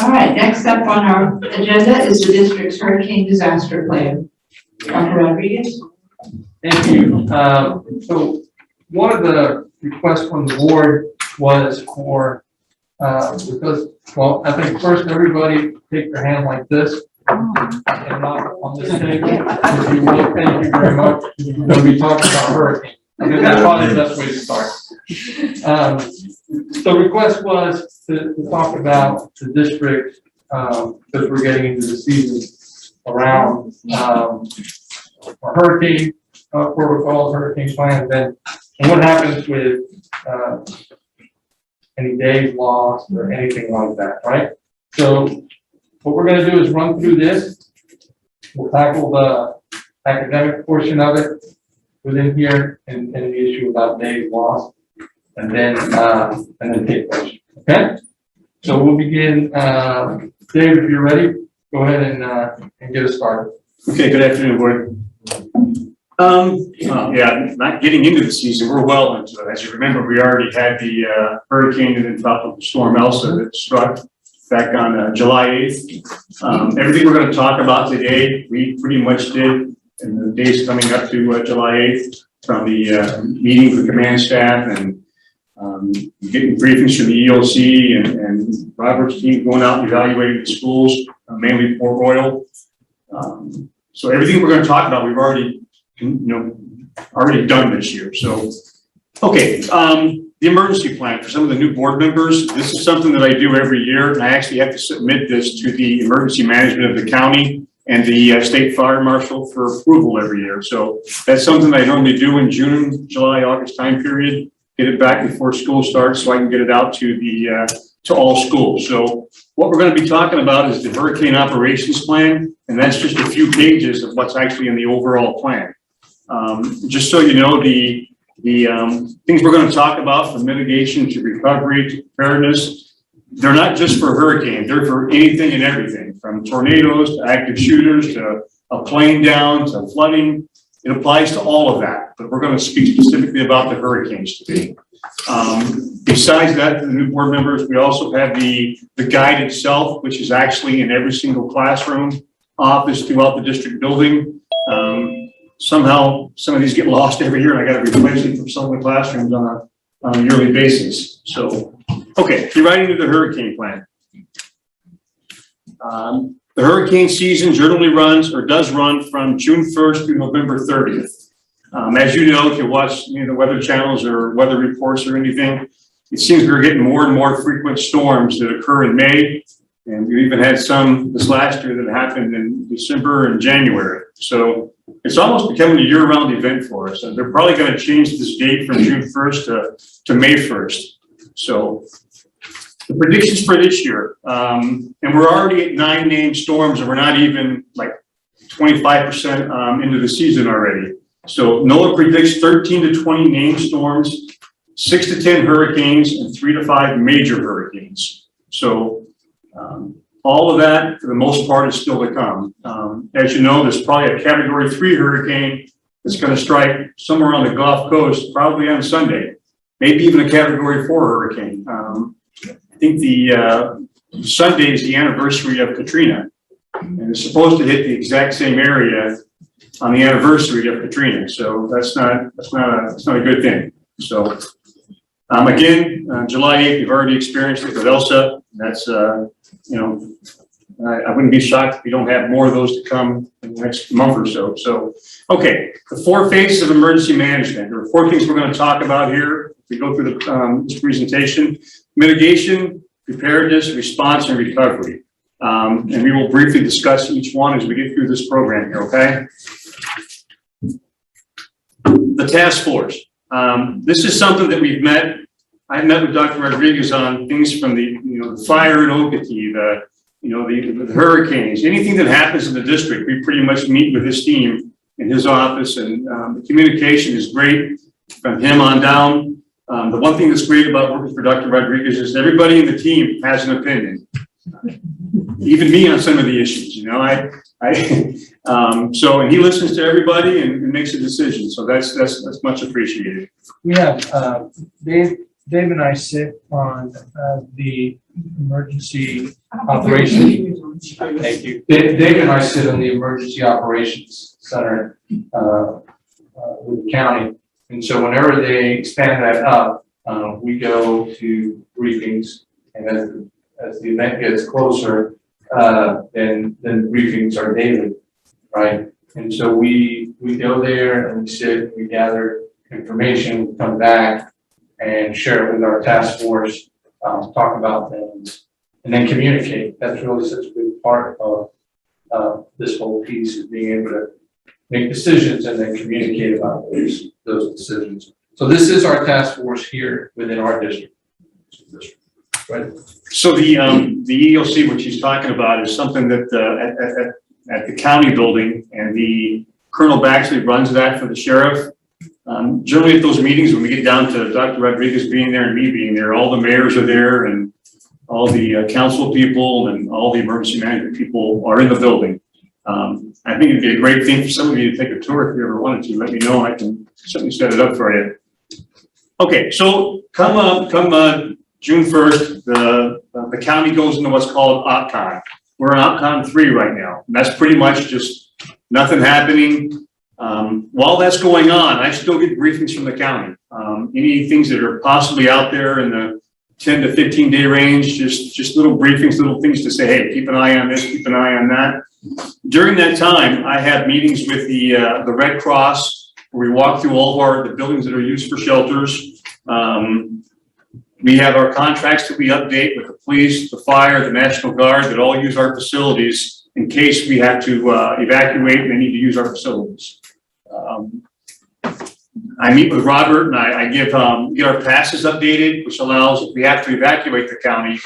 All right, next up on our agenda is the district's hurricane disaster plan. Dr. Rodriguez? Thank you. So one of the requests from the board was for, because, well, I think first everybody take their hand like this and not on this table. If you will, thank you very much. We're going to be talking about hurricanes. I think that's probably the best way to start. The request was to talk about the district, because we're getting into the season around hurricane protocols, hurricane plans, and what happens with any days lost or anything like that, right? So what we're going to do is run through this. We'll tackle the academic portion of it within here and the issue about days lost, and then take questions. Okay? So we'll begin. Dave, if you're ready, go ahead and get us started. Okay, good afternoon, board. Yeah, not getting into the season, we're well into it. As you remember, we already had the hurricane and then tropical storm Elsa that struck back on July 8th. Everything we're going to talk about today, we pretty much did in the days coming up to July 8th from the meeting with the command staff and getting briefings from the EOC and Robert's team going out and evaluating the schools, mainly Port Royal. So everything we're going to talk about, we've already, already done this year. So, okay, the emergency plan for some of the new board members. This is something that I do every year, and I actually have to submit this to the emergency management of the county and the state fire marshal for approval every year. So that's something I normally do in June, July, August time period. Get it back before school starts so I can get it out to the to all schools. So what we're going to be talking about is the hurricane operations plan, and that's just a few pages of what's actually in the overall plan. Just so you know, the things we're going to talk about from mitigation to recovery to preparedness, they're not just for hurricanes, they're for anything and everything, from tornadoes to active shooters to a plane down to flooding. It applies to all of that, but we're going to speak specifically about the hurricanes today. Besides that, for the new board members, we also have the guide itself, which is actually in every single classroom, office throughout the district building. Somehow, some of these get lost every year, and I got to replace it from some of the classrooms on a yearly basis. So, okay, you're right into the hurricane plan. The hurricane season generally runs or does run from June 1st through November 30th. As you know, if you watch the weather channels or weather reports or anything, it seems we're getting more and more frequent storms that occur in May. And we even had some this last year that happened in December and January. So it's almost becoming a year-round event for us. And they're probably going to change this date from June 1st to May 1st. So the predictions for this year, and we're already at 9 named storms, and we're not even like 25% into the season already. So NOAA predicts 13 to 20 named storms, 6 to 10 hurricanes, and 3 to 5 major hurricanes. So all of that, for the most part, is still to come. As you know, there's probably a Category 3 hurricane that's going to strike somewhere on the Gulf Coast, probably on Sunday, maybe even a Category 4 hurricane. I think the Sunday is the anniversary of Katrina, and it's supposed to hit the exact same area on the anniversary of Katrina. So that's not a good thing. So again, July 8th, we've already experienced it with Elsa. That's I wouldn't be shocked if we don't have more of those to come in the next month or so. So, okay, the 4 phases of emergency management. There are 4 things we're going to talk about here. We go through this presentation: mitigation, preparedness, response, and recovery. And we will briefly discuss each one as we get through this program here, okay? The task force. This is something that we've met. I met with Dr. Rodriguez on things from the fire in Okatee, the hurricanes, anything that happens in the district. We pretty much meet with his team in his office, and the communication is great from him on down. The one thing that's great about working for Dr. Rodriguez is everybody in the team has an opinion. Even me on some of the issues. So, and he listens to everybody and makes a decision, so that's much appreciated. We have, Dave and I sit on, the emergency operations. Thank you. Dave and I sit on the emergency operations center, with the county. And so whenever they expand that up, we go to briefings, and as the event gets closer, then briefings are daily, right? And so we go there and we sit, we gather information, we come back and share it with our task force, talk about things, and then communicate. That's really such a big part of this whole piece, is being able to make decisions and then communicate about those decisions. So this is our task force here within our district. Right. So the EOC, which he's talking about, is something that at the county building, and the Colonel Baxley runs that for the sheriff. Generally at those meetings, when we get down to Dr. Rodriguez being there and me being there, all the mayors are there, and all the council people and all the emergency management people are in the building. I think it'd be a great thing for some of you to take a tour if you ever wanted to. Let me know, I can certainly set it up for you. Okay, so come June 1st, the county goes into what's called OpCon. We're in OpCon 3 right now. And that's pretty much just nothing happening. While that's going on, I still get briefings from the county. Any things that are possibly out there in the 10 to 15 day range, just little briefings, little things to say, hey, keep an eye on this, keep an eye on that. During that time, I have meetings with the Red Cross, where we walk through all of the buildings that are used for shelters. We have our contracts that we update with the police, the fire, the National Guard, that all use our facilities in case we have to evacuate and they need to use our facilities. I meet with Robert and I get our passes updated, which allows, if we have to evacuate the county,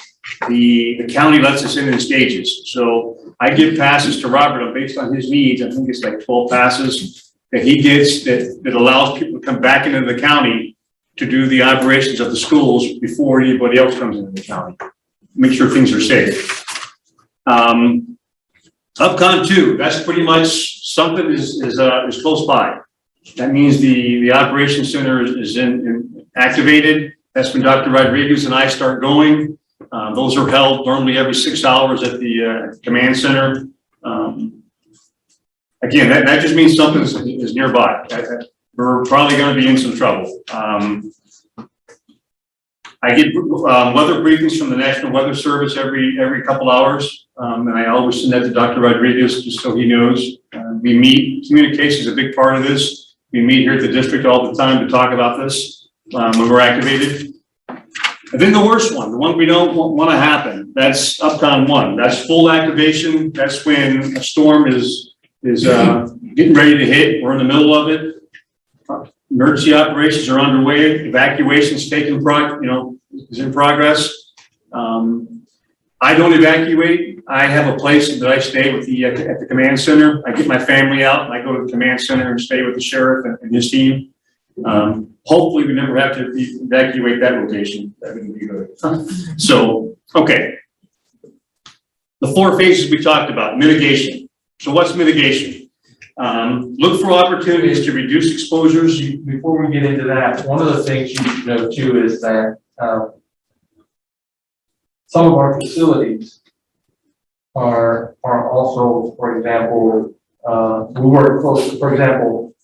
the county lets us in stages. So I give passes to Robert, and based on his needs, I think it's like 12 passes that he gets that allows people to come back into the county to do the operations of the schools before anybody else comes into the county. Make sure things are safe. UpCon 2, that's pretty much something is close by. That means the operations center is activated. That's when Dr. Rodriguez and I start going. Those are held normally every 6 hours at the command center. Again, that just means something is nearby. We're probably going to be in some trouble. I get weather briefings from the National Weather Service every couple hours, and I always send that to Dr. Rodriguez just so he knows. We meet. Communication is a big part of this. We meet here at the district all the time to talk about this when we're activated. And then the worst one, the one we don't want to happen, that's UpCon 1. That's full activation. That's when a storm is getting ready to hit. We're in the middle of it. Emergency operations are underway. Evacuation's is in progress. I don't evacuate. I have a place that I stay with at the command center. I get my family out and I go to the command center and stay with the sheriff and his team. Hopefully we never have to evacuate that location. That would be good. So, okay. The 4 phases we talked about, mitigation. So what's mitigation? Look for opportunities to reduce exposures. Before we get into that, one of the things you should know too is that some of our facilities are also, for example, we work close. For example,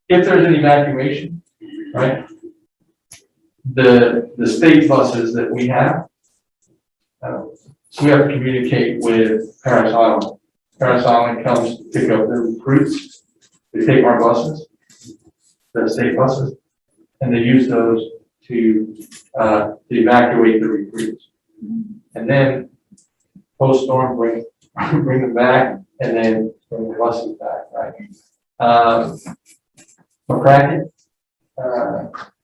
if there's an evacuation, right? The state buses that we have, we have to communicate with Paris Island. Paris Island comes to pick up the recruits. They take our buses, the state buses, and they use those to evacuate the recruits. And then post-storm bring them back and then bring the buses back, right? McCracken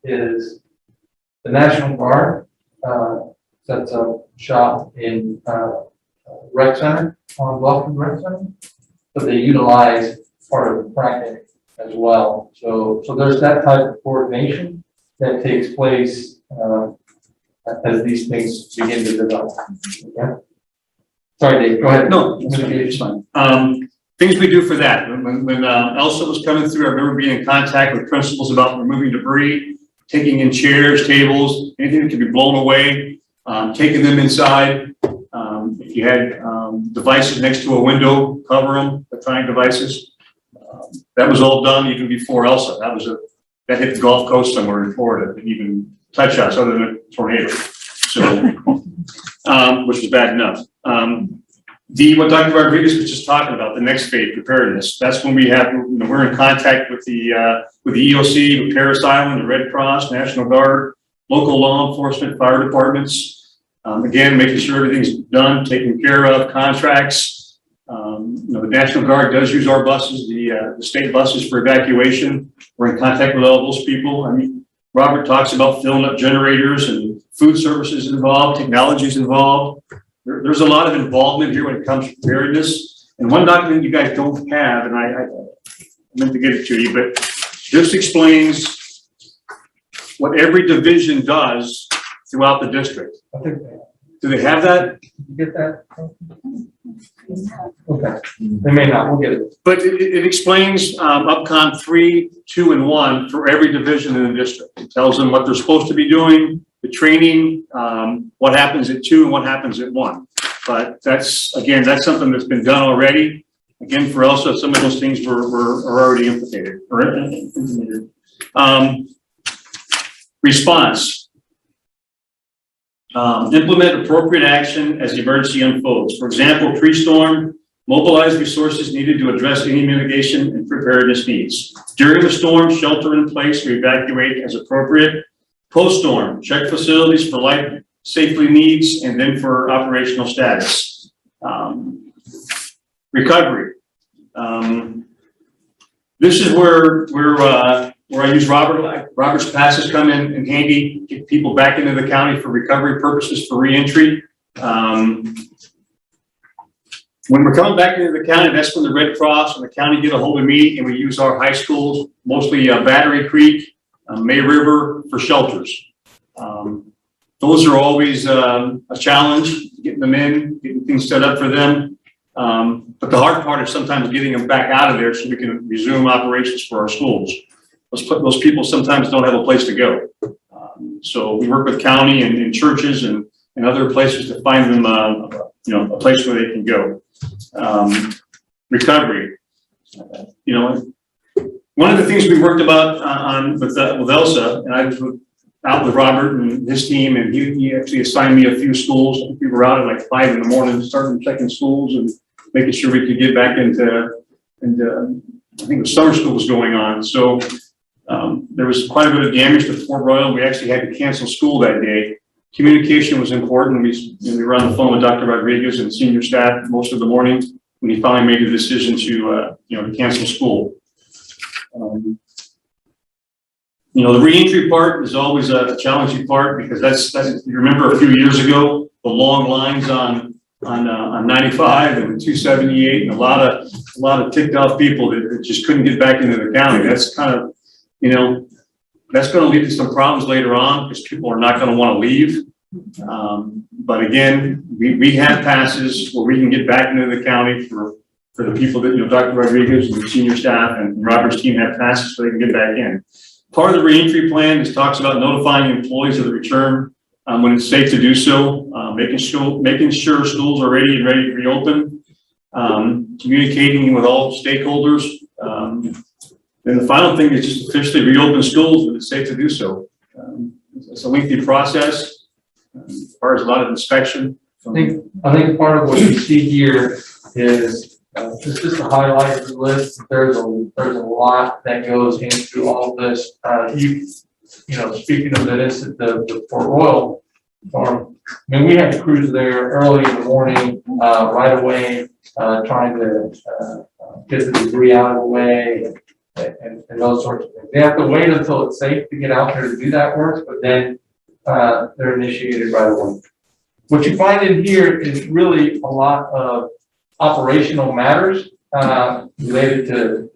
is the National Guard sets up shop in rec center on Bluffton Rec Center, but they utilize part of the McCracken as well. So there's that type of coordination that takes place as these things begin to develop. Okay? Sorry, Dave, go ahead. No, it's fine. Things we do for that. When Elsa was coming through, I remember being in contact with principals about removing debris, taking in chairs, tables, anything that could be blown away, taking them inside. If you had devices next to a window, cover them, electronic devices. That was all done even before Elsa. That hit the Gulf Coast somewhere in Florida, didn't even touch us other than a tornado. So, which was bad enough. What Dr. Rodriguez was just talking about, the next phase, preparedness. That's when we're in contact with the EOC, with Paris Island, the Red Cross, National Guard, local law enforcement, fire departments. Again, making sure everything's done, taken care of, contracts. The National Guard does use our buses, the state buses for evacuation. We're in contact with all those people. I mean, Robert talks about filling up generators and food services involved, technologies involved. There's a lot of involvement here when it comes to preparedness. And one document you guys don't have, and I meant to get it to you, but this explains what every division does throughout the district. I think Do they have that? you get that? Okay, they may not, we'll get it. But it explains UpCon 3, 2, and 1 for every division in the district. It tells them what they're supposed to be doing, the training, what happens at 2 and what happens at 1. But that's something that's been done already. Again, for Elsa, some of those things were already implemented. Response. Implement appropriate action as the emergency unfolds. For example, pre-storm, mobilize resources needed to address any mitigation and preparedness needs. During the storm, shelter in place or evacuate as appropriate. Post-storm, check facilities for life safety needs and then for operational status. Recovery. This is where I use Robert's passes come in handy, get people back into the county for recovery purposes for reentry. When we're coming back into the county, that's when the Red Cross and the county get a hold of me, and we use our high schools, mostly Battery Creek, May River, for shelters. Those are always a challenge, getting them in, getting things set up for them. But the hard part is sometimes getting them back out of there so we can resume operations for our schools. Those people sometimes don't have a place to go. So we work with county and churches and other places to find them, a place where they can go. Recovery. One of the things we worked about with Elsa, and I was out with Robert and his team, and he actually assigned me a few schools. We were out at like 5 in the morning, starting checking schools and making sure we could get back into I think the summer school was going on. So there was quite a bit of damage to Port Royal. We actually had to cancel school that day. Communication was important. We were on the phone with Dr. Rodriguez and senior staff most of the morning when he finally made the decision to cancel school. The reentry part is always a challenging part because that's you remember a few years ago, the long lines on 95 and 278 and a lot of ticked off people that just couldn't get back into the county. That's kind of, that's going to lead to some problems later on because people are not going to want to leave. But again, we have passes where we can get back into the county for the people that, Dr. Rodriguez and the senior staff and Robert's team have passes so they can get back in. Part of the reentry plan talks about notifying employees of the return when it's safe to do so, making sure schools are ready to reopen, communicating with all stakeholders. Then the final thing is just officially reopen schools when it's safe to do so. It's a lengthy process, requires a lot of inspection. I think part of what you see here is just to highlight the list. There's a lot that goes into all of this. Speaking of the Port Royal farm, I mean, we had crews there early in the morning, right away, trying to get the debris out of the way and those sorts of things. They have to wait until it's safe to get out there to do that work, but then they're initiated right away. What you find in here is really a lot of operational matters related to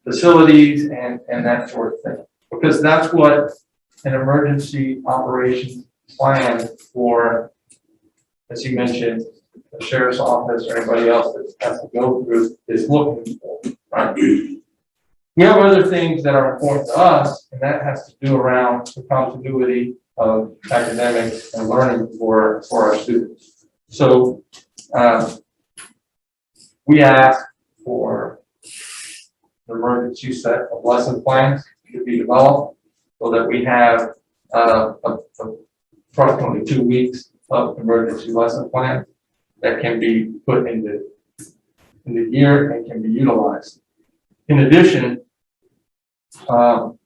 facilities and that sort of thing, because that's what an emergency operations plan for, as you mentioned, the sheriff's office or anybody else that has to go through is looking for, right? We have other things that are important to us, and that has to do around the continuity of academics and learning for our students. So, we ask for an emergency set of lesson plans to be developed so that we have approximately 2 weeks of emergency lesson plans that can be put in the year and can be utilized. In addition, one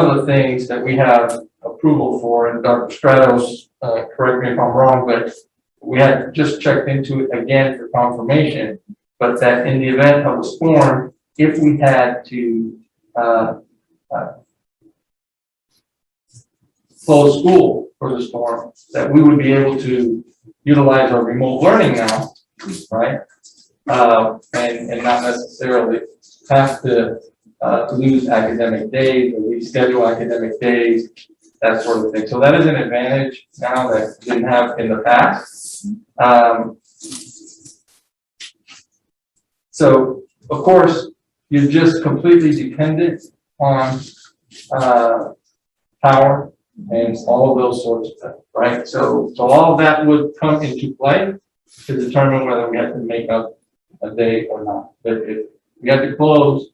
of the things that we have approval for, and Dr. Stratos, correct me if I'm wrong, but we had just checked into it again for confirmation, but that in the event of a storm, if we had to close school for the storm, that we would be able to utilize our remote learning now, right? And not necessarily have to lose academic days or reschedule academic days, that sort of thing. So that is an advantage now that we didn't have in the past. So of course, you're just completely dependent on power and all of those sorts of things, right? So all of that would come into play to determine whether we have to make up a day or not. But if we have to close,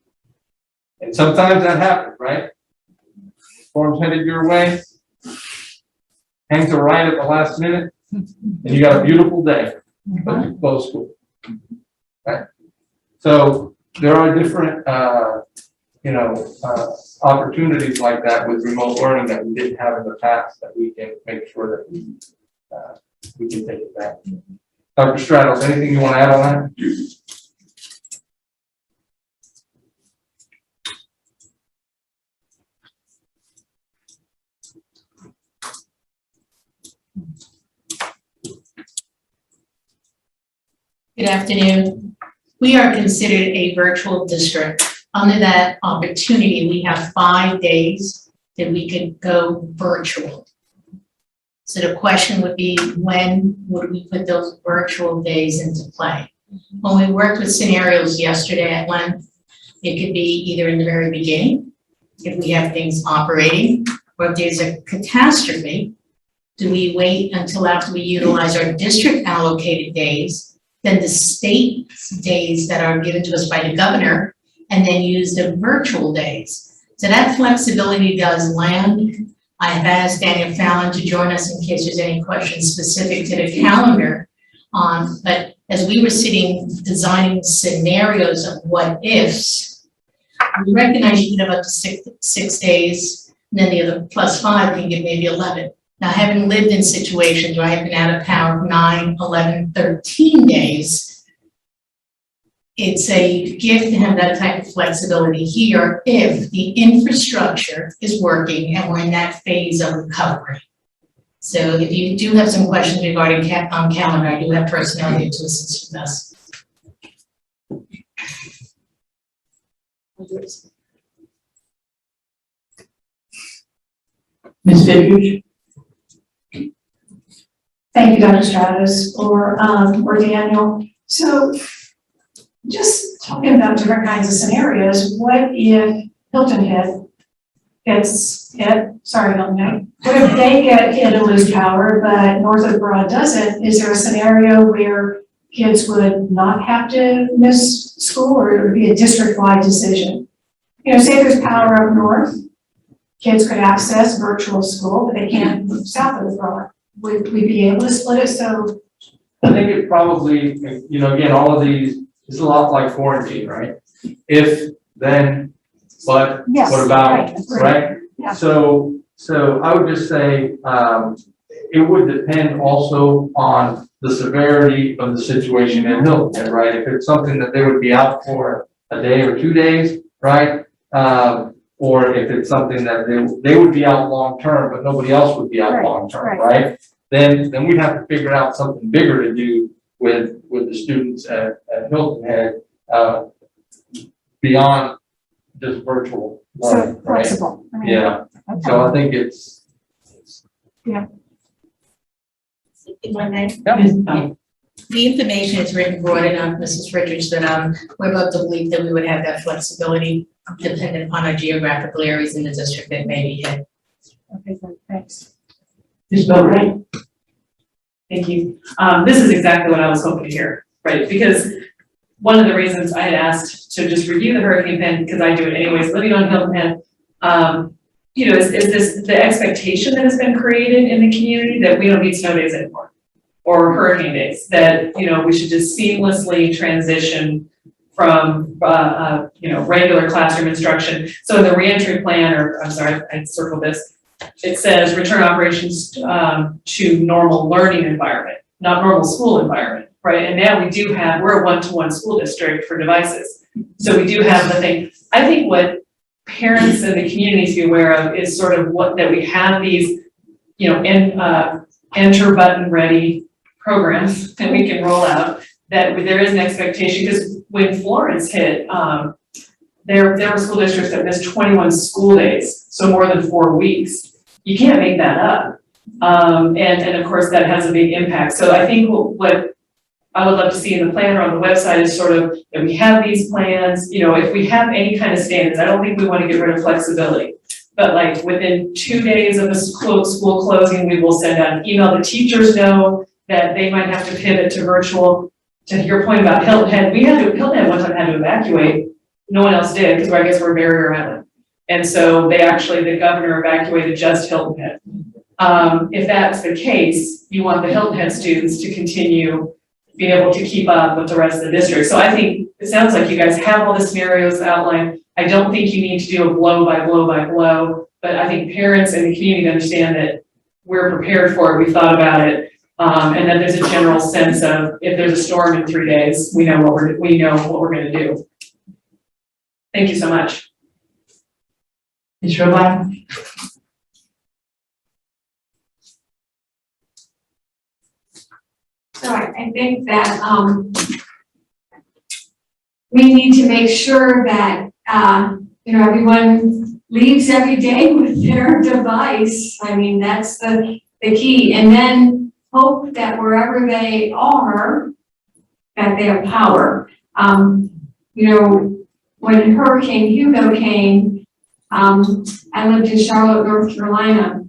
and sometimes that happens, right? Storm's headed your way, hangs a right at the last minute, and you got a beautiful day, but you close school, right? So there are different, opportunities like that with remote learning that we didn't have in the past that we can make sure that we can take it back. Dr. Stratos, anything you want to add on that? Good afternoon. We are considered a virtual district. Under that opportunity, we have 5 days that we could go virtual. So the question would be, when would we put those virtual days into play? When we worked with scenarios yesterday at length, it could be either in the very beginning, if we have things operating, or if there's a catastrophe, do we wait until after we utilize our district allocated days, then the state days that are given to us by the governor, and then use the virtual days. So that flexibility does land. I have asked Daniel Fallon to join us in case there's any questions specific to the calendar. But as we were sitting designing scenarios of what ifs, we recognize you can have up to six days, and then the other +5 can give maybe 11. Now, having lived in situations where I've been out of power 9, 11, 13 days, it's a gift to have that type of flexibility here if the infrastructure is working and we're in that phase of recovery. So if you do have some questions regarding calendar, I do have personnel here to assist with us. Ms. Fitch? Thank you, Dr. Stratus, or Daniel. So just talking about different kinds of scenarios, what if Hilton Head gets hit, sorry, Hilton Head, what if they get hit and lose power, but Northrop Broad doesn't? Is there a scenario where kids would not have to miss school, or it would be a district-wide decision? You know, say there's power up north, kids could access virtual school, but they can't move south of the Broad. Would we be able to split it? So I think it probably, again, all of these, it's a lot like quarantine, right? If, then, but, yes, what about, right? Yeah. So I would just say, it would depend also on the severity of the situation in Hilton Head, right? If it's something that they would be out for a day or 2 days, right? Or if it's something that they would be out long-term, but nobody else would be out long-term, right? Then we'd have to figure out something bigger to do with the students at Hilton Head, beyond just virtual learning, right? flexible. Yeah, so I think it's. Yeah. If I may. Yep. The information is written broad enough, Mrs. Richards, that we're about to believe that we would have that flexibility dependent upon our geographical areas in the district that may be hit. Okay, thanks. Ms. Boatright? Thank you. This is exactly what I was hoping to hear, right? Because one of the reasons I had asked to just review the hurricane plan, because I do it anyways, living on Hilton Head, you know, is this the expectation that has been created in the community that we don't need snow days anymore? Or hurricane days, that, you know, we should just seamlessly transition from, you know, regular classroom instruction. So in the reentry plan, or I'm sorry, I circled this, it says return operations to normal learning environment, not normal school environment, right? And now we do have, we're a one-to-one school district for devices. So we do have the thing. I think what parents and the community to be aware of is sort of what, that we have these, you know, enter button ready programs that we can roll out, that there is an expectation, because when Florence hit, there were school districts that missed 21 school days, so more than 4 weeks. You can't make that up. And of course that has a big impact. So I think what I would love to see in the plan or on the website is sort of that we have these plans, you know, if we have any kind of standards, I don't think we want to get rid of flexibility. But like within 2 days of the school closing, we will send out an email. The teachers know that they might have to pivot to virtual. To your point about Hilton Head, Hilton Head one time had to evacuate. No one else did, because I guess we're barrier island. And so the governor evacuated just Hilton Head. If that's the case, you want the Hilton Head students to continue being able to keep up with the rest of the district. So I think it sounds like you guys have all the scenarios outlined. I don't think you need to do a blow by blow by blow, but I think parents and the community understand that we're prepared for it, we thought about it, and that there's a general sense of if there's a storm in 3 days, we know what we're going to do. Thank you so much. Ms. Robach? So I think that, we need to make sure that, you know, everyone leaves every day with their device. I mean, that's the key. And then hope that wherever they are, that they have power. You know, when Hurricane Hugo came, I lived in Charlotte, North Carolina.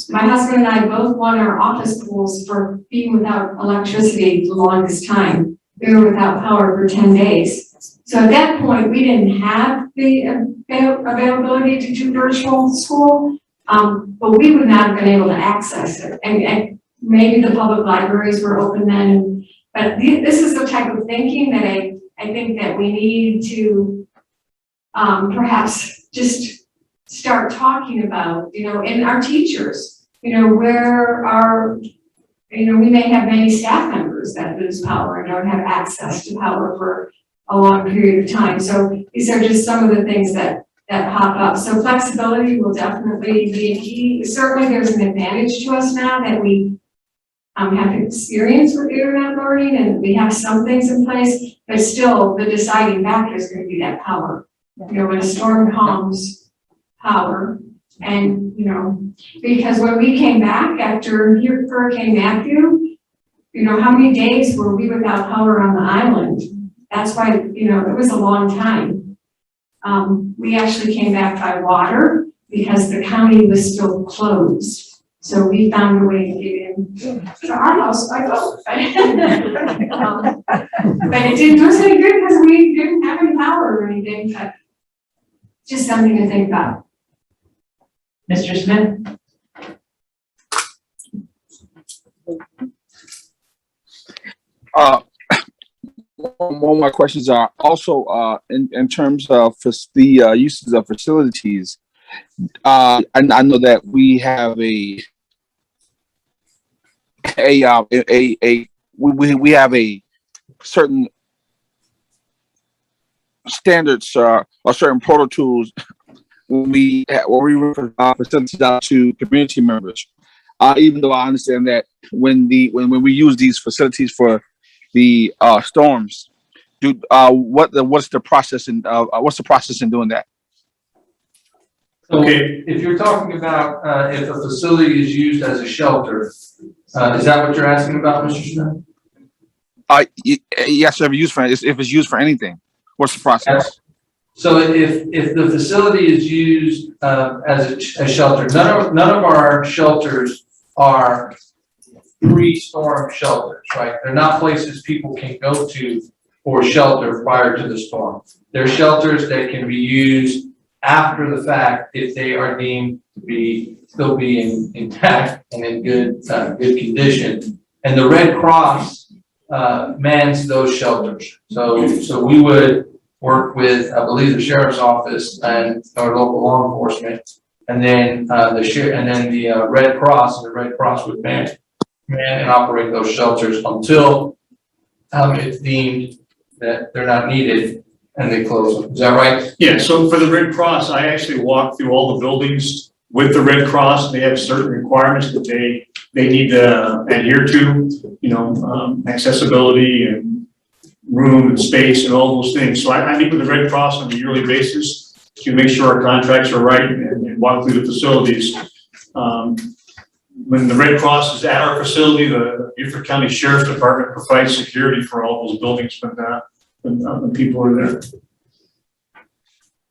My husband and I both won our office pools for being without electricity the longest time. We were without power for 10 days. So at that point, we didn't have the availability to do virtual school, but we would not have been able to access it. And maybe the public libraries were open then, but this is the type of thinking that I think that we need to perhaps just start talking about, you know, and our teachers, you know, where our, you know, we may have many staff members that lose power and don't have access to power for a long period of time. So these are just some of the things that pop up. So flexibility will definitely be a key. Certainly there's an advantage to us now that we have experience with internet learning and we have some things in place, but still the deciding factor is going to be that power. You know, when a storm comes, power. And, you know, because when we came back after Hurricane Matthew, you know, how many days were we without power on the island? That's why, you know, it was a long time. We actually came back by water because the county was still closed. So we found a way to get in to our house by boat. But it didn't do us any good because we didn't have any power or anything, but just something to think about. Mr. Smith? One of my questions are also in terms of the uses of facilities. I know that we have we have a certain standards or certain proto tools when we refer facilities out to community members. Even though I understand that when we use these facilities for the storms, what's the process in doing that? So if you're talking about if a facility is used as a shelter, Is that what you're asking about, Mr. Smith? Yes, sir, if it's used for anything, what's the process? So if the facility is used as a shelter, none of our shelters are pre-storm shelters, right? They're not places people can go to for shelter prior to the storm. They're shelters that can be used after the fact if they are deemed to still be intact and in good condition. And the Red Cross mans those shelters. So we would work with, I believe, the sheriff's office and our local law enforcement, and then the Red Cross, and the Red Cross would man and operate those shelters until it's deemed that they're not needed and they close them. Is that right? Yeah, so for the Red Cross, I actually walked through all the buildings with the Red Cross. They have certain requirements that they need to adhere to, accessibility and room and space and all those things. So I meet with the Red Cross on a yearly basis to make sure our contracts are right and walk through the facilities. When the Red Cross is at our facility, the Beaufort County Sheriff's Department provides security for all those buildings when people are there.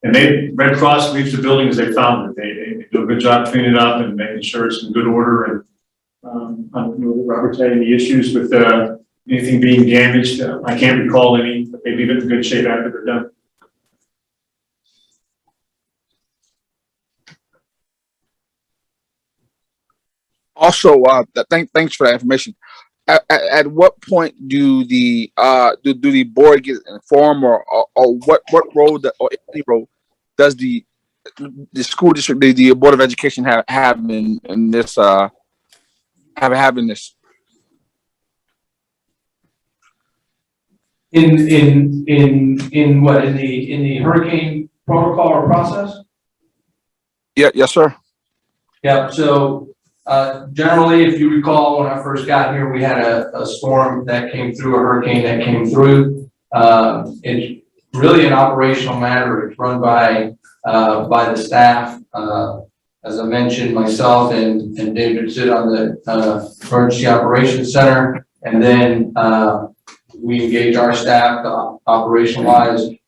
And Red Cross leaves the building as they found it. They do a good job cleaning it up and making sure it's in good order. And I don't know that Robert's had any issues with anything being damaged. I can't recall any, but they leave it in good shape after they're done. Also, thanks for that information. At what point do the board get informed, or what role or any role does the school district, the board of education have in this having this? In what, in the hurricane protocol or process? Yeah, yes, sir. Yeah, so generally, if you recall, when I first got here, we had a storm that came through, a hurricane that came through. It's really an operational matter. It's run by the staff. As I mentioned, myself and David sit on the Emergency Operations Center, and then we engage our staff to operationalize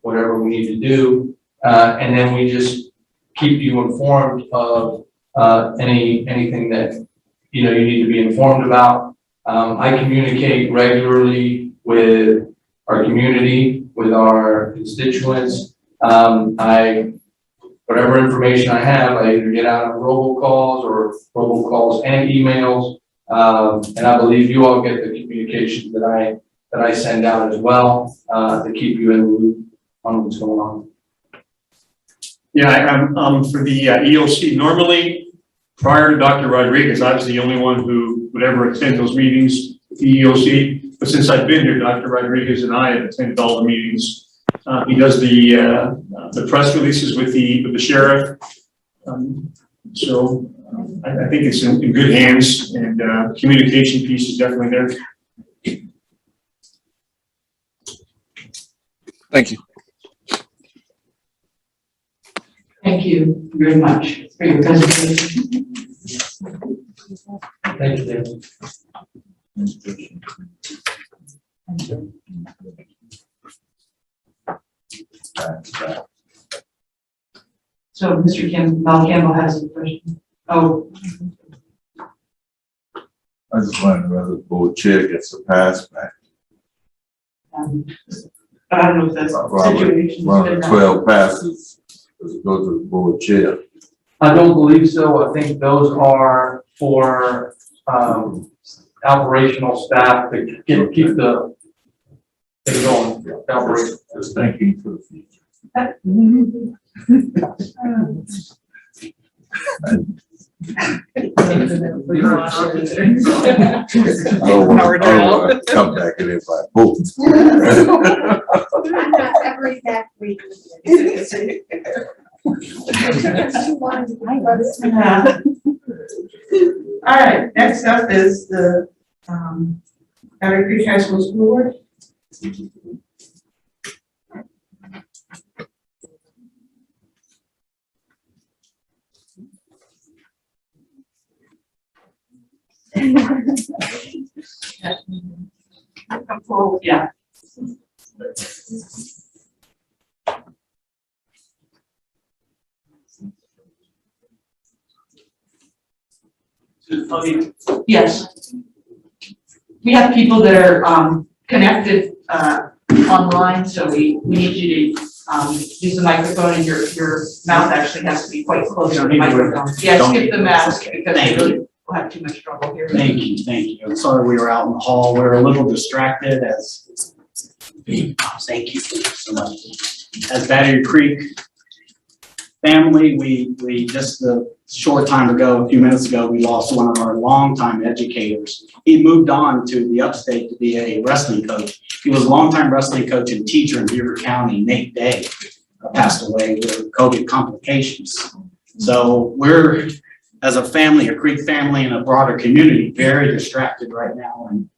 whatever we need to do, and then we just keep you informed of anything that you need to be informed about. I communicate regularly with our community, with our constituents. Whatever information I have, I either get out of robocalls and emails. And I believe you all get the communications that I send out as well, to keep you in the loop on what's going on. Yeah, I'm for the EOC. Normally, prior to Dr. Rodriguez, I was the only one who would ever attend those meetings with the EOC. But since I've been here, Dr. Rodriguez and I have attended all the meetings. He does the press releases with the sheriff. So I think it's in good hands, and communication piece is definitely there. Thank you. Thank you very much for your presentation. Thank you, David. So Mr. Mel Campbell has a question. Oh. I just wondering whether the board chair gets a pass back. But I don't know if that's the situation. One of the 12 passes does it go to the board chair? I don't believe so. I think those are for operational staff to keep the thing going. Operation. Just thinking for the future. Come back and if I vote. I'm not ever that weak. All right, next up is the Battery Creek High School School Board. Come forward, yeah. Oh, yes. We have people that are, connected, online, so we need you to, use the microphone, and your mouth actually has to be quite close to the microphone. Yeah, skip the mask, because we really will have too much trouble here. Thank you, thank you. I'm sorry we were out in the hall. We were a little distracted as, thank you so much. As Battery Creek family, we just a short time ago, a few minutes ago, we lost one of our longtime educators. He moved on to the upstate to be a wrestling coach. He was a longtime wrestling coach and teacher in Beaufort County. Nate Day passed away with COVID complications. So we're, as a family, a Creek family and a broader community, very distracted right now and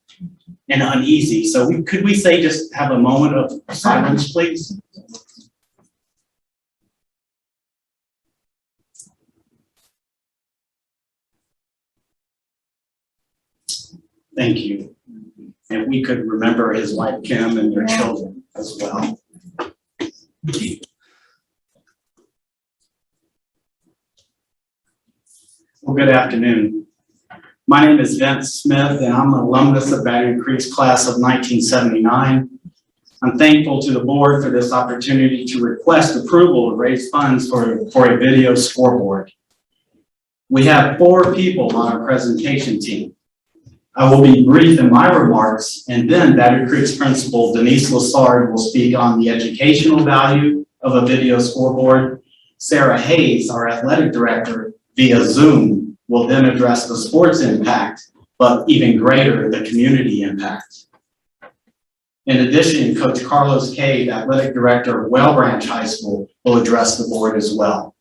uneasy. So could we say just have a moment of silence, please? Thank you. And we could remember his wife, Kim, and their children as well. Well, good afternoon. My name is Vince Smith, and I'm an alumnus of Battery Creek's class of 1979. I'm thankful to the board for this opportunity to request approval to raise funds for a video scoreboard. We have 4 people on our presentation team. I will be brief in my remarks, and then Battery Creek's principal, Denise Lassard, will speak on the educational value of a video scoreboard. Sarah Hayes, our athletic director, via Zoom, will then address the sports impact, but even greater, the community impact. In addition, Coach Carlos Cade, athletic director of Well Branch High School, will address the board as well.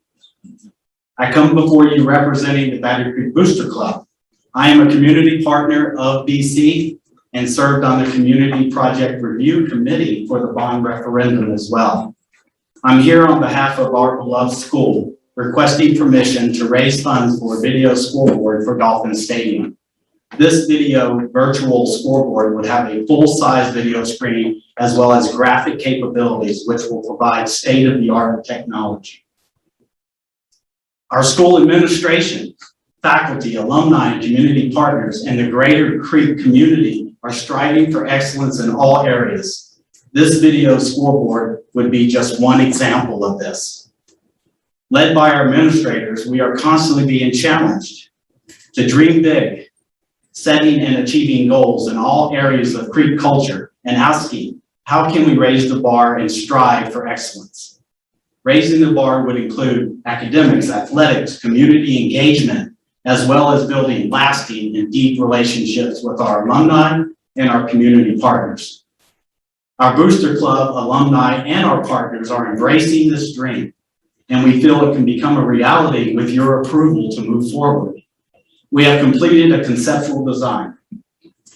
I come before you representing the Battery Creek Booster Club. I am a community partner of BC and served on the Community Project Review Committee for the bond referendum as well. I'm here on behalf of our beloved school, requesting permission to raise funds for a video scoreboard for Dolphin Stadium. This video virtual scoreboard would have a full-size video screen as well as graphic capabilities, which will provide state-of-the-art technology. Our school administration, faculty, alumni, and community partners, and the greater Creek community are striving for excellence in all areas. This video scoreboard would be just one example of this. Led by our administrators, we are constantly being challenged to dream big, setting and achieving goals in all areas of Creek culture, and asking, how can we raise the bar and strive for excellence? Raising the bar would include academics, athletics, community engagement, as well as building lasting and deep relationships with our alumni and our community partners. Our Booster Club alumni and our partners are embracing this dream, and we feel it can become a reality with your approval to move forward. We have completed a conceptual design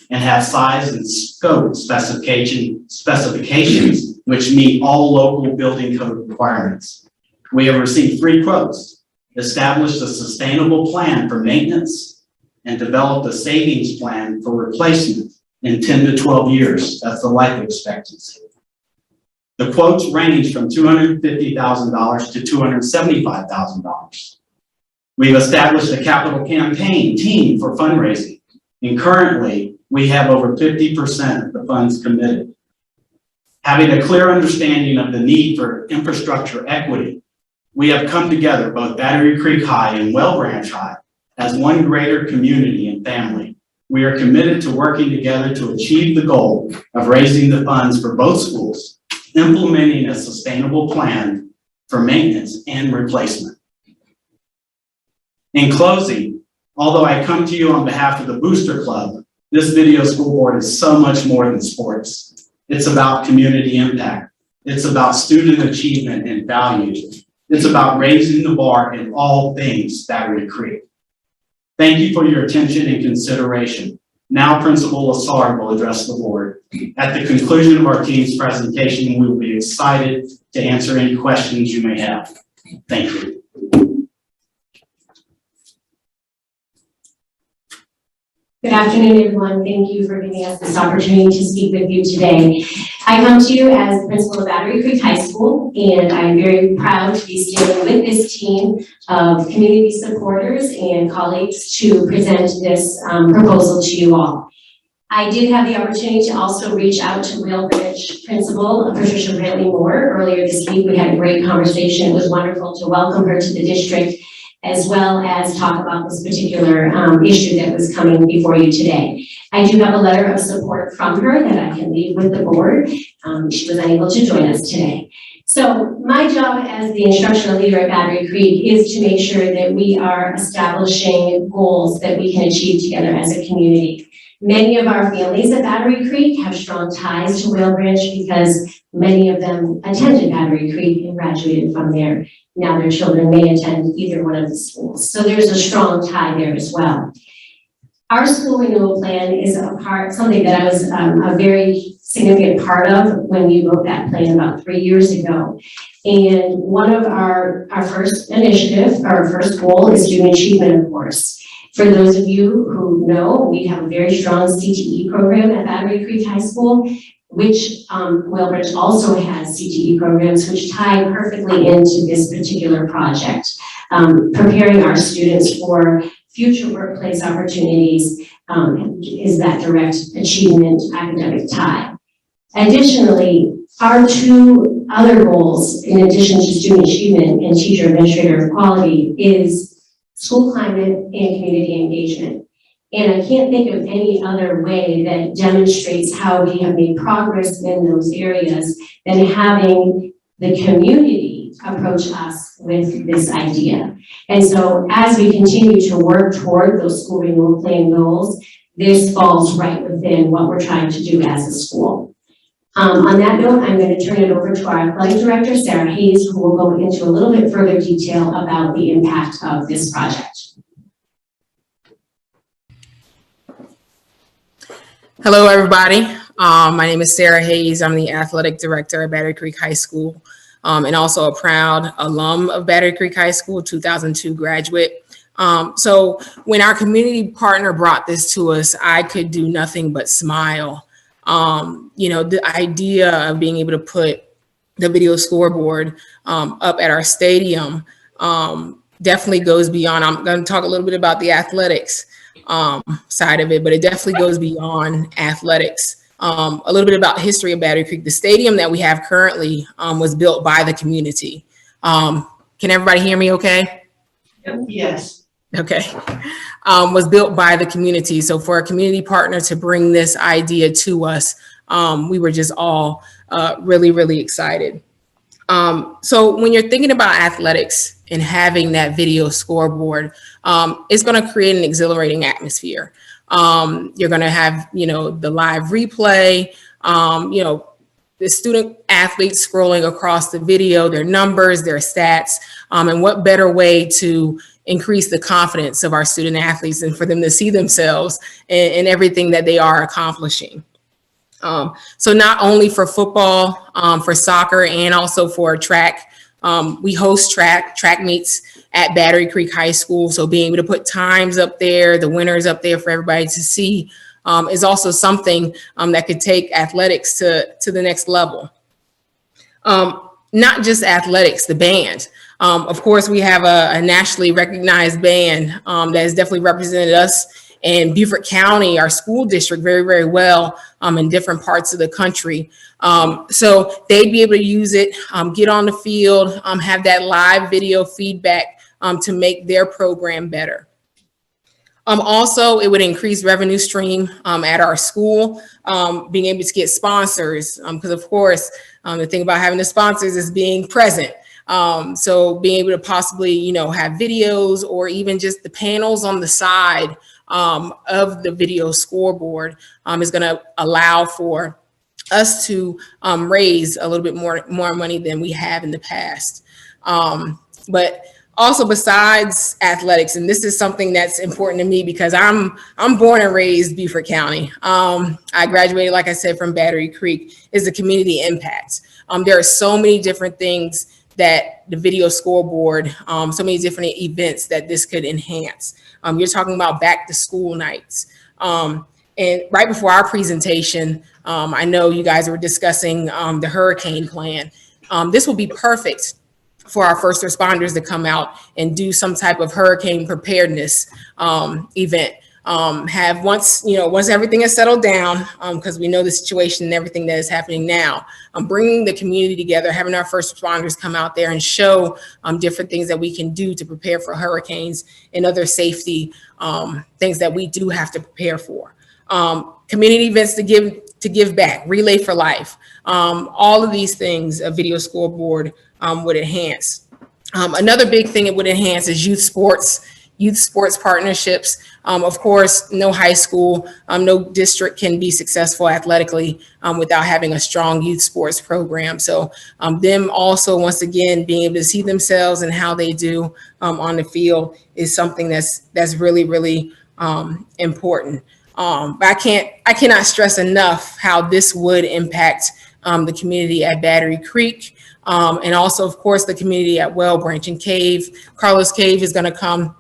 and have size and scope specifications which meet all local building code requirements. We have received 3 quotes, established a sustainable plan for maintenance, and developed a savings plan for replacement in 10 to 12 years. That's the life expectancy. The quotes range from $250,000 to $275,000. We've established a capital campaign team for fundraising, and currently we have over 50% of the funds committed. Having a clear understanding of the need for infrastructure equity, we have come together, both Battery Creek High and Well Branch High, as one greater community and family. We are committed to working together to achieve the goal of raising the funds for both schools, implementing a sustainable plan for maintenance and replacement. In closing, although I come to you on behalf of the Booster Club, this video school board is so much more than sports. It's about community impact. It's about student achievement and values. It's about raising the bar in all things Battery Creek. Thank you for your attention and consideration. Now Principal Lassard will address the board. At the conclusion of our team's presentation, we will be excited to answer any questions you may have. Thank you. Good afternoon, everyone. Thank you for giving us this opportunity to speak with you today. I come to you as the principal of Battery Creek High School, and I'm very proud to be standing with this team of community supporters and colleagues to present this proposal to you all. I did have the opportunity to also reach out to Whalebridge Principal Patricia Brantley Moore earlier this week. We had a great conversation. It was wonderful to welcome her to the district, as well as talk about this particular issue that was coming before you today. I do have a letter of support from her that I can leave with the board. She was unable to join us today. So my job as the instructional leader at Battery Creek is to make sure that we are establishing goals that we can achieve together as a community. Many of our families at Battery Creek have strong ties to Whalebridge because many of them attended Battery Creek and graduated from there. Now their children may attend either one of the schools. So there's a strong tie there as well. Our school renewal plan is something that I was a very significant part of when we wrote that plan about 3 years ago. And one of our first initiative, our first goal is student achievement, of course. For those of you who know, we have a very strong CTE program at Battery Creek High School, which Whalebridge also has CTE programs which tie perfectly into this particular project, preparing our students for future workplace opportunities is that direct achievement academic tie. Additionally, our two other goals, in addition to student achievement and teacher administrator equality, is school climate and community engagement. And I can't think of any other way that demonstrates how we have made progress in those areas than having the community approach us with this idea. And so as we continue to work toward those school renewal plan goals, this falls right within what we're trying to do as a school. On that note, I'm going to turn it over to our athletic director, Sarah Hayes, who will go into a little bit further detail about the impact of this project. Hello, everybody. My name is Sarah Hayes. I'm the athletic director at Battery Creek High School, and also a proud alum of Battery Creek High School, 2002 graduate. So when our community partner brought this to us, I could do nothing but smile. You know, the idea of being able to put the video scoreboard up at our stadium definitely goes beyond. I'm going to talk a little bit about the athletics side of it, but it definitely goes beyond athletics. A little bit about the history of Battery Creek. The stadium that we have currently was built by the community. Can everybody hear me okay? Yes. Okay. Was built by the community. So for a community partner to bring this idea to us, we were just all really, really excited. So when you're thinking about athletics and having that video scoreboard, it's going to create an exhilarating atmosphere. You're going to have, you know, the live replay, you know, the student athletes scrolling across the video, their numbers, their stats, and what better way to increase the confidence of our student athletes and for them to see themselves in everything that they are accomplishing. So not only for football, for soccer, and also for track, we host track meets at Battery Creek High School. So being able to put times up there, the winners up there for everybody to see is also something that could take athletics to the next level. Not just athletics, the band. Of course, we have a nationally recognized band that has definitely represented us in Beaufort County, our school district, very, very well in different parts of the country. So they'd be able to use it, get on the field, have that live video feedback to make their program better. Also, it would increase revenue stream at our school, being able to get sponsors, because of course, the thing about having the sponsors is being present. So being able to possibly, you know, have videos or even just the panels on the side of the video scoreboard is going to allow for us to raise a little bit more money than we have in the past. But also besides athletics, and this is something that's important to me because I'm born and raised Beaufort County. I graduated, like I said, from Battery Creek, is the community impact. There are so many different things that the video scoreboard, so many different events that this could enhance. You're talking about back to school nights. And right before our presentation, I know you guys were discussing the hurricane plan. This will be perfect for our first responders to come out and do some type of hurricane preparedness event. Have once everything is settled down, because we know the situation and everything that is happening now, bringing the community together, having our first responders come out there and show different things that we can do to prepare for hurricanes and other safety things that we do have to prepare for. Community events to give back, Relay for Life. All of these things a video scoreboard would enhance. Another big thing it would enhance is youth sports partnerships. Of course, no high school, no district can be successful athletically without having a strong youth sports program. So them also, once again, being able to see themselves and how they do on the field is something that's really, really important. But I cannot stress enough how this would impact the community at Battery Creek, and also, of course, the community at Well Branch and Cave. Carlos Cave is going to come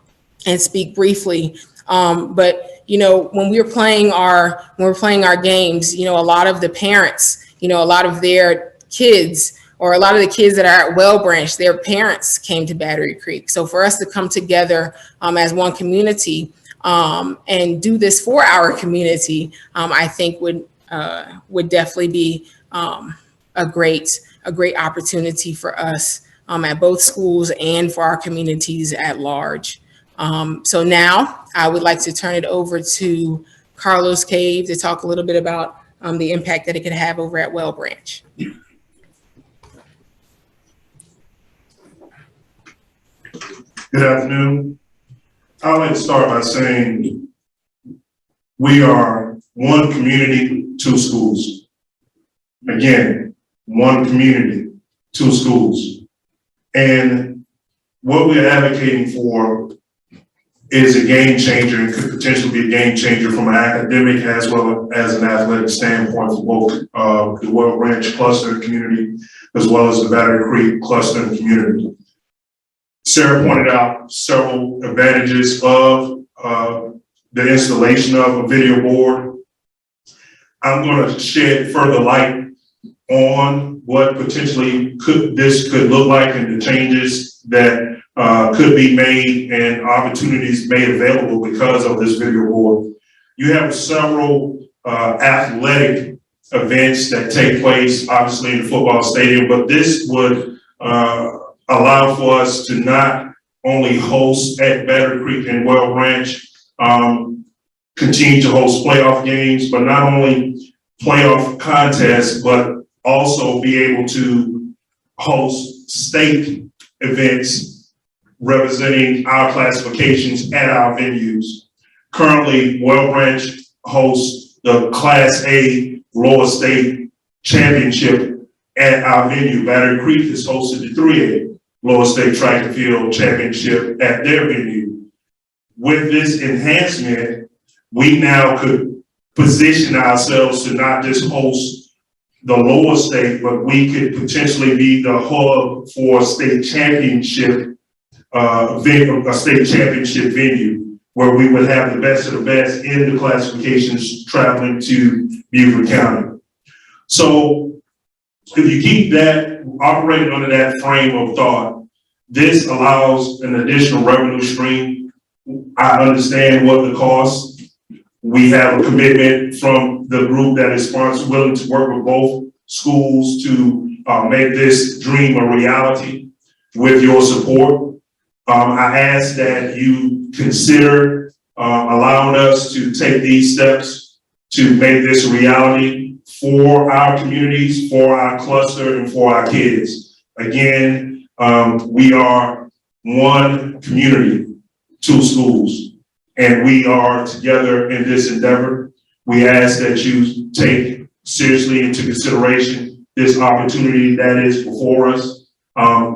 and speak briefly. But when we're playing our games, a lot of the parents, a lot of their kids, or a lot of the kids that are at Well Branch, their parents came to Battery Creek. So for us to come together as one community and do this for our community, I think would definitely be a great opportunity for us at both schools and for our communities at large. So now I would like to turn it over to Carlos Cave to talk a little bit about the impact that it could have over at Well Branch. Good afternoon. I'd like to start by saying we are one community, two schools. Again, one community, two schools. And what we're advocating for is a game changer and could potentially be a game changer from an academic as well as an athletic standpoint for both the Well Branch cluster community as well as the Battery Creek cluster community. Sarah pointed out several advantages of the installation of a video board. I'm going to shed further light on what potentially this could look like and the changes that could be made and opportunities made available because of this video board. You have several athletic events that take place, obviously in the football stadium, but this would allow for us to not only host at Battery Creek and Well Branch, continue to host playoff games, but not only playoff contests, but also be able to host state events representing our classifications at our venues. Currently, Well Branch hosts the Class A Lower State Championship at our venue. Battery Creek has hosted the 3A Lower State Track and Field Championship at their venue. With this enhancement, we now could position ourselves to not just host the lower state, but we could potentially be the hub for a state championship venue, where we would have the best of the best in the classifications traveling to Beaufort County. So if you keep that operating under that frame of thought, this allows an additional revenue stream. I understand what the cost. We have a commitment from the group that is willing to work with both schools to make this dream a reality with your support. I ask that you consider allowing us to take these steps to make this a reality for our communities, for our cluster, and for our kids. Again, we are one community, two schools, and we are together in this endeavor. We ask that you take seriously into consideration this opportunity that is before us.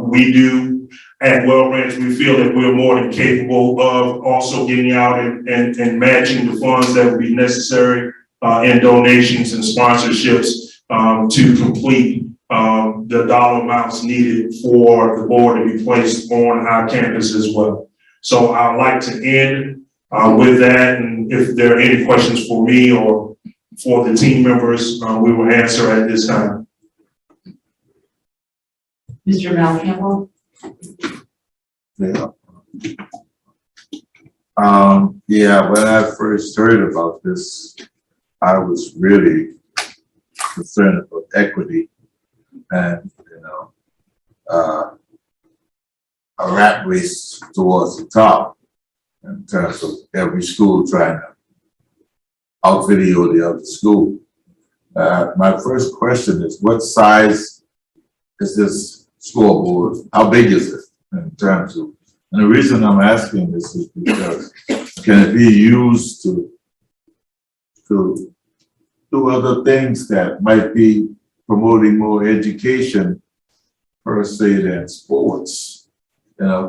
We do at Well Branch, we feel that we're more than capable of also getting out and matching the funds that would be necessary in donations and sponsorships to complete the dollar amounts needed for the board to be placed on our campus as well. So I'd like to end with that and if there are any questions for me or for the team members, we will answer at this time. Mr. Mel Campbell? Yeah. Yeah, when I first heard about this, I was really concerned about equity and, a rat race towards the top in terms of every school trying to out-video the other school. My first question is, what size is this scoreboard? How big is it in terms of, and the reason I'm asking this is because can it be used to do other things that might be promoting more education per se than sports?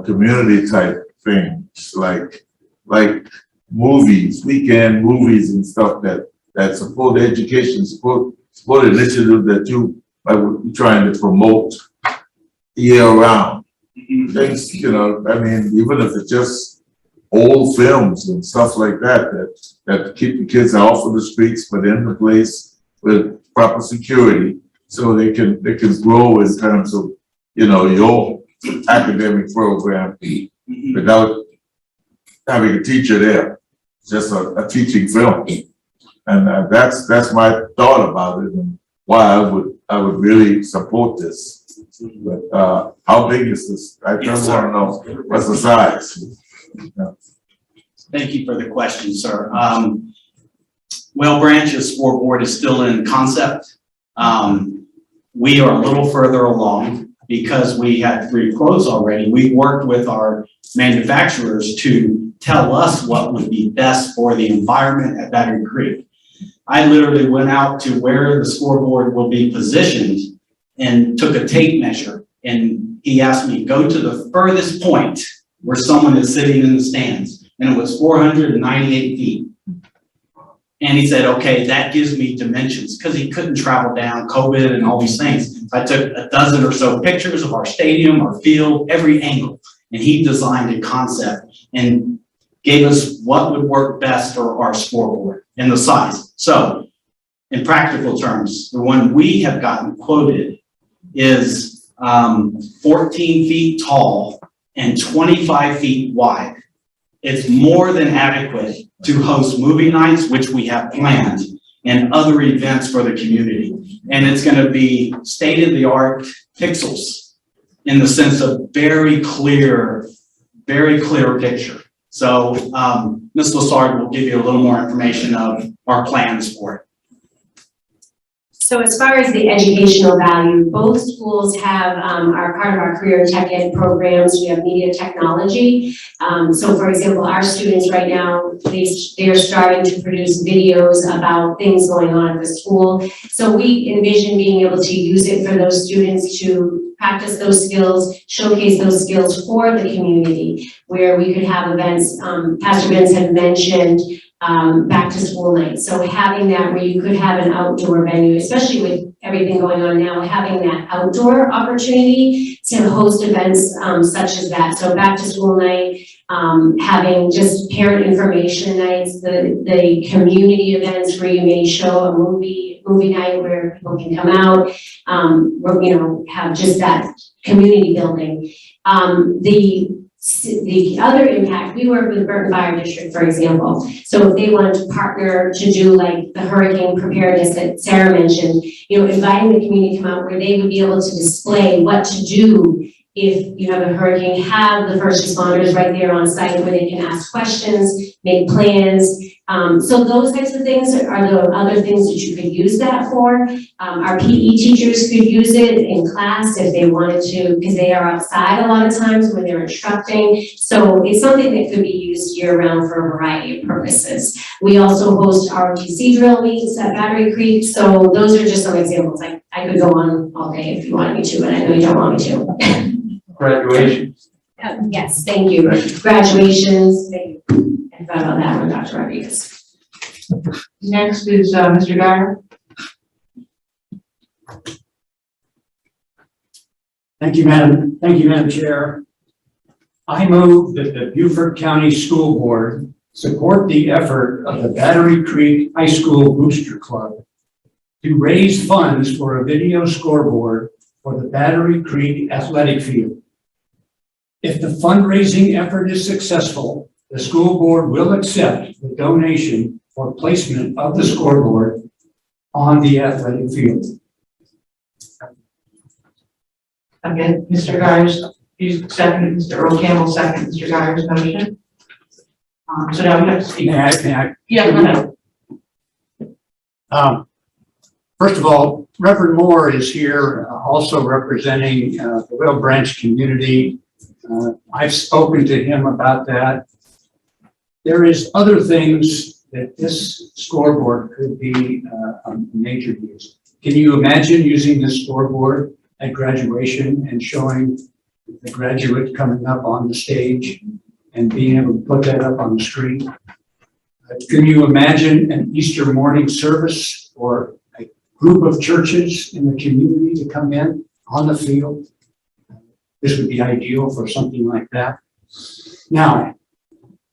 Community type things like movies, weekend movies and stuff that support education, support initiative that you might be trying to promote year round. Things, I mean, even if it's just old films and stuff like that keep the kids off of the streets, but in the place with proper security, so they can grow in terms of, your academic program without having a teacher there, just a teaching film. And that's my thought about it and why I would really support this. But how big is this? I just want to know what's the size. Thank you for the question, sir. Well Branch's scoreboard is still in concept. We are a little further along because we had 3 quotes already. We worked with our manufacturers to tell us what would be best for the environment at Battery Creek. I literally went out to where the scoreboard will be positioned and took a tape measure. And he asked me, go to the furthest point where someone is sitting in the stands. And it was 498 feet. And he said, okay, that gives me dimensions, because he couldn't travel down, COVID and all these things. I took a dozen or so pictures of our stadium, our field, every angle, and he designed a concept and gave us what would work best for our scoreboard and the size. So in practical terms, the one we have gotten quoted is 14 feet tall and 25 feet wide. It's more than adequate to host movie nights, which we have planned, and other events for the community. And it's going to be state-of-the-art pixels in the sense of very clear picture. So Ms. Lassard will give you a little more information of our plans for it. So as far as the educational value, both schools have, are part of our career tech ed programs. We have media technology. So for example, our students right now, they are starting to produce videos about things going on at the school. So we envision being able to use it for those students to practice those skills, showcase those skills for the community, where we could have events. Pastor Vince had mentioned back to school night. So having that where you could have an outdoor venue, especially with everything going on now, having that outdoor opportunity to host events such as that. So back to school night, having just parent information nights, the community events where you may show a movie night where people can come out, where, have just that community building. The other impact, we work with Burton Fire District, for example. So if they wanted to partner to do like the hurricane preparedness that Sarah mentioned, inviting the community to come out where they would be able to display what to do if you have a hurricane, have the first responders right there on site where they can ask questions, make plans. So those types of things are the other things that you could use that for. Our PE teachers could use it in class if they wanted to, because they are outside a lot of times when they're instructing. So it's something that could be used year round for a variety of purposes. We also host ROTC drill meets at Battery Creek. So those are just some examples. I could go on all day if you wanted me to, but I know you don't want me to. Graduations. Yes, thank you. Graduations, thank you. I forgot about that one, Dr. Rodriguez. Next is Mr. Dyer. Thank you, Madam Chair. I move that the Beaufort County School Board support the effort of the Battery Creek High School Booster Club to raise funds for a video scoreboard for the Battery Creek athletic field. If the fundraising effort is successful, the school board will accept the donation for placement of the scoreboard on the athletic field. Again, Mr. Geyer's, you second, Mr. Earl Campbell second, Mr. Geyer's motion. So now we have to speak. May I? Yeah, go ahead. First of all, Reverend Moore is here, also representing the Whale Branch community. I've spoken to him about that. There is other things that this scoreboard could be a major use. Can you imagine using this scoreboard at graduation and showing the graduate coming up on the stage and being able to put that up on the screen? Can you imagine an Easter morning service or a group of churches in the community to come in on the field? This would be ideal for something like that. Now,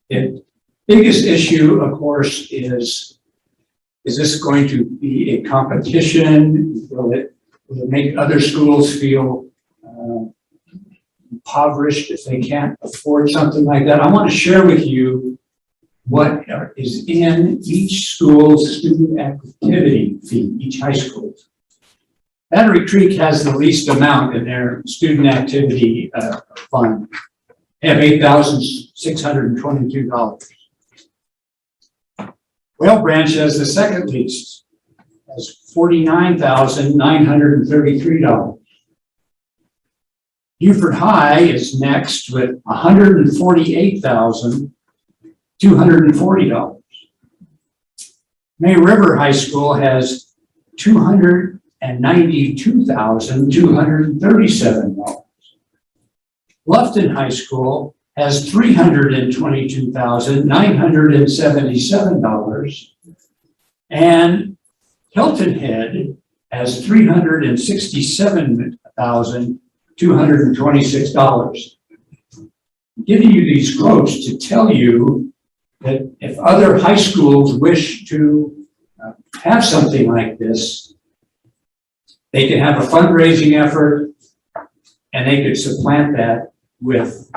the biggest issue, of course, is this going to be a competition? Will it make other schools feel impoverished if they can't afford something like that? I want to share with you what is in each school's student activity fee, each high school. Battery Creek has the least amount in their student activity fund. They have $8,622. Whale Branch has the second least, has $49,933. Beaufort High is next with $148,240. May River High School has $292,237. Bluffton High School has $322,977. And Hilton Head has $367,226. I'm giving you these quotes to tell you that if other high schools wish to have something like this, they can have a fundraising effort and they could supplant that with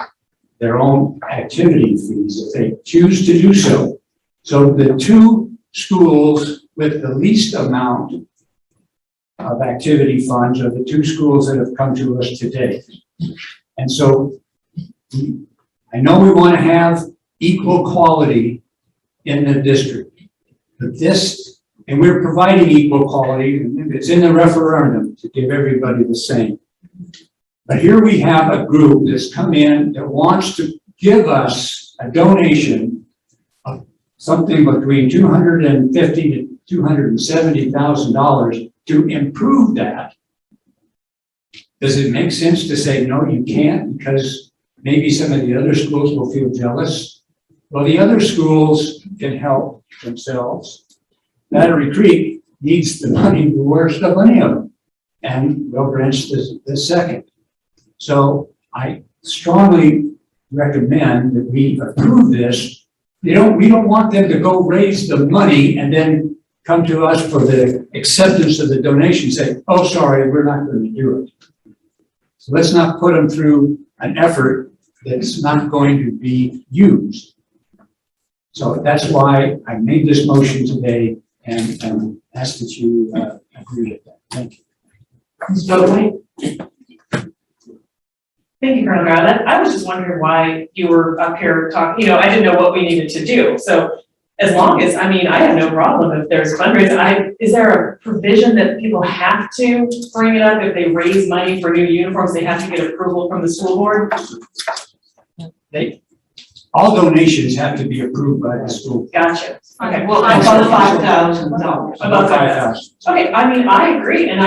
their own activity fees if they choose to do so. So the two schools with the least amount of activity funds are the two schools that have come to us today. And so I know we want to have equal quality in the district, but this, and we're providing equal quality, and it's in the referendum to give everybody the same. But here we have a group that's come in that wants to give us a donation of something between $250,000 to $270,000 to improve that. Does it make sense to say, no, you can't, because maybe some of the other schools will feel jealous? Well, the other schools can help themselves. Battery Creek needs the money, the worst of any of them, and Whale Branch the second. So I strongly recommend that we approve this. We don't want them to go raise the money and then come to us for the acceptance of the donation, say, oh, sorry, we're not going to do it. So let's not put them through an effort that's not going to be used. So that's why I made this motion today and ask that you agree with that. Thank you. Ms. Boatley? Thank you, Colonel Garland. I was just wondering why you were up here talking, I didn't know what we needed to do. So as long as, I have no problem if there's fundraising. Is there a provision that people have to bring it up if they raise money for new uniforms? They have to get approval from the school board? All donations have to be approved by the school. Gotcha. Okay. Well, above $5,000. Above 5,000. Okay, I agree, and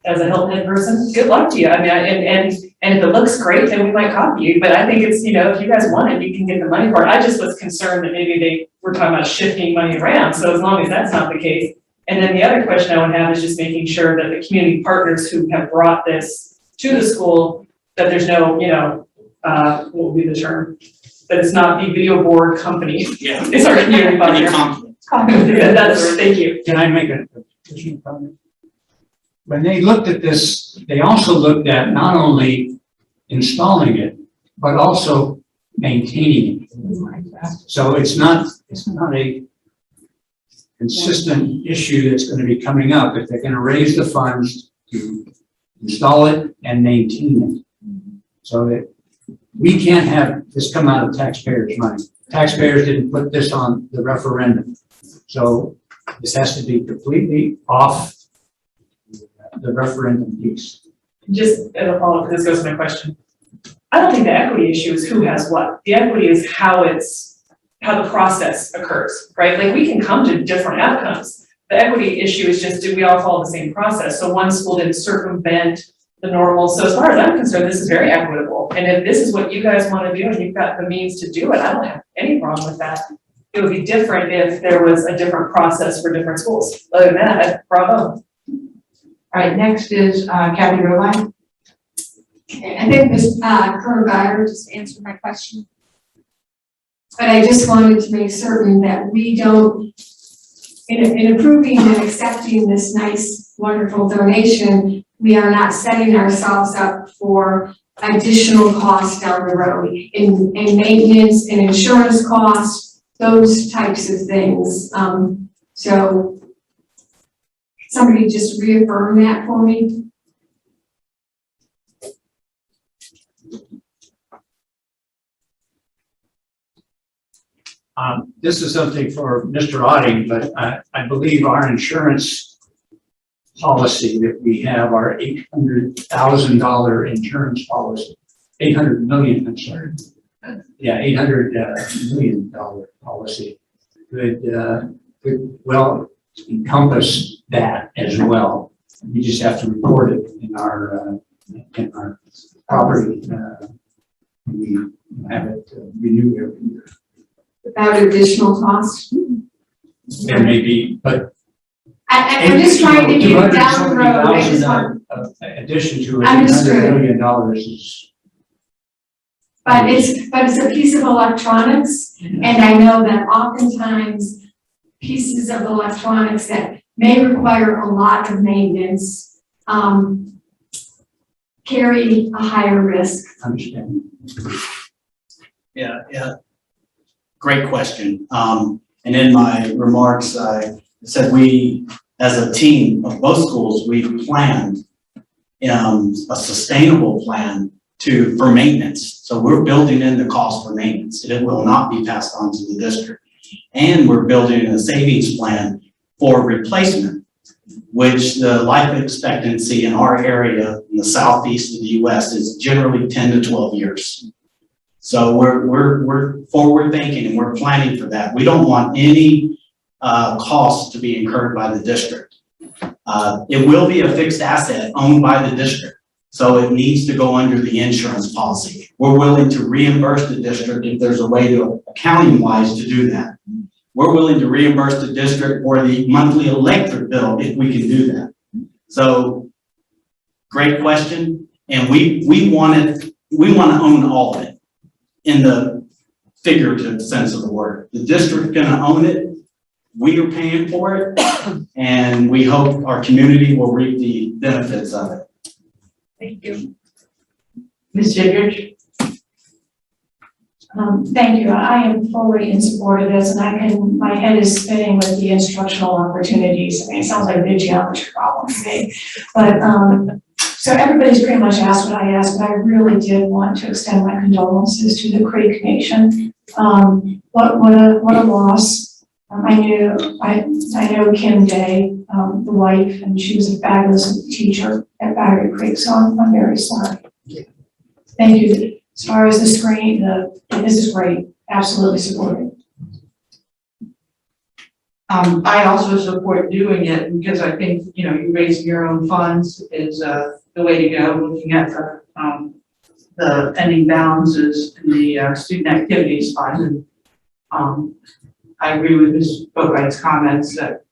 as a Hilton Head person, good luck to you. And if it looks great, then we might copy you. But I think it's, if you guys want it, you can get the money for it. I just was concerned that maybe they were talking about shifting money around. So as long as that's not the case. And then the other question I would have is just making sure that the community partners who have brought this to the school, that there's no, what would be the term? that it's not the video board company. Yeah. It's our community fund. Any here. conflict? That's, thank you. Can I make a additional comment? When they looked at this, they also looked at not only installing it, but also maintaining it. So it's not a consistent issue that's going to be coming up if they're going to raise the funds to install it and maintain it. So that we can't have this come out of taxpayers' money. Taxpayers didn't put this on the referendum. So this has to be completely off the referendum piece. Just as a follow-up, this goes to my question. I don't think the equity issue is who has what. The equity is how the process occurs, right? Like we can come to different outcomes. The equity issue is just, do we all follow the same process? So one school didn't circumvent the normal. So as far as I'm concerned, this is very equitable. And if this is what you guys want to do and you've got the means to do it, I don't have any problem with that. It would be different if there was a different process for different schools. Other than that, bravo. All right, next is Kathy Romine. I think Ms. Colonel Guyer Just answer my question. But I just wanted to make certain that we don't, in approving and accepting this nice, wonderful donation, we are not setting ourselves up for additional costs down the road in maintenance and insurance costs, those types of things. So somebody just reaffirm that for me. This is something for Mr. Otting, but I believe our insurance policy that we have, our $800,000 insurance policy, 800 million, I'm sorry. Yeah, $800 million policy could well encompass that as well. We just have to report it in our property. We have it renewed every year. Without additional cost? There may be, but. I'm just trying to get it down the road. I just want. Addition to Understood. $800 million is. But it's a piece of electronics, and I know that oftentimes pieces of electronics that may require a lot of maintenance, carry a higher risk. Understand. Yeah. Great question. And in my remarks, I said we, as a team of both schools, we planned a sustainable plan for maintenance. So we're building in the cost for maintenance. It will not be passed on to the district. And we're building in a savings plan for replacement, which the life expectancy in our area in the southeast of the US is generally 10 to 12 years. So we're forward thinking and we're planning for that. We don't want any costs to be incurred by the district. It will be a fixed asset owned by the district. So it needs to go under the insurance policy. We're willing to reimburse the district if there's a way to, accounting wise, to do that. We're willing to reimburse the district for the monthly electric bill if we can do that. So great question. And we want to own all of it in the figurative sense of the word. The district's gonna own it. We are paying for it. And we hope our community will reap the benefits of it. Thank you. Ms. Gendrich? Thank you. I am fully in support of this, and my head is spinning with the instructional opportunities. I mean, it sounds like a big geometry problem to me. But so everybody's pretty much asked what I asked, but I really did want to extend my condolences to the Creek Nation. What a loss. I know Kim Day, the wife, and she was a fabulous teacher at Battery Creek, so I'm very sorry. Thank you. As far as the screen, this is great. Absolutely supported. I also support doing it because I think, you raising your own funds is the way to go, looking at the ending balances in the student activities fund. And I agree with Ms. Boatright's comments that,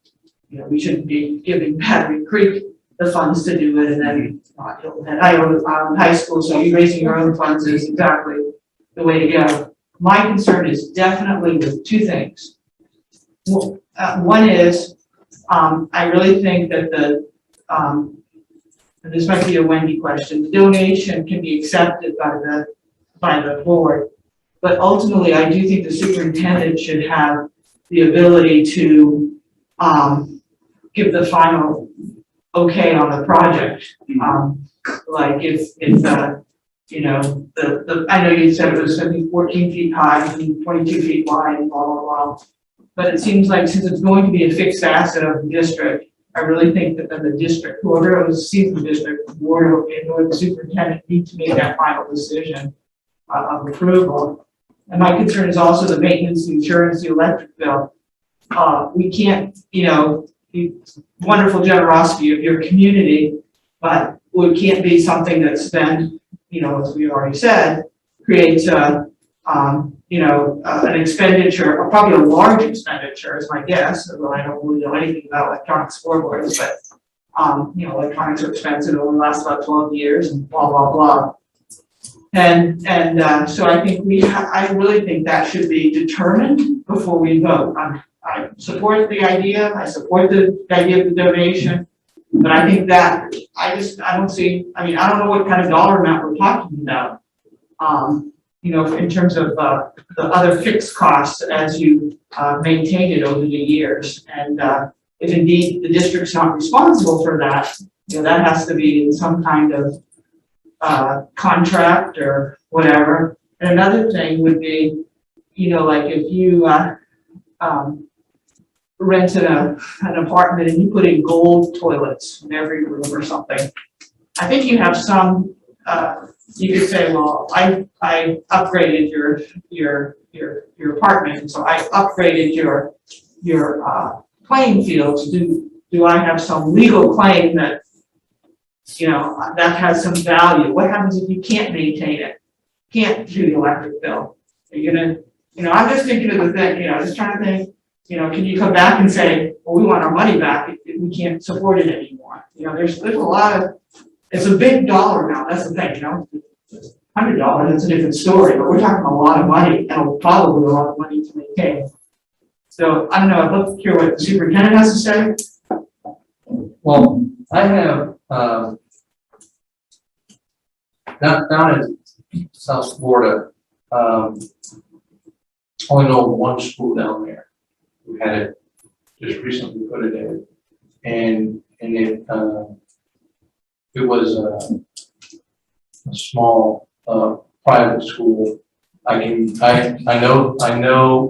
we shouldn't be giving Battery Creek the funds to do it, and then at high school, so you raising your own funds is exactly the way to go. My concern is definitely with two things. One is, I really think that and this might be a Wendy question, the donation can be accepted by the board. But ultimately, I do think the superintendent should have the ability to, give the final okay on the project. Like if, you know, I know you said it was gonna be 14 feet high and 22 feet wide and blah, blah, blah. But it seems like since it's going to be a fixed asset of the district, I really think that then the district, whoever oversees the district, the board or the superintendent need to make that final decision of approval. And my concern is also the maintenance, the insurance, the electric bill. We can't, you know, wonderful generosity of your community, but it can't be something that's then, you know, as we already said, creates an expenditure, or probably a large expenditure is my guess, although I don't really know anything about electronic scoreboards, but electronics are expensive, it only lasts about 12 years and blah, blah, blah. And so I think I really think that should be determined before we vote. I support the idea, I support the idea of the donation, but I think that, I don't see, I don't know what kind of dollar amount we're talking about. In terms of the other fixed costs as you maintain it over the years. And if indeed the district's not responsible for that, that has to be in some kind of contract or whatever. And another thing would be, like if you rented an apartment and you put in gold toilets in every room or something, I think you have some, you could say, well, I upgraded your apartment, so I upgraded your playing fields. Do I have some legal claim that, that has some value? What happens if you can't maintain it? Can't do the electric bill? Are you gonna, I'm just thinking of the thing, just trying to think, can you come back and say, well, we want our money back if we can't support it anymore? There's a lot of, it's a big dollar amount, that's the thing, $100, that's a different story, but we're talking a lot of money, and probably a lot of money to maintain. So, I don't know, I'd love to hear what the superintendent has to say. Well, I have, down in South Florida, only know one school down there. We had it, just recently put it in, and it was a small private school. I know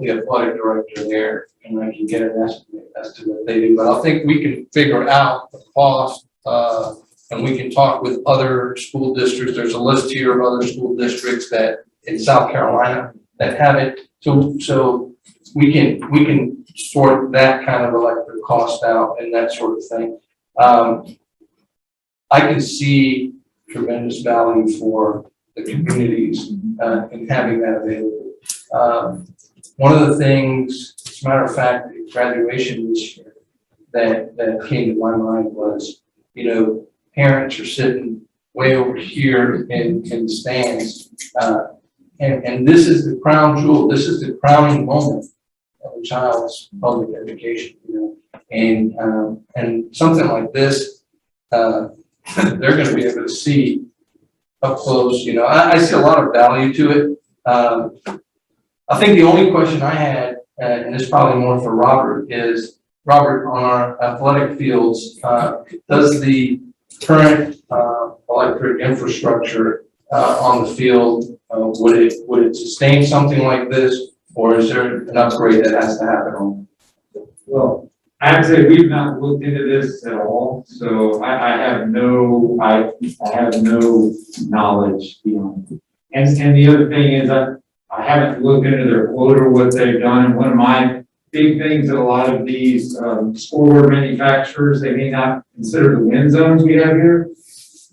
the athletic director there, and I can get an estimate as to what they do. But I think we can figure out the cost, and we can talk with other school districts. There's a list here of other school districts that in South Carolina that have it. So we can sort that kind of electric cost out and that sort of thing. I can see tremendous value for the communities in having that available. One of the things, as a matter of fact, at graduation this year that came to my mind was, parents are sitting way over here in the stands, and this is the crown jewel. This is the crowning moment of a child's public education, and something like this, they're going to be able to see up close. I see a lot of value to it. I think the only question I had, and this is probably more for Robert, is Robert, on our athletic fields, does the current electric infrastructure on the field, would it sustain something like this, or is there an upgrade that has to happen on it? Well, I have to say, we've not looked into this at all, so I have no knowledge beyond it. And the other thing is I haven't looked into their quote or what they've done, and one of my big things that a lot of these scoreboard manufacturers, they may not consider the wind zones we have here.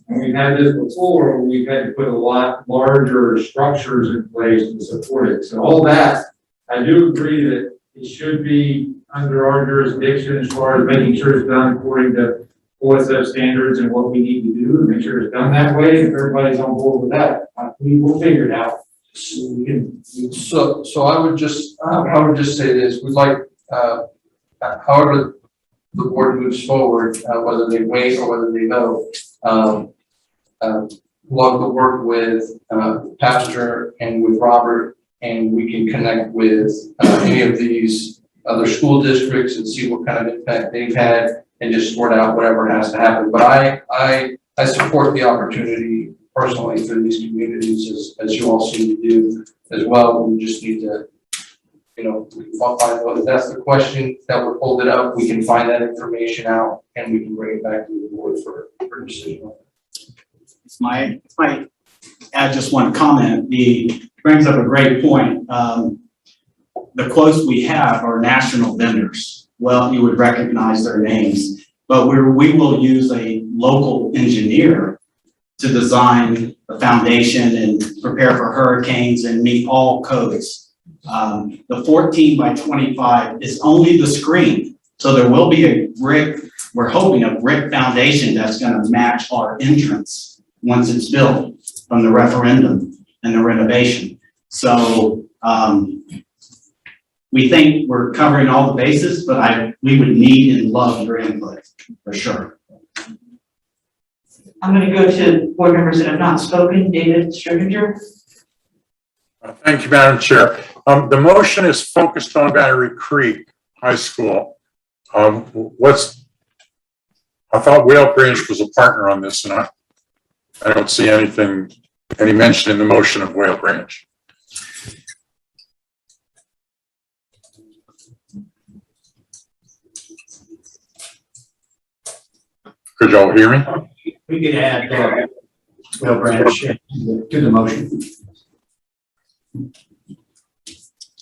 And we've had this before, we've had to put a lot larger structures in place to support it. So all that, I do agree that it should be under our jurisdiction as far as making sure it's done according to OSF standards and what we need to do, and make sure it's done that way. If everybody's on board with that, we will figure it out. So I would just say this, we'd like, however the board moves forward, whether they wait or whether they go, love to work with, Pastor and with Robert, and we can connect with, any of these other school districts and see what kind of impact they've had and just sort out whatever has to happen. But I support the opportunity personally for these communities as you all seem to do as well. We just need to, we can find out if that's the question that we're holding up, we can find that information out and we can bring it back to the board for decision. If I add just one comment, brings up a great point. The quotes we have are national vendors. Well, you would recognize their names, but we will use a local engineer to design the foundation and prepare for hurricanes and meet all codes. The 14 by 25 is only the screen. So there will be a brick, we're hoping a brick foundation that's gonna match our entrance once it's built from the referendum and the renovation. So we think we're covering all the bases, but we would need and love your input for sure. I'm going to go to board members that have not spoken. David Stringer. Thank you, Madam Chair. The motion is focused on Battery Creek High School. I thought Whale Branch was a partner on this, and I don't see any mention in the motion of Whale Branch. Could y'all hear me? We could add Whale Branch to the motion.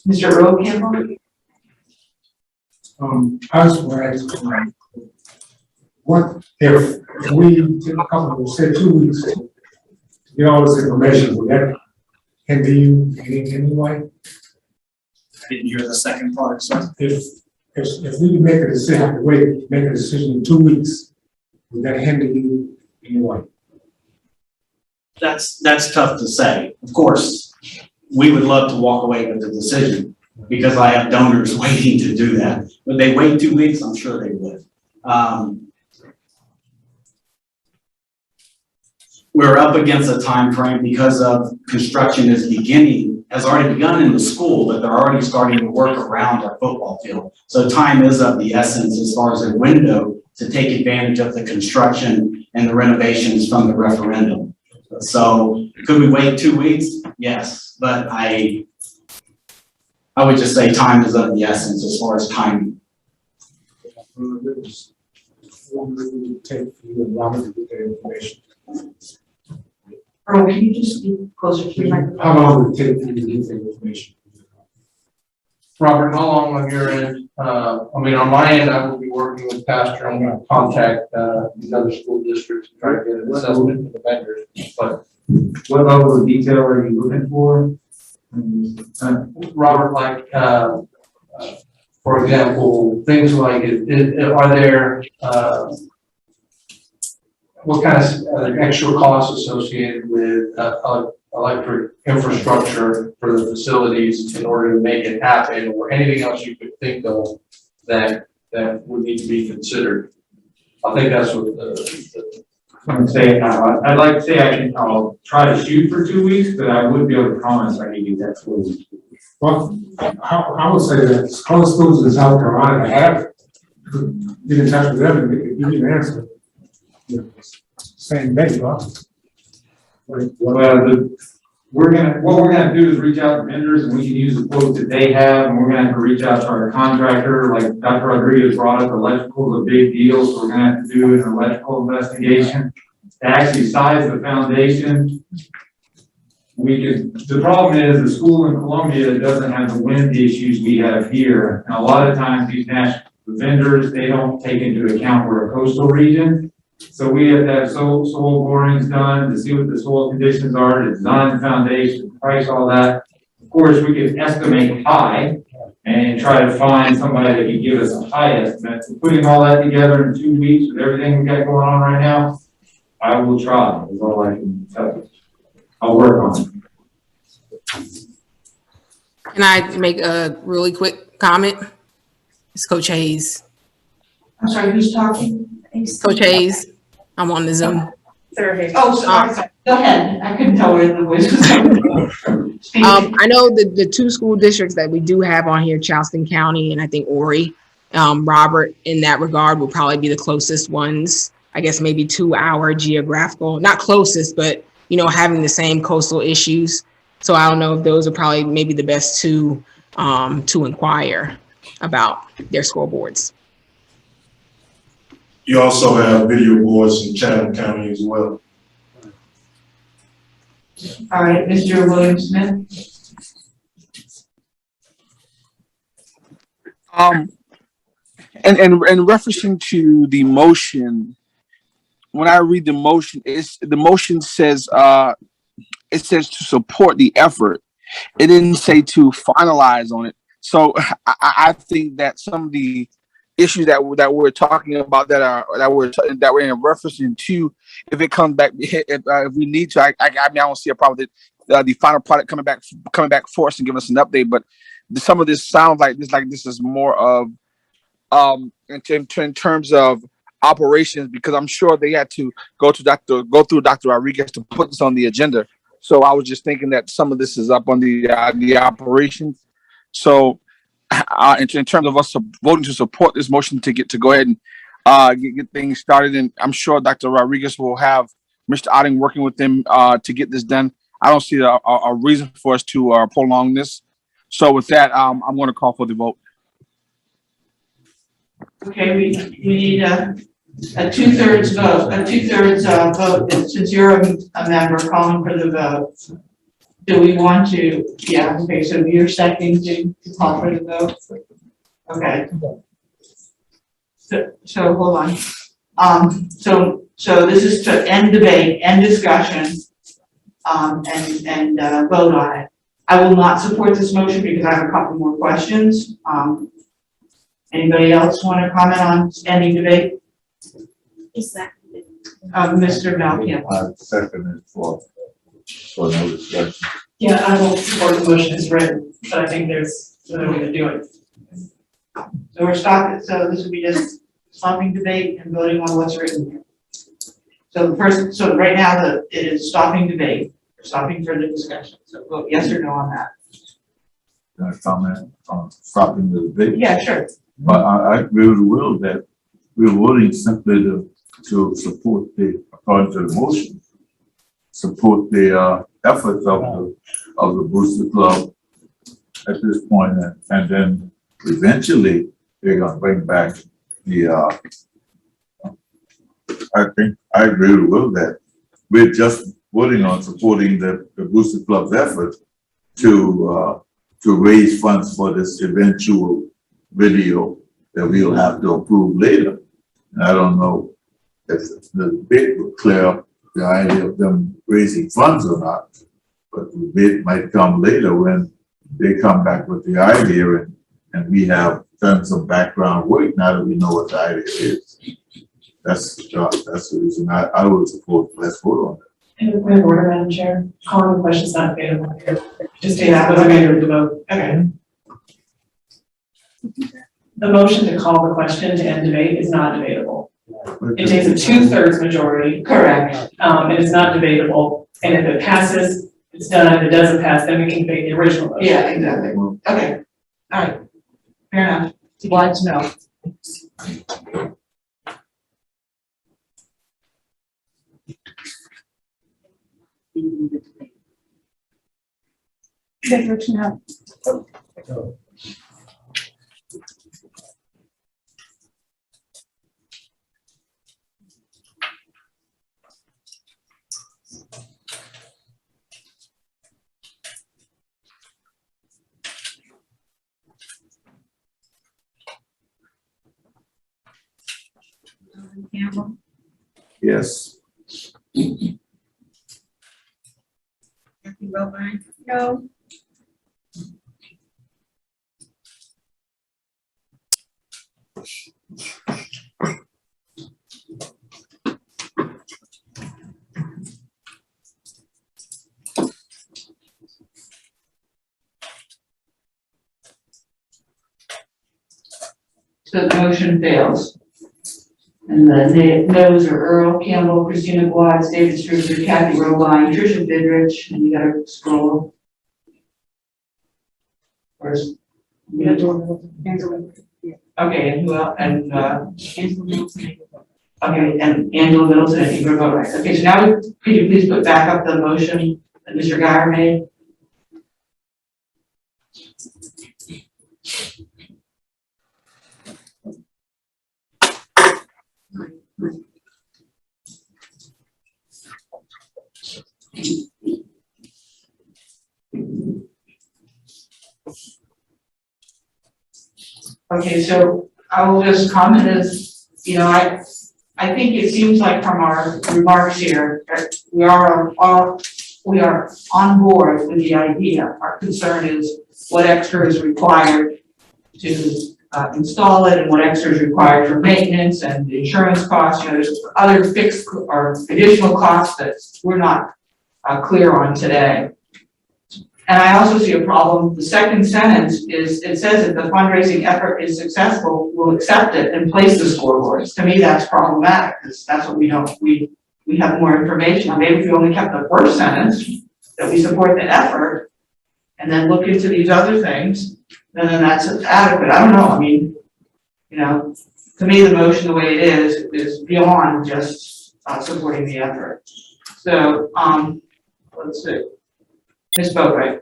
Mr. Earl Campbell. I was wondering, what if we take a couple of, say 2 weeks to get all this information, would that hinder you in any way? I didn't hear the second part, so. If we make a decision, make a decision in 2 weeks, would that hinder you in any way? That's tough to say. Of course, we would love to walk away with the decision because I have donors waiting to do that. Would they wait 2 weeks? I'm sure they would. We're up against a time frame because of construction has already begun in the school, but they're already starting to work around our football field. So time is of the essence as far as a window to take advantage of the construction and the renovations from the referendum. So could we wait 2 weeks? Yes, but I would just say time is of the essence as far as timing. Earl, can you just be closer to the microphone? How long would it take for you to get the information? Robert, how long on your end? On my end, I will be working with Pastor. I'm going to contact these other school districts and try to get an assessment for the vendors. But what level of detail are you looking for? Robert, for example, things like, are there, what kind of extra costs associated with electric infrastructure for the facilities in order to make it happen, or anything else you could think of that would need to be considered? I think that's what I'm saying, I'd like to say I'll try to shoot for 2 weeks, but I wouldn't be able to promise I can get that close. Well, I would say that all the schools in South Carolina have get in touch with them and they can give you an answer. Same day, huh? Well, what we're gonna do is reach out to vendors, and we can use the quotes that they have, and we're gonna have to reach out to our contractor. Like Dr. Rodriguez brought up, electrical is a big deal, so we're gonna have to do an electrical investigation to actually size the foundation. The problem is the school in Columbia doesn't have the wind issues we have here, and a lot of times these national vendors, they don't take into account we're a coastal region. So we have to have soil borings done to see what the soil conditions are, to design the foundation, price all that. Of course, we can estimate high and try to find somebody that can give us a high estimate. So putting all that together in 2 weeks with everything we got going on right now, I will try, is all I can tell you. I'll work on it. Can I make a really quick comment? It's Coach Hayes. I'm sorry, who's talking? Coach Hayes, I'm on the Zoom. Oh, sorry, go ahead. I couldn't tell where the voice was coming from. I know the two school districts that we do have on here, Charleston County and I think Horry, Robert, in that regard, will probably be the closest ones. I guess maybe 2-hour geographical, not closest, but you know, having the same coastal issues. So I don't know if those are probably maybe the best two to inquire about their scoreboards. You also have video boards in Chatham County as well. All right, Mr. William Smith. And in referencing to the motion, when I read the motion, the motion says it says to support the effort. It didn't say to finalize on it. So I think that some of the issues that we're talking about that we're in referencing to, if it comes back, if we need to, I mean I don't see a problem with the final product coming back for us and giving us an update. But some of this sounds like this is more of in terms of operations, because I'm sure they had to go through Dr. Rodriguez to put this on the agenda. So I was just thinking that some of this is up on the operations. So in terms of us voting to support this motion to go ahead and get things started, and I'm sure Dr. Rodriguez will have Mr. Otting working with them to get this done. I don't see a reason for us to prolong this. So with that, I'm going to call for the vote. Okay, we need a 2/3 vote, vote, and since you're a member calling for the vote. Do we want to, yeah, okay, so you're seconding to call for the vote? Okay. So hold on. So this is to end debate, end discussion, and vote on it. I will not support this motion because I have a couple more questions. Anybody else want to comment on ending debate? Exactly. Mr. Malkia. I second it for no discussion. Yeah, I will support the motion as written, but I think there's another way to do it. So we're stopping, so this would be just stopping debate and voting on what's written here. So right now, it is stopping debate, stopping further discussion, so vote yes or no on that. Can I comment on stopping the debate? Yeah, sure. But I agree with Will that we're voting simply to support according to the motion, support the efforts of the Booster Club at this point, and then eventually they're gonna bring back the I think I agree with Will that we're just voting on supporting the Booster Club's effort to raise funds for this eventual video that we'll have to approve later. And I don't know if the bid will clear up the idea of them raising funds or not, but the bid might come later when they come back with the idea and we have done some background work now that we know what the idea is. That's the reason I would support. Let's vote on it. And point of order, Madam Chair, calling the question is not available here. Just take that as a matter of the vote. Okay. The motion to call the question to end debate is not debatable. It takes a 2/3 majority. Correct. It is not debatable, and if it passes, it's done. If it doesn't pass, then we can debate the original motion. Yeah, exactly. Okay. All right. Fair enough. Want to know. Yes. No. So the motion fails. And the no's are Earl Campbell, Christina Watts, David Struber, Kathy Robine, Tricia Bidrich, and you gotta scroll. First. Okay, and who else? And, okay, and Angela Middleton, and Ingrid Boatright. Okay, so now could you please put back up the motion that Mr. Guyer made? Okay, so I will just comment as, you know, I think it seems like from our remarks here, that we are on board with the idea. Our concern is what extra is required to install it and what extra is required for maintenance and insurance costs. You know, there's other fixed or additional costs that we're not clear on today. And I also see a problem. The second sentence is, it says if the fundraising effort is successful, we'll accept it and place the scoreboards. To me, that's problematic because that's what we don't, we have more information on. Maybe if we only kept the first sentence, that we support the effort and then look into these other things, and then that's adequate. I don't know. I mean, you know, to me, the motion, the way it is beyond just supporting the effort. So, let's see. Ms. Boatright.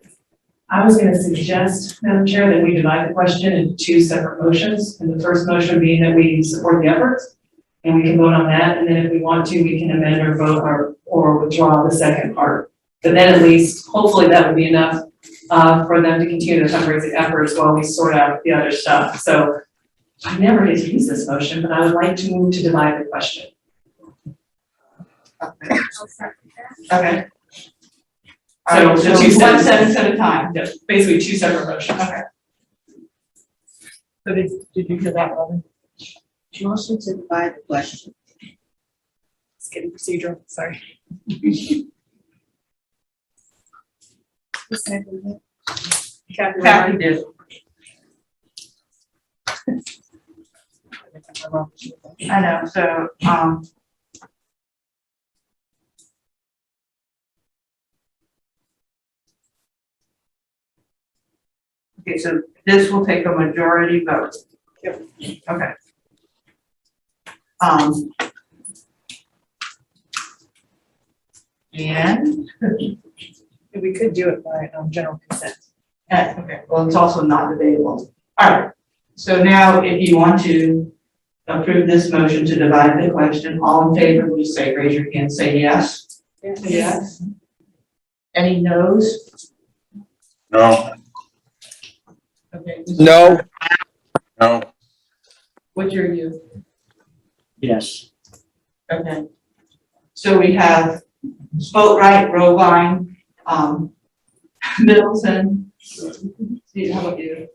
I was gonna suggest, Madam Chair, that we divide the question into two separate motions. And the first motion being that we support the efforts, and we can vote on that. And then if we want to, we can amend or vote or withdraw the second part. But then at least, hopefully that would be enough for them to continue the fundraising efforts while we sort out the other stuff. So I never get to use this motion, but I would like to move to divide the question. Okay. So So two one sentences. sentence at a time. Yeah, basically two separate motions. Okay. So did you hear that, Robin? Motion to divide the question. It's getting procedural, sorry. Kathy did. I know, so, okay, so this will take a majority vote. Yep. Okay. And, We could do it by general consent. okay, well, it's also not debatable. All right, so now if you want to approve this motion to divide the question, all in favor, please say, raise your hand, say yes. Yes. Any no's? No. Okay. No. No. What's your you? Yes. Okay. So we have Boatright, Robine, Middleton. See, how about you?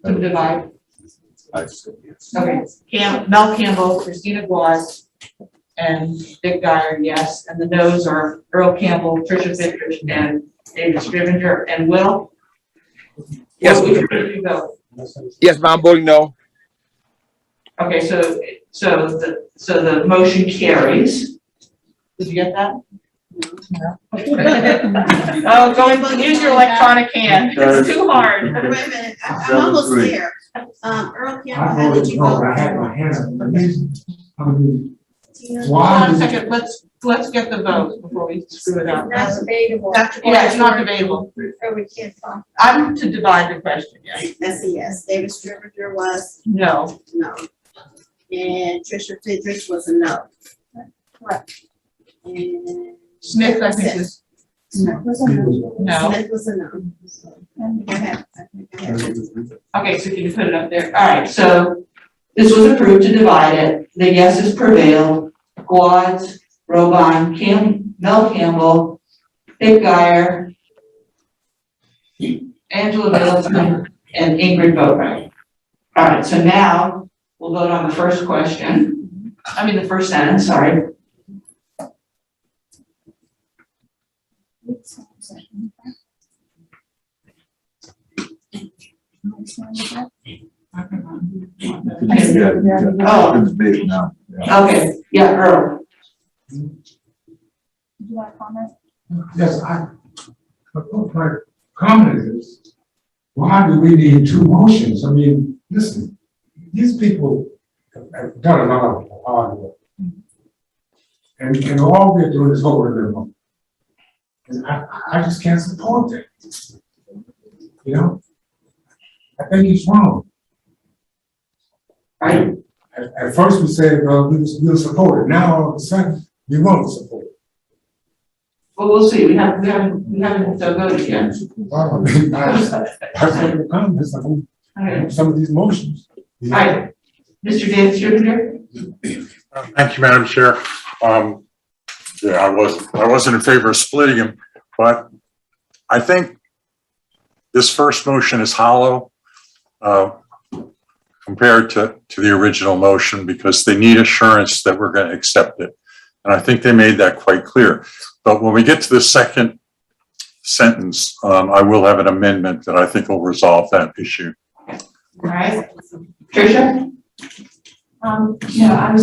To divide. I said yes. Okay, Mel Campbell, Christina Guas, and Dick Geyer, yes, and the no's are Earl Campbell, Tricia Fittrich, and David Scrivener, and Will? Yes. Which way did you go? Yes, but I'm voting no. Okay, so the motion carries. Did you get that? No. Oh, use your electronic hand, it's too hard. Okay. Wait a minute, I'm almost there. Earl Campbell, how did you vote? I had my hand up. Hold on a second, let's get the vote before we screw it up. Not debatable. Yeah, it's not debatable. So we can't talk. I'm to divide the question, yes. That's a yes. David Stringer was No. no. And Tricia Fidrich was a no. Correct. And Smith, I think was, no. no. Smith was a no. Go ahead. Okay, so can you put it up there? All right, so this was approved to divide it. The yeses prevailed. Quads, Robine, Mel Campbell, Dick Geyer, Angela Middleton, and Ingrid Boatright. All right, so now we'll vote on the first question. I mean, the first sentence, sorry. Oh, Big now. okay, yeah, Earl. Yes, my comment is, why do we need two motions? I mean, listen, these people have done a lot of hard work. And all we're doing is voting them. And I just can't support that. You know? I think it's wrong. Right. At first we said, well, we'll support it. Now all of a sudden, we won't support it. Well, we'll see. We haven't voted yet. Well, I the comments on some of these motions. All right, Mr. Davis, you're here. Thank you, Madam Chair. Yeah, I wasn't in favor of splitting them, but I think this first motion is hollow compared to the original motion because they need assurance that we're going to accept it. And I think they made that quite clear. But when we get to the second sentence, I will have an amendment that I think will resolve that issue. All right, Tricia? Yeah,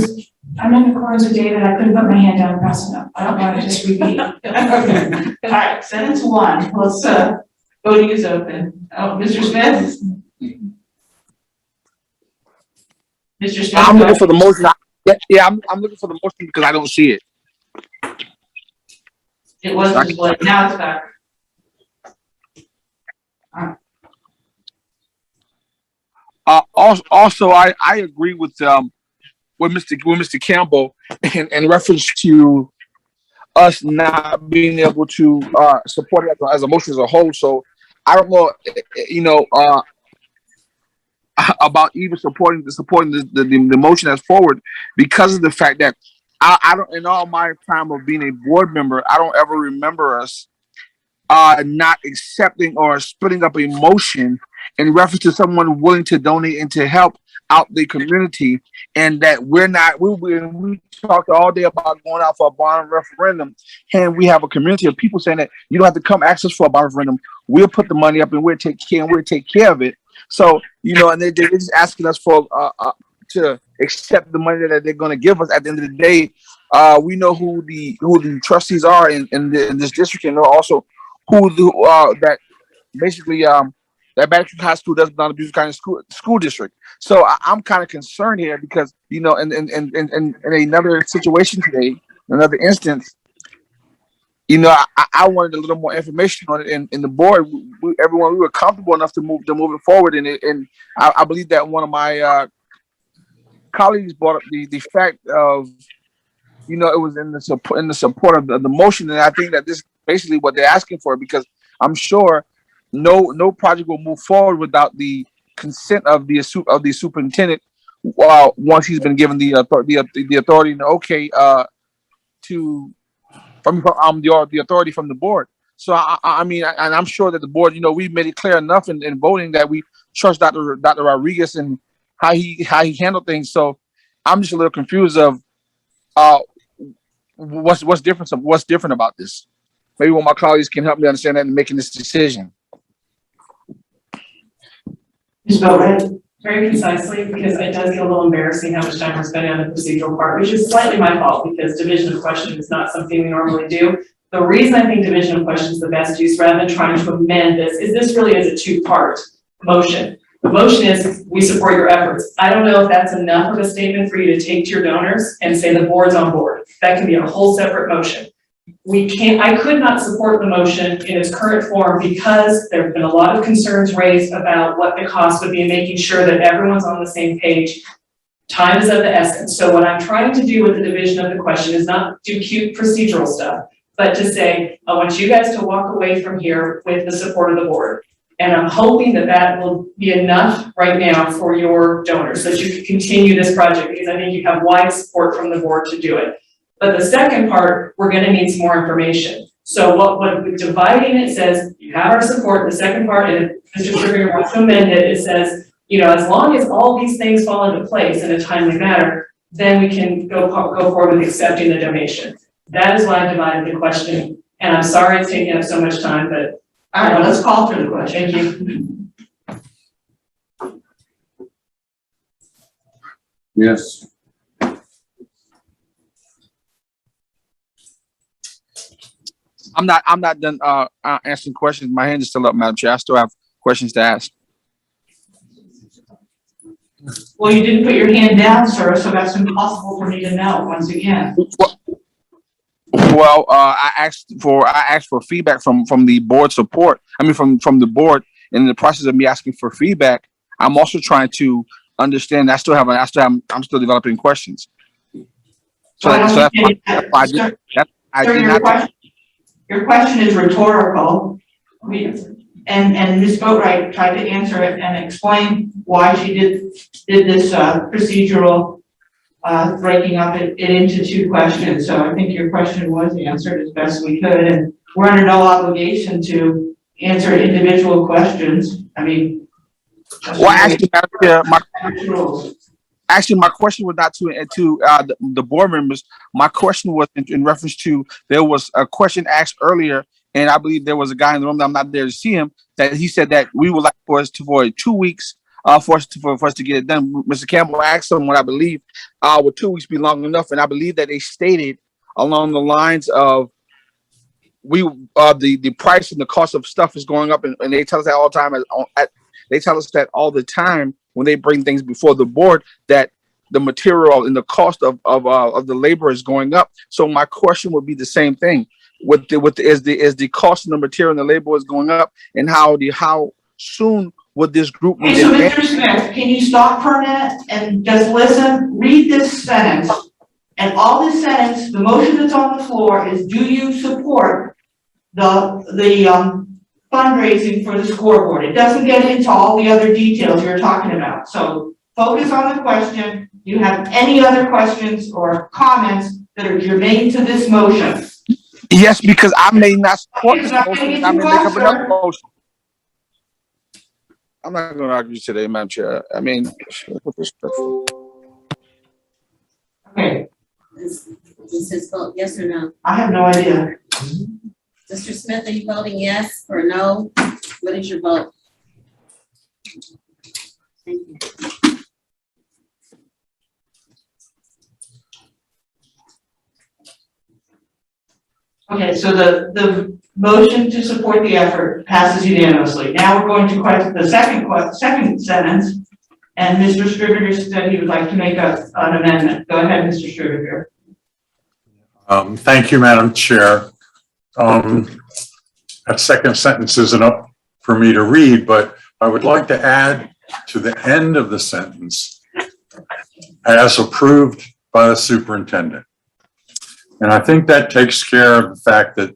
I'm in accordance with David. I couldn't put my hand down fast enough. I don't want to just repeat. Okay. All right, sentence one. Let's voting is open. Oh, Mr. Smith? Mr. Smith? I'm looking for the motion. I'm looking for the motion because I don't see it. It wasn't displayed. Now it's back. Also, I agree with Mr. Campbell in reference to us not being able to support it as a motion as a whole. So I don't know, about even supporting the motion as forward because of the fact that I don't, in all my time of being a board member, I don't ever remember us not accepting or splitting up a motion in reference to someone willing to donate and to help out the community, and that we talked all day about going out for a bond referendum, and we have a community of people saying that you don't have to come ask us for a bond referendum. We'll put the money up and we'll take care of it. So, and they're just asking us for to accept the money that they're going to give us. At the end of the day, we know who the trustees are in this district, and also who that basically that Battery High School does belong to Beaufort County School District. So I'm kind of concerned here because in another situation today, another instance, I wanted a little more information on it, and the board, we were comfortable enough to move it forward, and I believe that one of my colleagues brought up the fact of, it was in the support of the motion, and I think that this is basically what they're asking for, because I'm sure no project will move forward without the consent of the superintendent once he's been given the authority and okay from the authority from the board. So I mean, and I'm sure that the board, we've made it clear enough in voting that we trust Dr. Rodriguez and how he handled things. So I'm just a little confused of what's different about this. Maybe one of my colleagues can help me understand that in making this decision. Very concisely, because it does get a little embarrassing how much time we're spending on the procedural part, which is slightly my fault because division of questions is not something we normally do. The reason I think division of questions is the best use rather than trying to amend this really is a two-part motion. The motion is we support your efforts. I don't know if that's enough of a statement for you to take to your donors and say the board's on board. That can be a whole separate motion. I could not support the motion in its current form because there have been a lot of concerns raised about what the cost would be and making sure that everyone's on the same page. Time is of the essence. So what I'm trying to do with the division of the question is not do cute procedural stuff, but to say, I want you guys to walk away from here with the support of the board. And I'm hoping that will be enough right now for your donors so that you can continue this project, because I think you have wide support from the board to do it. But the second part, we're going to need some more information. So what we're dividing it says, you have our support. The second part, and if Mr. Stringer wants to amend it, it says, as long as all these things fall into place in a timely manner, then we can go forward with accepting the donation. That is why I divided the question. And I'm sorry it's taking up so much time, but all right, let's call for the question. Thank you. Yes. I'm not done answering questions. My hand is still up, Madam Chair. I still have questions to ask. Well, you didn't put your hand down, sir, so that's impossible for me to know, once again. Well, I asked for feedback from the board support. I mean, from the board. In the process of me asking for feedback, I'm also trying to understand. I'm still developing questions. So that's why I did not. Your question is rhetorical. And Ms. Boatright tried to answer it and explain why she did this procedural breaking up it into two questions. So I think your question was answered as best we could, and we're under no obligation to answer individual questions. I mean. Well, actually, my question was not to the board members. My question was in reference to, there was a question asked earlier, and I believe there was a guy in the room that I'm not there to see him, that he said that we would like for 2 weeks for us to get it done. Mr. Campbell asked someone, I believe, would 2 weeks be long enough? And I believe that they stated along the lines of, the price and the cost of stuff is going up, and they tell us that all the time. They tell us that all the time when they bring things before the board, that the material and the cost of the labor is going up. So my question would be the same thing. Is the cost of the material and the labor is going up, and how soon would this group? Okay, so Mr. Smith, can you stop for a minute and just listen? Read this sentence. And all this sentence, the motion that's on the floor is, do you support the fundraising for the scoreboard? It doesn't get into all the other details you're talking about. So focus on the question. Do you have any other questions or comments that are germane to this motion? Yes, because I may not support this motion. I may make up another motion. I'm not going to argue today, Madam Chair. I mean, respectful. Okay. Is his vote yes or no? I have no idea. Mr. Smith, are you voting yes or no? What is your vote? Thank you. Okay, so the motion to support the effort passes unanimously. Now we're going to question the second sentence, and Mr. Striviger said he would like to make an amendment. Go ahead, Mr. Striviger. Thank you, Madam Chair. That second sentence isn't up for me to read, but I would like to add to the end of the sentence, as approved by the superintendent. And I think that takes care of the fact that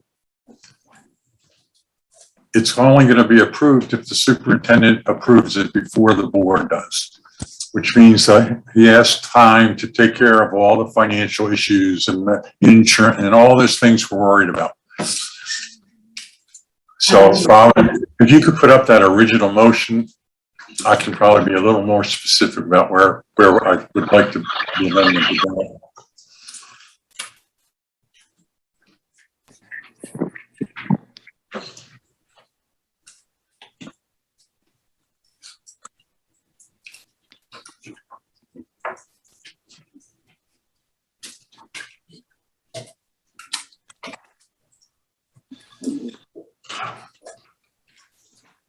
it's only going to be approved if the superintendent approves it before the board does, which means that he has time to take care of all the financial issues and the insurance and all those things we're worried about. So if you could put up that original motion, I can probably be a little more specific about where I would like to the amendment to go.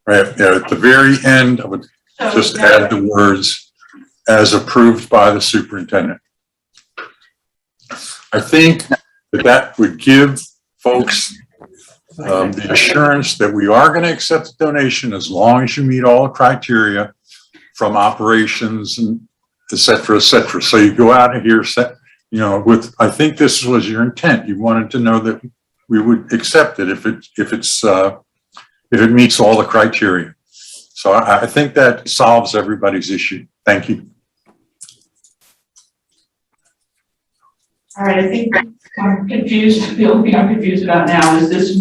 Right, yeah, at the very end, I would just add the words, as approved by the superintendent. I think that would give folks the assurance that we are going to accept the donation as long as you meet all the criteria from operations and et cetera, et cetera. So you go out of here, I think this was your intent. You wanted to know that we would accept it if it meets all the criteria. So I think that solves everybody's issue. Thank you. All right, I think I'm confused. The only thing I'm confused about now is this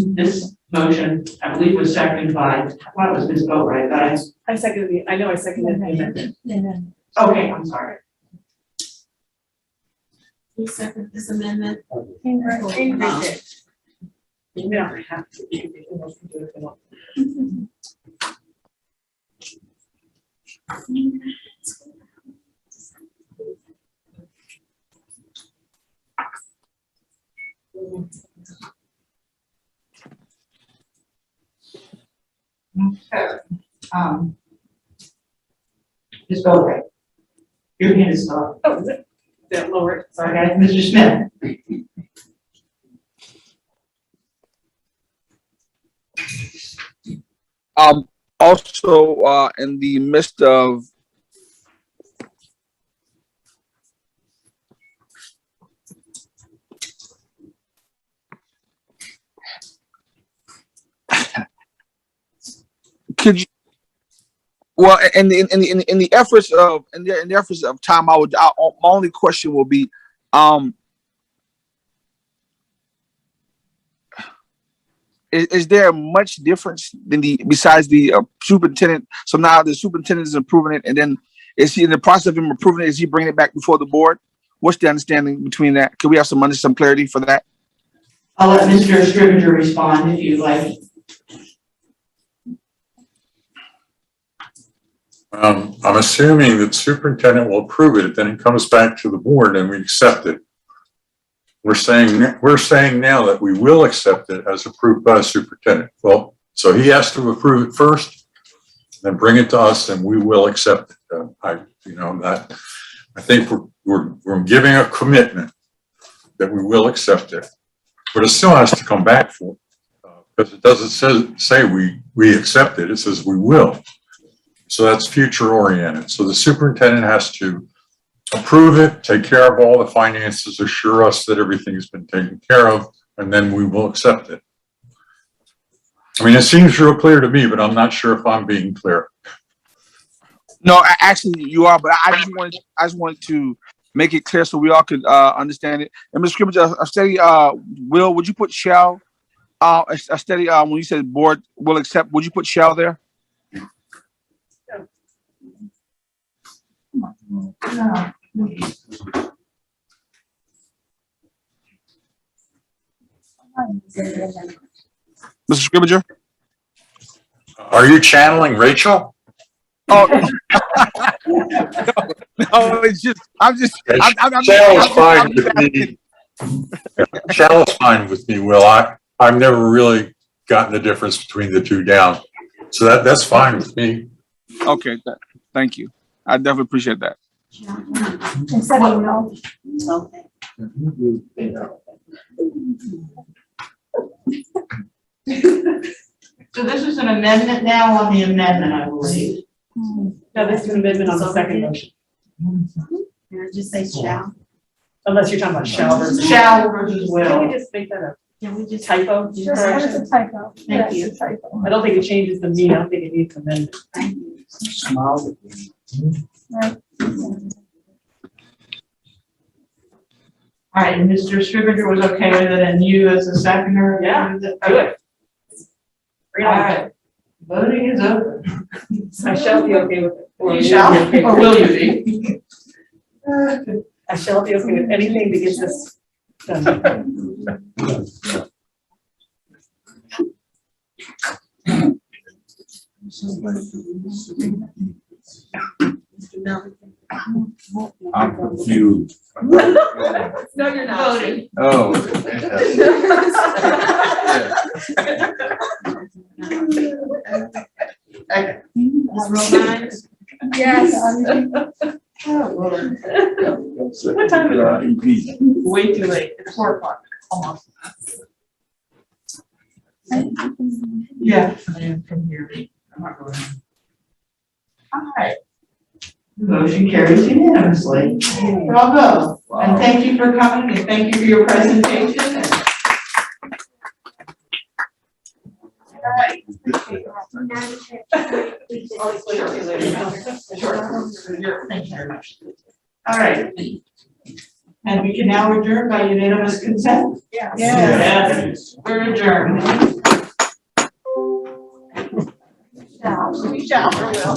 motion, I believe was seconded by, what was Ms. Boatright, guys? I seconded the amendment. Okay, I'm sorry. Who seconded this amendment? Ingrid did. You don't have to. You can also do it if you want. Okay. Ms. Bowe. Your hand is up. Oh, is it? That lower, sorry. Okay, Mr. Smith. Also, in the midst of could you, well, in the efforts of in the efforts of time, my only question will be, is there much difference than besides the superintendent? So now the superintendent is improving it, and then is he in the process of him improving it? Is he bringing it back before the board? What's the understanding between that? Could we have some clarity for that? I'll let Mr. Scrivener respond if you'd like. I'm assuming that superintendent will approve it, then it comes back to the board and we accept it. We're saying now that we will accept it as approved by the superintendent. Well, so he has to approve it first, then bring it to us and we will accept it. I think we're giving a commitment that we will accept it, but it still has to come back for, because it doesn't say we accept it. It says we will. So that's future oriented. So the superintendent has to approve it, take care of all the finances, assure us that everything has been taken care of, and then we will accept it. I mean, it seems real clear to me, but I'm not sure if I'm being clear. No, actually you are, but I just wanted to make it clear so we all could understand it. And Mr. Scrivener, a steady Will, would you put shall a steady when you said board will accept, would you put shall there? Mr. Scrivener? Are you channeling Rachel? Oh, no, it's just, I'm Shall's fine with me. Shall's fine with me, Will. I've never really gotten the difference between the two down. So that's fine with me. Okay, thank you. I definitely appreciate that. Instead of no. So this is an amendment now on the amendment, I believe. No, this is an amendment on the second motion. Can I just say shall? Unless you're talking about shall versus. Shall versus will. Can we just make that a Can we just typo? Just what is a typo? Thank Yes, you. a typo. I don't think it changes the meaning. I don't think it needs amendment. Right. All right, and Mr. Scrivener was okay with it, and you as a seconder? Yeah, do it. All right, voting is open. I shall be okay with it. You shall, or will you be? I shall be okay with anything that gets this done. I'm confused. No, you're not. Voting. Oh. Okay. Yes. What time is it? Way too late. It's 4 o'clock. Almost. Yeah, I am from here. I'm not going. All right. Motion carries unanimously. Bravo. And thank you for coming and thank you for your presentation. All right. Sure. Thank you very much. All right. And we can now adjourn by unanimous consent? Yes. Yes. We're adjourned. We shall, or will.